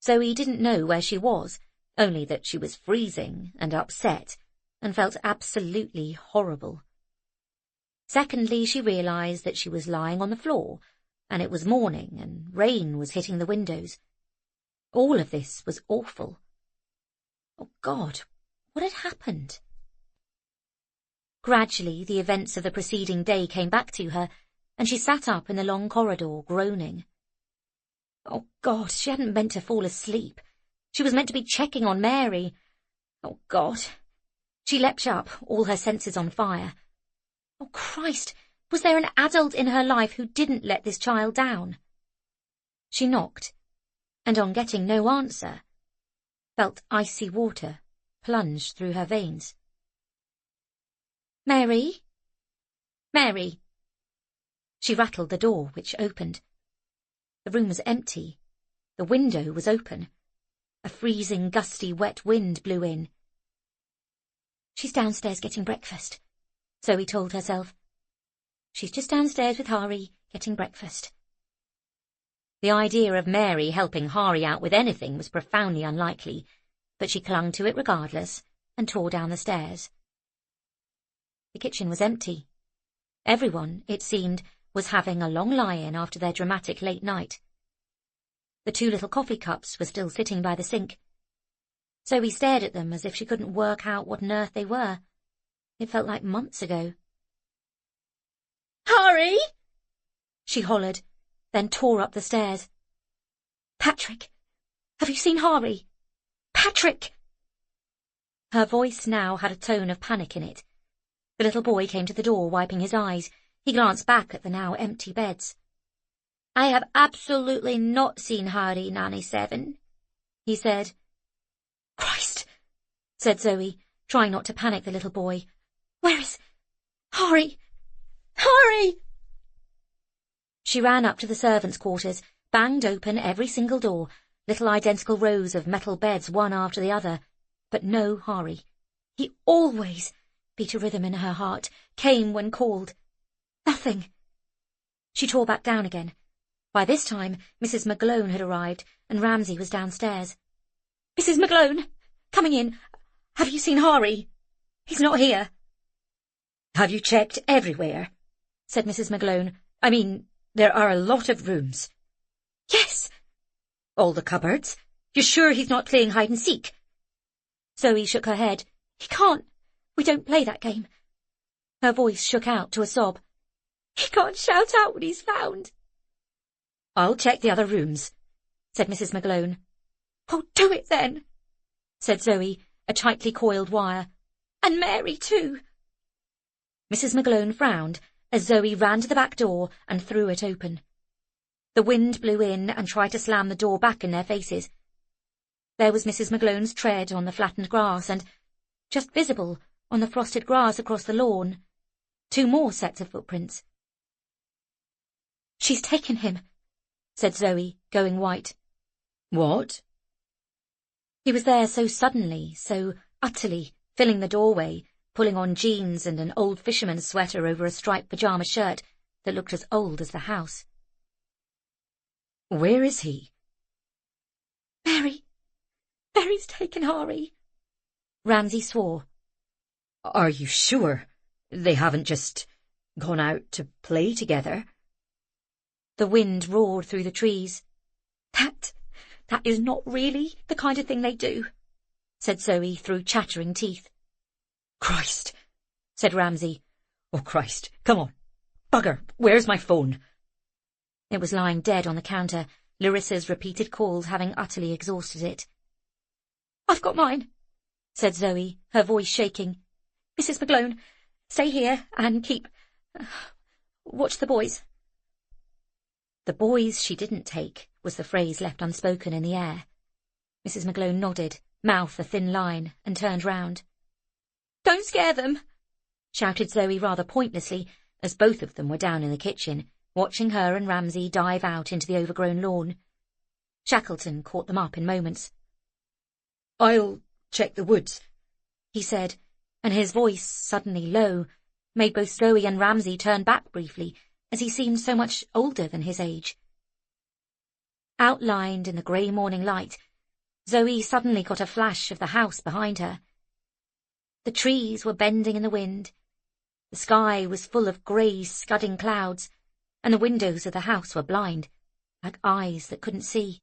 Zoe didn't know where she was, only that she was freezing and upset, and felt absolutely horrible. Secondly, she realised that she was lying on the floor, and it was morning, and rain was hitting the windows. All of this was awful. Oh, God, what had happened? Gradually, the events of the preceding day came back to her, and she sat up in the long corridor, groaning. Oh, God, she hadn't meant to fall asleep. She was meant to be checking on Mary. Oh, God. She leapt up, all her senses on fire. Oh, Christ, was there an adult in her life who didn't let this child down? She knocked, and on getting no answer, felt icy water plunge through her veins. "Mary? Mary!" She rattled the door, which opened. The room was empty. The window was open. A freezing, gusty, wet wind blew in. "She's downstairs getting breakfast," Zoe told herself. "She's just downstairs with Hari, getting breakfast." The idea of Mary helping Hari out with anything was profoundly unlikely, but she clung to it regardless and tore down the stairs. The kitchen was empty. Everyone, it seemed, was having a long lie-in after their dramatic late night. The 2 little coffee cups were still sitting by the sink. Zoe stared at them as if she couldn't work out what on earth they were. It felt like months ago. "Harry!" she hollered, then tore up the stairs. "Patrick! Have you seen Harry? Patrick!" Her voice now had a tone of panic in it. The little boy came to the door, wiping his eyes. He glanced back at the now empty beds. "I have absolutely not seen Harry, Nanny 7, he said. "Christ!" said Zoe, trying not to panic the little boy. "Where is Harry? Harry!" She ran up to the servants' quarters, banged open every single door, little identical rows of metal beds one after the other, but no Harry. He always, beat a rhythm in her heart, came when called. Nothing. She tore back down again. By this time, Mrs. McGlone had arrived, and Ramsay was downstairs. "Mrs. McGlone, coming in. Have you seen Harry? He's not here." "Have you checked everywhere?" said Mrs. McGlone. "I mean, there are a lot of rooms." "Yes." "All the cupboards? You're sure he's not playing hide-and-seek?" Zoe shook her head. "He can't. We don't play that game." Her voice shook out to a sob. "He can't shout out when he's found." "I'll check the other rooms," said Mrs. McGlone. "Oh, do it then," said Zoe, a tightly coiled wire. "And Mary too." Mrs. McGlone frowned as Zoe ran to the back door and threw it open. The wind blew in and tried to slam the door back in their faces. There was Mrs. McGlone's tread on the flattened grass and, just visible on the frosted grass across the lawn, 2 more sets of footprints. "She's taken him," said Zoe, going white. "What?" He was there so suddenly, so utterly, filling the doorway, pulling on jeans and an old fisherman's sweater over a striped pyjama shirt that looked as old as the house. "Where is he?" Mary's taken Harry." Ramsay swore. "Are you sure they haven't just gone out to play together?" The wind roared through the trees. That is not really the kind of thing they do," said Zoe through chattering teeth. "Christ," said Ramsay. "Oh, Christ, come on. Bugger, where's my phone?" It was lying dead on the counter, Larissa's repeated calls having utterly exhausted it. "I've got mine," said Zoe, her voice shaking. "Mrs. McGlone, stay here and watch the boys." The boys she didn't take was the phrase left unspoken in the air. Mrs. McGlone nodded, mouth a thin line, and turned round. "Don't scare them," shouted Zoe rather pointlessly, as both of them were down in the kitchen, watching her and Ramsay dive out into the overgrown lawn. Shackleton caught them up in moments. "I'll check the woods," he said, and his voice, suddenly low, made both Zoe and Ramsay turn back briefly, as he seemed so much older than his age. Outlined in the grey morning light, Zoe suddenly got a flash of the house behind her. The trees were bending in the wind. The sky was full of grey, scudding clouds, and the windows of the house were blind, like eyes that couldn't see.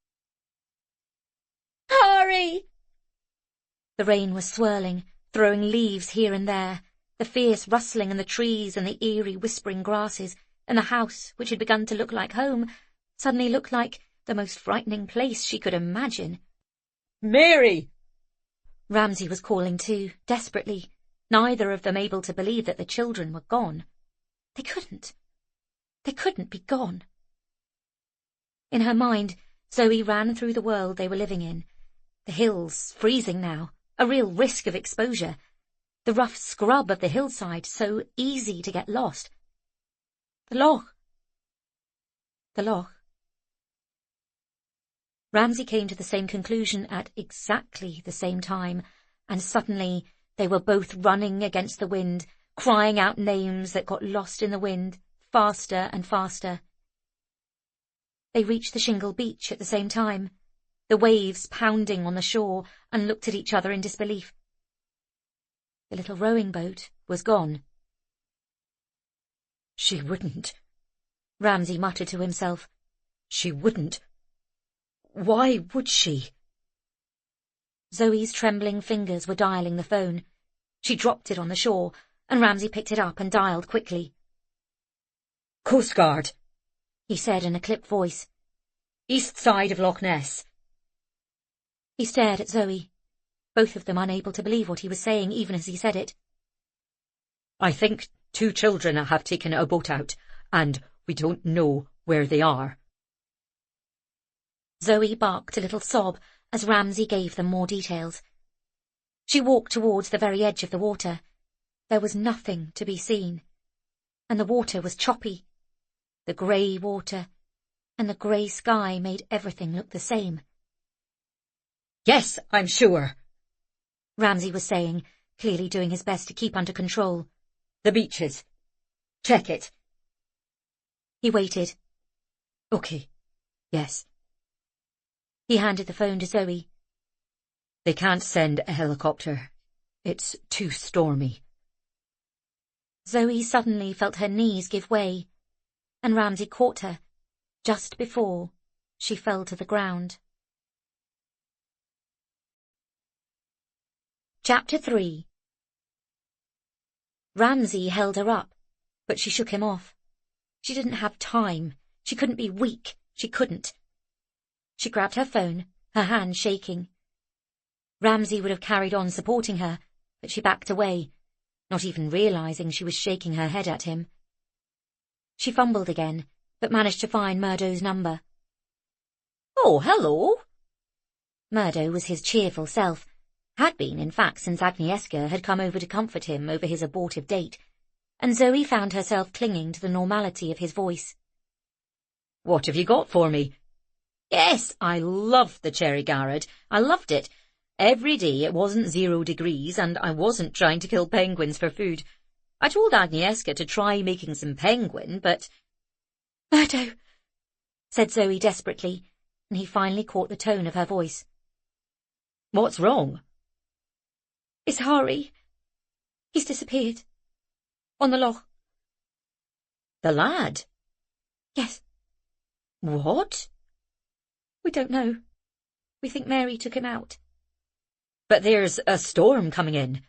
"Harry!" The rain was swirling, throwing leaves here and there, the fierce rustling in the trees and the eerie whispering grasses, and the house, which had begun to look like home, suddenly looked like the most frightening place she could imagine. "Mary!" Ramsay was calling too, desperately, neither of them able to believe that the children were gone. They couldn't. They couldn't be gone. In her mind, Zoe ran through the world they were living in. The hills, freezing now, a real risk of exposure. The rough scrub of the hillside, so easy to get lost. The loch. The loch. Ramsay came to the same conclusion at exactly the same time, and suddenly they were both running against the wind, crying out names that got lost in the wind, faster and faster. They reached the shingle beach at the same time, the waves pounding on the shore, and looked at each other in disbelief. The little rowing boat was gone, She wouldn't, Ramsay muttered to himself. She wouldn't. Why would she? Zoe's trembling fingers were dialing the phone. She dropped it on the shore, and Ramsay picked it up and dialed quickly. Coast Guard, he said in a clipped voice. East side of Loch Ness. He stared at Zoe, both of them unable to believe what he was saying even as he said it. I think 2 children have taken a boat out, and we don't know where they are. Zoe barked a little sob as Ramsay gave them more details. She walked towards the very edge of the water. There was nothing to be seen, and the water was choppy. The grey water and the grey sky made everything look the same. Yes, I'm sure, Ramsay was saying, clearly doing his best to keep under control. The beaches. Check it. He waited. Okay. Yes. He handed the phone to Zoe. They can't send a helicopter. It's too stormy. Zoe suddenly felt her knees give way, and Ramsay caught her just before she fell to the ground. Chapter 3. Ramsay held her up, but she shook him off. She didn't have time. She couldn't be weak. She couldn't. She grabbed her phone, her hand shaking. Ramsay would have carried on supporting her, but she backed away, not even realizing she was shaking her head at him. She fumbled again, but managed to find Murdo's number. Oh, hello. Murdo was his cheerful self, had been, in fact, since Agnieszka had come over to comfort him over his abortive date, and Zoe found herself clinging to the normality of his voice. What have you got for me? Yes, I loved the cherry garret. I loved it. Every day it wasn't 0 degrees, and I wasn't trying to kill penguins for food. I told Agnieszka to try making some penguin, but... Murdo, said Zoe desperately, and he finally caught the tone of her voice. What's wrong? It's Hari. He's disappeared. On the loch. The lad? Yes. What? We don't know. We think Mary took him out. But there's a storm coming in.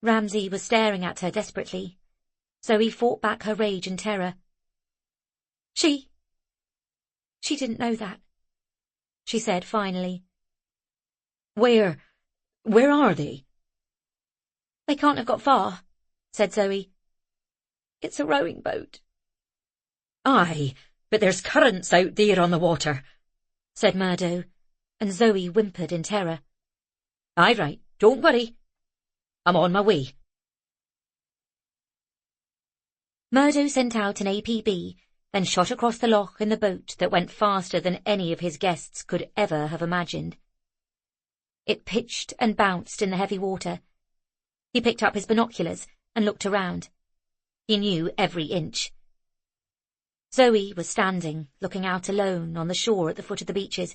Ramsay was staring at her desperately. Zoe fought back her rage and terror. She didn't know that, she said finally. Where are they? They can't have got far, said Zoe. It's a rowing boat. Aye, but there's currents out there on the water, said Murdo, and Zoe whimpered in terror. Aye, right, don't worry. I'm on my way. Murdo sent out an APB, then shot across the loch in the boat that went faster than any of his guests could ever have imagined. It pitched and bounced in the heavy water. He picked up his binoculars and looked around. He knew every inch. Zoe was standing, looking out alone on the shore at the foot of the beaches,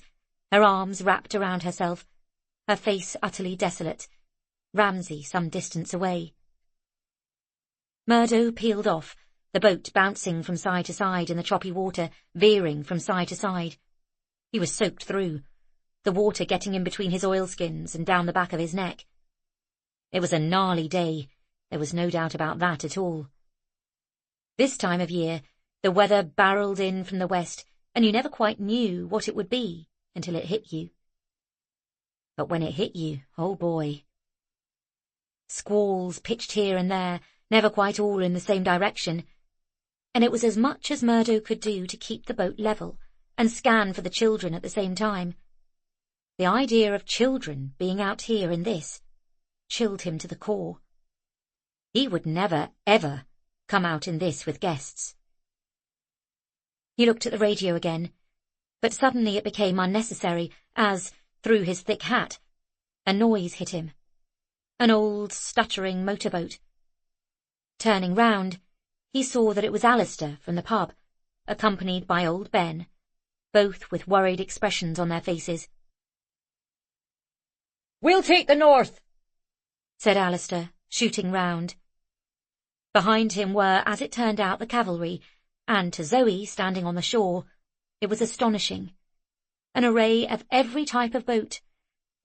her arms wrapped around herself, her face utterly desolate, Ramsay some distance away. Murdo peeled off, the boat bouncing from side to side in the choppy water, veering from side to side. He was soaked through, the water getting in between his oilskins and down the back of his neck. It was a gnarly day, there was no doubt about that at all. This time of year, the weather barreled in from the west, and you never quite knew what it would be until it hit you. But when it hit you, oh boy. Squalls pitched here and there, never quite all in the same direction, and it was as much as Murdo could do to keep the boat level and scan for the children at the same time. The idea of children being out here in this chilled him to the core. He would never, ever come out in this with guests. He looked at the radio again, but suddenly it became unnecessary as, through his thick hat, a noise hit him. An old, stuttering motorboat. Turning round, he saw that it was Alistair from the pub, accompanied by old Ben, both with worried expressions on their faces. We'll take the north, said Alistair, shooting round. Behind him were, as it turned out, the cavalry, and to Zoe, standing on the shore, it was astonishing. An array of every type of boat.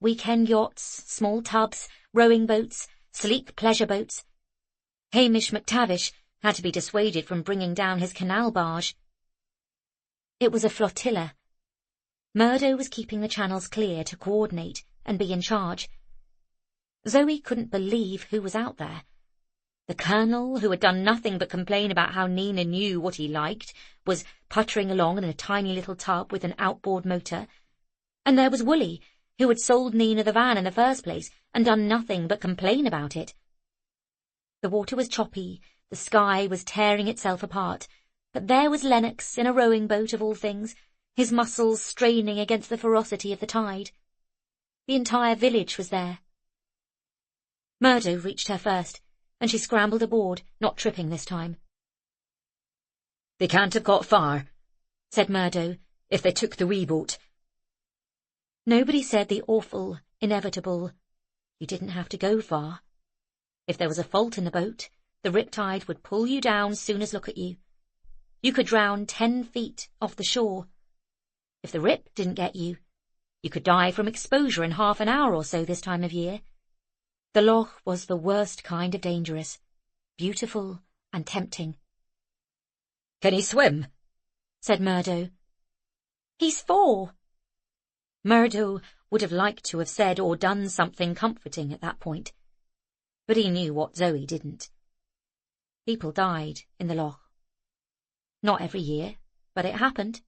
Weekend yachts, small tubs, rowing boats, sleek pleasure boats. Hamish McTavish had to be dissuaded from bringing down his canal barge. It was a flotilla. Murdo was keeping the channels clear to coordinate and be in charge. Zoe couldn't believe who was out there. The colonel, who had done nothing but complain about how Nina knew what he liked, was puttering along in a tiny little tub with an outboard motor. And there was Wooly, who had sold Nina the van in the first place and done nothing but complain about it. The water was choppy, the sky was tearing itself apart, but there was Lennox in a rowing boat of all things, his muscles straining against the ferocity of the tide. The entire village was there. Murdo reached her first, and she scrambled aboard, not tripping this time. "They can't have got far," said Murdo, "if they took the wee boat." Nobody said the awful, inevitable, "You didn't have to go far." If there was a fault in the boat, the riptide would pull you down soon as look at you. You could drown 10 feet off the shore. If the rip didn't get you, you could die from exposure in half an hour or so this time of year. The loch was the worst kind of dangerous, beautiful and tempting. "Can he swim?" said Murdo. "He's 4. Murdo would have liked to have said or done something comforting at that point, but he knew what Zoe didn't. People died in the loch. Not every year, but it happened.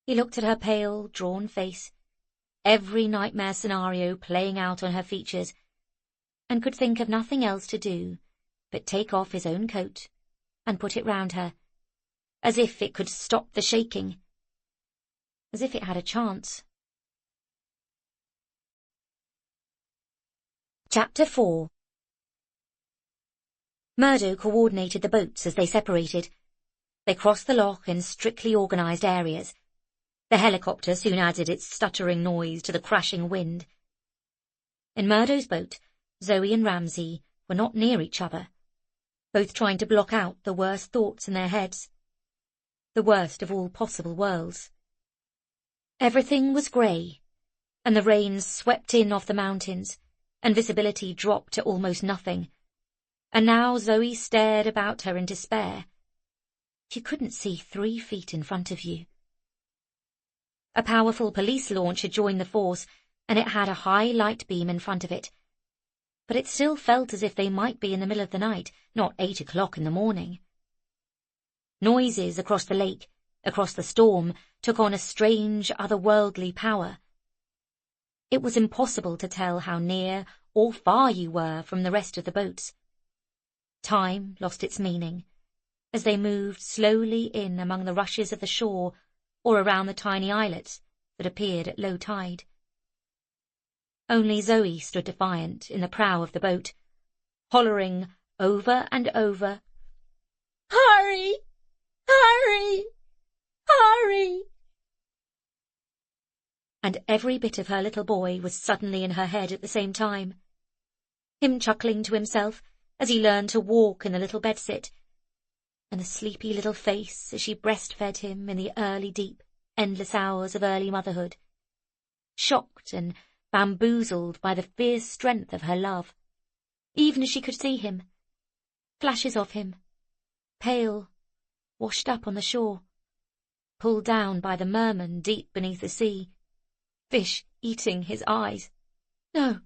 He looked at her pale, drawn face, every nightmare scenario playing out on her features, and could think of nothing else to do but take off his own coat and put it round her, as if it could stop the shaking, as if it had a chance. Chapter 4. Murdo coordinated the boats as they separated. They crossed the loch in strictly organised areas. The helicopter soon added its stuttering noise to the crashing wind. In Murdo's boat, Zoe and Ramsay were not near each other, both trying to block out the worst thoughts in their heads, the worst of all possible worlds. Everything was grey, and the rain swept in off the mountains, and visibility dropped to almost nothing. And now Zoe stared about her in despair. You couldn't see 3 feet in front of you. A powerful police launch had joined the force, and it had a high light beam in front of it. But it still felt as if they might be in the middle of the night, not 8 o'clock in the morning. Noises across the lake, across the storm, took on a strange, otherworldly power. It was impossible to tell how near or far you were from the rest of the boats. Time lost its meaning, as they moved slowly in among the rushes of the shore or around the tiny islets that appeared at low tide. Only Zoe stood defiant in the prow of the boat, hollering over and over, "Hurry! Hurry! Hurry!" And every bit of her little boy was suddenly in her head at the same time. Him chuckling to himself as he learned to walk in the little bedsit, and the sleepy little face as she breastfed him in the early, deep, endless hours of early motherhood, shocked and bamboozled by the fierce strength of her love, even as she could see him, flashes of him, pale, washed up on the shore, pulled down by the merman deep beneath the sea, fish eating his eyes. No.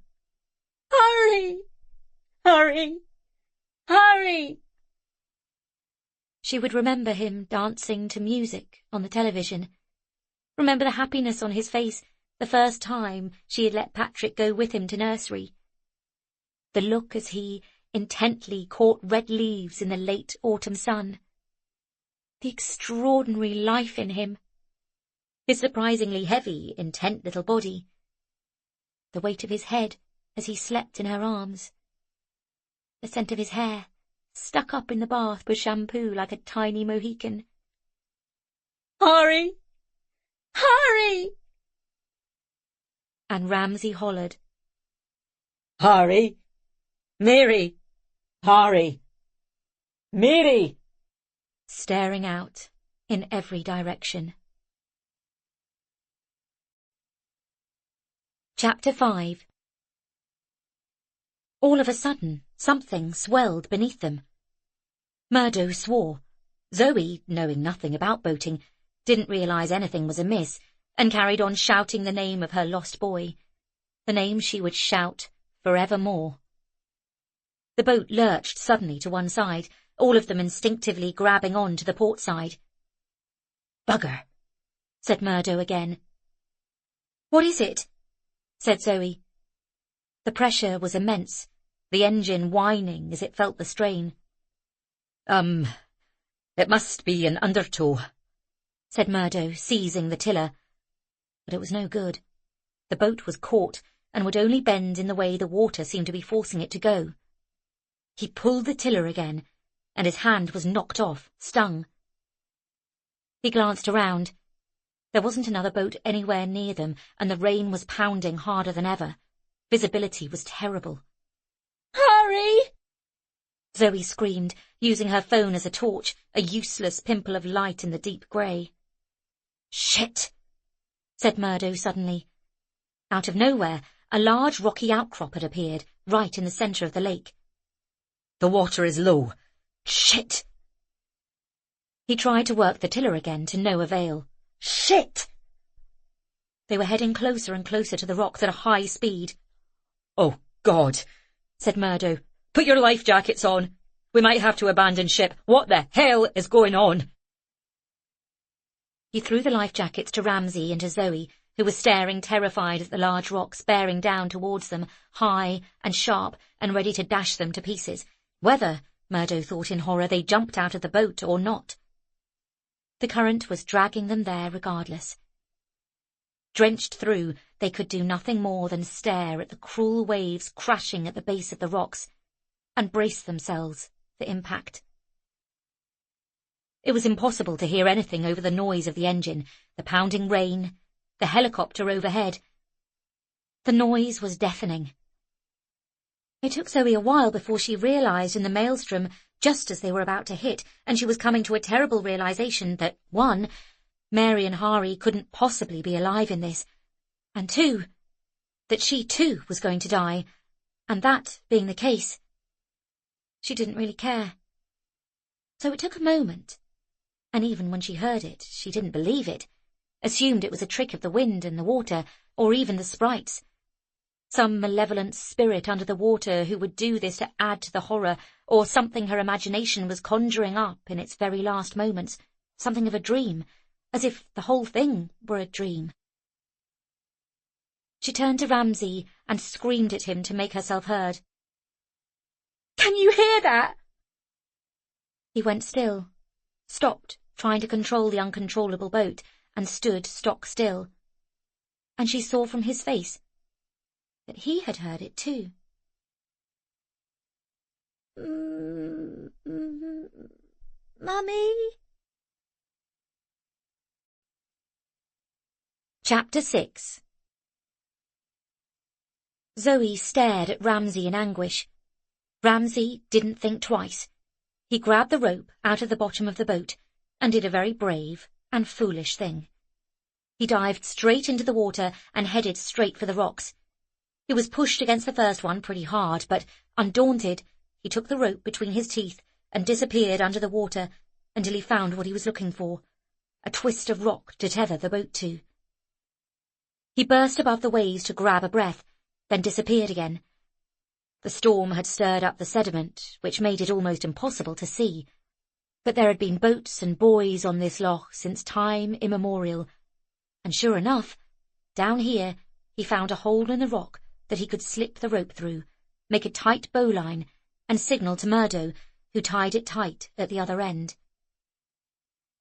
Hurry! Hurry! Hurry! She would remember him dancing to music on the television, remember the happiness on his face the first time she had let Patrick go with him to nursery, the look as he intently caught red leaves in the late autumn sun, the extraordinary life in him, his surprisingly heavy, intent little body, the weight of his head as he slept in her arms, the scent of his hair, stuck up in the bath with shampoo like a tiny Mohican. Hurry! Hurry! And Ramsay hollered, "Hurry! Mary! Hurry! Mary! staring out in every direction. Chapter 5. All of a sudden, something swelled beneath them. Murdo swore. Zoe, knowing nothing about boating, didn't realise anything was amiss, and carried on shouting the name of her lost boy, the name she would shout forevermore. The boat lurched suddenly to one side, all of them instinctively grabbing on to the port side. "Bugger," said Murdo again. "What is it?" said Zoe. The pressure was immense, the engine whining as it felt the strain. It must be an undertow," said Murdo, seizing the tiller. But it was no good. The boat was caught and would only bend in the way the water seemed to be forcing it to go. He pulled the tiller again, and his hand was knocked off, stung. He glanced around. There wasn't another boat anywhere near them, and the rain was pounding harder than ever. Visibility was terrible. "Hurry!" Zoe screamed, using her phone as a torch, a useless pimple of light in the deep grey. "Shit!" said Murdo suddenly. Out of nowhere, a large rocky outcrop had appeared, right in the centre of the lake. "The water is low. Shit!" He tried to work the tiller again, to no avail. Shit! They were heading closer and closer to the rocks at a high speed. "Oh, God," said Murdo. "Put your life jackets on. We might have to abandon ship. What the hell is going on?" He threw the life jackets to Ramsay and to Zoe, who was staring terrified at the large rocks bearing down towards them, high and sharp and ready to dash them to pieces, whether, Murdo thought in horror, they jumped out of the boat or not. The current was dragging them there regardless. Drenched through, they could do nothing more than stare at the cruel waves crashing at the base of the rocks and brace themselves for impact. It was impossible to hear anything over the noise of the engine, the pounding rain, the helicopter overhead. The noise was deafening. It took Zoe a while before she realised in the maelstrom, just as they were about to hit, and she was coming to a terrible realisation that, 1, Mary and Hari couldn't possibly be alive in this, and 2, that she too was going to die, and that being the case, she didn't really care. So it took a moment, and even when she heard it, she didn't believe it, assumed it was a trick of the wind and the water, or even the sprites. Some malevolent spirit under the water who would do this to add to the horror, or something her imagination was conjuring up in its very last moments, something of a dream, as if the whole thing were a dream. She turned to Ramsay and screamed at him to make herself heard. "Can you hear that?" He went still, stopped, trying to control the uncontrollable boat, and stood stock still. And she saw from his face that he had heard it too. "Mummy?" Chapter 6. Zoe stared at Ramsay in anguish. Ramsay didn't think twice. He grabbed the rope out of the bottom of the boat and did a very brave and foolish thing. He dived straight into the water and headed straight for the rocks. He was pushed against the first one pretty hard, but, undaunted, he took the rope between his teeth and disappeared under the water until he found what he was looking for, a twist of rock to tether the boat to. He burst above the waves to grab a breath, then disappeared again. The storm had stirred up the sediment, which made it almost impossible to see. But there had been boats and buoys on this loch since time immemorial, and sure enough, down here he found a hole in the rock that he could slip the rope through, make a tight bowline, and signal to Murdo, who tied it tight at the other end.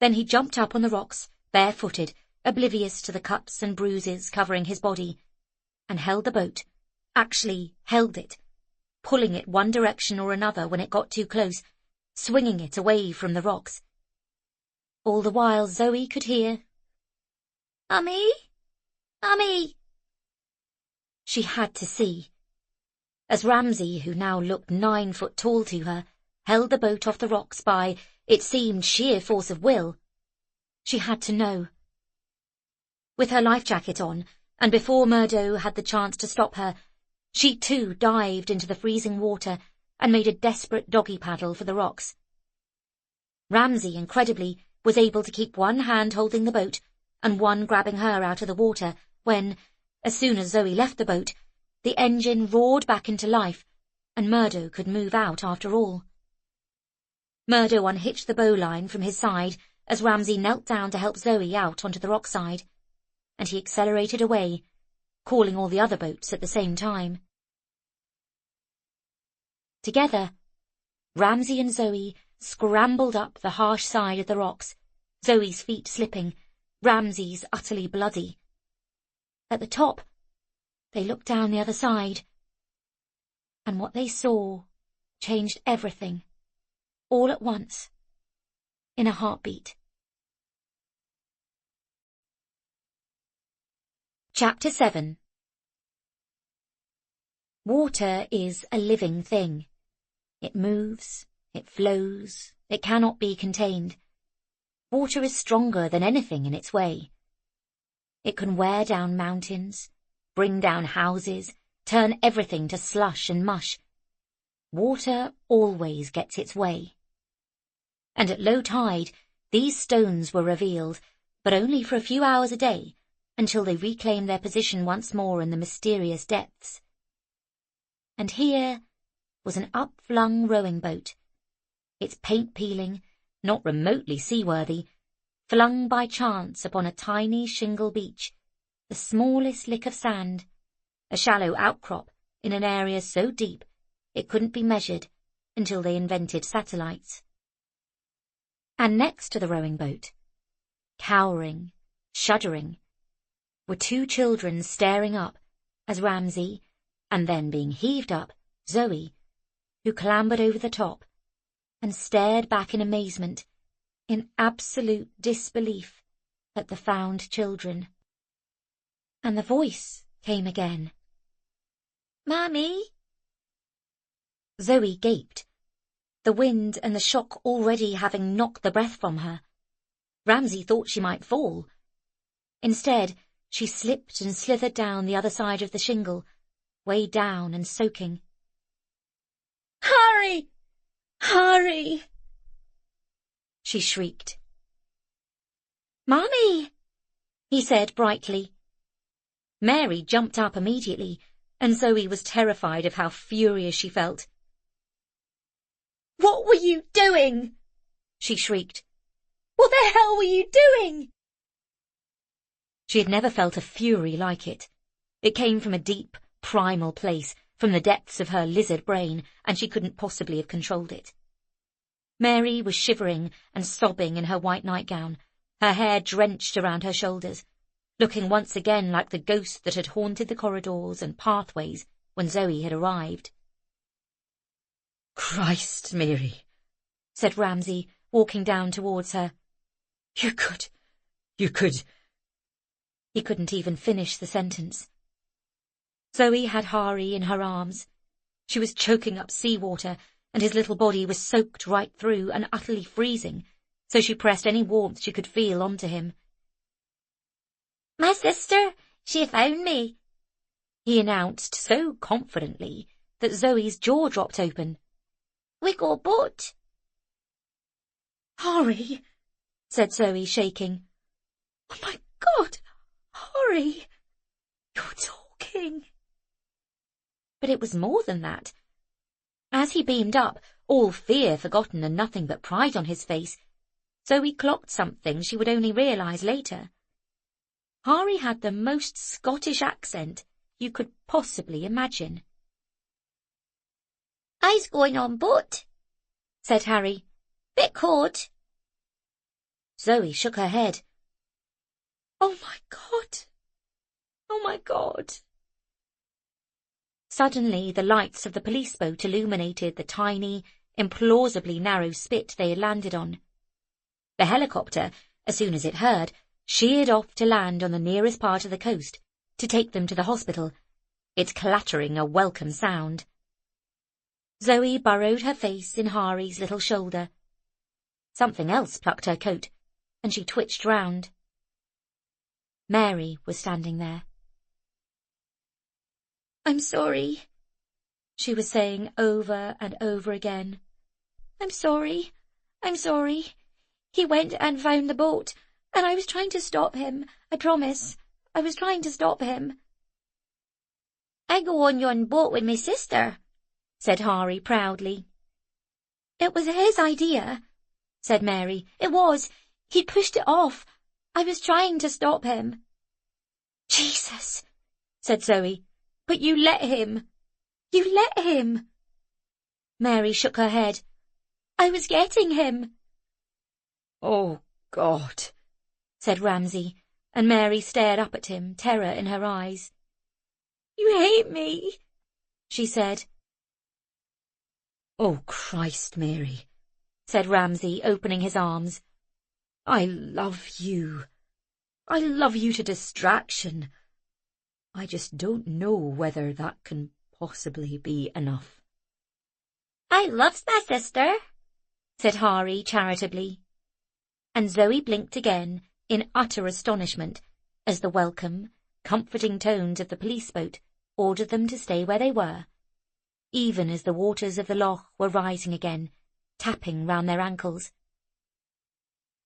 Then he jumped up on the rocks, barefooted, oblivious to the cuts and bruises covering his body, and held the boat, actually held it, pulling it one direction or another when it got too close, swinging it away from the rocks. All the while Zoe could hear, "Mummy? Mummy!" She had to see. As Ramsay, who now looked 9 foot tall to her, held the boat off the rocks by, it seemed, sheer force of will. She had to know. With her life jacket on, and before Murdo had the chance to stop her, she too dived into the freezing water and made a desperate doggy paddle for the rocks. Ramsay, incredibly, was able to keep one hand holding the boat and one grabbing her out of the water when, as soon as Zoe left the boat, the engine roared back into life and Murdo could move out after all. Murdo unhitched the bowline from his side as Ramsay knelt down to help Zoe out onto the rock side, and he accelerated away, calling all the other boats at the same time. Together, Ramsay and Zoe scrambled up the harsh side of the rocks, Zoe's feet slipping, Ramsay's utterly bloody. At the top, they looked down the other side, and what they saw changed everything, all at once, in a heartbeat. Chapter 7. Water is a living thing. It moves, it flows, it cannot be contained. Water is stronger than anything in its way. It can wear down mountains, bring down houses, turn everything to slush and mush. Water always gets its way. And at low tide, these stones were revealed, but only for a few hours a day, until they reclaimed their position once more in the mysterious depths. And here was an up-flung rowing boat, its paint peeling, not remotely seaworthy, flung by chance upon a tiny shingle beach, the smallest lick of sand, a shallow outcrop in an area so deep it couldn't be measured until they invented satellites. And next to the rowing boat, cowering, shuddering, were two children staring up as Ramsay, and then being heaved up, Zoe, who clambered over the top and stared back in amazement, in absolute disbelief at the found children. And the voice came again. "Mummy?" Zoe gaped, the wind and the shock already having knocked the breath from her. Ramsay thought she might fall. Instead, she slipped and slithered down the other side of the shingle, way down and soaking. "Hurry! Hurry!" she shrieked. "Mummy!" he said brightly. Mary jumped up immediately, and Zoe was terrified of how furious she felt. "What were you doing?" she shrieked. "What the hell were you doing?" She had never felt a fury like it. It came from a deep, primal place, from the depths of her lizard brain, and she couldn't possibly have controlled it. Mary was shivering and sobbing in her white nightgown, her hair drenched around her shoulders, looking once again like the ghost that had haunted the corridors and pathways when Zoe had arrived. "Christ, Mary," said Ramsay, walking down towards her. You could. He couldn't even finish the sentence. Zoe had Hari in her arms. She was choking up seawater, and his little body was soaked right through and utterly freezing, so she pressed any warmth she could feel onto him. "My sister, she found me," he announced so confidently that Zoe's jaw dropped open. "We got boat." "Hari," said Zoe, shaking. "Oh my God, Hari, you're talking." But it was more than that. As he beamed up, all fear forgotten and nothing but pride on his face, Zoe clocked something she would only realise later. Hari had the most Scottish accent you could possibly imagine. "I's going on boat," said Harry. "Bit cold." Zoe shook her head. "Oh my God! Oh my God!" Suddenly the lights of the police boat illuminated the tiny, implausibly narrow spit they had landed on. The helicopter, as soon as it heard, sheered off to land on the nearest part of the coast, to take them to the hospital, its clattering a welcome sound. Zoe burrowed her face in Hari's little shoulder. Something else plucked her coat, and she twitched round. Mary was standing there. "I'm sorry," she was saying over and over again. "I'm sorry. I'm sorry. He went and found the boat, and I was trying to stop him. I promise. I was trying to stop him." "I go on yon boat with my sister," said Hari proudly. "It was his idea," said Mary. "It was. He'd pushed it off. I was trying to stop him." "Jesus," said Zoe. "But you let him. You let him." Mary shook her head. "I was getting him." "Oh, God," said Ramsay, and Mary stared up at him, terror in her eyes. "You hate me," she said. "Oh, Christ, Mary," said Ramsay, opening his arms. "I love you. I love you to distraction. I just don't know whether that can possibly be enough." "I loves my sister," said Hari charitably. And Zoe blinked again in utter astonishment as the welcome, comforting tones of the police boat ordered them to stay where they were, even as the waters of the loch were rising again, tapping round their ankles.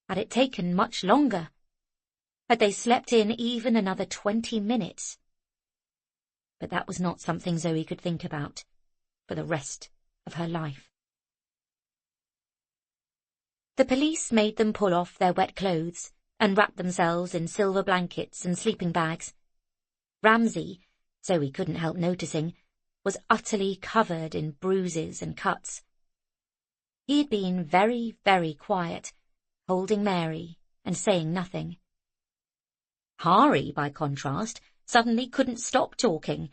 Had it taken much longer? Had they slept in even another 20 minutes? But that was not something Zoe could think about for the rest of her life. The police made them pull off their wet clothes and wrap themselves in silver blankets and sleeping bags. Ramsay, Zoe couldn't help noticing, was utterly covered in bruises and cuts. He had been very, very quiet, holding Mary and saying nothing. Hari, by contrast, suddenly couldn't stop talking.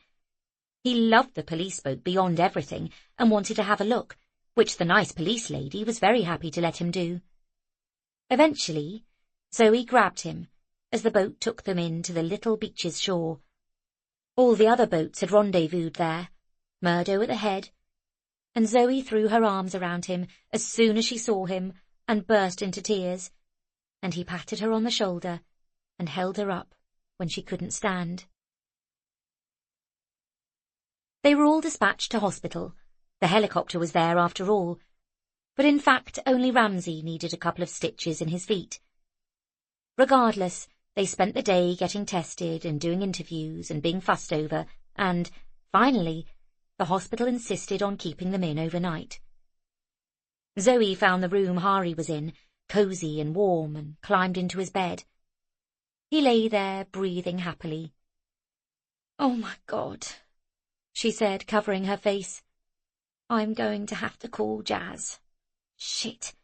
He loved the police boat beyond everything and wanted to have a look, which the nice police lady was very happy to let him do. Eventually, Zoe grabbed him as the boat took them in to the little beach's shore. All the other boats had rendezvoused there, Murdo at the head, and Zoe threw her arms around him as soon as she saw him and burst into tears, and he patted her on the shoulder and held her up when she couldn't stand. They were all dispatched to hospital. The helicopter was there after all, but in fact only Ramsay needed a couple of stitches in his feet. Regardless, they spent the day getting tested and doing interviews and being fussed over, and, finally, the hospital insisted on keeping them in overnight. Zoe found the room Hari was in, cosy and warm, and climbed into his bed. He lay there, breathing happily. "Oh, my God," she said, covering her face. "I'm going to have to call Jazz. Shit.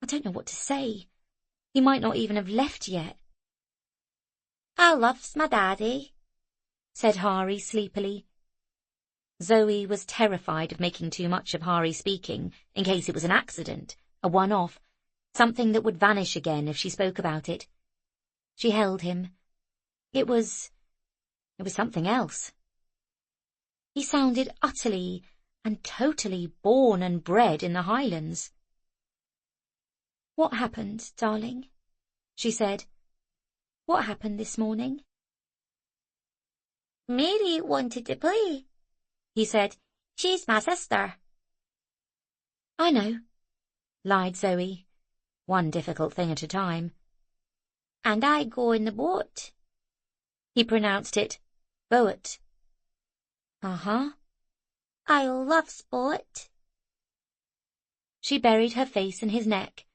I don't know what to say. He might not even have left yet." "I loves my daddy," said Hari sleepily. Zoe was terrified of making too much of Hari speaking, in case it was an accident, a one-off, something that would vanish again if she spoke about it. She held him. It was something else. He sounded utterly and totally born and bred in the Highlands. "What happened, darling?" she said. "What happened this morning?" "Mary wanted to play," he said. "She's my sister." "I know," lied Zoe, one difficult thing at a time. "And I go in the boat." He pronounced it boat. "Uh-huh. I love sport." She buried her face in his neck,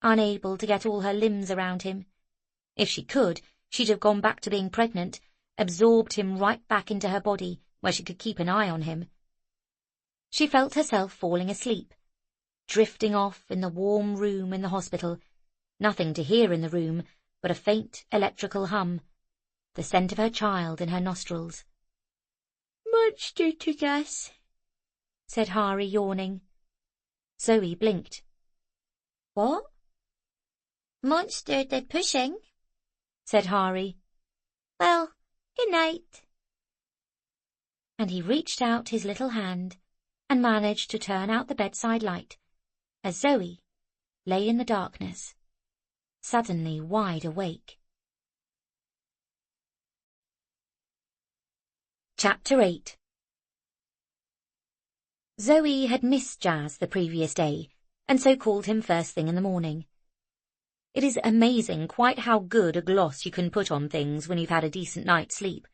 unable to get all her limbs around him. If she could, she'd have gone back to being pregnant, absorbed him right back into her body, where she could keep an eye on him. She felt herself falling asleep, drifting off in the warm room in the hospital, nothing to hear in the room but a faint electrical hum, the scent of her child in her nostrils. "Monster took us," said Hari, yawning. Zoe blinked. "What?" "Monster did pushing," said Hari. "Well, good night." And he reached out his little hand and managed to turn out the bedside light as Zoe lay in the darkness, suddenly wide awake. Chapter 8. Zoe had missed Jazz the previous day, and so called him first thing in the morning. It is amazing quite how good a gloss you can put on things when you've had a decent night's sleep.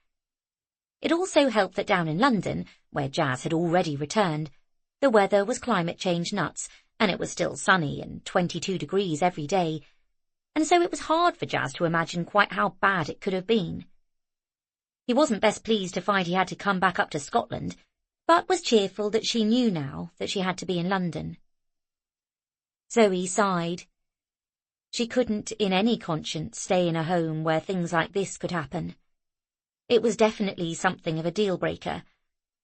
It also helped that down in London, where Jazz had already returned, the weather was climate change nuts, and it was still sunny and 22 degrees every day, and so it was hard for Jazz to imagine quite how bad it could have been. He wasn't best pleased to find he had to come back up to Scotland, but was cheerful that she knew now that she had to be in London. Zoe sighed. She couldn't, in any conscience, stay in a home where things like this could happen. It was definitely something of a deal-breaker,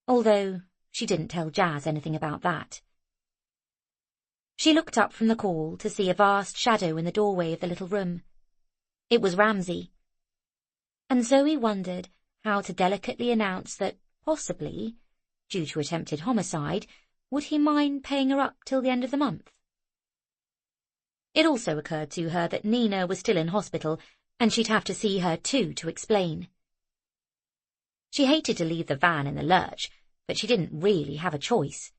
although she didn't tell Jazz anything about that. She looked up from the call to see a vast shadow in the doorway of the little room. It was Ramsay. And Zoe wondered how to delicately announce that, possibly, due to attempted homicide, would he mind paying her up till the end of the month? It also occurred to her that Nina was still in hospital, and she'd have to see her too to explain. She hated to leave the van in the lurch, but she didn't really have a choice.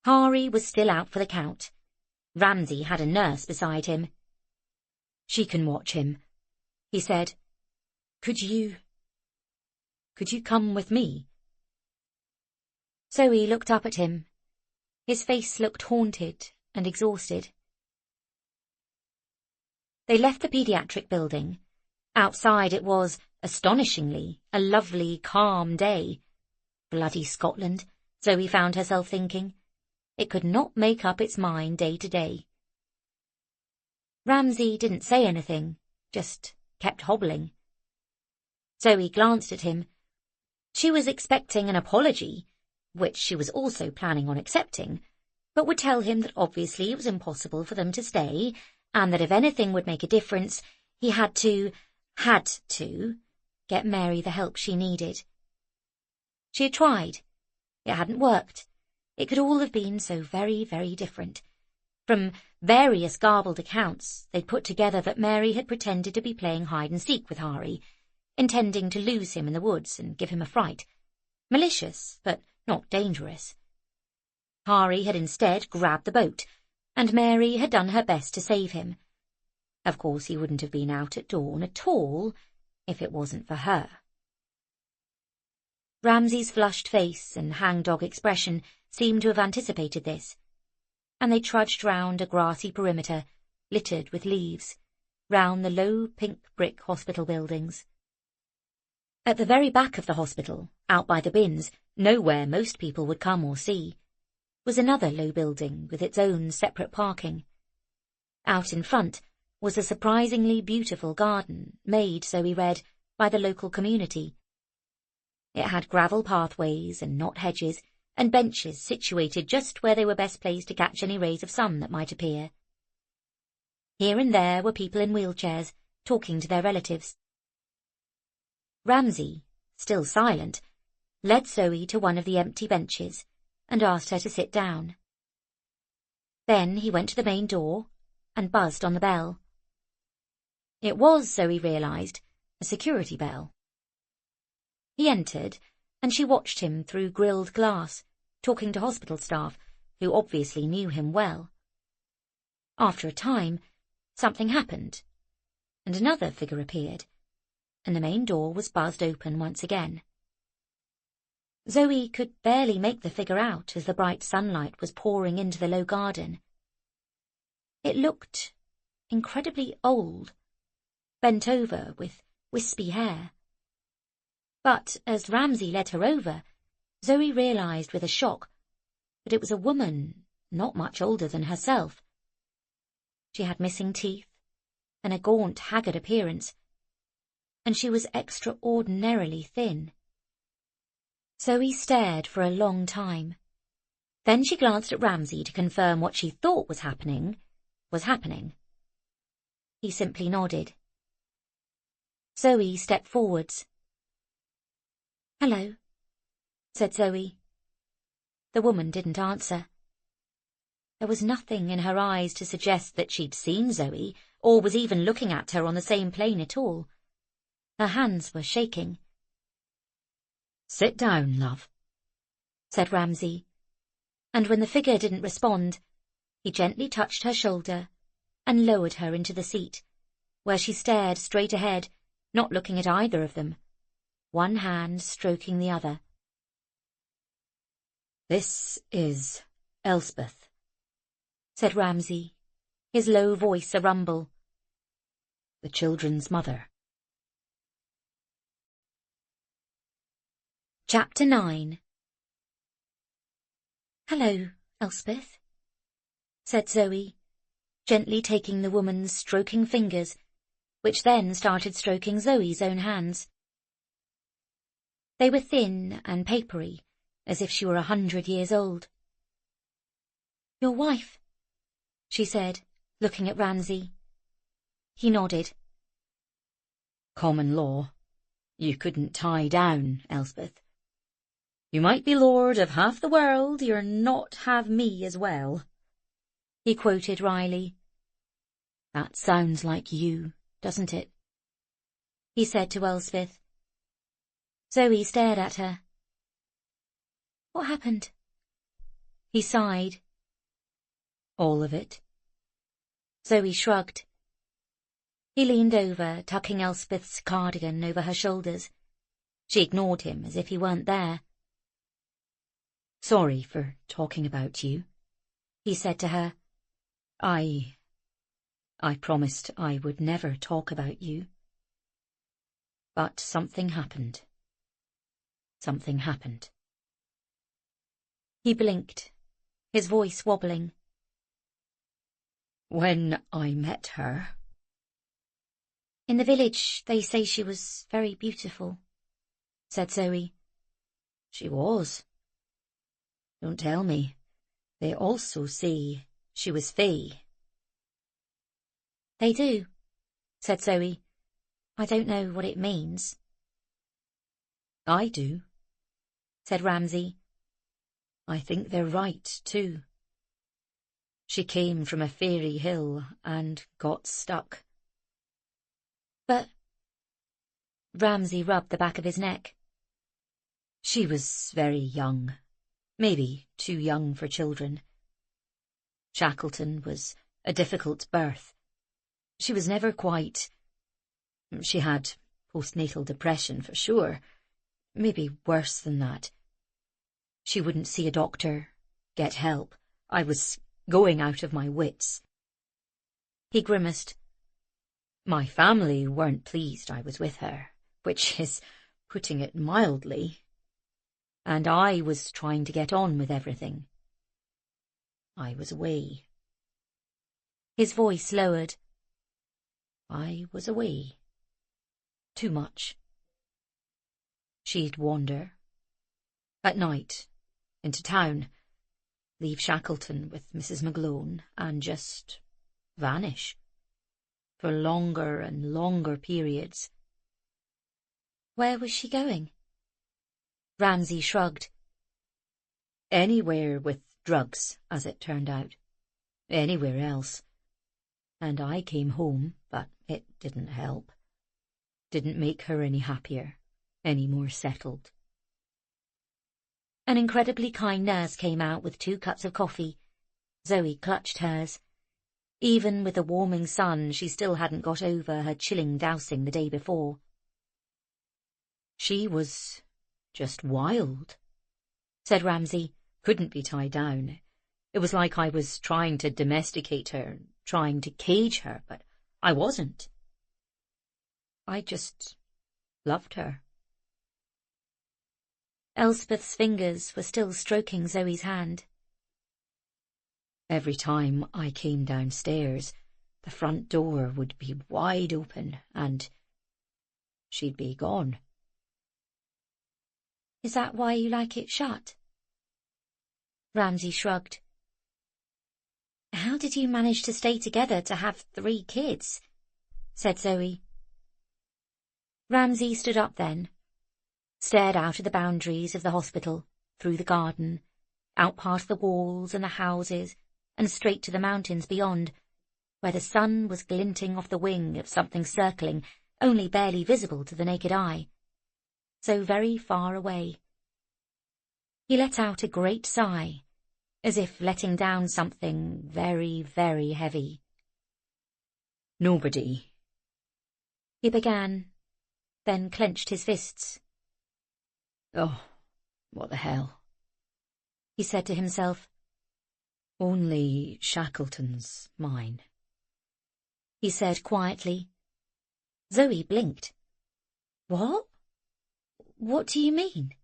Hari was still out for the count. Ramsay had a nurse beside him. "She can watch him," he said. Could you come with me?" Zoe looked up at him. His face looked haunted and exhausted. They left the paediatric building. Outside it was, astonishingly, a lovely, calm day. Bloody Scotland, Zoe found herself thinking. It could not make up its mind day to day. Ramsay didn't say anything, just kept hobbling. Zoe glanced at him. She was expecting an apology, which she was also planning on accepting, but would tell him that obviously it was impossible for them to stay, and that if anything would make a difference, he had to get Mary the help she needed. She had tried. It hadn't worked. It could all have been so very, very different. From various garbled accounts, they'd put together that Mary had pretended to be playing hide-and-seek with Hari, intending to lose him in the woods and give him a fright. Malicious, but not dangerous. Hari had instead grabbed the boat, and Mary had done her best to save him. Of course, he wouldn't have been out at dawn at all if it wasn't for her. Ramsay's flushed face and hangdog expression seemed to have anticipated this, and they trudged round a grassy perimeter, littered with leaves, round the low pink brick hospital buildings. At the very back of the hospital, out by the bins, nowhere most people would come or see, was another low building with its own separate parking. Out in front was a surprisingly beautiful garden, made, so he read, by the local community. It had gravel pathways and knot hedges, and benches situated just where they were best placed to catch any rays of sun that might appear. Here and there were people in wheelchairs, talking to their relatives. Ramsay, still silent, led Zoe to one of the empty benches and asked her to sit down. Then he went to the main door and buzzed on the bell. It was, Zoe realised, a security bell. He entered, and she watched him through grilled glass, talking to hospital staff, who obviously knew him well. After a time, something happened, and another figure appeared, and the main door was buzzed open once again. Zoe could barely make the figure out as the bright sunlight was pouring into the low garden. It looked incredibly old, bent over with wispy hair. But as Ramsay led her over, Zoe realised with a shock that it was a woman not much older than herself. She had missing teeth and a gaunt, haggard appearance, and she was extraordinarily thin. Zoe stared for a long time. Then she glanced at Ramsay to confirm what she thought was happening was happening. He simply nodded. Zoe stepped forwards. "Hello," said Zoe. The woman didn't answer. There was nothing in her eyes to suggest that she'd seen Zoe, or was even looking at her on the same plane at all. Her hands were shaking. "Sit down, love," said Ramsay, and when the figure didn't respond, he gently touched her shoulder and lowered her into the seat, where she stared straight ahead, not looking at either of them, one hand stroking the other. "This is Elspeth," said Ramsay, his low voice a rumble. "The children's mother." Chapter 9. "Hello, Elspeth," said Zoe, gently taking the woman's stroking fingers, which then started stroking Zoe's own hands. They were thin and papery, as if she were 100 years old. "Your wife," she said, looking at Ramsay. He nodded. "Common law. You couldn't tie down, Elspeth. You might be lord of half the world, you're not have me as well," he quoted wryly. "That sounds like you, doesn't it?" he said to Elspeth. Zoe stared at her. "What happened?" He sighed. "All of it." Zoe shrugged. He leaned over, tucking Elspeth's cardigan over her shoulders. She ignored him as if he weren't there. "Sorry for talking about you," he said to her. I promised I would never talk about you. But something happened. Something happened." He blinked, his voice wobbling. "When I met her—" "In the village they say she was very beautiful," said Zoe. "She was. Don't tell me. They also say she was fey." "They do," said Zoe. "I don't know what it means." "I do," said Ramsay. "I think they're right, too. She came from a fairy hill and got stuck." "But—" Ramsay rubbed the back of his neck. "She was very young, maybe too young for children. Shackleton was a difficult birth. She was never quite... She had postnatal depression for sure, maybe worse than that. She wouldn't see a doctor, get help. I was going out of my wits." He grimaced. "My family weren't pleased I was with her, which is putting it mildly. And I was trying to get on with everything. I was away." His voice lowered. "I was away. Too much. She'd wander. At night, into town, leave Shackleton with Mrs. McGlone, and just vanish. For longer and longer periods." "Where was she going?" Ramsay shrugged. "Anywhere with drugs, as it turned out. Anywhere else. And I came home, but it didn't help. Didn't make her any happier, any more settled." An incredibly kind nurse came out with 2 cups of coffee. Zoe clutched hers. Even with the warming sun, she still hadn't got over her chilling dousing the day before. "She was just wild," said Ramsay. "Couldn't be tied down. It was like I was trying to domesticate her, trying to cage her, but I wasn't. I just loved her." Elspeth's fingers were still stroking Zoe's hand. "Every time I came downstairs, the front door would be wide open, and she'd be gone." "Is that why you like it shut?" Ramsay shrugged. "How did you manage to stay together to have 3 kids?" said Zoe. Ramsay stood up then, stared out at the boundaries of the hospital, through the garden, out past the walls and the houses, and straight to the mountains beyond, where the sun was glinting off the wing of something circling, only barely visible to the naked eye, so very far away. He let out a great sigh, as if letting down something very, very heavy. "Nobody," he began, then clenched his fists. "Oh, what the hell," he said to himself. "Only Shackleton's mine," he said quietly. Zoe blinked. What? What do you mean?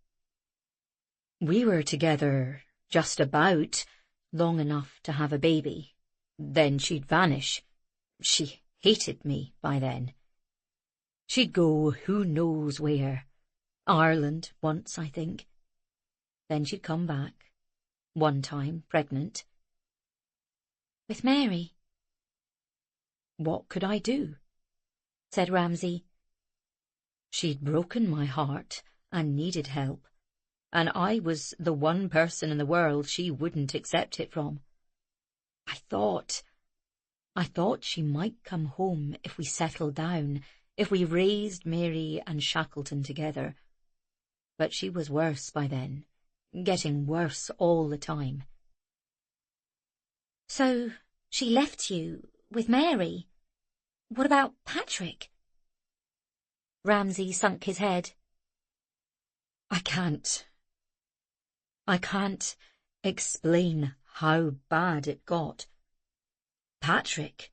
"We were together just about long enough to have a baby. Then she'd vanish. She hated me by then. She'd go who knows where. Ireland once, I think. Then she'd come back, one time pregnant." With Mary? "What could I do?" said Ramsay. "She'd broken my heart and needed help, and I was the one person in the world she wouldn't accept it from. I thought she might come home if we settled down, if we raised Mary and Shackleton together. But she was worse by then, getting worse all the time." So she left you with Mary? What about Patrick? Ramsay sunk his head. I can't explain how bad it got. Patrick,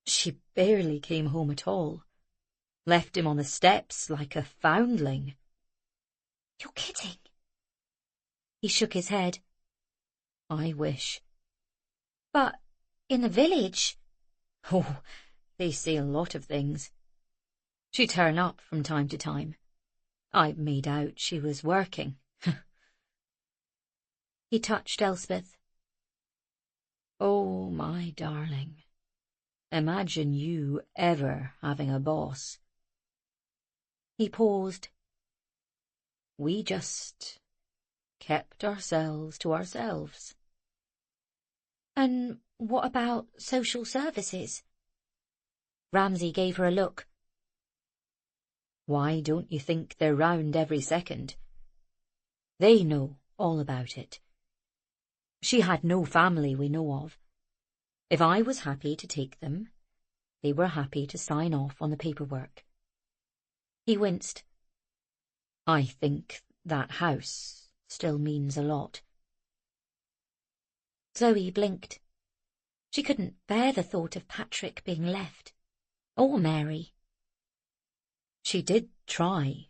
she barely came home at all. Left him on the steps like a foundling." You're kidding. He shook his head. "I wish." But in the village? "Oh, they say a lot of things. She'd turn up from time to time. I made out she was working." He touched Elspeth. "Oh, my darling, imagine you ever having a boss." He paused. "We just kept ourselves to ourselves." And what about social services? Ramsay gave her a look. "Why don't you think they're round every second? They know all about it. She had no family we know of. If I was happy to take them, they were happy to sign off on the paperwork." He winced. "I think that house still means a lot." Zoe blinked. She couldn't bear the thought of Patrick being left. Or Mary. She did try.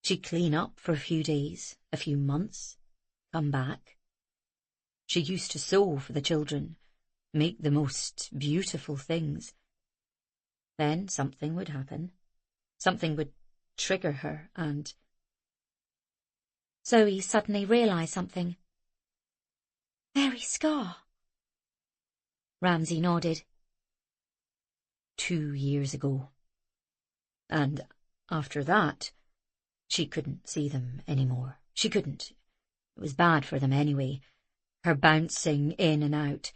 She'd clean up for a few days, a few months, come back. She used to sew for the children, make the most beautiful things. Then something would happen. Something would trigger her and... Zoe suddenly realised something. Mary's scar. Ramsay nodded. 2 years ago. And after that, she couldn't see them anymore. She couldn't. It was bad for them anyway, her bouncing in and out.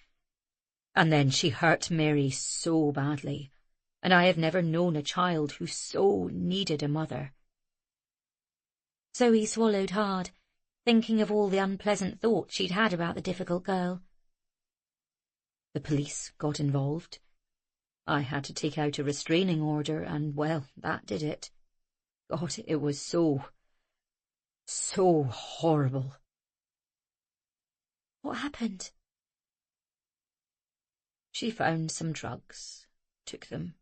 And then she hurt Mary so badly, and I have never known a child who so needed a mother. Zoe swallowed hard, thinking of all the unpleasant thoughts she'd had about the difficult girl. The police got involved. I had to take out a restraining order, and, well, that did it. God, it was so horrible. What happened? She found some drugs, took them.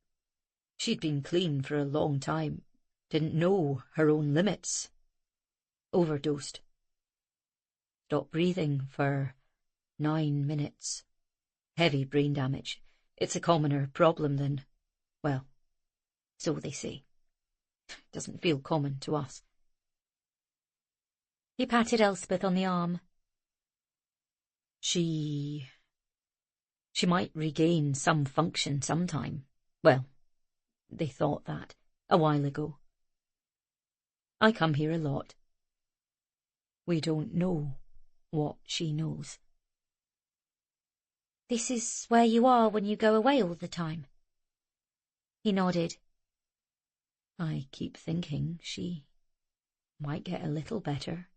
She'd been clean for a long time, didn't know her own limits. Overdosed. Stopped breathing for 9 minutes. Heavy brain damage. It's a commoner problem than, well, so they say. Doesn't feel common to us. He patted Elspeth on the arm. She might regain some function sometime. Well, they thought that a while ago. I come here a lot. We don't know what she knows. This is where you are when you go away all the time? He nodded. I keep thinking she might get a little better.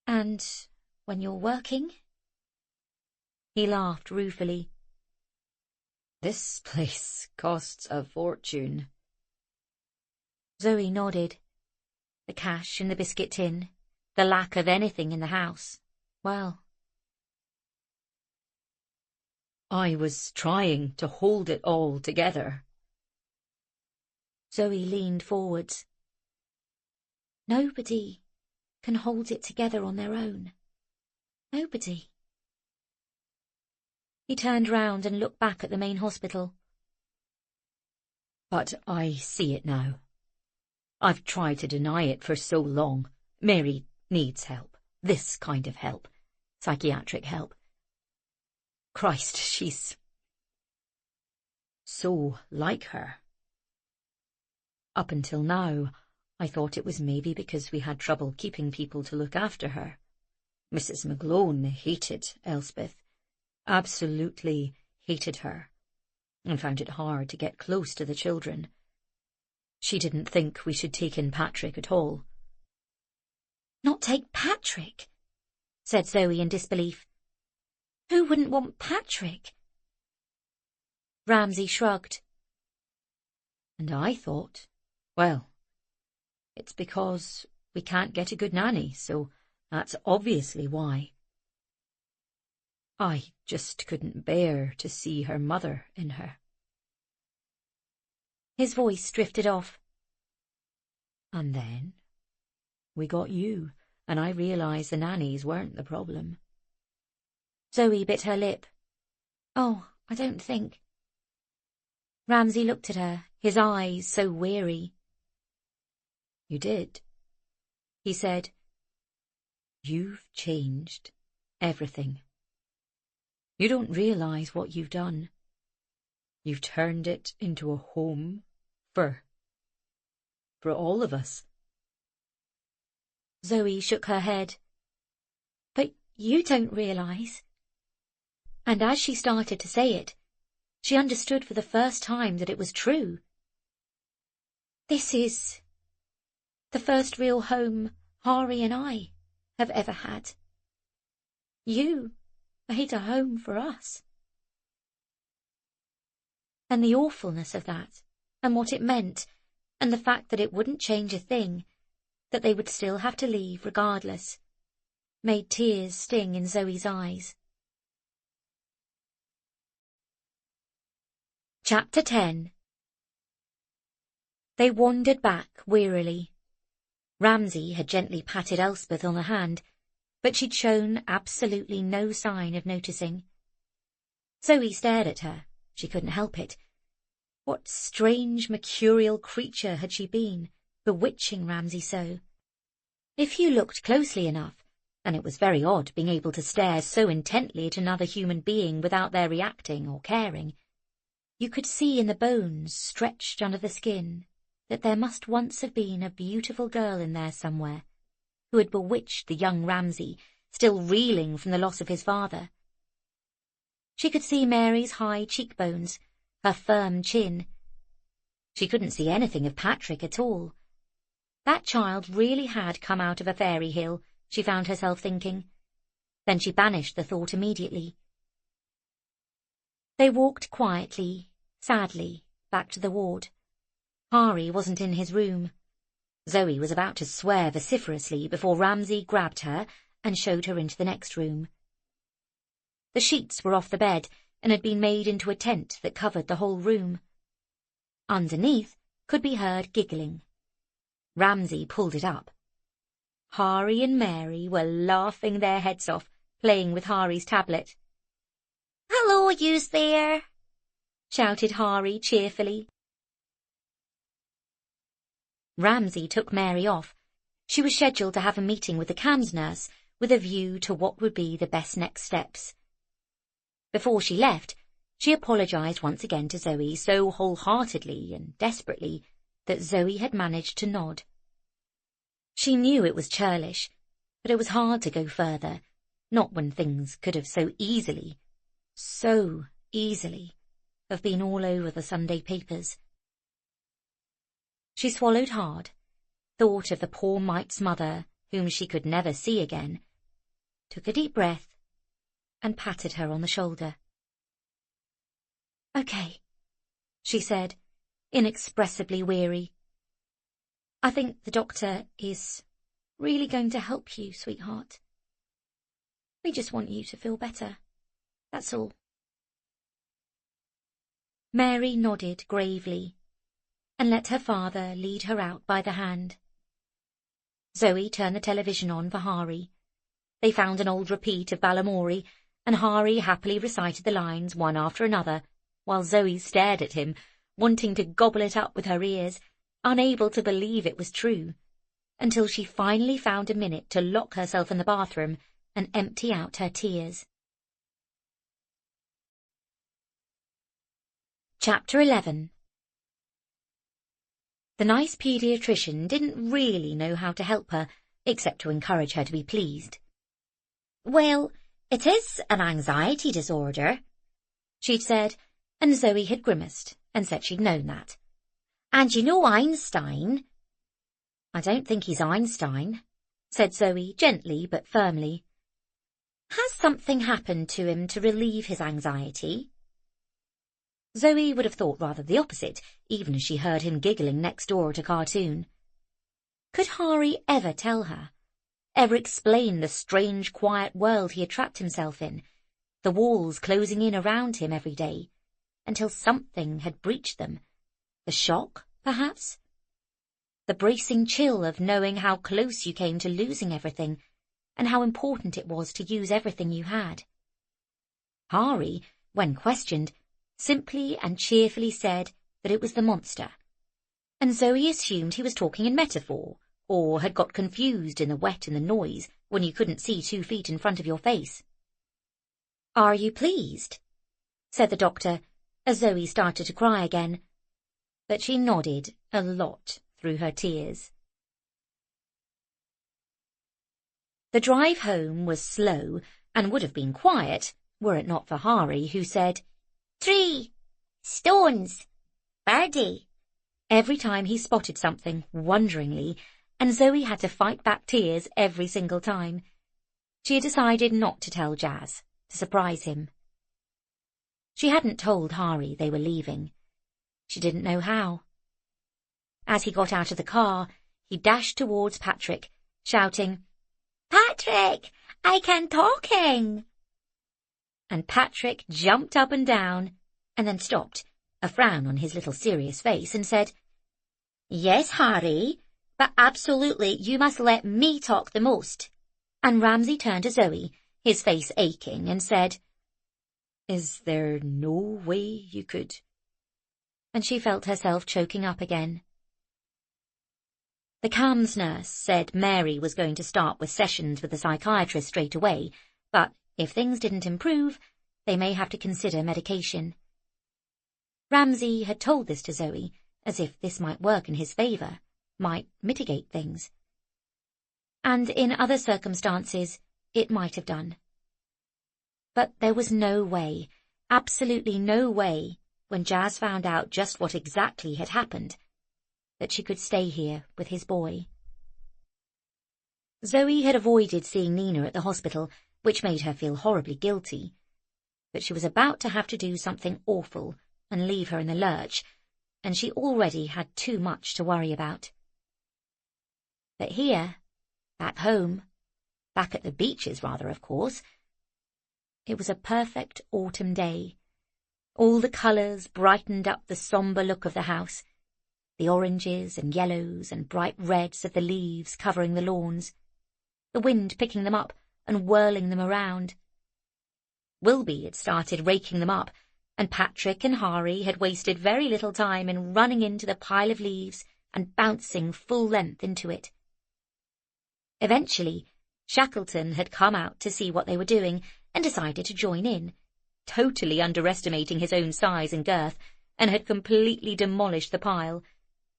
And when you're working? He laughed ruefully. This place costs a fortune. Zoe nodded. The cash in the biscuit tin, the lack of anything in the house. Well, I was trying to hold it all together. Zoe leaned forwards. Nobody can hold it together on their own. Nobody. He turned round and looked back at the main hospital. But I see it now. I've tried to deny it for so long. Mary needs help. This kind of help. Psychiatric help. Christ, she's so like her. Up until now, I thought it was maybe because we had trouble keeping people to look after her. Mrs. McGlone hated Elspeth, absolutely hated her, and found it hard to get close to the children. She didn't think we should take in Patrick at all. Not take Patrick? Said Zoe in disbelief. Who wouldn't want Patrick? Ramsay shrugged. And I thought, well, it's because we can't get a good nanny, so that's obviously why. I just couldn't bear to see her mother in her. His voice drifted off. And then we got you, and I realised the nannies weren't the problem. Zoe bit her lip. Oh, I don't think. Ramsay looked at her, his eyes so weary. You did, he said. You've changed everything. You don't realise what you've done. You've turned it into a home for all of us. Zoe shook her head. But you don't realise. And as she started to say it, she understood for the first time that it was true. This is the first real home Hari and I have ever had. You made a home for us. And the awfulness of that, and what it meant, and the fact that it wouldn't change a thing, that they would still have to leave regardless, made tears sting in Zoe's eyes. Chapter 10. They wandered back wearily. Ramsay had gently patted Elspeth on the hand, but she'd shown absolutely no sign of noticing. Zoe stared at her. She couldn't help it. What strange mercurial creature had she been, bewitching Ramsay so? If you looked closely enough, and it was very odd being able to stare so intently at another human being without their reacting or caring, you could see in the bones stretched under the skin that there must once have been a beautiful girl in there somewhere, who had bewitched the young Ramsay, still reeling from the loss of his father. She could see Mary's high cheekbones, her firm chin. She couldn't see anything of Patrick at all. That child really had come out of a fairy hill, she found herself thinking. Then she banished the thought immediately. They walked quietly, sadly, back to the ward. Hari wasn't in his room. Zoe was about to swear vociferously before Ramsay grabbed her and showed her into the next room. The sheets were off the bed and had been made into a tent that covered the whole room. Underneath could be heard giggling. Ramsay pulled it up. Hari and Mary were laughing their heads off, playing with Hari's tablet. "Hello, yous there!" shouted Hari cheerfully. Ramsay took Mary off. She was scheduled to have a meeting with the CAMS nurse with a view to what would be the best next steps. Before she left, she apologised once again to Zoe so wholeheartedly and desperately that Zoe had managed to nod. She knew it was churlish, But it was hard to go further, not when things could have so easily have been all over the Sunday papers. She swallowed hard, thought of the poor mite's mother, whom she could never see again, took a deep breath, and patted her on the shoulder. "Okay," she said, inexpressibly weary. "I think the doctor is really going to help you, sweetheart. We just want you to feel better, that's all." Mary nodded gravely and let her father lead her out by the hand. Zoe turned the television on for Hari. They found an old repeat of Balamory, and Hari happily recited the lines one after another, while Zoe stared at him, wanting to gobble it up with her ears, unable to believe it was true, until she finally found a minute to lock herself in the bathroom and empty out her tears. Chapter 11. The nice paediatrician didn't really know how to help her, except to encourage her to be pleased. "Well, it is an anxiety disorder," she'd said, and Zoe had grimaced and said she'd known that. "And you know Einstein." "I don't think he's Einstein," said Zoe, gently but firmly. "Has something happened to him to relieve his anxiety?" Zoe would have thought rather the opposite, even as she heard him giggling next door to Cartoon. Could Hari ever tell her, ever explain the strange, quiet world he had trapped himself in, the walls closing in around him every day, until something had breached them? The shock, perhaps? The bracing chill of knowing how close you came to losing everything, and how important it was to use everything you had. Hari, when questioned, simply and cheerfully said that it was the monster, and Zoe assumed he was talking in metaphor, or had got confused in the wet and the noise when you couldn't see 2 feet in front of your face. "Are you pleased?" said the doctor, as Zoe started to cry again, but she nodded a lot through her tears. The drive home was slow and would have been quiet were it not for Hari, who said, "Tree! Stones! Birdie!" every time he spotted something, wonderingly, and Zoe had to fight back tears every single time. She had decided not to tell Jazz, to surprise him. She hadn't told Hari they were leaving. She didn't know how. As he got out of the car, he dashed towards Patrick, shouting, "Patrick, I can talking!" And Patrick jumped up and down, and then stopped, a frown on his little serious face, and said, "Yes, Hari, but absolutely you must let me talk the most." And Ramsay turned to Zoe, his face aching, and said, "Is there no way you could?" And she felt herself choking up again. The CAMS nurse said Mary was going to start with sessions with the psychiatrist straight away, but if things didn't improve, they may have to consider medication. Ramsay had told this to Zoe, as if this might work in his favour, might mitigate things. And in other circumstances, it might have done. But there was no way, absolutely no way, when Jazz found out just what exactly had happened, that she could stay here with his boy. Zoe had avoided seeing Nina at the hospital, which made her feel horribly guilty. But she was about to have to do something awful and leave her in the lurch, and she already had too much to worry about. But here, back home, back at the beaches rather, of course, it was a perfect autumn day. All the colours brightened up the sombre look of the house, the oranges and yellows and bright reds of the leaves covering the lawns, the wind picking them up and whirling them around. Wilby had started raking them up, and Patrick and Hari had wasted very little time in running into the pile of leaves and bouncing full length into it. Eventually, Shackleton had come out to see what they were doing and decided to join in, totally underestimating his own size and girth, and had completely demolished the pile.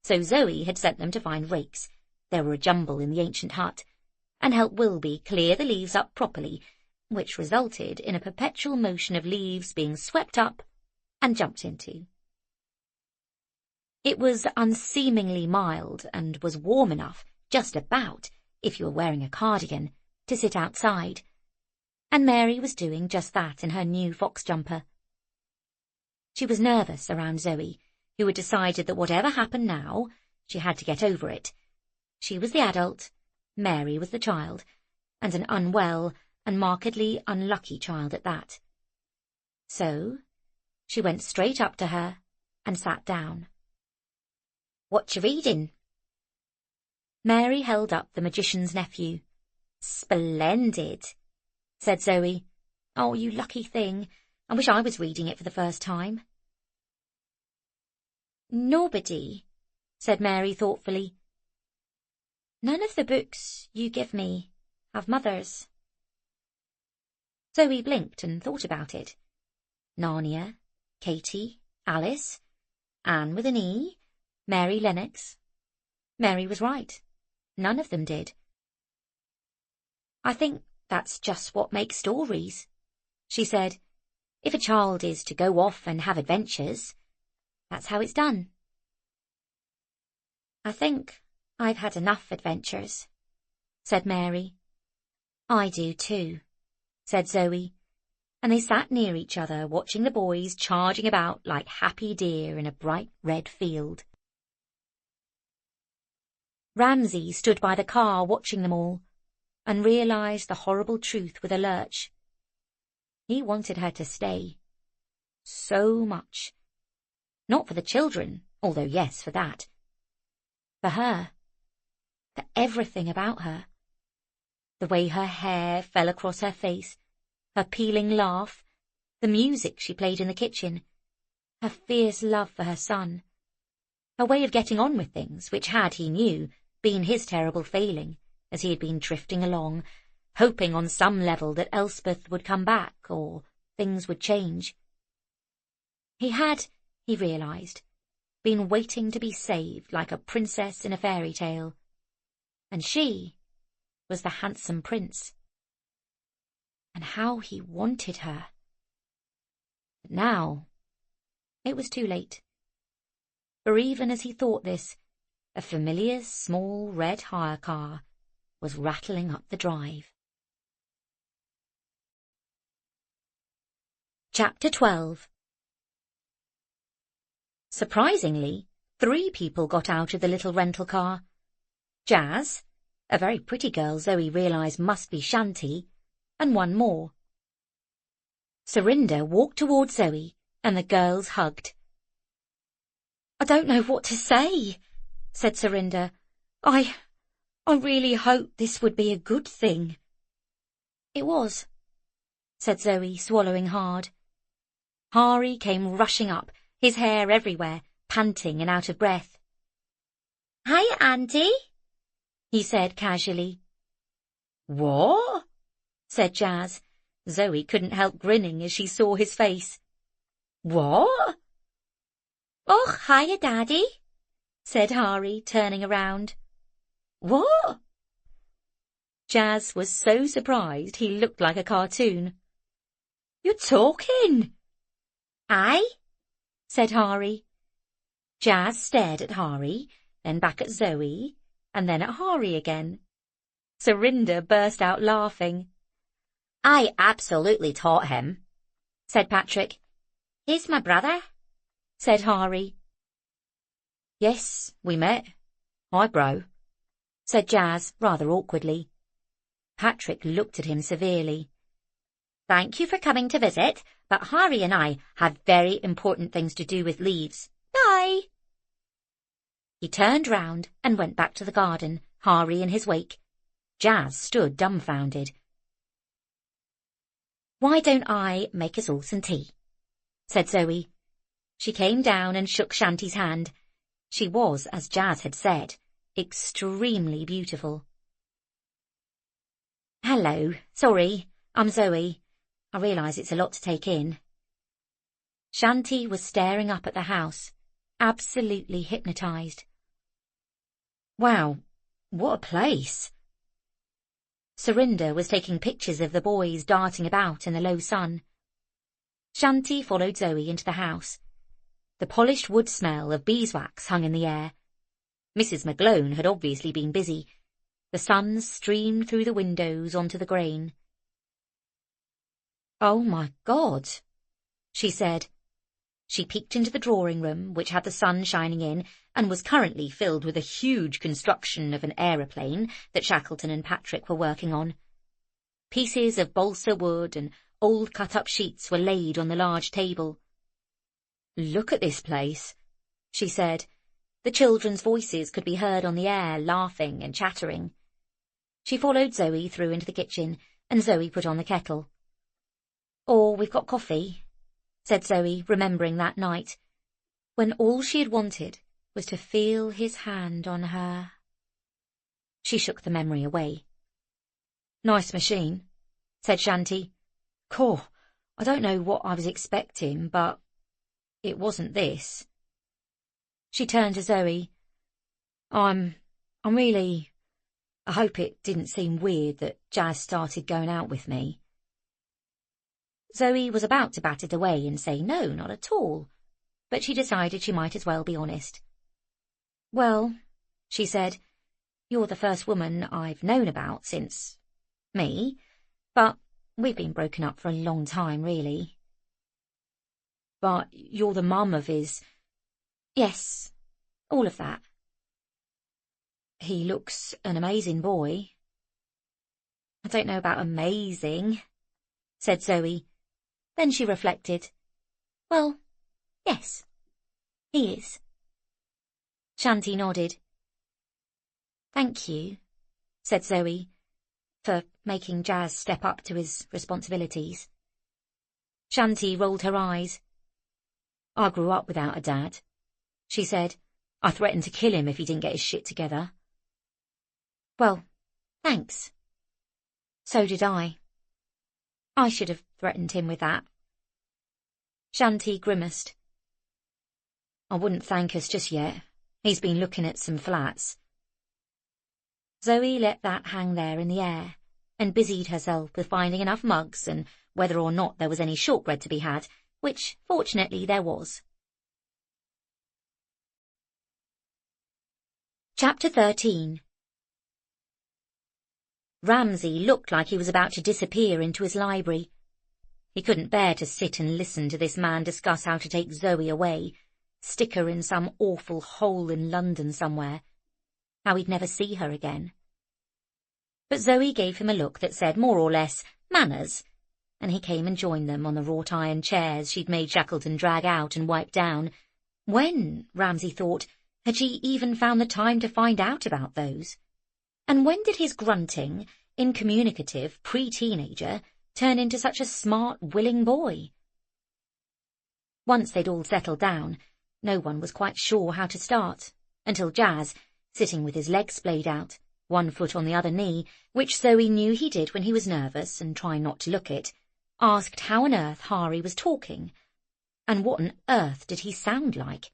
So Zoe had sent them to find rakes. There were a jumble in the ancient hut, and help Wilby clear the leaves up properly, which resulted in a perpetual motion of leaves being swept up and jumped into. It was unseemingly mild and was warm enough, just about, if you were wearing a cardigan, to sit outside, and Mary was doing just that in her new fox jumper. She was nervous around Zoe, who had decided that whatever happened now, she had to get over it. She was the adult, Mary was the child, and an unwell and markedly unlucky child at that. So, she went straight up to her and sat down. "What you reading?" Mary held up The Magician's Nephew. "Splendid," said Zoe. "Oh, you lucky thing. I wish I was reading it for the first time." "Nobody," said Mary thoughtfully. "None of the books you give me have mothers." Zoe blinked and thought about it. Narnia, Katie, Alice, Anne with an E, Mary Lennox. Mary was right. None of them did. "I think that's just what makes stories," she said. "If a child is to go off and have adventures, that's how it's done." "I think I've had enough adventures," said Mary. "I do too," said Zoe, and they sat near each other watching the boys charging about like happy deer in a bright red field. Ramsay stood by the car watching them all, and realised the horrible truth with a lurch. He wanted her to stay. So much. Not for the children, although yes, for that. For her. For everything about her. The way her hair fell across her face, her peeling laugh, the music she played in the kitchen, her fierce love for her son, her way of getting on with things, which had, he knew, been his terrible failing, as he had been drifting along, hoping on some level that Elspeth would come back, or things would change. He had, he realised, been waiting to be saved like a princess in a fairy tale, and she was the handsome prince. And how he wanted her. But now, it was too late. For even as he thought this, a familiar small red hire car was rattling up the drive. Chapter 12. Surprisingly, 3 people got out of the little rental car. Jazz, a very pretty girl Zoe realised must be Shanti, and 1 more. Surinder walked towards Zoe, and the girls hugged. "I don't know what to say," said Surinder. I really hoped this would be a good thing." "It was," said Zoe, swallowing hard. Hari came rushing up, his hair everywhere, panting and out of breath. "Hi, Auntie," he said casually. "What?" said Jazz. Zoe couldn't help grinning as she saw his face. "What?" "Oh, hiya, Daddy," said Hari, turning around. "What?" Jazz was so surprised he looked like a cartoon. "You're talking!" "Aye," said Hari. Jazz stared at Hari, then back at Zoe, and then at Hari again. Surinder burst out laughing. "I absolutely taught him," said Patrick. "He's my brother," said Hari. "Yes, we met. Hi, bro," said Jazz, rather awkwardly. Patrick looked at him severely. "Thank you for coming to visit, but Hari and I have very important things to do with leaves. Bye." He turned round and went back to the garden, Hari in his wake. Jazz stood dumbfounded. "Why don't I make us all some tea?" said Zoe. She came down and shook Shanti's hand. She was, as Jazz had said, extremely beautiful. "Hello, sorry, I'm Zoe. I realise it's a lot to take in." Shanti was staring up at the house, absolutely hypnotised. "Wow, what a place." Surinder was taking pictures of the boys darting about in the low sun. Shanti followed Zoe into the house. The polished wood smell of beeswax hung in the air. Mrs. McGlone had obviously been busy. The sun streamed through the windows onto the grain. "Oh, my God," she said. She peeked into the drawing-room, which had the sun shining in, and was currently filled with a huge construction of an aeroplane that Shackleton and Patrick were working on. Pieces of balsa wood and old cut-up sheets were laid on the large table. "Look at this place," she said. The children's voices could be heard on the air, laughing and chattering. She followed Zoe through into the kitchen, and Zoe put on the kettle. "Oh, we've got coffee," said Zoe, remembering that night, when all she had wanted was to feel his hand on her. She shook the memory away. "Nice machine," said Shanti. "Cool, I don't know what I was expecting, but it wasn't this." She turned to Zoe. I'm really... I hope it didn't seem weird that Jazz started going out with me." Zoe was about to bat it away and say no, not at all, but she decided she might as well be honest. "Well," she said, "you're the first woman I've known about since me, but we've been broken up for a long time, really." "But you're the mum of his—" "Yes, all of that." "He looks an amazing boy." "I don't know about amazing," said Zoe. Then she reflected. "Well, yes, he is." Shanti nodded. "Thank you," said Zoe, "for making Jazz step up to his responsibilities." Shanti rolled her eyes. "I grew up without a dad," she said. "I threatened to kill him if he didn't get his shit together." "Well, thanks. So did I. I should have threatened him with that." Shanti grimaced. "I wouldn't thank us just yet. He's been looking at some flats." Zoe let that hang there in the air, and busied herself with finding enough mugs and whether or not there was any shortbread to be had, which, fortunately, there was. Chapter 13. Ramsay looked like he was about to disappear into his library. He couldn't bear to sit and listen to this man discuss how to take Zoe away, stick her in some awful hole in London somewhere, how he'd never see her again. But Zoe gave him a look that said more or less, "Manners," and he came and joined them on the wrought-iron chairs she'd made Shackleton drag out and wipe down. When, Ramsay thought, had she even found the time to find out about those? And when did his grunting, incommunicative pre-teenager turn into such a smart, willing boy? Once they'd all settled down, no one was quite sure how to start, until Jazz, sitting with his legs splayed out, one foot on the other knee, which Zoe knew he did when he was nervous and trying not to look it, asked how on earth Hari was talking, and what on earth did he sound like.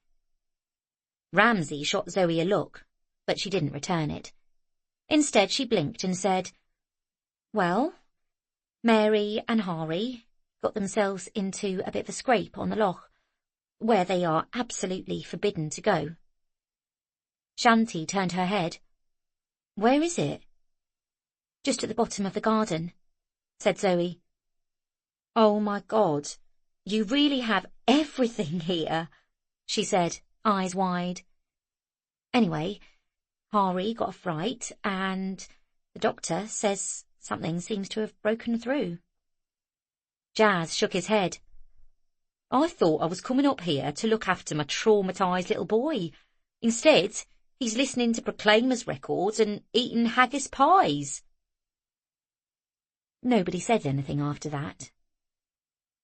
Ramsay shot Zoe a look, but she didn't return it. Instead she blinked and said, "Well, Mary and Hari got themselves into a bit of a scrape on the loch, where they are absolutely forbidden to go." Shanti turned her head. "Where is it?" "Just at the bottom of the garden," said Zoe. "Oh, my God, you really have everything here," she said, eyes wide. "Anyway, Hari got a fright, and the doctor says something seems to have broken through." Jazz shook his head. "I thought I was coming up here to look after my traumatised little boy. Instead, he's listening to Proclaimers records and eating haggis pies." Nobody said anything after that.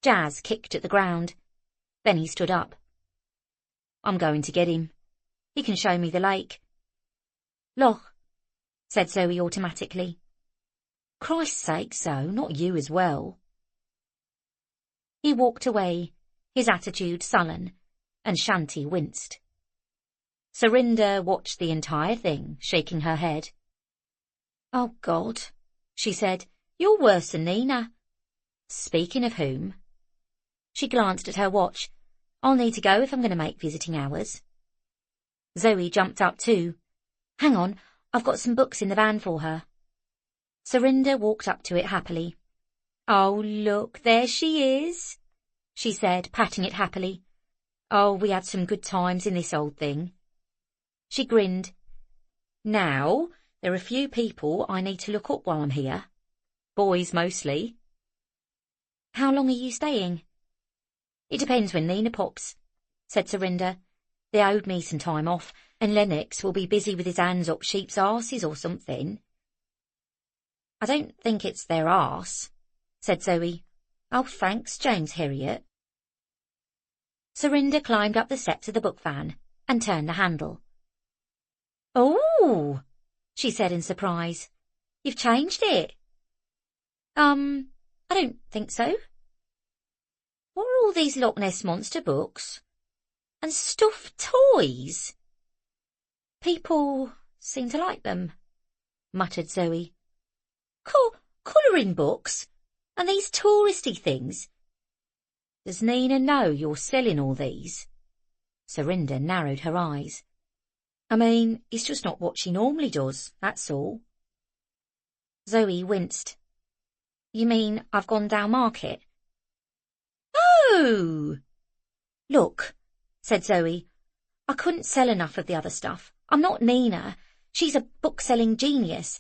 Jazz kicked at the ground. Then he stood up. "I'm going to get him. He can show me the lake." "Loch," said Zoe automatically. "Christ's sake, Zoe, not you as well." He walked away, his attitude sullen, and Shanti winced. Surinder watched the entire thing, shaking her head. "Oh, God," she said. You're worse than Nina. Speaking of whom. She glanced at her watch. I'll need to go if I'm going to make visiting hours. Zoe jumped up too. Hang on, I've got some books in the van for her. Serinda walked up to it happily. Oh, look, there she is, she said, patting it happily. Oh, we had some good times in this old thing. She grinned. Now, there are a few people I need to look up while I'm here. Boys mostly. How long are you staying? It depends when Nina pops, said Serinda. They owed me some time off, and Lennox will be busy with his hands up sheep's arses or something. I don't think it's their arse, said Zoe. Oh, thanks, James Herriot. Serinda climbed up the steps of the book van and turned the handle. Oh, she said in surprise. You've changed it. I don't think so. What are all these Loch Ness monster books? And stuffed toys? People seem to like them, muttered Zoe. Colouring books? And these touristy things? Does Nina know you're selling all these? Serinda narrowed her eyes. I mean, it's just not what she normally does, that's all. Zoe winced. You mean I've gone down market? Oh! Look, said Zoe, I couldn't sell enough of the other stuff. I'm not Nina. She's a book-selling genius.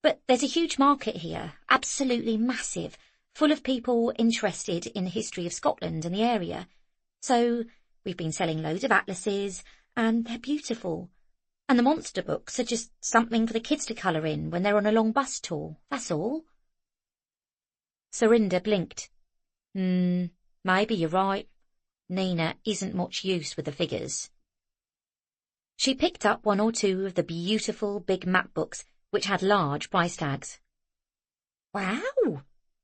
But there's a huge market here, absolutely massive, full of people interested in the history of Scotland and the area. So we've been selling loads of atlases, and they're beautiful. And the monster books are just something for the kids to colour in when they're on a long bus tour, that's all. Serinda blinked. Maybe you're right. Nina isn't much use with the figures. She picked up one or two of the beautiful big map books which had large price tags. Wow!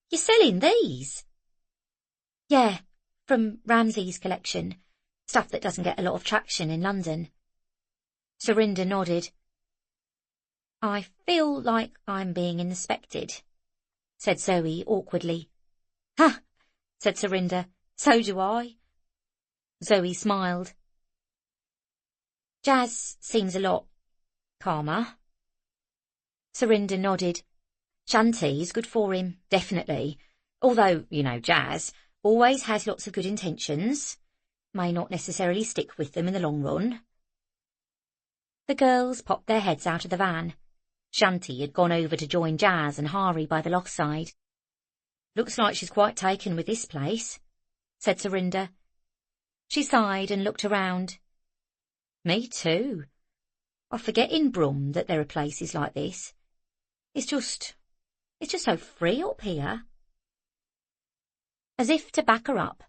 You're selling these? Yeah, from Ramsay's collection. Stuff that doesn't get a lot of traction in London. Serinda nodded. I feel like I'm being inspected, said Zoe awkwardly. Ha! Said Serinda. So do I. Zoe smiled. Jazz seems a lot calmer. Serinda nodded. Shanty's good for him, definitely. Although, you know, Jazz always has lots of good intentions. May not necessarily stick with them in the long run. The girls popped their heads out of the van. Shanty had gone over to join Jazz and Hari by the loch side. Looks like she's quite taken with this place, said Serinda. She sighed and looked around. Me too. I forget in Brum that there are places like this. It's just so free up here. As if to back her up,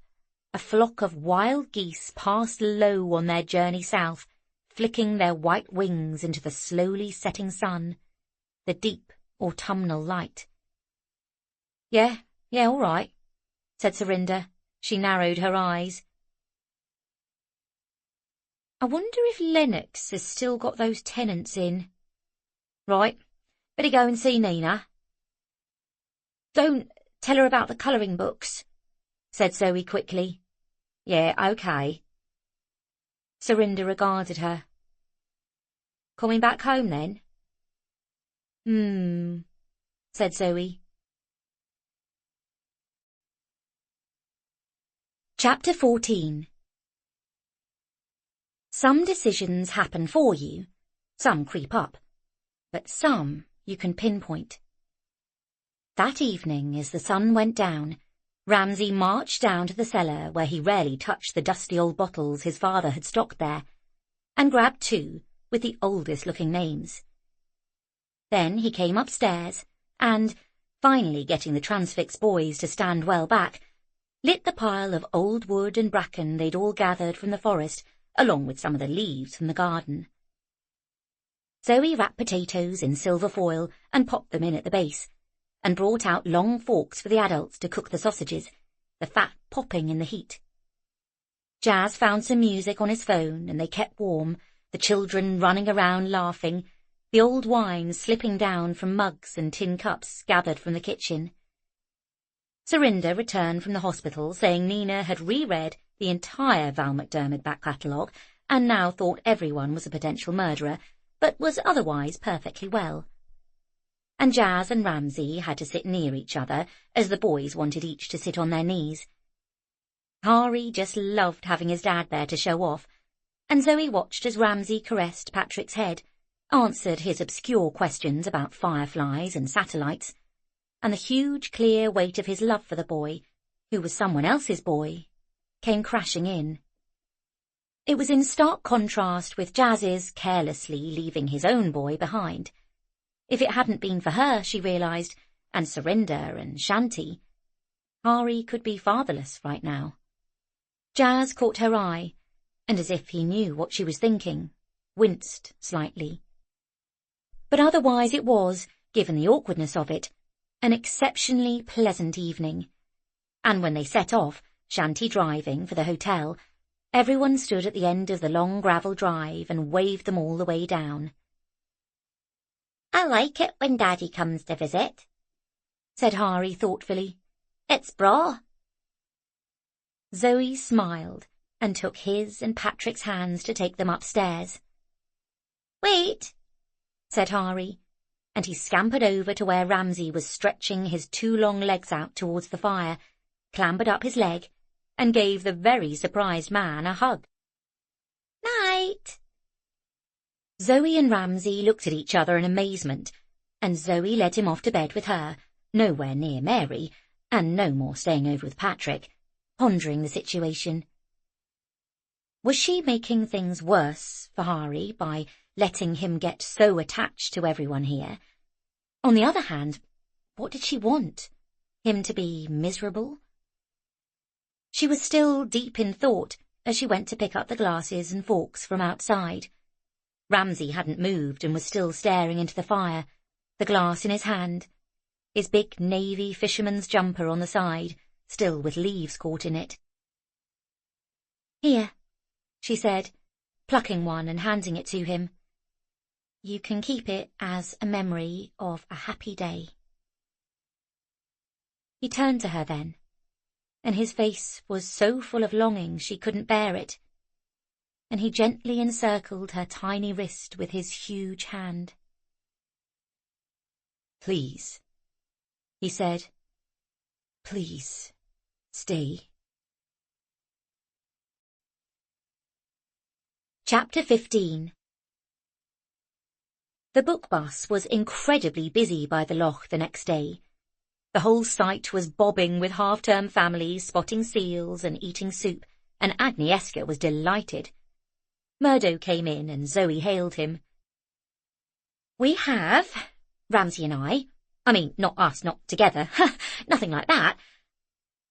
a flock of wild geese passed low on their journey south, flicking their white wings into the slowly setting sun, the deep autumnal light. Yeah, all right, said Serinda. She narrowed her eyes. I wonder if Lennox has still got those tenants in. Right, better go and see Nina. Don't tell her about the colouring books, said Zoe quickly. Yeah, okay. Serinda regarded her. Coming back home then? Said Zoe. Chapter 14. Some decisions happen for you, some creep up, but some you can pinpoint. That evening, as the sun went down, Ramsay marched down to the cellar where he rarely touched the dusty old bottles his father had stocked there, and grabbed two with the oldest-looking names. Then he came upstairs and, finally getting the transfixed boys to stand well back, lit the pile of old wood and bracken they'd all gathered from the forest, along with some of the leaves from the garden. Zoe wrapped potatoes in silver foil and popped them in at the base, and brought out long forks for the adults to cook the sausages, the fat popping in the heat. Jazz found some music on his phone, and they kept warm, the children running around laughing, the old wine slipping down from mugs and tin cups gathered from the kitchen. Surinder returned from the hospital saying Nina had reread the entire Val McDermid back catalogue and now thought everyone was a potential murderer, but was otherwise perfectly well. And Jazz and Ramsay had to sit near each other, as the boys wanted each to sit on their knees. Hari just loved having his dad there to show off, and Zoe watched as Ramsay caressed Patrick's head, answered his obscure questions about fireflies and satellites, and the huge clear weight of his love for the boy, who was someone else's boy, came crashing in. It was in stark contrast with Jazz's carelessly leaving his own boy behind. If it hadn't been for her, she realised, and Surinder and Shanti, Hari could be fatherless right now. Jazz caught her eye, and as if he knew what she was thinking, winced slightly. But otherwise it was, given the awkwardness of it, an exceptionally pleasant evening. And when they set off, Shanti driving for the hotel, everyone stood at the end of the long gravel drive and waved them all the way down. "I like it when Daddy comes to visit," said Hari thoughtfully. "It's braw." Zoe smiled and took his and Patrick's hands to take them upstairs. "Wait," said Hari, and he scampered over to where Ramsay was stretching his 2 long legs out towards the fire, clambered up his leg, and gave the very surprised man a hug. "Night." Zoe and Ramsay looked at each other in amazement, and Zoe led him off to bed with her, nowhere near Mary, and no more staying over with Patrick, pondering the situation. Was she making things worse for Hari by letting him get so attached to everyone here? On the other hand, what did she want? Him to be miserable? She was still deep in thought as she went to pick up the glasses and forks from outside. Ramsay hadn't moved and was still staring into the fire, the glass in his hand, his big navy fisherman's jumper on the side, still with leaves caught in it. "Here," she said, plucking one and handing it to him. "You can keep it as a memory of a happy day." He turned to her then, and his face was so full of longing she couldn't bear it, and he gently encircled her tiny wrist with his huge hand. "Please," he said, "please, stay." Chapter 15. The book bus was incredibly busy by the loch the next day. The whole site was bobbing with half-term families spotting seals and eating soup, and Agnieszka was delighted. Murdo came in and Zoe hailed him. "We have, Ramsay and I mean, not us, not together, nothing like that."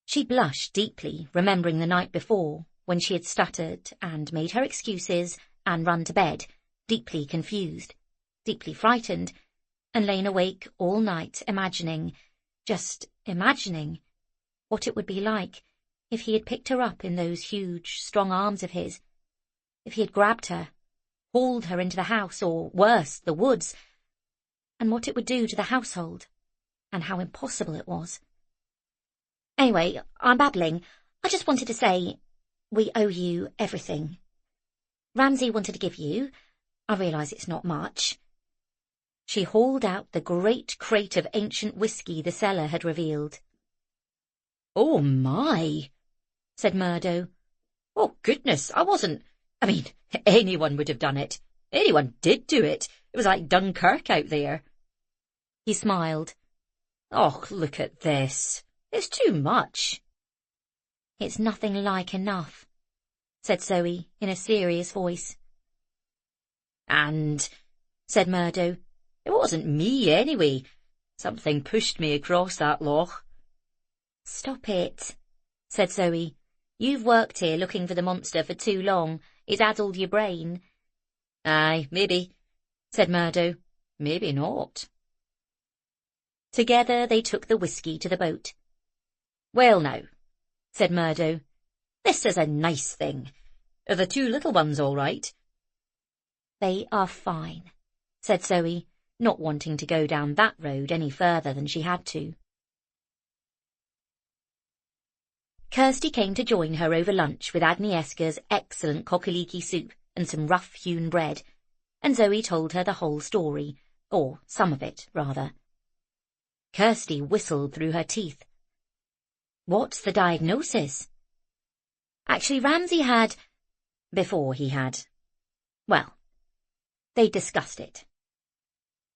She blushed deeply, remembering the night before, when she had stuttered and made her excuses and run to bed, deeply confused, deeply frightened, and lain awake all night just imagining, what it would be like if he had picked her up in those huge, strong arms of his, if he had grabbed her, hauled her into the house, or worse, the woods, and what it would do to the household, and how impossible it was. "Anyway, I'm babbling. I just wanted to say, we owe you everything. Ramsay wanted to give you, I realise it's not much." She hauled out the great crate of ancient whiskey the cellar had revealed. "Oh, my," said Murdo. "Oh, goodness, anyone would have done it. Anyone did do it. It was like Dunkirk out there." He smiled. "Oh, look at this. It's too much." "It's nothing like enough," said Zoe in a serious voice. "And," said Murdo, "it wasn't me anyway. Something pushed me across that loch." "Stop it," said Zoe. "You've worked here looking for the monster for too long. It's addled your brain." "Aye, maybe," said Murdo. "Maybe not." Together they took the whiskey to the boat. "Well now," said Murdo, "this is a nice thing. Are the 2 little ones all right?" "They are fine," said Zoe, not wanting to go down that road any further than she had to. Kirsty came to join her over lunch with Agnieszka's excellent cockaliki soup and some rough-hewn bread, and Zoe told her the whole story, or some of it, rather. Kirsty whistled through her teeth. What's the diagnosis? Actually, Ramsay had... before he had... well, they discussed it.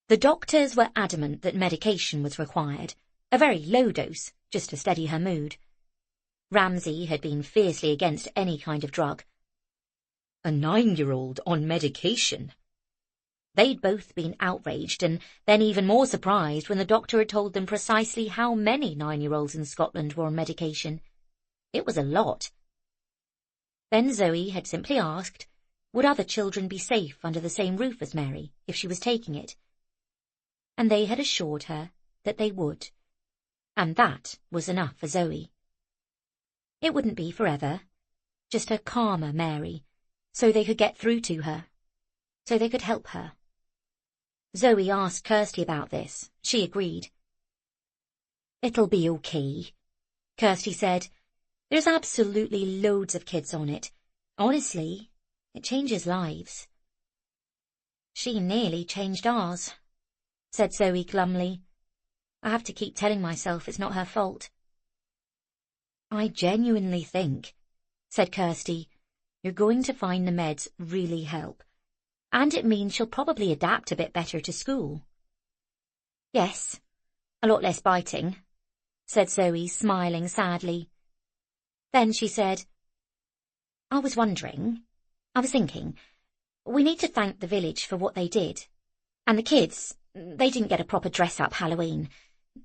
The doctors were adamant that medication was required, a very low dose, just to steady her mood. Ramsay had been fiercely against any kind of drug. A 9-year-old on medication? They'd both been outraged and then even more surprised when the doctor had told them precisely how many 9-year-olds in Scotland were on medication. It was a lot. Then Zoe had simply asked, would other children be safe under the same roof as Mary if she was taking it? And they had assured her that they would. And that was enough for Zoe. It wouldn't be forever, just a calmer Mary, so they could get through to her, so they could help her. Zoe asked Kirsty about this. She agreed. It'll be okay, Kirsty said. There's absolutely loads of kids on it. Honestly, it changes lives. She nearly changed ours, said Zoe glumly. I have to keep telling myself it's not her fault. I genuinely think, said Kirsty, you're going to find the meds really help. And it means she'll probably adapt a bit better to school. Yes, a lot less biting, said Zoe, smiling sadly. Then she said, I was thinking, we need to thank the village for what they did. And the kids, they didn't get a proper dress-up Halloween.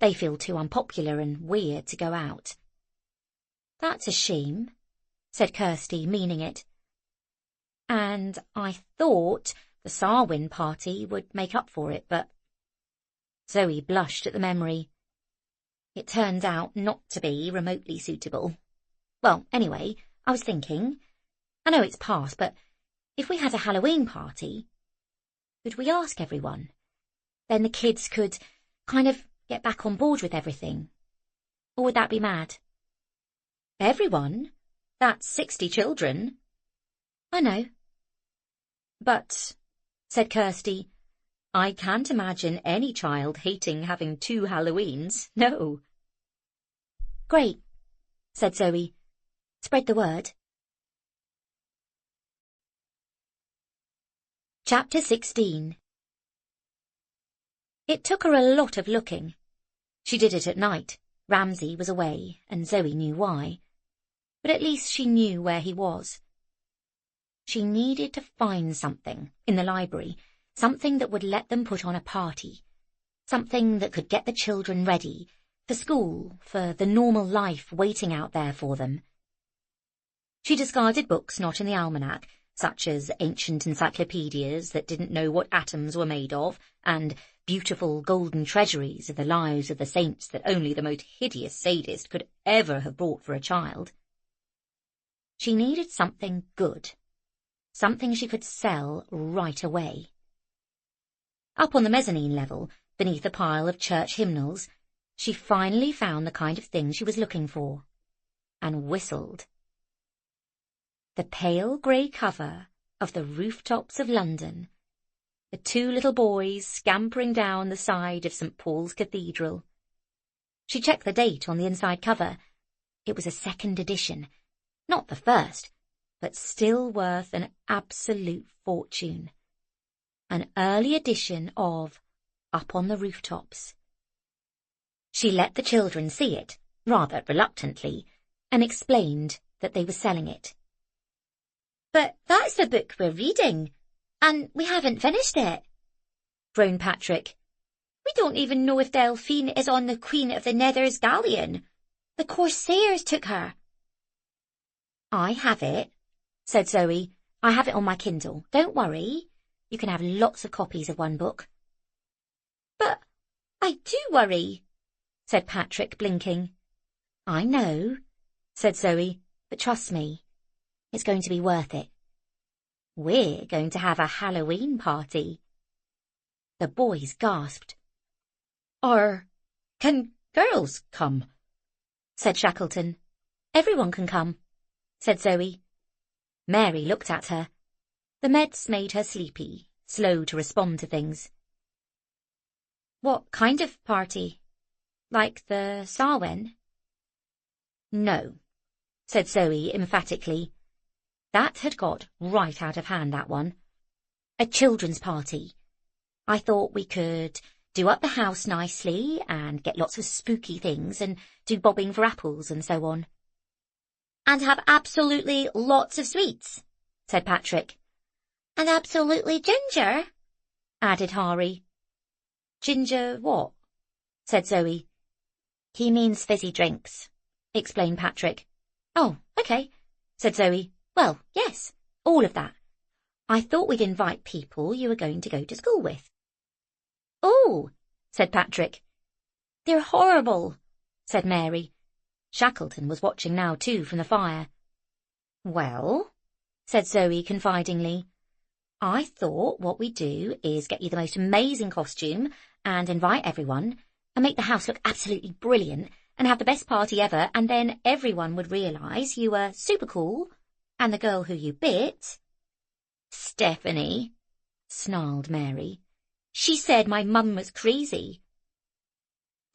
They feel too unpopular and weird to go out. That's a shame, said Kirsty, meaning it. And I thought the Sarwin party would make up for it, but... Zoe blushed at the memory. It turned out not to be remotely suitable. Well, anyway, I was thinking, I know it's past, but if we had a Halloween party, could we ask everyone? Then the kids could kind of get back on board with everything. Or would that be mad? Everyone? That's 60 children. I know. But, said Kirsty, I can't imagine any child hating having 2 Halloweens, no. Great, said Zoe. Spread the word. Chapter 16. It took her a lot of looking. She did it at night. Ramsay was away, and Zoe knew why. But at least she knew where he was. She needed to find something in the library, something that would let them put on a party, something that could get the children ready for school, for the normal life waiting out there for them. She discarded books not in the almanac, such as ancient encyclopedias that didn't know what atoms were made of, and beautiful golden treasuries of the lives of the saints that only the most hideous sadist could ever have bought for a child. She needed something good, something she could sell right away. Up on the mezzanine level, beneath a pile of church hymnals, she finally found the kind of thing she was looking for, and whistled. The pale grey cover of the rooftops of London, the 2 little boys scampering down the side of St. Paul's Cathedral. She checked the date on the inside cover. It was a 2nd edition, not the first, but still worth an absolute fortune. An early edition of Up on the Rooftops. She let the children see it, rather reluctantly, and explained that they were selling it. But that's the book we're reading, and we haven't finished it, groaned Patrick. We don't even know if Delphine is on the Queen of the Nether's galleon. The Corsairs took her. I have it, said Zoe. I have it on my Kindle. Don't worry. You can have lots of copies of one book. But I do worry, said Patrick, blinking. I know, said Zoe, but trust me, it's going to be worth it. We're going to have a Halloween party. The boys gasped. Can girls come?" said Shackleton. Everyone can come, said Zoe. Mary looked at her. The meds made her sleepy, slow to respond to things. What kind of party? Like the Samhain? No, said Zoe emphatically. That had got right out of hand, that one. A children's party. I thought we could do up the house nicely and get lots of spooky things and do bobbing for apples and so on. And have absolutely lots of sweets, said Patrick. And absolutely ginger, added Hari. Ginger what? Said Zoe. He means fizzy drinks, explained Patrick. Oh, okay, said Zoe. Well, yes, all of that. I thought we'd invite people you were going to go to school with. Oh, said Patrick. They're horrible, said Mary. Shackleton was watching now too from the fire. Well, said Zoe confidingly, I thought what we'd do is get you the most amazing costume and invite everyone and make the house look absolutely brilliant and have the best party ever, and then everyone would realise you were super cool and the girl who you bit... Stephanie, snarled Mary. She said my mum was crazy.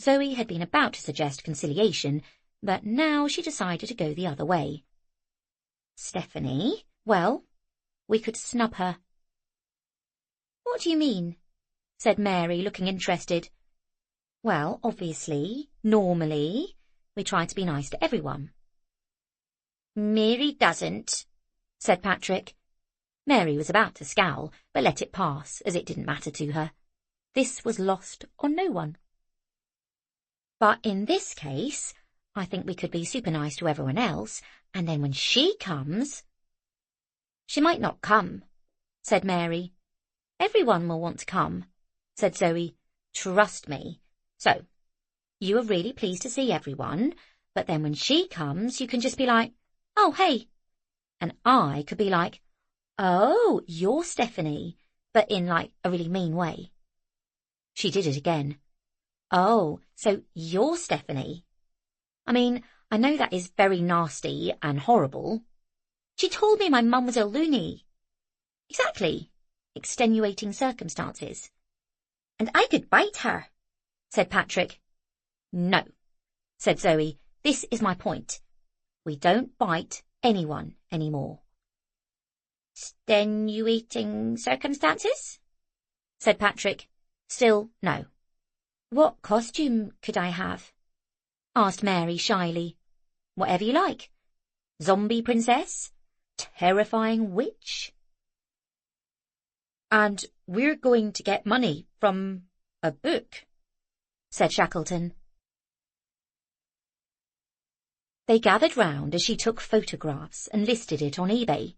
Zoe had been about to suggest conciliation, but now she decided to go the other way. Stephanie, well, we could snub her. What do you mean? Said Mary, looking interested. Well, obviously, normally, we try to be nice to everyone. Mary doesn't, said Patrick. Mary was about to scowl, but let it pass, as it didn't matter to her. This was lost on no one. But in this case, I think we could be super nice to everyone else, and then when she comes... She might not come, said Mary. Everyone will want to come, said Zoe. Trust me. So, you are really pleased to see everyone, but then when she comes, you can just be like, oh, hey. And I could be like, oh, you're Stephanie, but in, like, a really mean way. She did it again. Oh, so you're Stephanie. I mean, I know that is very nasty and horrible. She told me my mum was a loony. Exactly. Extenuating circumstances. And I could bite her, said Patrick. No, said Zoe. This is my point. We don't bite anyone anymore. Extenuating circumstances? Said Patrick. Still, no. What costume could I have? Asked Mary shyly. Whatever you like. Zombie princess? Terrifying witch? And we're going to get money from a book, said Shackleton. They gathered round as she took photographs and listed it on eBay.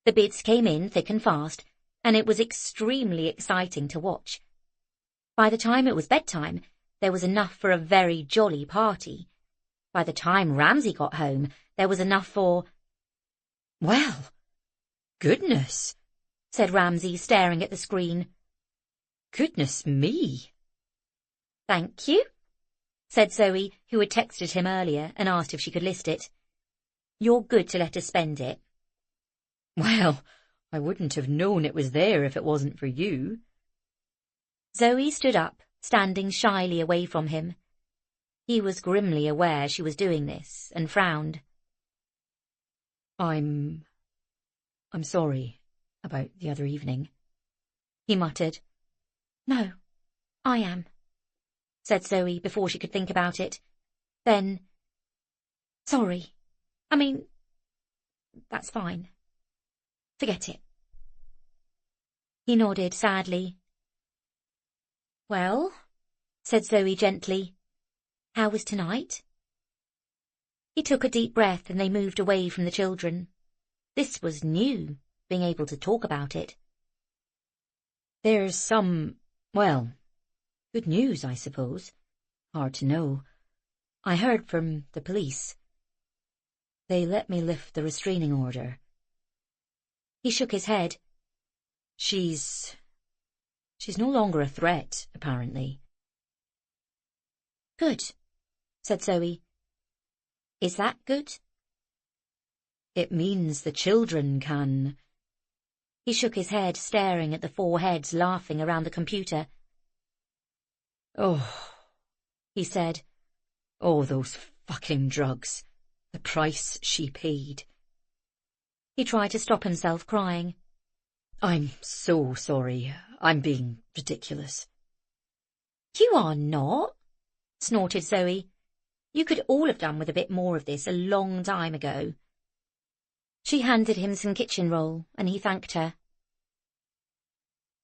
The bids came in thick and fast, and it was extremely exciting to watch. By the time it was bedtime, there was enough for a very jolly party. By the time Ramsay got home, there was enough for... Well, goodness, said Ramsay, staring at the screen. Goodness me. Thank you, said Zoe, who had texted him earlier and asked if she could list it. You're good to let us spend it. Well, I wouldn't have known it was there if it wasn't for you. Zoe stood up, standing shyly away from him. He was grimly aware she was doing this, and frowned. I'm sorry about the other evening, he muttered. No, I am, said Zoe before she could think about it. Then, sorry. I mean, that's fine. Forget it. He nodded sadly. Well, said Zoe gently, how was tonight? He took a deep breath and they moved away from the children. This was new, being able to talk about it. There's some, well, good news, I suppose. Hard to know. I heard from the police. They let me lift the restraining order. He shook his head. She's She's no longer a threat, apparently. Good, said Zoe. Is that good? It means the children can... He shook his head, staring at the four heads laughing around the computer. Oh, he said. Oh, those fucking drugs. The price she paid. He tried to stop himself crying. I'm so sorry. I'm being ridiculous. You are not, snorted Zoe. You could all have done with a bit more of this a long time ago. She handed him some kitchen roll, and he thanked her.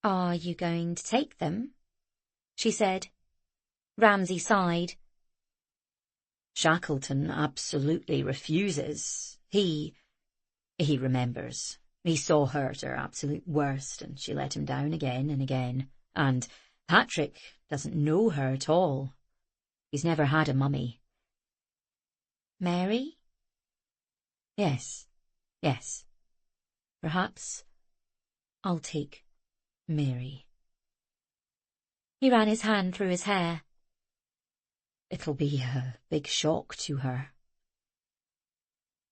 Are you going to take them? She said. Ramsay sighed. Shackleton absolutely refuses. He remembers. He saw her at her absolute worst, and she let him down again and again. And Patrick doesn't know her at all. He's never had a mummy. Mary? Yes. Perhaps I'll take Mary. He ran his hand through his hair. It'll be a big shock to her.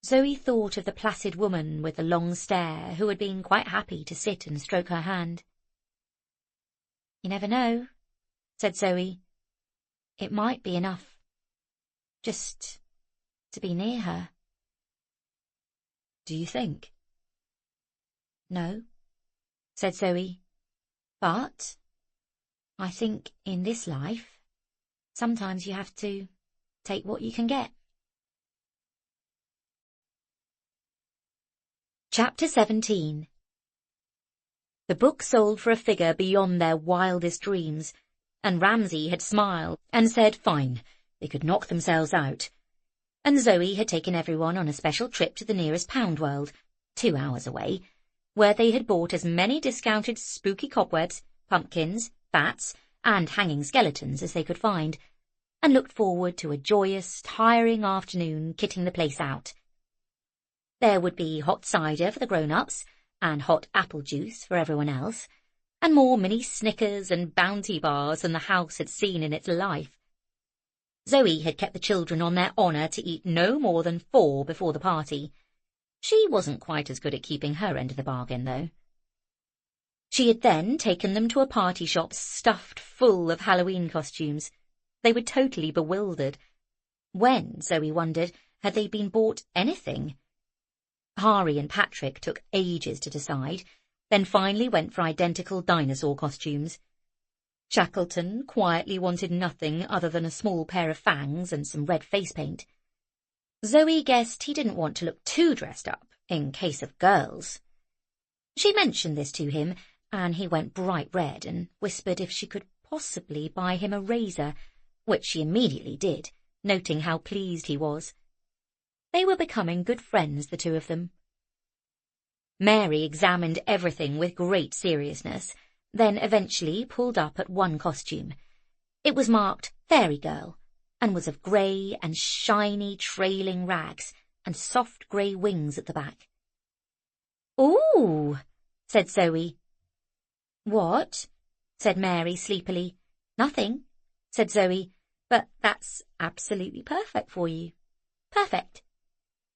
Zoe thought of the placid woman with the long stare who had been quite happy to sit and stroke her hand. You never know, said Zoe. It might be enough. Just to be near her. Do you think? No, said Zoe. But I think in this life, sometimes you have to take what you can get. Chapter 17. The book sold for a figure beyond their wildest dreams, and Ramsay had smiled and said fine, they could knock themselves out. And Zoe had taken everyone on a special trip to the nearest Pound World, 2 hours away, where they had bought as many discounted spooky cobwebs, pumpkins, bats, and hanging skeletons as they could find, and looked forward to a joyous, tiring afternoon kitting the place out. There would be hot cider for the grown-ups, and hot apple juice for everyone else, and more mini Snickers and Bounty bars than the house had seen in its life. Zoe had kept the children on their honour to eat no more than 4 before the party. She wasn't quite as good at keeping her end of the bargain, though. She had then taken them to a party shop stuffed full of Halloween costumes. They were totally bewildered. When, Zoe wondered, had they been bought anything? Hari and Patrick took ages to decide, then finally went for identical dinosaur costumes. Shackleton quietly wanted nothing other than a small pair of fangs and some red face paint. Zoe guessed he didn't want to look too dressed up, in case of girls. She mentioned this to him, and he went bright red and whispered if she could possibly buy him a razor, which she immediately did, noting how pleased he was. They were becoming good friends, the two of them. Mary examined everything with great seriousness, then eventually pulled up at one costume. It was marked Fairy Girl, and was of grey and shiny trailing rags, and soft grey wings at the back. "Ooh," said Zoe. "What?" said Mary sleepily. "Nothing," said Zoe, "but that's absolutely perfect for you. Perfect.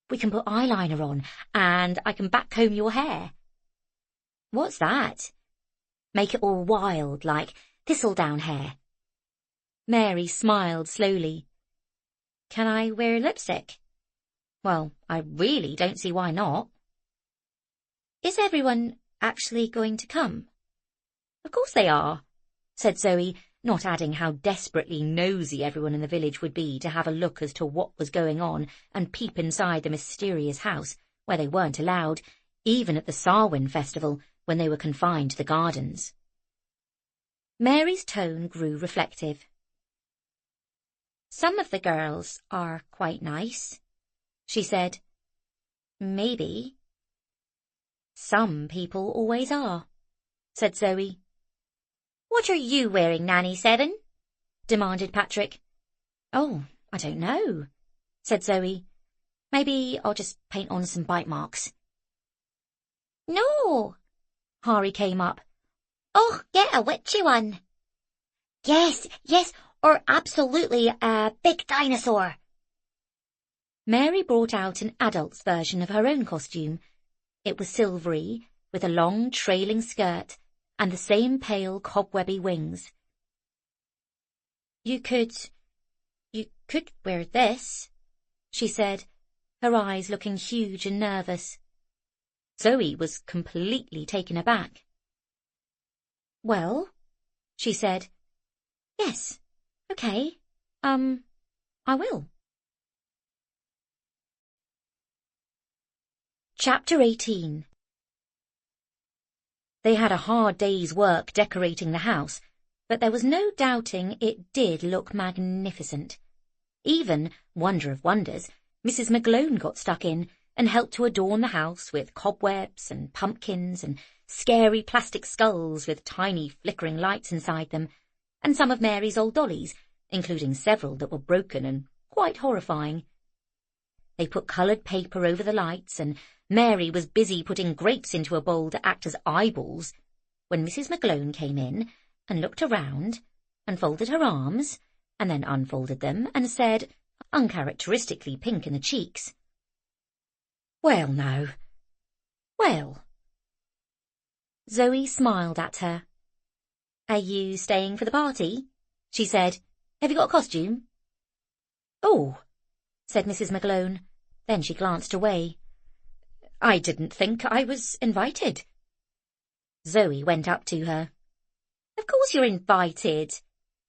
We can put eyeliner on, and I can backcomb your hair." "What's that?" "Make it all wild, like thistledown hair." Mary smiled slowly. "Can I wear lipstick?" "Well, I really don't see why not." "Is everyone actually going to come?" "Of course they are," said Zoe, not adding how desperately nosy everyone in the village would be to have a look as to what was going on and peep inside the mysterious house, where they weren't allowed, even at the Samhain festival, when they were confined to the gardens. Mary's tone grew reflective. "Some of the girls are quite nice," she said. "Maybe." "Some people always are," said Zoe. "What are you wearing, Nanny Seven?" demanded Patrick. "Oh, I don't know," said Zoe. "Maybe I'll just paint on some bite marks." "No!" Hari came up. Oh, get a witchy one. Yes, yes, or absolutely a big dinosaur. Mary brought out an adult's version of her own costume. It was silvery, with a long trailing skirt and the same pale cobwebby wings. You could wear this, she said, her eyes looking huge and nervous. Zoe was completely taken aback. Well, she said, yes, okay, I will. Chapter 18. They had a hard day's work decorating the house, but there was no doubting it did look magnificent. Even, wonder of wonders, Mrs. McGlone got stuck in and helped to adorn the house with cobwebs and pumpkins and scary plastic skulls with tiny flickering lights inside them, and some of Mary's old dollies, including several that were broken and quite horrifying. They put coloured paper over the lights, and Mary was busy putting grapes into a bowl to act as eyeballs, when Mrs. McGlone came in and looked around and folded her arms and then unfolded them and said, uncharacteristically pink in the cheeks, "Well now, well." Zoe smiled at her. "Are you staying for the party?" she said. "Have you got a costume?" "Oh," said Mrs. McGlone. Then she glanced away. "I didn't think I was invited." Zoe went up to her. "Of course you're invited,"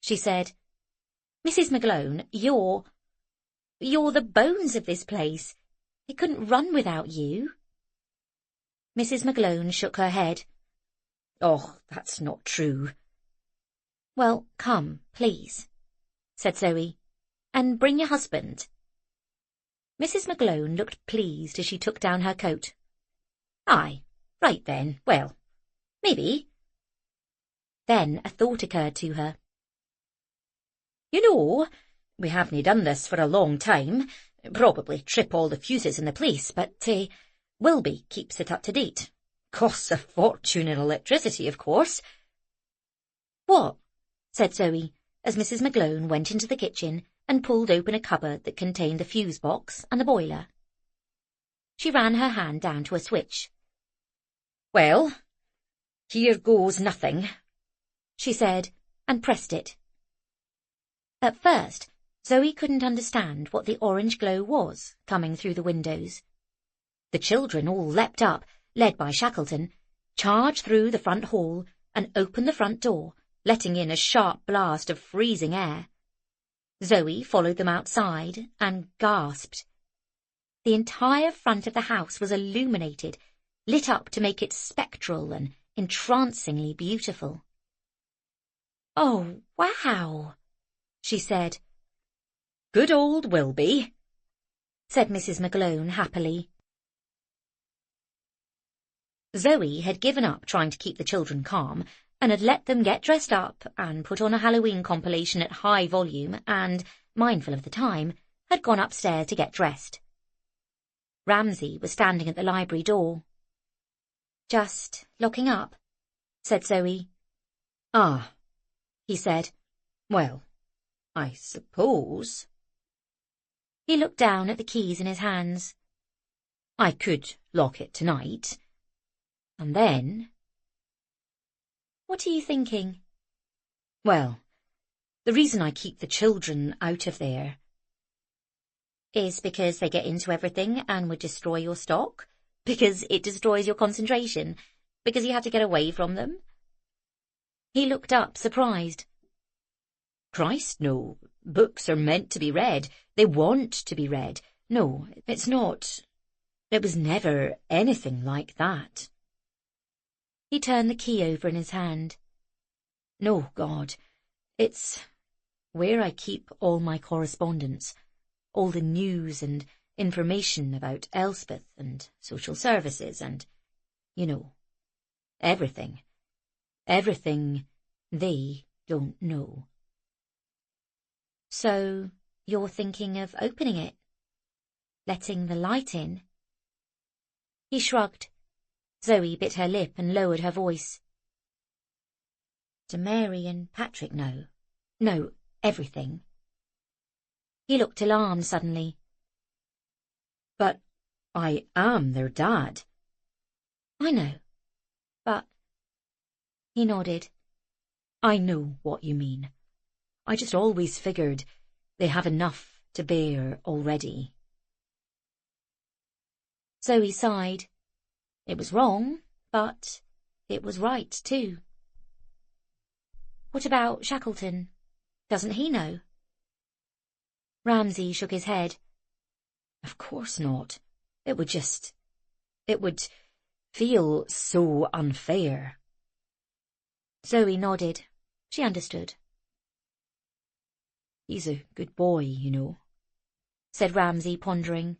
she said. "Mrs. McGlone, you're the bones of this place. It couldn't run without you." Mrs. McGlone shook her head. "Oh, that's not true." "Well, come, please," said Zoe, "and bring your husband." Mrs. McGlone looked pleased as she took down her coat. "Aye, right then, well, maybe." Then a thought occurred to her. "You know, we haven't done this for a long time, probably trip all the fuses in the place, but Wilby keeps it up to date. Costs a fortune in electricity, of course." "What?" said Zoe, as Mrs. McGlone went into the kitchen and pulled open a cupboard that contained the fuse box and the boiler. She ran her hand down to a switch. "Well, here goes nothing," she said, and pressed it. At first, Zoe couldn't understand what the orange glow was coming through the windows. The children all leapt up, led by Shackleton, charged through the front hall and opened the front door, letting in a sharp blast of freezing air. Zoe followed them outside and gasped. The entire front of the house was illuminated, lit up to make it spectral and entrancingly beautiful. "Oh, wow," she said. "Good old Wilby," said Mrs. McGlone happily. Zoe had given up trying to keep the children calm and had let them get dressed up and put on a Halloween compilation at high volume and, mindful of the time, had gone upstairs to get dressed. Ramsay was standing at the library door. "Just locking up," said Zoe. "Ah," he said. "Well, I suppose." He looked down at the keys in his hands. "I could lock it tonight. And then—" "What are you thinking?" "Well, the reason I keep the children out of there—" "Is because they get into everything and would destroy your stock? Because it destroys your concentration? Because you have to get away from them?" He looked up, surprised. "Christ, no. Books are meant to be read. They want to be read. No, it's not. It was never anything like that." He turned the key over in his hand. "No, God. It's where I keep all my correspondence, all the news and information about Elspeth and social services and, you know, everything. Everything they don't know." "So you're thinking of opening it? Letting the light in?" He shrugged. Zoe bit her lip and lowered her voice. Do Mary and Patrick know? No, everything. He looked alarmed suddenly. But I am their dad. I know, but... He nodded. I know what you mean. I just always figured they have enough to bear already. Zoe sighed. It was wrong, but it was right too. What about Shackleton? Doesn't he know? Ramsay shook his head. Of course not. It would feel so unfair. Zoe nodded. She understood. He's a good boy, you know, said Ramsay, pondering.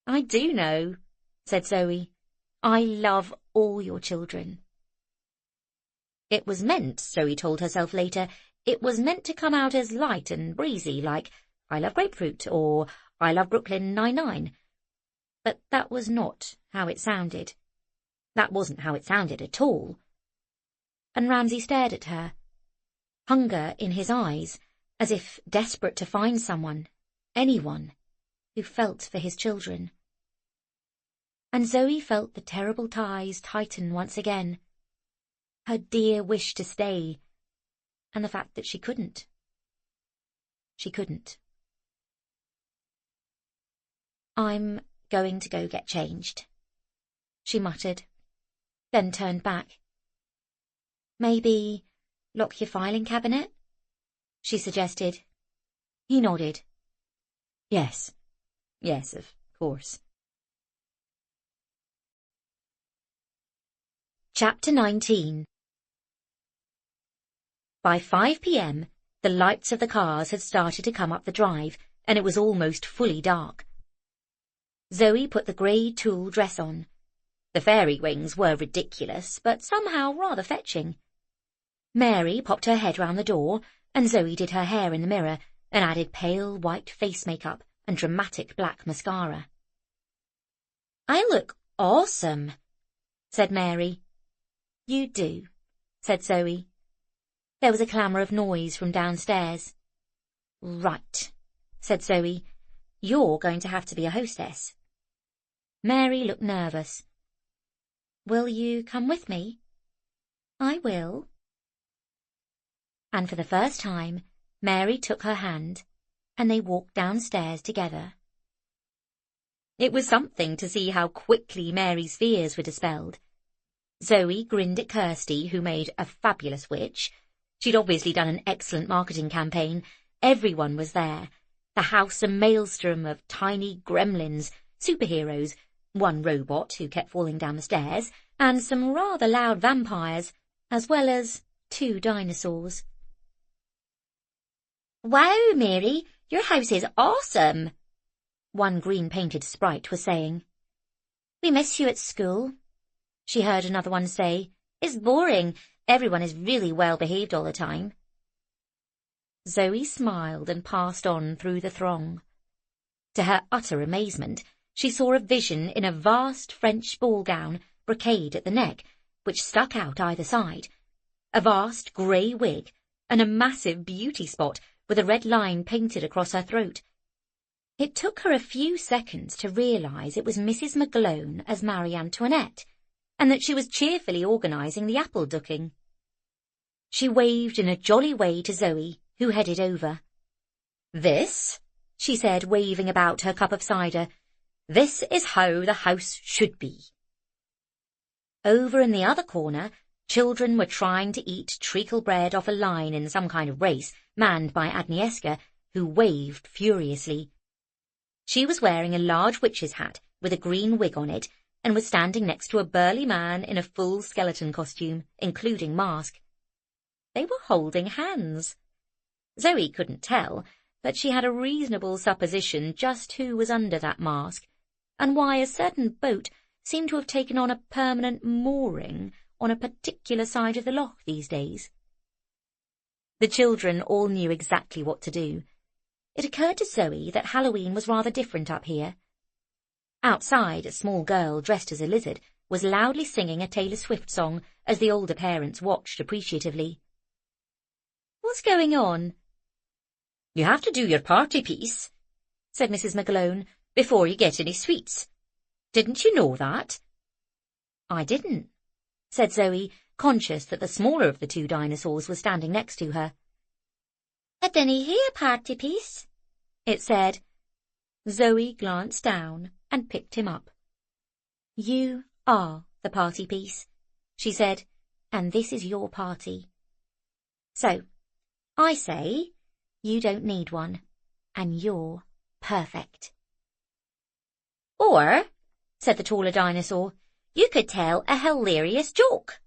I do know, said Zoe. I love all your children. It was meant, Zoe told herself later, it was meant to come out as light and breezy, like I love grapefruit or I love Brooklyn Nine-Nine. But that was not how it sounded. That wasn't how it sounded at all. And Ramsay stared at her, hunger in his eyes, as if desperate to find someone, anyone, who felt for his children. And Zoe felt the terrible ties tighten once again, her dear wish to stay, and the fact that she couldn't. She couldn't. I'm going to go get changed, she muttered, then turned back. Maybe lock your filing cabinet, she suggested. He nodded. Yes, of course. Chapter 19. By 5 p.m, the lights of the cars had started to come up the drive, and it was almost fully dark. Zoe put the grey tulle dress on. The fairy wings were ridiculous, but somehow rather fetching. Mary popped her head round the door, and Zoe did her hair in the mirror and added pale white face makeup and dramatic black mascara. I look awesome, said Mary. You do, said Zoe. There was a clamour of noise from downstairs. Right, said Zoe. You're going to have to be a hostess. Mary looked nervous. Will you come with me? I will. And for the first time, Mary took her hand, and they walked downstairs together. It was something to see how quickly Mary's fears were dispelled. Zoe grinned at Kirsty, who made a fabulous witch. She'd obviously done an excellent marketing campaign. Everyone was there. The house a maelstrom of tiny gremlins, superheroes, one robot who kept falling down the stairs, and some rather loud vampires, as well as 2 dinosaurs. Wow, Mary, your house is awesome, one green-painted sprite was saying. We miss you at school, she heard another one say. It's boring. Everyone is really well behaved all the time. Zoe smiled and passed on through the throng. To her utter amazement, she saw a vision in a vast French ball gown, brocade at the neck, which stuck out either side, a vast grey wig, and a massive beauty spot with a red line painted across her throat. It took her a few seconds to realise it was Mrs. Maglone as Marie Antoinette, and that she was cheerfully organising the apple ducking. She waved in a jolly way to Zoe, who headed over. This, she said, waving about her cup of cider, this is how the house should be. Over in the other corner, children were trying to eat treacle bread off a line in some kind of race, manned by Agnieszka, who waved furiously. She was wearing a large witch's hat with a green wig on it, and was standing next to a burly man in a full skeleton costume, including mask. They were holding hands. Zoe couldn't tell, but she had a reasonable supposition just who was under that mask, and why a certain boat seemed to have taken on a permanent mooring on a particular side of the loch these days. The children all knew exactly what to do. It occurred to Zoe that Halloween was rather different up here. Outside, a small girl dressed as a lizard was loudly singing a Taylor Swift song as the older parents watched appreciatively. "What's going on?" "You have to do your party piece," said Mrs. McAlone, "before you get any sweets. Didn't you know that?" "I didn't," said Zoe, conscious that the smaller of the two dinosaurs was standing next to her. "I didn't hear party piece," it said. Zoe glanced down and picked him up. "You are the party piece," she said, "and this is your party. So, I say, you don't need one, and you're perfect." "Or," said the taller dinosaur, "you could tell a hilarious joke."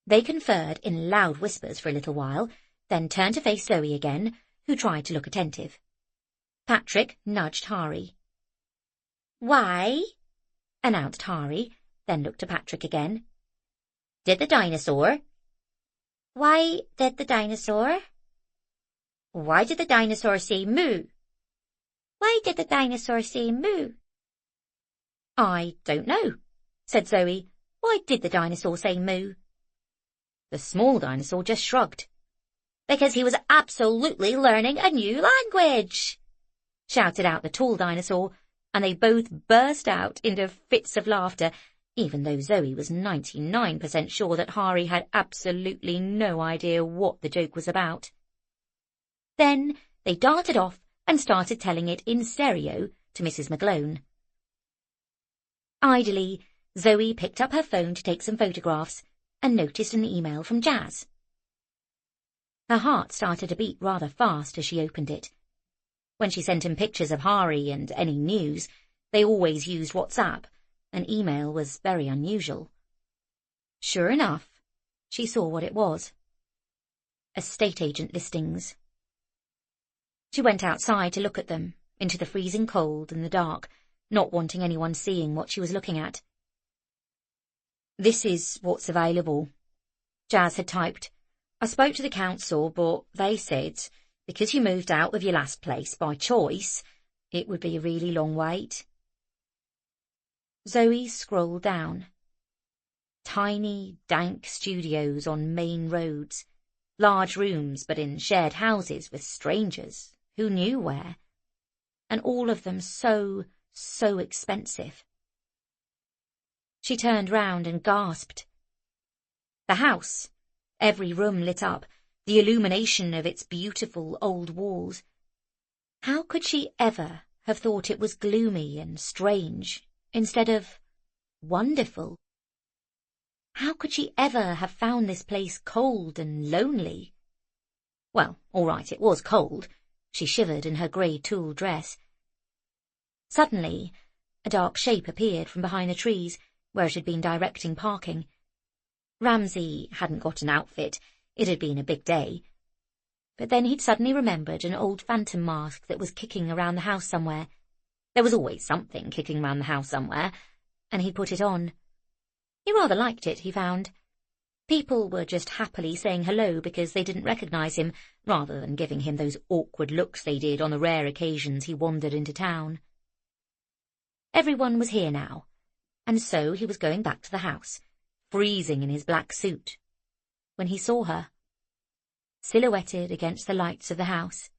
They conferred in loud whispers for a little while, then turned to face Zoe again, who tried to look attentive. Patrick nudged Hari. "Why?" announced Hari, then looked to Patrick again. "Did the dinosaur?" "Why did the dinosaur?" "Why did the dinosaur say moo?" "Why did the dinosaur say moo?" "I don't know," said Zoe. "Why did the dinosaur say moo?" The small dinosaur just shrugged. "Because he was absolutely learning a new language," shouted out the tall dinosaur, and they both burst out into fits of laughter, even though Zoe was 99% sure that Hari had absolutely no idea what the joke was about. Then they darted off and started telling it in stereo to Mrs. McAlone. Idly, Zoe picked up her phone to take some photographs and noticed an email from Jazz. Her heart started to beat rather fast as she opened it. When she sent him pictures of Hari and any news, they always used WhatsApp, and email was very unusual. Sure enough, she saw what it was. Estate agent listings. She went outside to look at them, into the freezing cold and the dark, not wanting anyone seeing what she was looking at. "This is what's available," Jazz had typed. "I spoke to the council, but they said, because you moved out of your last place by choice, it would be a really long wait." Zoe scrolled down. Tiny, dank studios on main roads, large rooms but in shared houses with strangers, who knew where, and all of them so expensive. She turned round and gasped. The house, every room lit up, the illumination of its beautiful old walls. How could she ever have thought it was gloomy and strange instead of wonderful? How could she ever have found this place cold and lonely? Well, all right, it was cold. She shivered in her grey tulle dress. Suddenly, a dark shape appeared from behind the trees, where it had been directing parking. Ramsay hadn't got an outfit. It had been a big day. But then he'd suddenly remembered an old phantom mask that was kicking around the house somewhere. There was always something kicking around the house somewhere, and he put it on. He rather liked it, he found. People were just happily saying hello because they didn't recognise him, rather than giving him those awkward looks they did on the rare occasions he wandered into town. Everyone was here now, and so he was going back to the house, freezing in his black suit, when he saw her, silhouetted against the lights of the house.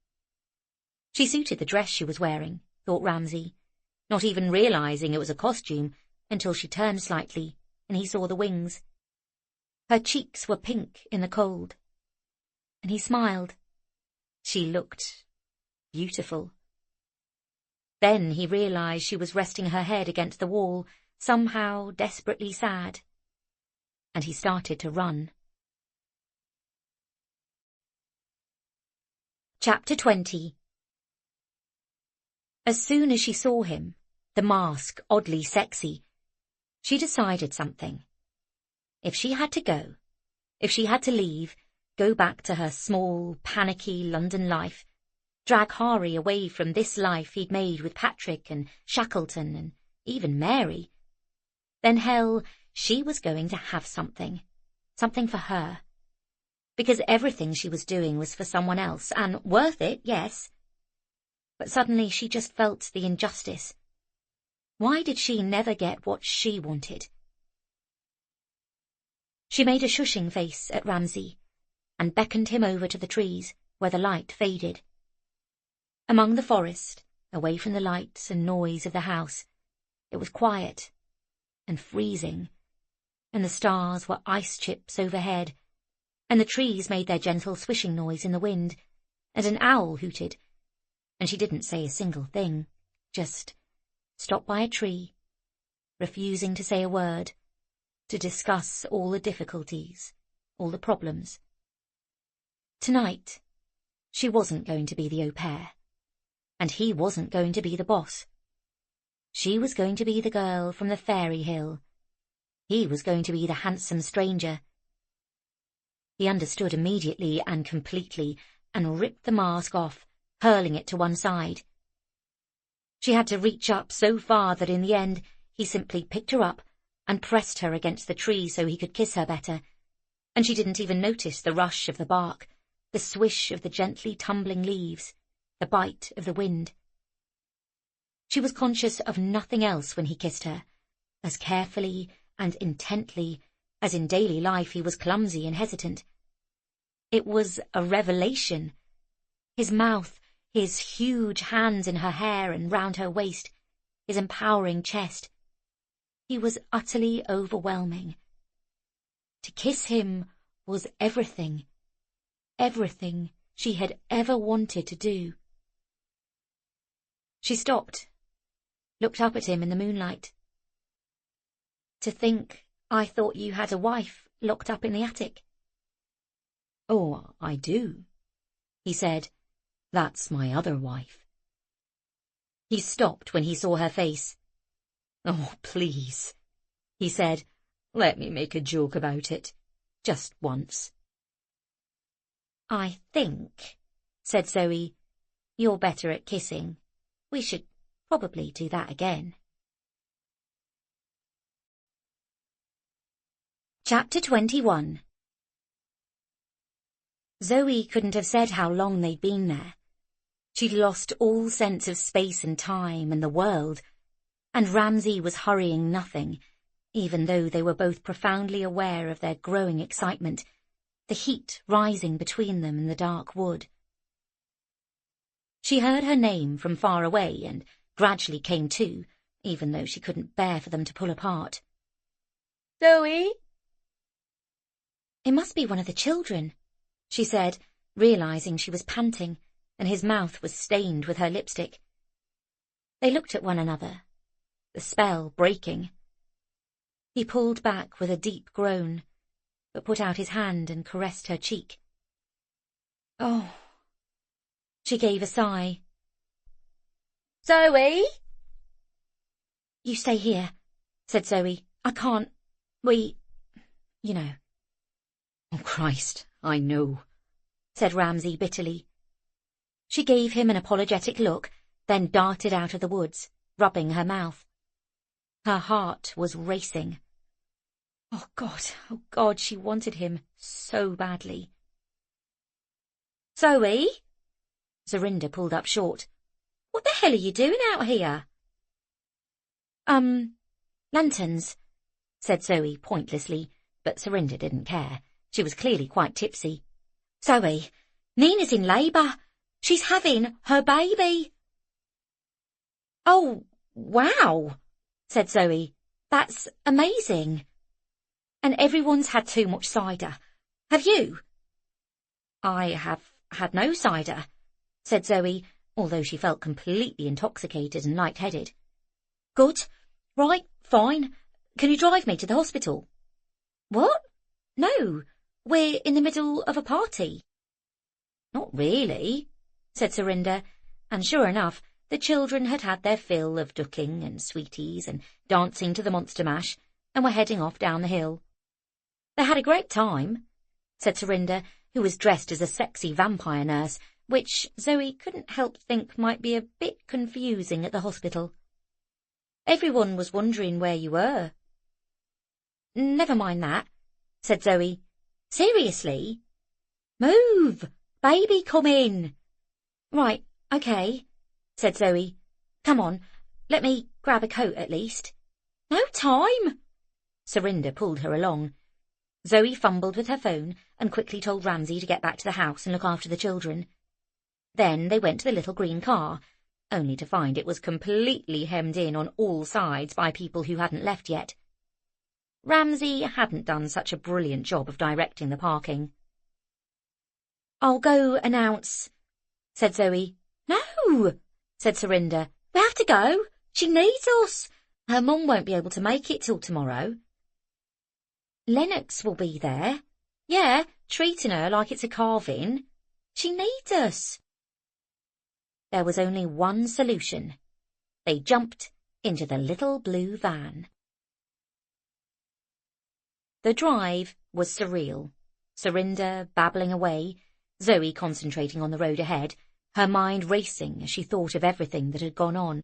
She suited the dress she was wearing, thought Ramsay, not even realising it was a costume until she turned slightly and he saw the wings. Her cheeks were pink in the cold, and he smiled. She looked beautiful. Then he realised she was resting her head against the wall, somehow desperately sad, and he started to run. Chapter 20. As soon as she saw him, the mask oddly sexy, she decided something. If she had to go, if she had to leave, go back to her small, panicky London life, drag Hari away from this life he'd made with Patrick and Shackleton and even Mary, then hell, she was going to have something for her. Because everything she was doing was for someone else, and worth it, yes. But suddenly she just felt the injustice. Why did she never get what she wanted? She made a shushing face at Ramsay and beckoned him over to the trees where the light faded. Among the forest, away from the lights and noise of the house, it was quiet and freezing, and the stars were ice chips overhead, and the trees made their gentle swishing noise in the wind, and an owl hooted, and she didn't say a single thing, just stopped by a tree, refusing to say a word, to discuss all the difficulties, all the problems. Tonight, she wasn't going to be the au pair, and he wasn't going to be the boss. She was going to be the girl from the fairy hill. He was going to be the handsome stranger. He understood immediately and completely, and ripped the mask off, hurling it to one side. She had to reach up so far that in the end he simply picked her up and pressed her against the tree so he could kiss her better, and she didn't even notice the rush of the bark, the swish of the gently tumbling leaves, the bite of the wind. She was conscious of nothing else when he kissed her, as carefully and intently as in daily life he was clumsy and hesitant. It was a revelation. His mouth, his huge hands in her hair and round her waist, his empowering chest. He was utterly overwhelming. To kiss him was everything she had ever wanted to do. She stopped, looked up at him in the moonlight. To think I thought you had a wife locked up in the attic. Oh, I do, he said. That's my other wife. He stopped when he saw her face. Oh, please, he said. Let me make a joke about it. Just once. I think, said Zoe, you're better at kissing. We should probably do that again. Chapter 21. Zoe couldn't have said how long they'd been there. She'd lost all sense of space and time and the world, and Ramsay was hurrying nothing, even though they were both profoundly aware of their growing excitement, the heat rising between them in the dark wood. She heard her name from far away and gradually came to, even though she couldn't bear for them to pull apart. Zoe? It must be one of the children, she said, realizing she was panting, and his mouth was stained with her lipstick. They looked at one another, the spell breaking. He pulled back with a deep groan, but put out his hand and caressed her cheek. Oh, she gave a sigh. Zoe? You stay here, said Zoe. I can't. You know. Oh, Christ, I know, said Ramsay bitterly. She gave him an apologetic look, then darted out of the woods, rubbing her mouth. Her heart was racing. Oh, God, she wanted him so badly. Zoe? Zorinda pulled up short. What the hell are you doing out here? Lanterns, said Zoe pointlessly, but Zorinda didn't care. She was clearly quite tipsy. Zoe, Nina's in labour. She's having her baby. Oh, wow, said Zoe. That's amazing. And everyone's had too much cider. Have you? I have had no cider, said Zoe, although she felt completely intoxicated and light-headed. Good. Right, fine. Can you drive me to the hospital? What? No, we're in the middle of a party. Not really, said Zorinda, and sure enough, the children had had their fill of ducking and sweeties and dancing to the monster mash, and were heading off down the hill. They had a great time, said Zorinda, who was dressed as a sexy vampire nurse, which Zoe couldn't help think might be a bit confusing at the hospital. Everyone was wondering where you were. Never mind that, said Zoe. Seriously? Move! Baby, come in! Right, okay, said Zoe. Come on, let me grab a coat at least. No time! Zorinda pulled her along. Zoe fumbled with her phone and quickly told Ramsay to get back to the house and look after the children. Then they went to the little green car, only to find it was completely hemmed in on all sides by people who hadn't left yet. Ramsay hadn't done such a brilliant job of directing the parking. "I'll go announce," said Zoe. "No," said Surinder. "We have to go. She needs us. Her mum won't be able to make it till tomorrow." "Lennox will be there. Yeah, treating her like it's a carve-in. She needs us." There was only one solution. They jumped into the little blue van. The drive was surreal. Surinder babbling away, Zoe concentrating on the road ahead, her mind racing as she thought of everything that had gone on.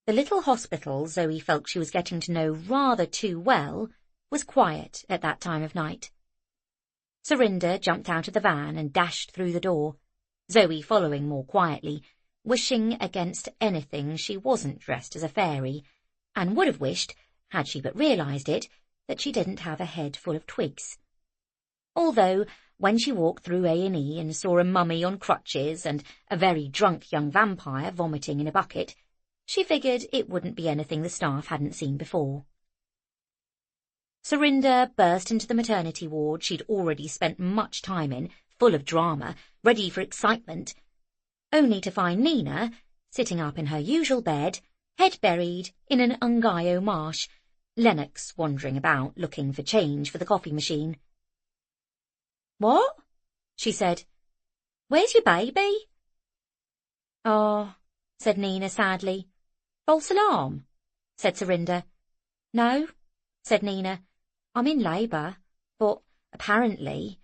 The little hospital Zoe felt she was getting to know rather too well was quiet at that time of night. Surinder jumped out of the van and dashed through the door, Zoe following more quietly, wishing against anything she wasn't dressed as a fairy, and would have wished, had she but realised it, that she didn't have a head full of twigs. Although, when she walked through A&E and saw a mummy on crutches and a very drunk young vampire vomiting in a bucket, she figured it wouldn't be anything the staff hadn't seen before. Surinder burst into the maternity ward she'd already spent much time in, full of drama, ready for excitement, only to find Nina sitting up in her usual bed, head buried in an Ungayo marsh, Lennox wandering about looking for change for the coffee machine. "What?" she said. "Where's your baby?" "Oh," said Nina sadly. "False alarm?" said Surinder. "No," said Nina. "I'm in labour, but apparently,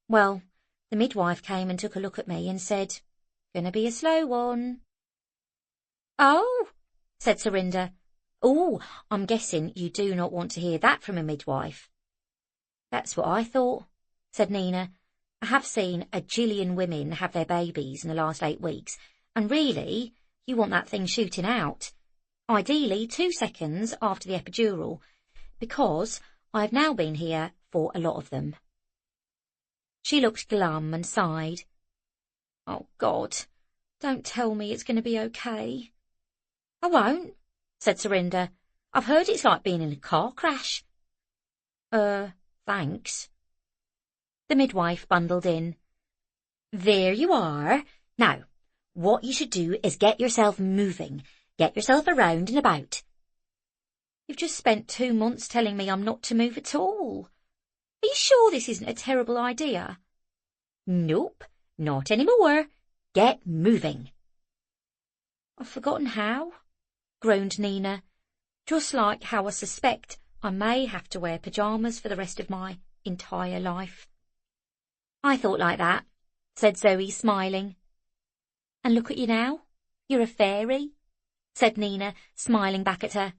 well, the midwife came and took a look at me and said, 'Gonna be a slow one.'" "Oh," said Surinder. "Oh, I'm guessing you do not want to hear that from a midwife." "That's what I thought," said Nina. "I have seen a jillion women have their babies in the last 8 weeks, and really, you want that thing shooting out. Ideally 2 seconds after the epidural, because I've now been here for a lot of them." She looked glum and sighed. "Oh, God, don't tell me it's going to be okay." "I won't," said Surinder. "I've heard it's like being in a car crash." Thanks." The midwife bundled in. "There you are. Now, what you should do is get yourself moving. Get yourself around and about." "You've just spent 2 months telling me I'm not to move at all. Are you sure this isn't a terrible idea?" "Nope, not anymore. Get moving." "I've forgotten how," groaned Nina. "Just like how I suspect I may have to wear pyjamas for the rest of my entire life." "I thought like that," said Zoe, smiling. "And look at you now. You're a fairy," said Nina, smiling back at her.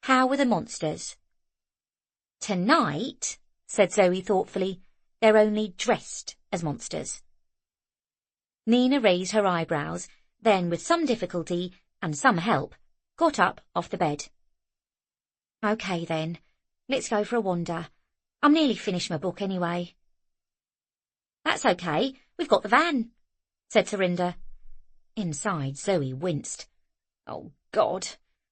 "How were the monsters?" "Tonight," said Zoe thoughtfully, "they're only dressed as monsters." Nina raised her eyebrows, then with some difficulty and some help, got up off the bed. "OK then, let's go for a wander. I'm nearly finished my book anyway." "That's OK, we've got the van," said Surinder. Inside, Zoe winced. Oh, God,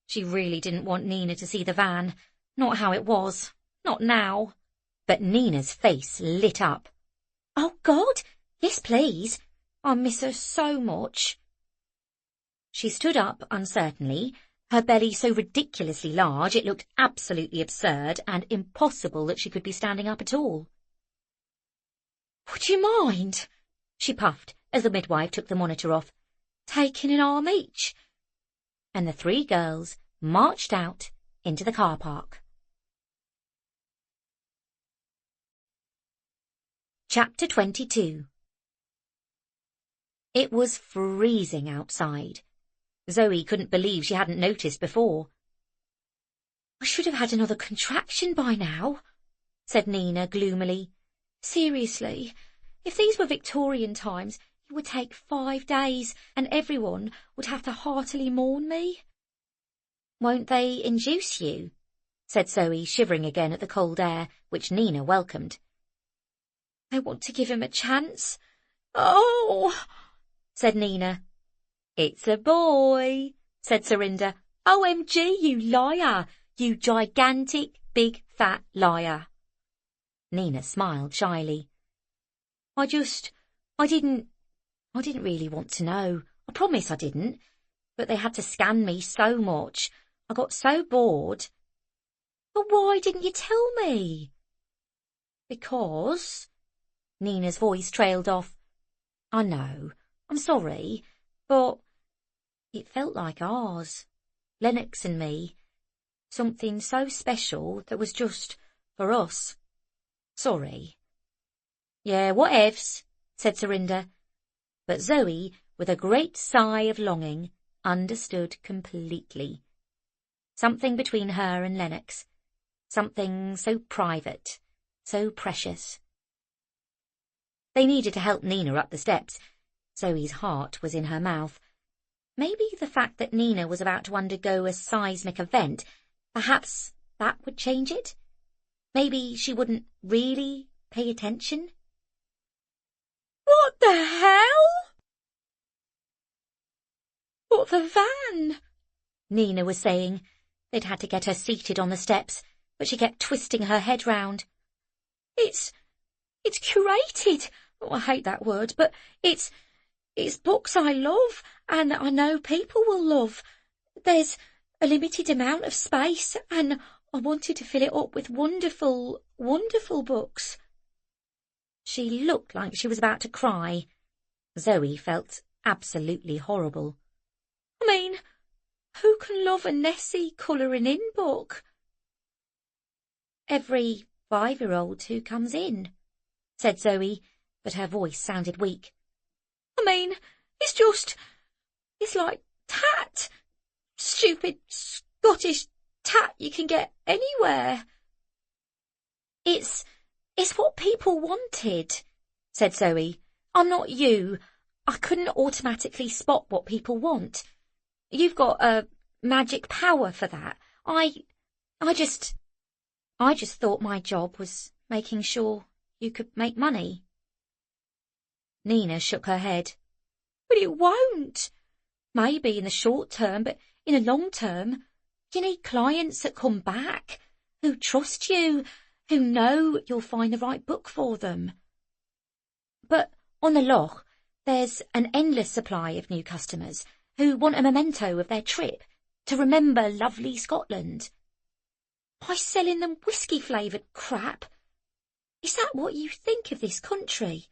she really didn't want Nina to see the van. Not how it was. Not now. But Nina's face lit up. "Oh, God, yes, please. I miss her so much." She stood up uncertainly, her belly so ridiculously large it looked absolutely absurd and impossible that she could be standing up at all. "Would you mind," she puffed as the midwife took the monitor off, "taking an arm each?" And the 3 girls marched out into the car park. Chapter 22. It was freezing outside. Zoe couldn't believe she hadn't noticed before. "I should have had another contraction by now," said Nina gloomily. "Seriously, if these were Victorian times, it would take 5 days and everyone would have to heartily mourn me." "Won't they induce you?" said Zoe, shivering again at the cold air, which Nina welcomed. I want to give him a chance. Oh, said Nina. It's a boy, said Serinda. OMG, you liar, you gigantic, big, fat liar. Nina smiled shyly. I didn't really want to know. I promise I didn't. But they had to scan me so much. I got so bored. But why didn't you tell me? Because... Nina's voice trailed off. I know. I'm sorry. But it felt like ours. Lennox and me. Something so special that was just for us. Sorry. Yeah, whatevs, said Serinda. But Zoe, with a great sigh of longing, understood completely. Something between her and Lennox. Something so private, so precious. They needed to help Nina up the steps. Zoe's heart was in her mouth. Maybe the fact that Nina was about to undergo a seismic event, perhaps that would change it? Maybe she wouldn't really pay attention? What the hell? But the van, Nina was saying. They'd had to get her seated on the steps, but she kept twisting her head round. It's curated. Oh, I hate that word, but it's books I love, and I know people will love. There's a limited amount of space, and I wanted to fill it up with wonderful, wonderful books. She looked like she was about to cry. Zoe felt absolutely horrible. I mean, who can love a Nessie colouring-in book? Every 5-year-old who comes in, said Zoe, but her voice sounded weak. I mean, it's like tat. Stupid Scottish tat you can get anywhere. It's what people wanted, said Zoe. I'm not you. I couldn't automatically spot what people want. You've got a magic power for that. I just thought my job was making sure you could make money. Nina shook her head. But it won't. Maybe in the short term, but in the long term, you need clients that come back, who trust you, who know you'll find the right book for them. But on the Loch, there's an endless supply of new customers who want a memento of their trip, to remember lovely Scotland. By selling them whiskey-flavoured crap? Is that what you think of this country?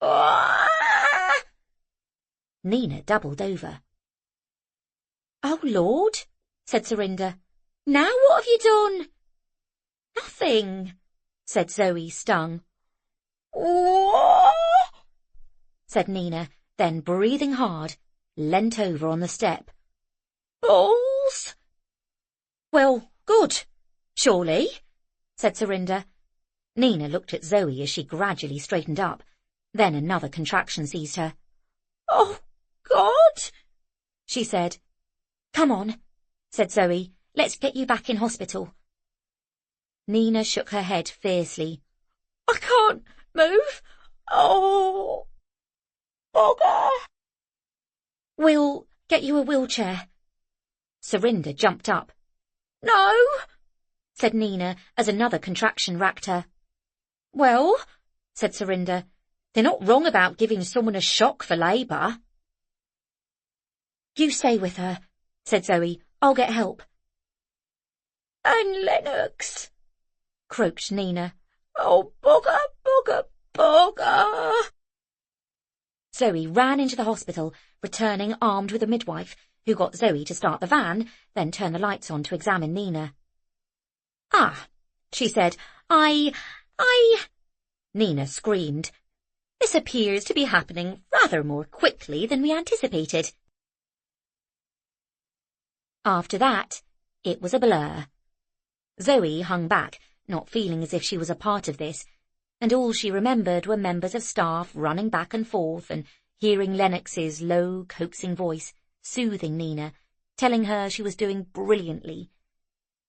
Ah! Nina doubled over. Oh, Lord, said Serinda. Now what have you done? Nothing, said Zoe, stung. Oh! said Nina, then breathing hard, leant over on the step. Balls? Well, good, surely, said Serinda. Nina looked at Zoe as she gradually straightened up. Then another contraction seized her. Oh, God, she said. Come on, said Zoe. Let's get you back in hospital. Nina shook her head fiercely. I can't move. Oh, bugger. We'll get you a wheelchair. Serinda jumped up. No, said Nina as another contraction racked her. Well, said Serinda, they're not wrong about giving someone a shock for labour. You stay with her, said Zoe. I'll get help. And Lennox, croaked Nina. Oh, bugger, bugger, bugger. Zoe ran into the hospital, returning armed with a midwife, who got Zoe to start the van, then turn the lights on to examine Nina. Ah, she said, I... Nina screamed. This appears to be happening rather more quickly than we anticipated. After that, it was a blur. Zoe hung back, not feeling as if she was a part of this, and all she remembered were members of staff running back and forth and hearing Lennox's low, coaxing voice, soothing Nina, telling her she was doing brilliantly.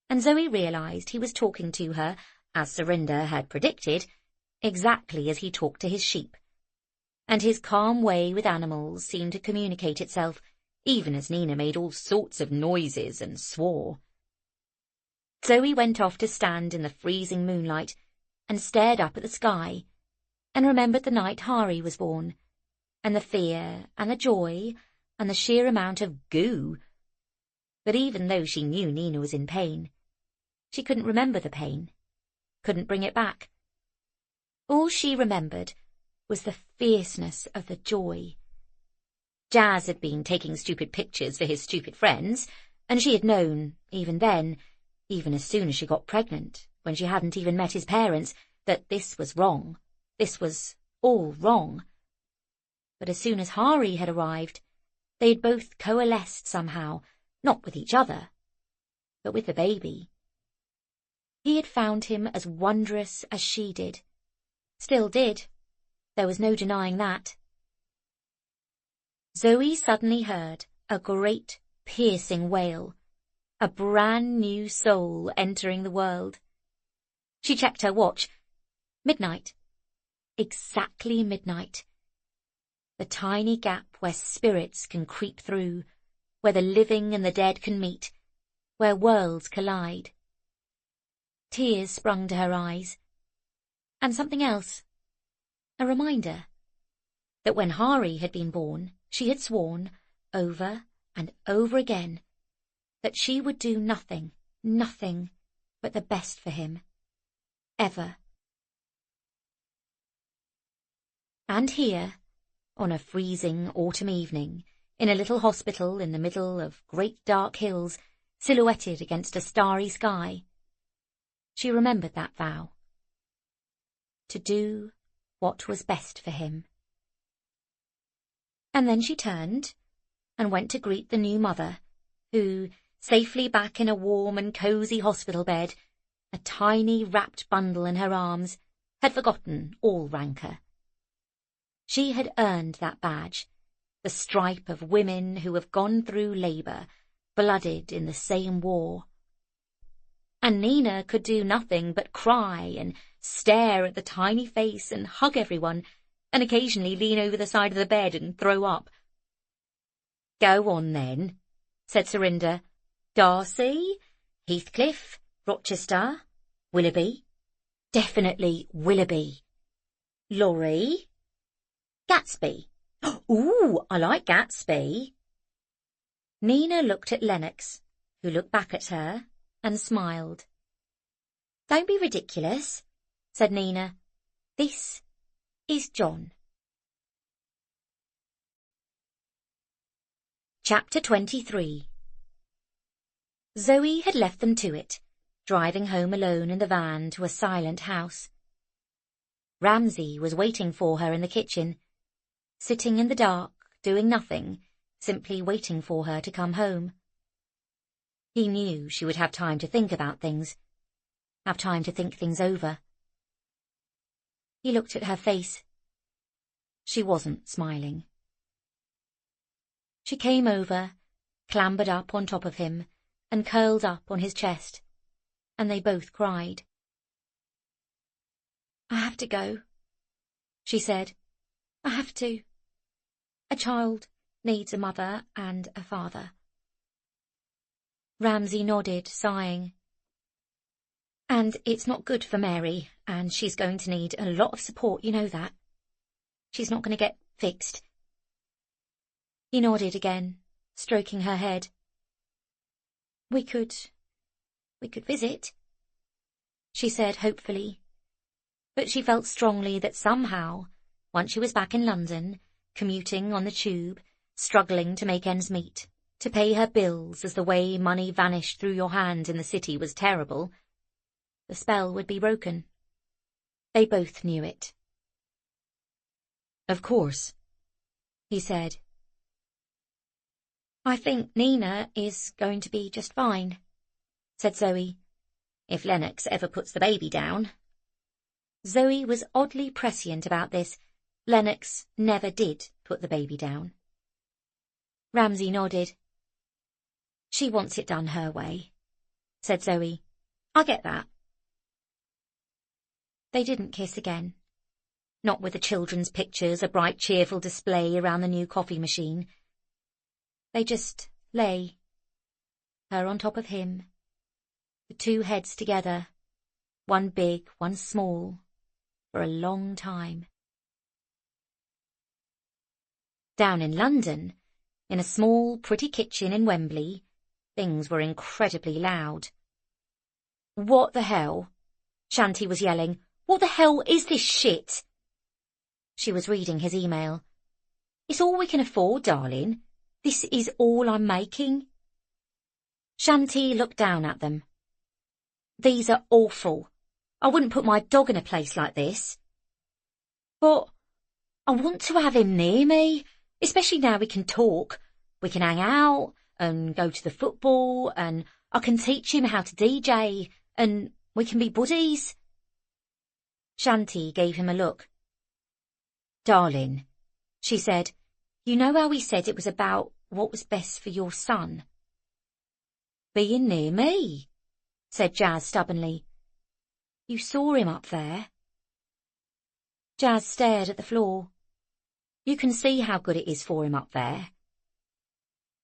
and Zoe realised he was talking to her, as Surinder had predicted, exactly as he talked to his sheep. And his calm way with animals seemed to communicate itself, even as Nina made all sorts of noises and swore. Zoe went off to stand in the freezing moonlight and stared up at the sky, and remembered the night Hari was born, and the fear and the joy and the sheer amount of goo. But even though she knew Nina was in pain, she couldn't remember the pain, couldn't bring it back. All she remembered was the fierceness of the joy. Jazz had been taking stupid pictures for his stupid friends, and she had known, even then, even as soon as she got pregnant, when she hadn't even met his parents, that this was wrong. This was all wrong. But as soon as Hari had arrived, they had both coalesced somehow, not with each other, but with the baby. He had found him as wondrous as she did. Still did. There was no denying that. Zoe suddenly heard a great, piercing wail, a brand new soul entering the world. She checked her watch. Midnight. Exactly midnight. The tiny gap where spirits can creep through, where the living and the dead can meet, where worlds collide. Tears sprung to her eyes. And something else. A reminder that when Hari had been born, she had sworn, over and over again, that she would do nothing, nothing but the best for him. Ever. And here, on a freezing autumn evening, in a little hospital in the middle of great dark hills, silhouetted against a starry sky, she remembered that vow. To do what was best for him. And then she turned and went to greet the new mother, who, safely back in a warm and cosy hospital bed, a tiny wrapped bundle in her arms, had forgotten all rancour. She had earned that badge, the stripe of women who have gone through labour, blooded in the same war. And Nina could do nothing but cry and stare at the tiny face and hug everyone, and occasionally lean over the side of the bed and throw up. "Go on, then," said Surinder. "Darcy, Heathcliff, Rochester, Willoughby. Definitely Willoughby. Laurie. Gatsby. Ooh, I like Gatsby." Nina looked at Lennox, who looked back at her and smiled. "Don't be ridiculous," said Nina. "This is John." Chapter 23. Zoe had left them to it, driving home alone in the van to a silent house. Ramsay was waiting for her in the kitchen, sitting in the dark, doing nothing, simply waiting for her to come home. He knew she would have time to think about things, have time to think things over. He looked at her face. She wasn't smiling. She came over, clambered up on top of him, and curled up on his chest, and they both cried. "I have to go," she said. "I have to. A child needs a mother and a father." Ramsay nodded, sighing. "And it's not good for Mary, and she's going to need a lot of support, you know that. She's not going to get fixed." He nodded again, stroking her head. We could visit," she said hopefully. But she felt strongly that somehow, once she was back in London, commuting on the tube, struggling to make ends meet, to pay her bills as the way money vanished through your hand in the city was terrible, the spell would be broken. They both knew it. "Of course," he said. "I think Nina is going to be just fine," said Zoe, "if Lennox ever puts the baby down." Zoe was oddly prescient about this. Lennox never did put the baby down. Ramsay nodded. "She wants it done her way." said Zoe. I get that. They didn't kiss again. Not with the children's pictures, a bright, cheerful display around the new coffee machine. They just lay, her on top of him, the two heads together, one big, one small, for a long time. Down in London, in a small, pretty kitchen in Wembley, things were incredibly loud. "What the hell?" Shanti was yelling. "What the hell is this shit?" She was reading his email. "It's all we can afford, darling. This is all I'm making." Shanti looked down at them. "These are awful. I wouldn't put my dog in a place like this." "But I want to have him near me, especially now we can talk. We can hang out and go to the football, and I can teach him how to DJ, and we can be buddies." Shanti gave him a look. "Darling," she said, "you know how we said it was about what was best for your son?" "Being near me," said Jazz stubbornly. "You saw him up there." Jazz stared at the floor. "You can see how good it is for him up there."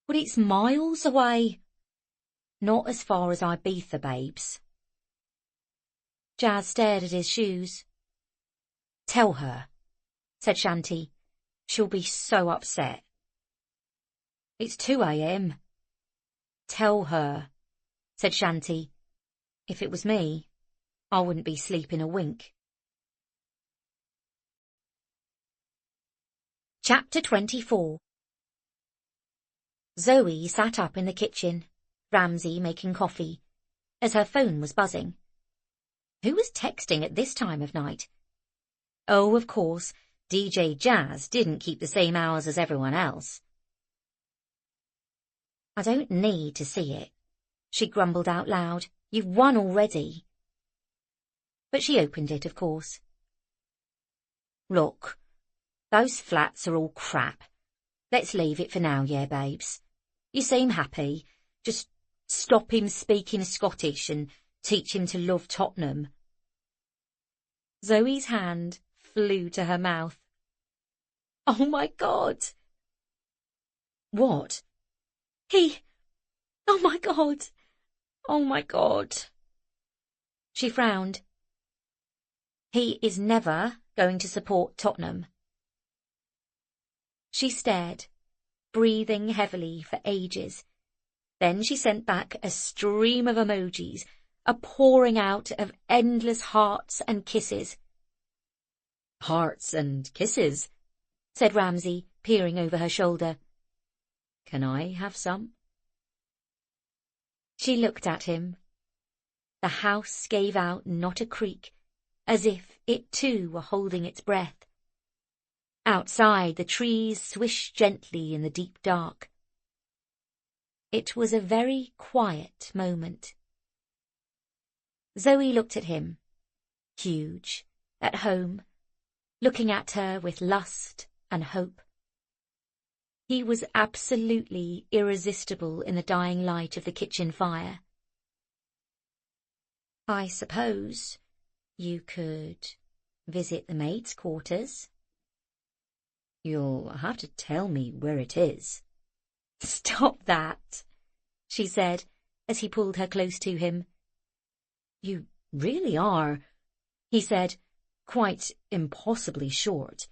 "But it's miles away." "Not as far as Ibiza, babes." Jazz stared at his shoes. "Tell her," said Shanti. "She'll be so upset." "It's 2 a.m. "Tell her," said Shanti. "If it was me, I wouldn't be sleeping a wink." Chapter 24. Zoe sat up in the kitchen, Ramsay making coffee, as her phone was buzzing. Who was texting at this time of night? Oh, of course, DJ Jazz didn't keep the same hours as everyone else. "I don't need to see it," she grumbled out loud. "You've won already." But she opened it, of course. "Look, those flats are all crap. Let's leave it for now, yeah, babes? You seem happy. Just stop him speaking Scottish and teach him to love Tottenham." Zoe's hand flew to her mouth. "Oh my God!" "What?" "Oh my God! Oh my God!" She frowned. "He is never going to support Tottenham." She stared, breathing heavily for ages. Then she sent back a stream of emojis, a pouring out of endless hearts and kisses. "Hearts and kisses," said Ramsay, peering over her shoulder. "Can I have some?" She looked at him. The house gave out not a creak, as if it too were holding its breath. Outside, the trees swished gently in the deep dark. It was a very quiet moment. Zoe looked at him, huge, at home, looking at her with lust and hope. He was absolutely irresistible in the dying light of the kitchen fire. "I suppose you could visit the maids' quarters." "You'll have to tell me where it is." "Stop that," she said, as he pulled her close to him. "You really are," he said, "quite impossibly short.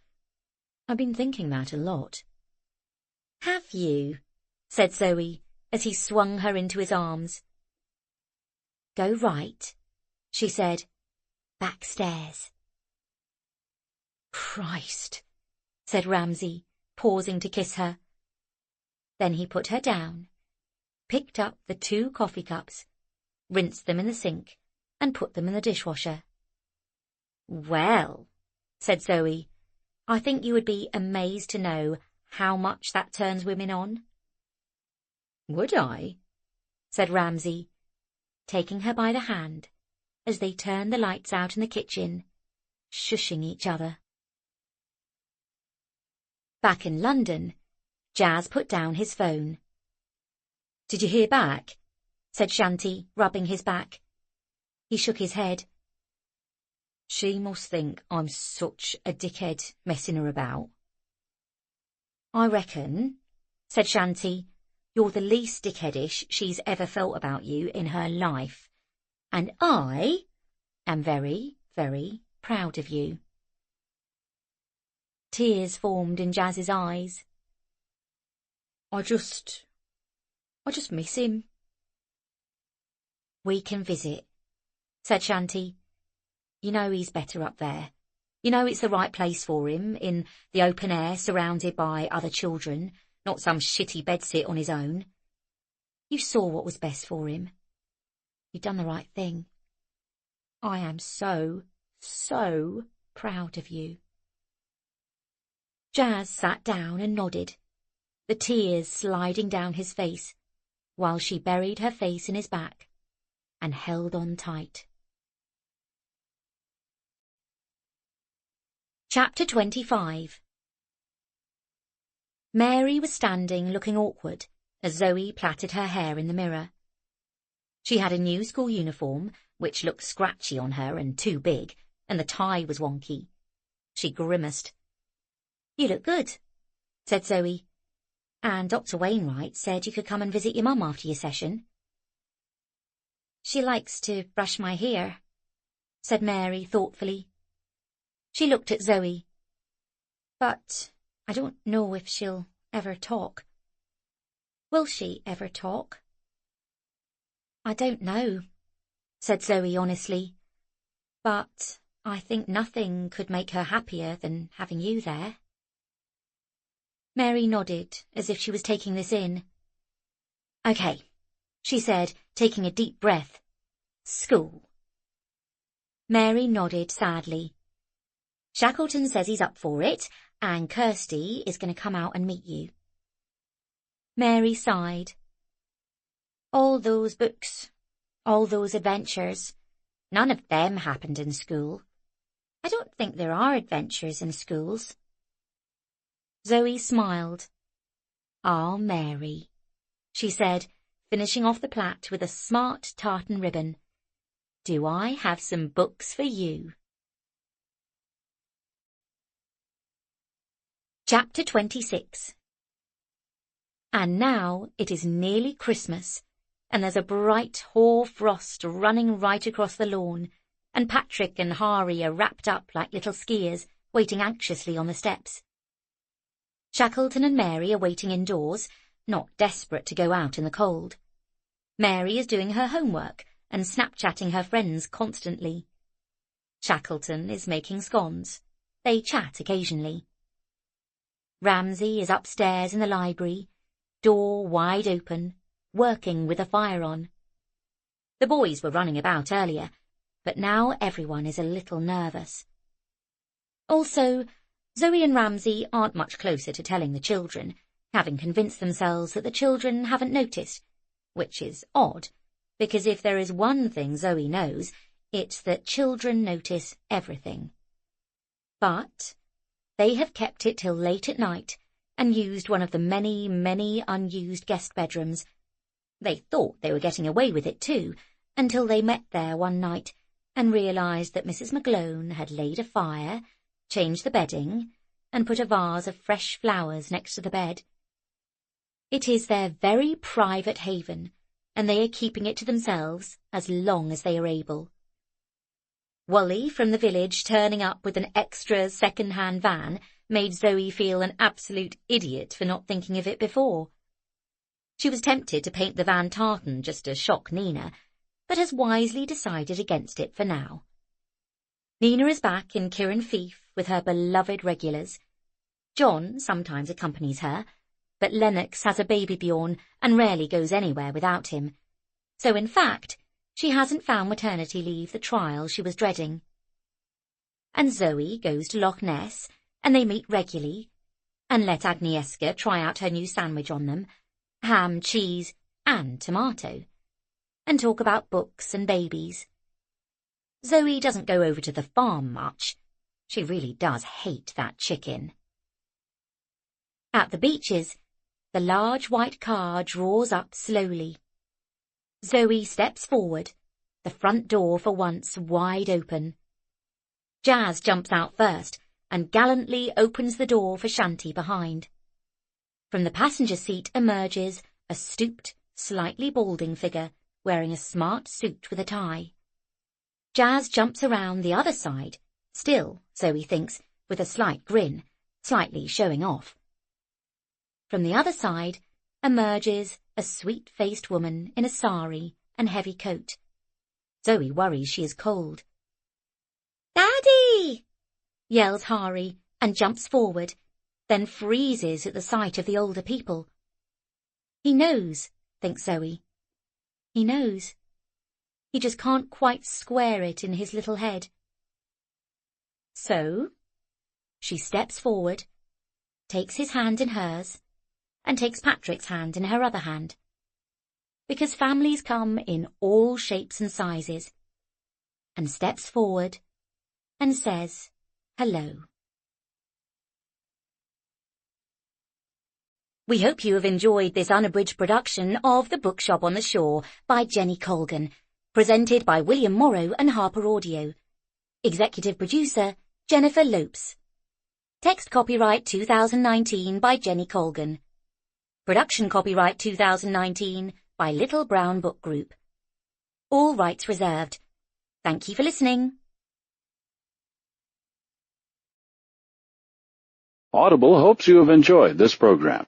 I've been thinking that a lot." "Have you?" said Zoe, as he swung her into his arms. "Go right," she said, "backstairs." "Christ," said Ramsay, pausing to kiss her. Then he put her down, picked up the 2 coffee cups, rinsed them in the sink, and put them in the dishwasher. "Well," said Zoe, "I think you would be amazed to know how much that turns women on." "Would I?" said Ramsay, taking her by the hand as they turned the lights out in the kitchen, shushing each other. Back in London, Jazz put down his phone. "Did you hear back?" said Shanty, rubbing his back. He shook his head. She must think I'm such a dickhead messing her about. I reckon, said Shanty, you're the least dickheadish she's ever felt about you in her life, and I am very, very proud of you. Tears formed in Jazz's eyes. I just miss him. We can visit, said Shanty. You know he's better up there. You know it's the right place for him, in the open air, surrounded by other children, not some shitty bedsit on his own. You saw what was best for him. You've done the right thing. I am so, so proud of you. Jazz sat down and nodded, the tears sliding down his face, while she buried her face in his back and held on tight. Chapter 25. Mary was standing looking awkward as Zoe plaited her hair in the mirror. She had a new school uniform, which looked scratchy on her and too big, and the tie was wonky. She grimaced. You look good, said Zoe, and Dr. Wainwright said you could come and visit your mum after your session. She likes to brush my hair, said Mary thoughtfully. She looked at Zoe. But I don't know if she'll ever talk. Will she ever talk? I don't know, said Zoe honestly, but I think nothing could make her happier than having you there. Mary nodded as if she was taking this in. Okay, she said, taking a deep breath. School. Mary nodded sadly. Shackleton says he's up for it, and Kirsty is going to come out and meet you. Mary sighed. All those books, all those adventures, none of them happened in school. I don't think there are adventures in schools. Zoe smiled. Ah, Mary, she said, finishing off the plait with a smart tartan ribbon. Do I have some books for you? Chapter 26. And now it is nearly Christmas, and there's a bright hoar frost running right across the lawn, and Patrick and Hari are wrapped up like little skiers, waiting anxiously on the steps. Shackleton and Mary are waiting indoors, not desperate to go out in the cold. Mary is doing her homework and Snapchatting her friends constantly. Shackleton is making scones. They chat occasionally. Ramsay is upstairs in the library, door wide open, working with a fire on. The boys were running about earlier, but now everyone is a little nervous. Also, Zoe and Ramsay aren't much closer to telling the children, having convinced themselves that the children haven't noticed, which is odd, because if there is one thing Zoe knows, it's that children notice everything. But they have kept it till late at night and used one of the many, many unused guest bedrooms. They thought they were getting away with it too, until they met there one night and realised that Mrs. McGlone had laid a fire, changed the bedding, and put a vase of fresh flowers next to the bed. It is their very private haven, and they are keeping it to themselves as long as they are able. Wally from the village turning up with an extra second-hand van made Zoe feel an absolute idiot for not thinking of it before. She was tempted to paint the van tartan just to shock Nina, but has wisely decided against it for now. Nina is back in Kieran Fief with her beloved regulars. John sometimes accompanies her, but Lennox has a baby Bjorn and rarely goes anywhere without him. So in fact, she hasn't found maternity leave the trial she was dreading. And Zoe goes to Loch Ness, and they meet regularly, and let Agnieszka try out her new sandwich on them, ham, cheese, and tomato, and talk about books and babies. Zoe doesn't go over to the farm much. She really does hate that chicken. At the Beeches, the large white car draws up slowly. Zoe steps forward, the front door for once wide open. Jazz jumps out first and gallantly opens the door for Shanty behind. From the passenger seat emerges a stooped, slightly balding figure wearing a smart suit with a tie. Jazz jumps around the other side, still, Zoe thinks, with a slight grin, slightly showing off. From the other side emerges a sweet-faced woman in a sari and heavy coat. Zoe worries she is cold. "Daddy!" yells Hari and jumps forward, then freezes at the sight of the older people. He knows, thinks Zoe. He knows. He just can't quite square it in his little head. So, she steps forward, takes his hand in hers, and takes Patrick's hand in her other hand. Because families come in all shapes and sizes, and steps forward and says hello. We hope you have enjoyed this unabridged production of The Bookshop on the Shore by Jenny Colgan, presented by William Morrow and Harper Audio. Executive producer, Jennifer Lopes. Text copyright 2019 by Jenny Colgan. Production copyright 2019 by Little Brown Book Group. All rights reserved. Thank you for listening. Audible hopes you have enjoyed this program.